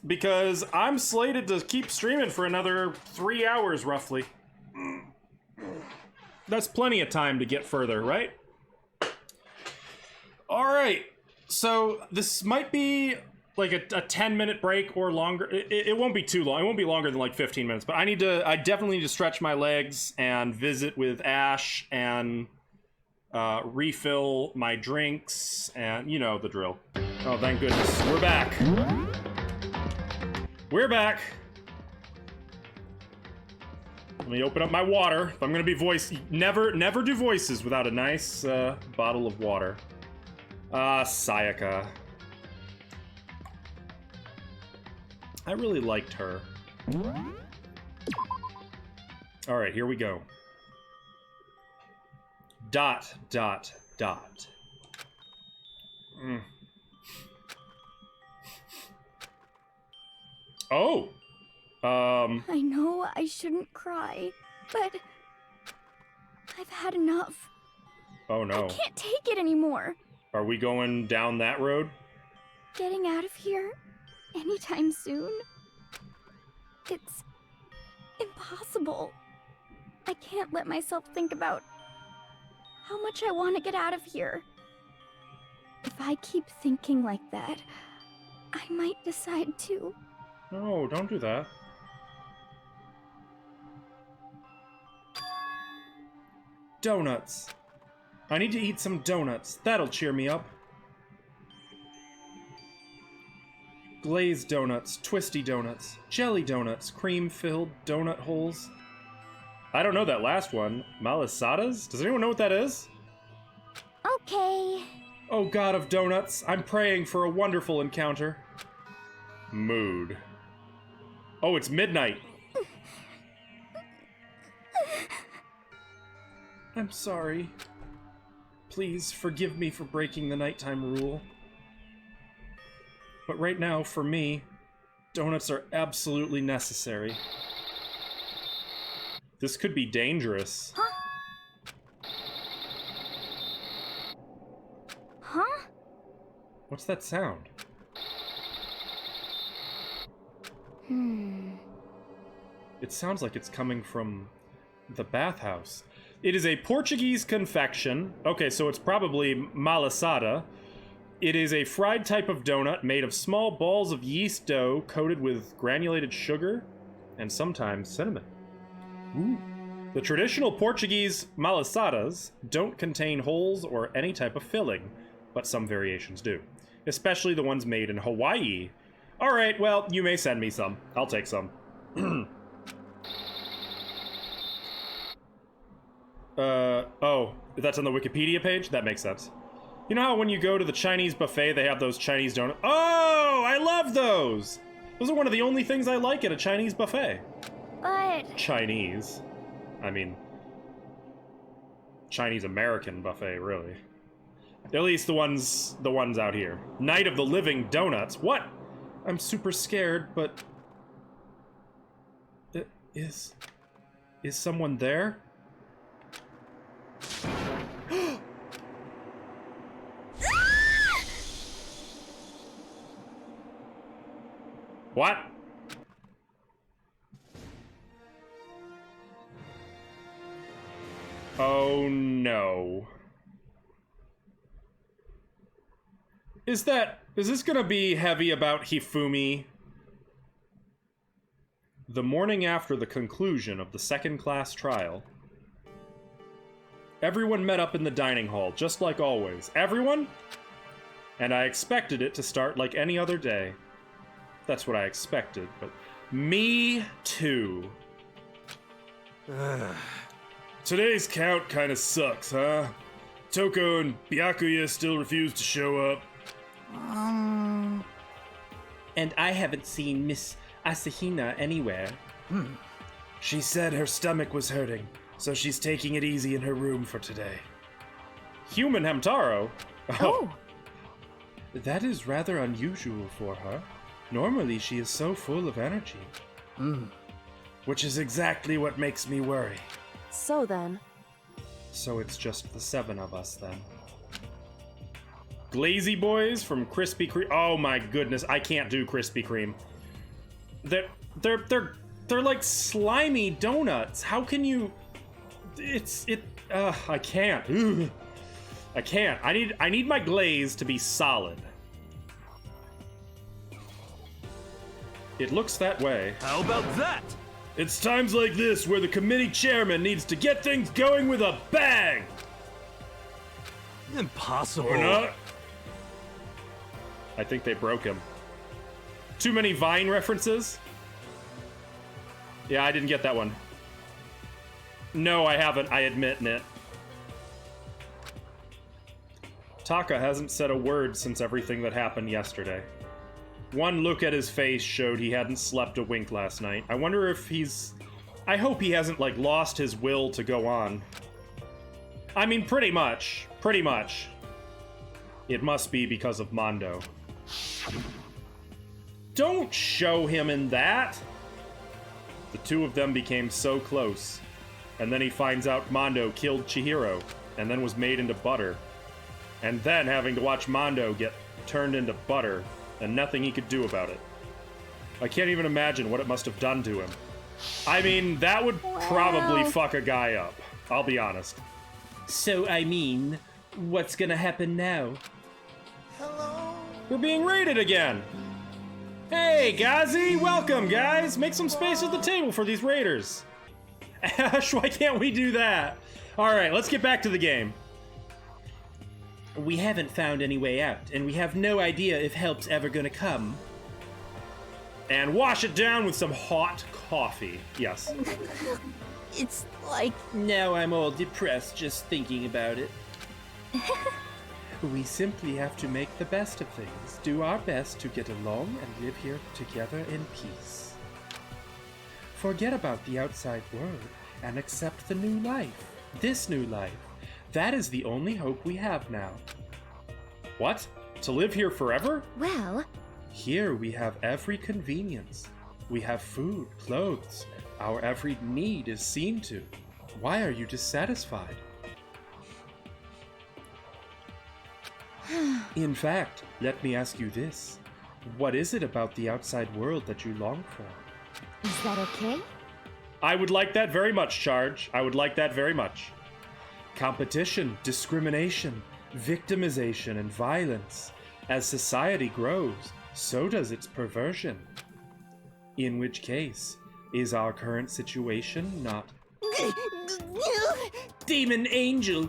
Because I'm slated to keep streaming for another 3 hours, roughly. That's plenty of time to get further, right? Alright, so this might be like a 10-minute break or longer. It won't be too long. It won't be longer than like 15 minutes, but I definitely need to stretch my legs and visit with Ash and refill my drinks and, you know, the drill. Oh, thank goodness. We're back. We're back. Let me open up my water. If I'm gonna be never do voices without a nice bottle of water. Sayaka. I really liked her. Alright, here we go. ... Oh! I know I shouldn't cry, but... I've had enough. Oh no. I can't take it anymore. Are we going down that road? Getting out of here anytime soon? It's impossible. I can't let myself think about how much I want to get out of here. If I keep thinking like that, I might decide to. No, don't do that. Donuts. I need to eat some donuts. That'll cheer me up. Glazed donuts, twisty donuts, jelly donuts, cream-filled donut holes. I don't know that last one. Malasadas? Does anyone know what that is? Okay. Oh god of donuts, I'm praying for a wonderful encounter. Mood. Oh, it's midnight. I'm sorry. Please forgive me for breaking the nighttime rule. But right now, for me, donuts are absolutely necessary. This could be dangerous. Huh? What's that sound? It sounds like it's coming from the bathhouse. It is a Portuguese confection. Okay, so it's probably malasada. It is a fried type of donut made of small balls of yeast dough coated with granulated sugar and sometimes cinnamon. Ooh. The traditional Portuguese malasadas don't contain holes or any type of filling, but some variations do, especially the ones made in Hawaii. All right, well, you may send me some. I'll take some. Oh, that's on the Wikipedia page? That makes sense. You know how when you go to the Chinese buffet, they have those Chinese donuts? Oh, I love those! Those are one of the only things I like at a Chinese buffet. But... Chinese. I mean... Chinese-American buffet, really. At least the ones out here. Night of the Living Donuts. What? I'm super scared, but... Is someone there? What? Oh no. Is this gonna be heavy about Hifumi? The morning after the conclusion of the second-class trial, everyone met up in the dining hall, just like always. Everyone? And I expected it to start like any other day. That's what I expected, but me too. Today's count kinda sucks, huh? Toko and Byakuya still refuse to show up. And I haven't seen Miss Asahina anywhere. She said her stomach was hurting, so she's taking it easy in her room for today. Human Hamtaro? Oh! That is rather unusual for her. Normally she is so full of energy. Which is exactly what makes me worry. So then... So it's just the 7 of us then. Glazy Boys from Krispy Kreme. Oh my goodness, I can't do Krispy Kreme. They're like slimy donuts. How can you? I can't. Ugh. I can't. I need my glaze to be solid. It looks that way. How about that? It's times like this where the committee chairman needs to get things going with a bang. Impossible. Or not. I think they broke him. Too many Vine references? Yeah, I didn't get that one. No, I haven't. I admit it. Taka hasn't said a word since everything that happened yesterday. One look at his face showed he hadn't slept a wink last night. I wonder if he's... I hope he hasn't, like, lost his will to go on. I mean, pretty much. Pretty much. It must be because of Mondo. Don't show him in that! The two of them became so close. And then he finds out Mondo killed Chihiro, and then was made into butter. And then having to watch Mondo get turned into butter, and nothing he could do about it. I can't even imagine what it must have done to him. I mean, that would probably fuck a guy up. I'll be honest. So, I mean, what's gonna happen now? Hello? We're being raided again! Hey, Gazi! Welcome, guys! Make some space at the table for these raiders! Ash, why can't we do that? Alright, let's get back to the game. We haven't found any way out, and we have no idea if help's ever gonna come. And wash it down with some hot coffee. Yes. It's like... Now I'm all depressed just thinking about it. We simply have to make the best of things, do our best to get along and live here together in peace. Forget about the outside world and accept the new life. This new life. That is the only hope we have now. What? To live here forever? Well... Here we have every convenience. We have food, clothes. Our every need is seen to. Why are you dissatisfied? In fact, let me ask you this. What is it about the outside world that you long for? Is that okay? I would like that very much, Charge. I would like that very much. Competition, discrimination, victimization, and violence. As society grows, so does its perversion. In which case, is our current situation not... Demon angel!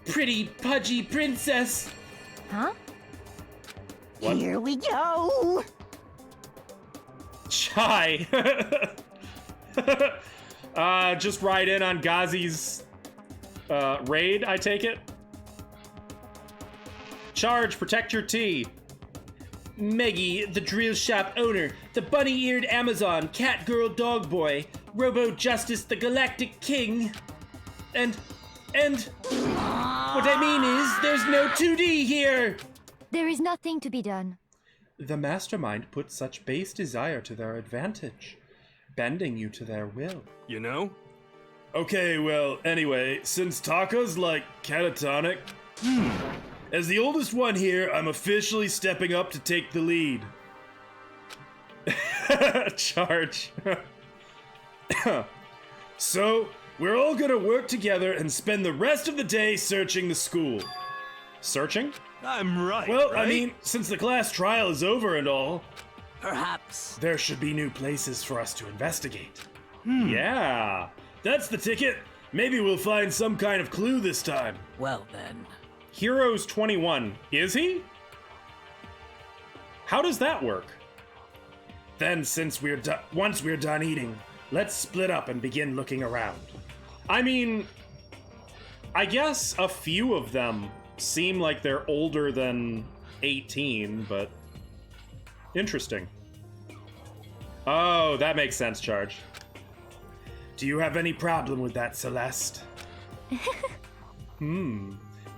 Pretty pudgy princess! Huh? What? Here we go! Chai! Just ride in on Ghazi's raid, I take it? Charge, protect your tea. Meggie, the drill shop owner, the bunny-eared Amazon, cat girl dog boy, Robo Justice the Galactic King, and what I mean is, there's no 2D here! There is nothing to be done. The mastermind put such base desire to their advantage, bending you to their will. You know? Okay, well, anyway, since Taka's like catatonic, as the oldest one here, I'm officially stepping up to take the lead. Charge. So, we're all gonna work together and spend the rest of the day searching the school. Searching? I'm right. Well, right? I mean, since the class trial is over and all, Perhaps. there should be new places for us to investigate. Yeah, that's the ticket. Maybe we'll find some kind of clue this time. Well then. Hero's 21. Is he? How does that work? Then, since once we're done eating, let's split up and begin looking around. I mean, I guess a few of them seem like they're older than 18, but interesting. Oh, that makes sense, Charge. Do you have any problem with that, Celeste?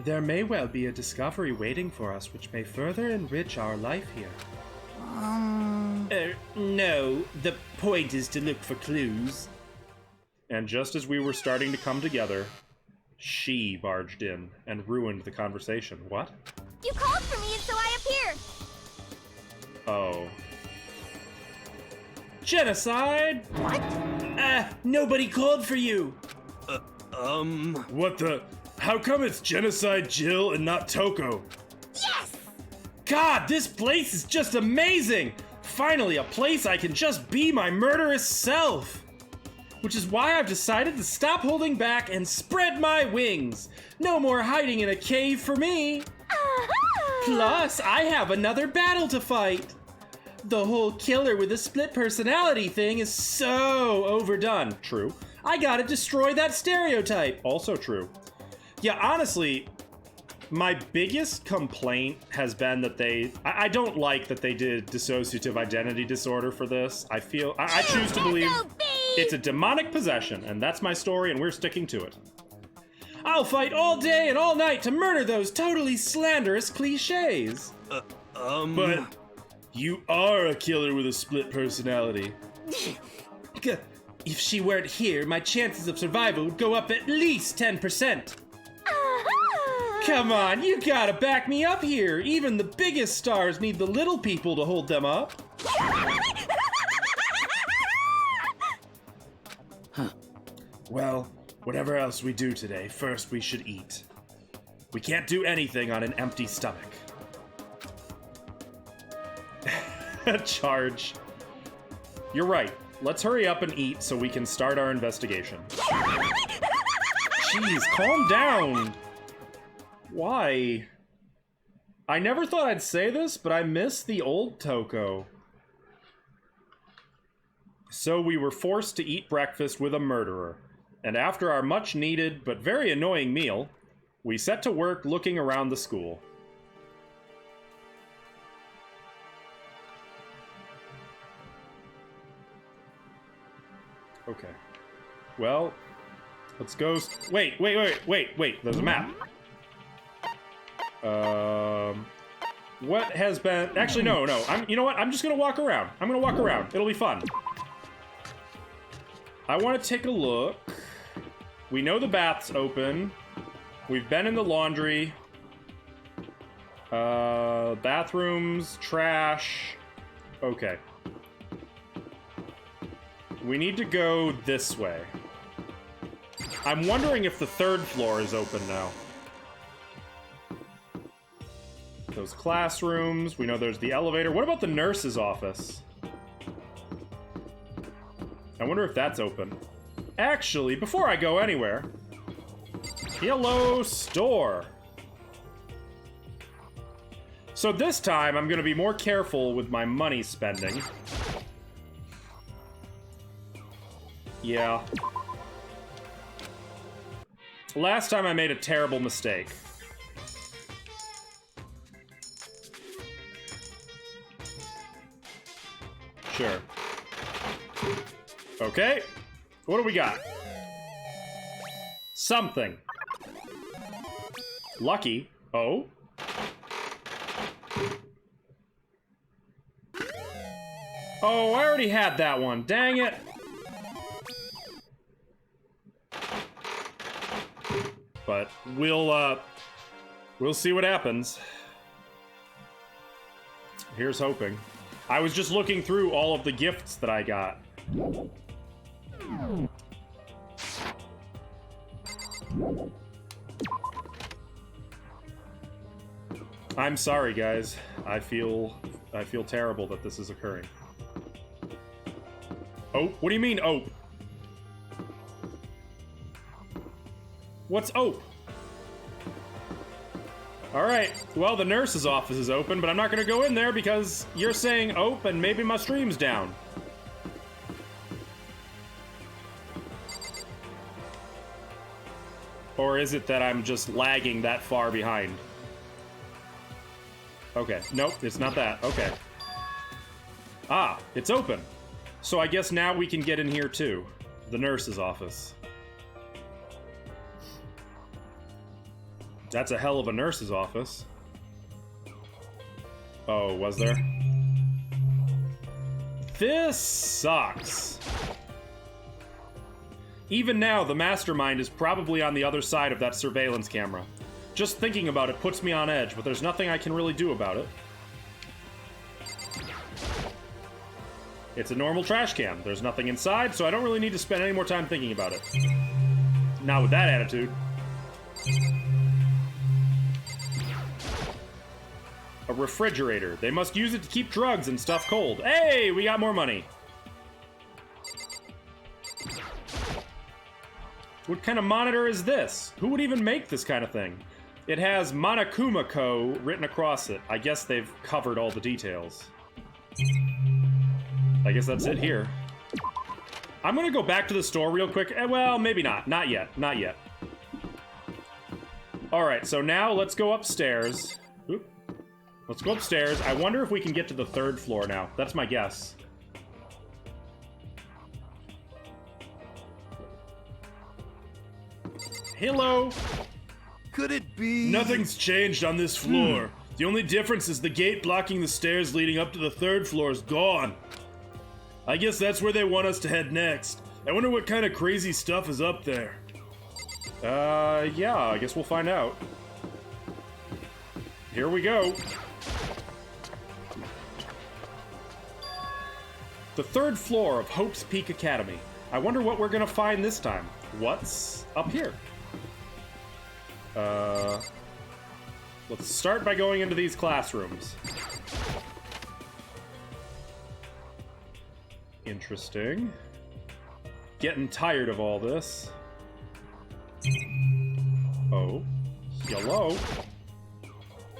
There may well be a discovery waiting for us which may further enrich our life here. No, the point is to look for clues. And just as we were starting to come together, she barged in and ruined the conversation. What? You called for me, and so I appeared. Oh. Genocide! What? Nobody called for you! What the? How come it's Genocide Jill and not Toko? Yes! God, this place is just amazing! Finally, a place I can just be my murderous self! Which is why I've decided to stop holding back and spread my wings! No more hiding in a cave for me! Plus, I have another battle to fight! The whole killer with a split personality thing is so overdone. True. I gotta destroy that stereotype. Also true. Yeah, honestly, my biggest complaint has been that I don't like that they did dissociative identity disorder for this. I choose to believe it's a demonic possession, and that's my story, and we're sticking to it. I'll fight all day and all night to murder those totally slanderous cliches. But you are a killer with a split personality. If she weren't here, my chances of survival would go up at least 10%. Come on, you gotta back me up here. Even the biggest stars need the little people to hold them up. Well, whatever else we do today, first we should eat. We can't do anything on an empty stomach. Charge. You're right. Let's hurry up and eat so we can start our investigation. Jeez, calm down. Why? I never thought I'd say this, but I miss the old Toko. So we were forced to eat breakfast with a murderer, and after our much-needed but very annoying meal, we set to work looking around the school. Okay. Well, let's go... Wait, there's a map. What has been... Actually, no. You know what? I'm just gonna walk around. It'll be fun. I want to take a look. We know the bath's open. We've been in the laundry. Bathrooms, trash. Okay. We need to go this way. I'm wondering if the third floor is open now. Those classrooms. We know there's the elevator. What about the nurse's office? I wonder if that's open. Actually, before I go anywhere... Hello, store! So this time, I'm gonna be more careful with my money spending. Yeah. Last time I made a terrible mistake. Sure. Okay. What do we got? Something. Lucky. Oh. Oh, I already had that one. Dang it. But we'll see what happens. Here's hoping. I was just looking through all of the gifts that I got. I'm sorry, guys. I feel terrible that this is occurring. Oh, what do you mean, oh? What's ope? Alright, well, the nurse's office is open, but I'm not gonna go in there because you're saying ope and maybe my stream's down. Or is it that I'm just lagging that far behind? Okay, nope, it's not that. Okay. Ah, it's open. So I guess now we can get in here too. The nurse's office. That's a hell of a nurse's office. Oh, was there? This sucks. Even now, the mastermind is probably on the other side of that surveillance camera. Just thinking about it puts me on edge, but there's nothing I can really do about it. It's a normal trash can. There's nothing inside, so I don't really need to spend any more time thinking about it. Not with that attitude. A refrigerator. They must use it to keep drugs and stuff cold. Hey, we got more money. What kind of monitor is this? Who would even make this kind of thing? It has Monokuma Co. written across it. I guess they've covered all the details. I guess that's it here. I'm gonna go back to the store real quick. Well, maybe not. Not yet. Not yet. Alright, so now let's go upstairs. Oop. Let's go upstairs. I wonder if we can get to the third floor now. That's my guess. Hello. Could it be? Nothing's changed on this floor. The only difference is the gate blocking the stairs leading up to the third floor is gone. I guess that's where they want us to head next. I wonder what kind of crazy stuff is up there. Yeah, I guess we'll find out. Here we go. The third floor of Hope's Peak Academy. I wonder what we're gonna find this time. What's up here? Let's start by going into these classrooms. Interesting. Getting tired of all this. Oh. Hello.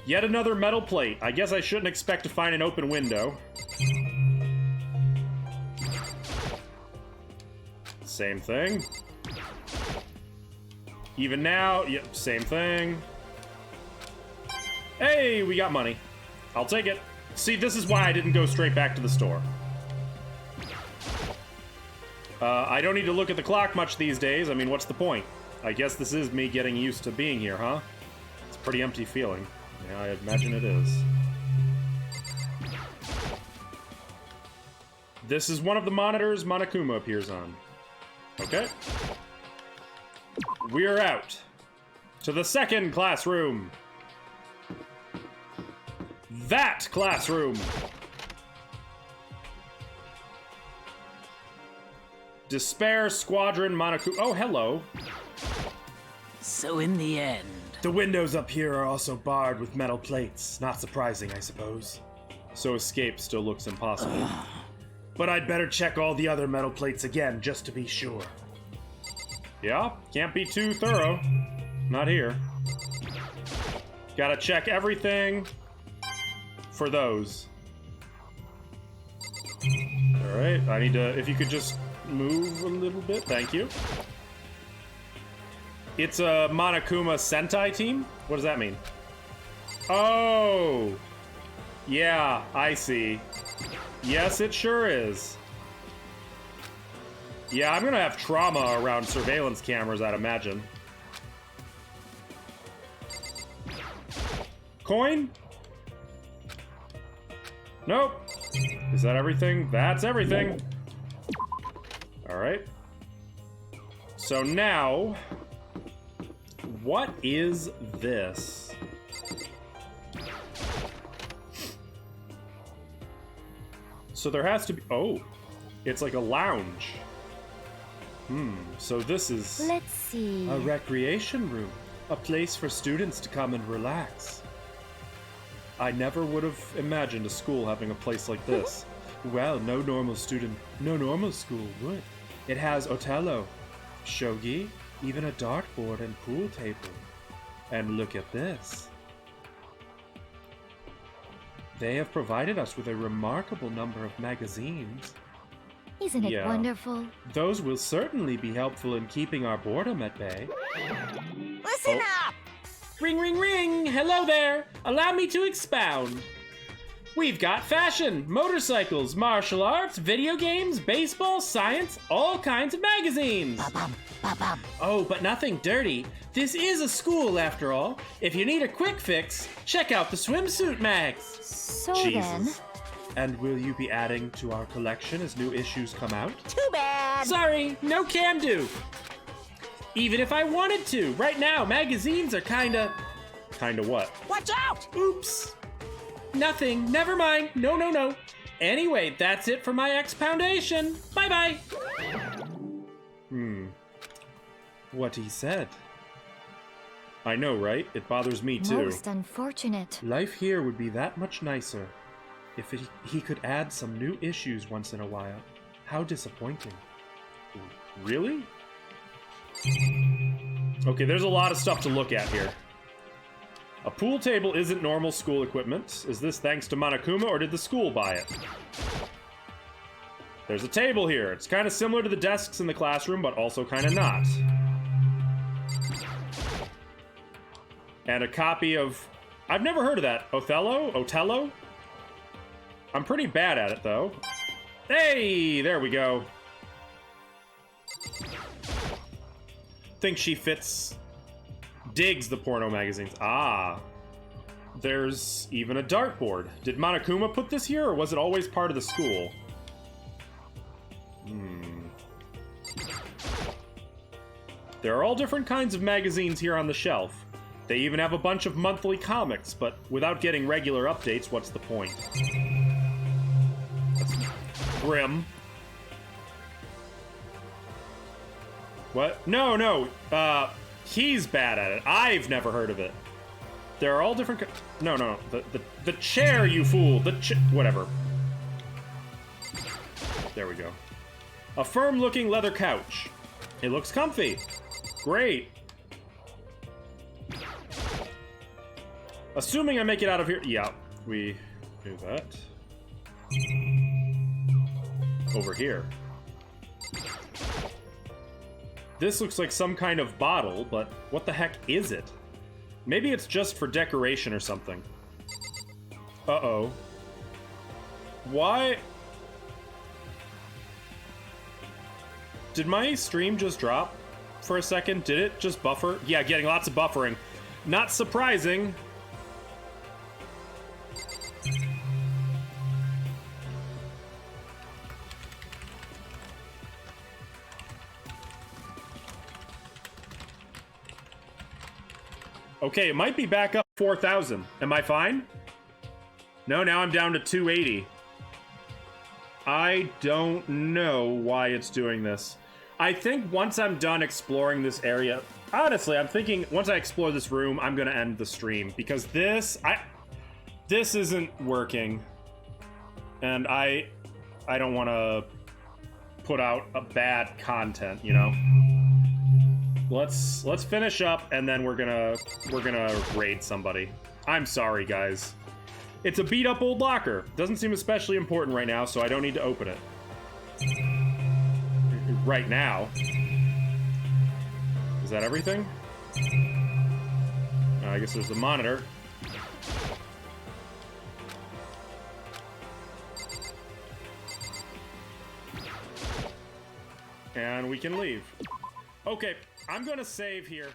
Yet another metal plate. I guess I shouldn't expect to find an open window. Same thing. Even now, yep, same thing. Hey, we got money. I'll take it. See, this is why I didn't go straight back to the store. I don't need to look at the clock much these days. I mean, what's the point? I guess this is me getting used to being here, huh? It's a pretty empty feeling. Yeah, I imagine it is. This is one of the monitors Monokuma appears on. Okay. We're out. To the second classroom. That classroom. Despair Squadron Monokuma. Oh, hello. So in the end... The windows up here are also barred with metal plates. Not surprising, I suppose. So escape still looks impossible. But I'd better check all the other metal plates again, just to be sure. Yeah, can't be too thorough. Not here. Gotta check everything for those. Alright, I need to... If you could just move a little bit. Thank you. It's a Monokuma Sentai team? What does that mean? Oh! Yeah, I see. Yes, it sure is. Yeah, I'm gonna have trauma around surveillance cameras, I'd imagine. Coin? Nope. Is that everything? That's everything. Alright. So now... What is this? So there has to be... Oh. It's like a lounge. So this is... Let's see. A recreation room. A place for students to come and relax. I never would have imagined a school having a place like this. Well, no normal school would. It has Otello, shogi, even a dartboard and pool table. And look at this. They have provided us with a remarkable number of magazines. Isn't it wonderful? Those will certainly be helpful in keeping our boredom at bay. Listen up! Ring, ring, ring! Hello there! Allow me to expound. We've got fashion, motorcycles, martial arts, video games, baseball, science, all kinds of magazines. Oh, but nothing dirty. This is a school, after all. If you need a quick fix, check out the swimsuit mags. So then... And will you be adding to our collection as new issues come out? Too bad! Sorry, no can do. Even if I wanted to. Right now, magazines are kinda... Kinda what? Watch out! Oops. Nothing. Never mind. No, no, no. Anyway, that's it for my expoundation. Bye-bye. What he said. I know, right? It bothers me too. Most unfortunate. Life here would be that much nicer if he could add some new issues once in a while. How disappointing. Really? Okay, there's a lot of stuff to look at here. A pool table isn't normal school equipment. Is this thanks to Monokuma, or did the school buy it? There's a table here. It's kind of similar to the desks in the classroom, but also kind of not. And a copy of... I've never heard of that. Otello? I'm pretty bad at it, though. Hey, there we go. Think she digs the porno magazines. Ah. There's even a dartboard. Did Monokuma put this here, or was it always part of the school? There are all different kinds of magazines here on the shelf. They even have a bunch of monthly comics, but without getting regular updates, what's the point? That's grim. What? No. He's bad at it. I've never heard of it. There are all different... No. The chair, you fool. Whatever. There we go. A firm-looking leather couch. It looks comfy. Great. Assuming I make it out of here. Yeah, we do that. Over here. This looks like some kind of bottle, but what the heck is it? Maybe it's just for decoration or something. Uh-oh. Why? Did my stream just drop for a second? Did it just buffer? Yeah, getting lots of buffering. Not surprising. Okay, it might be back up 4,000. Am I fine? No, now I'm down to 280. I don't know why it's doing this. I think once I'm done exploring this area, honestly, I'm thinking once I explore this room, I'm gonna end the stream because this isn't working, and I don't want to put out a bad content, you know. Let's finish up, and then we're gonna raid somebody. I'm sorry, guys. It's a beat up old locker. Doesn't seem especially important right now, so I don't need to open it. Right now. Is that everything? I guess there's a monitor. And we can leave. Okay, I'm gonna save here.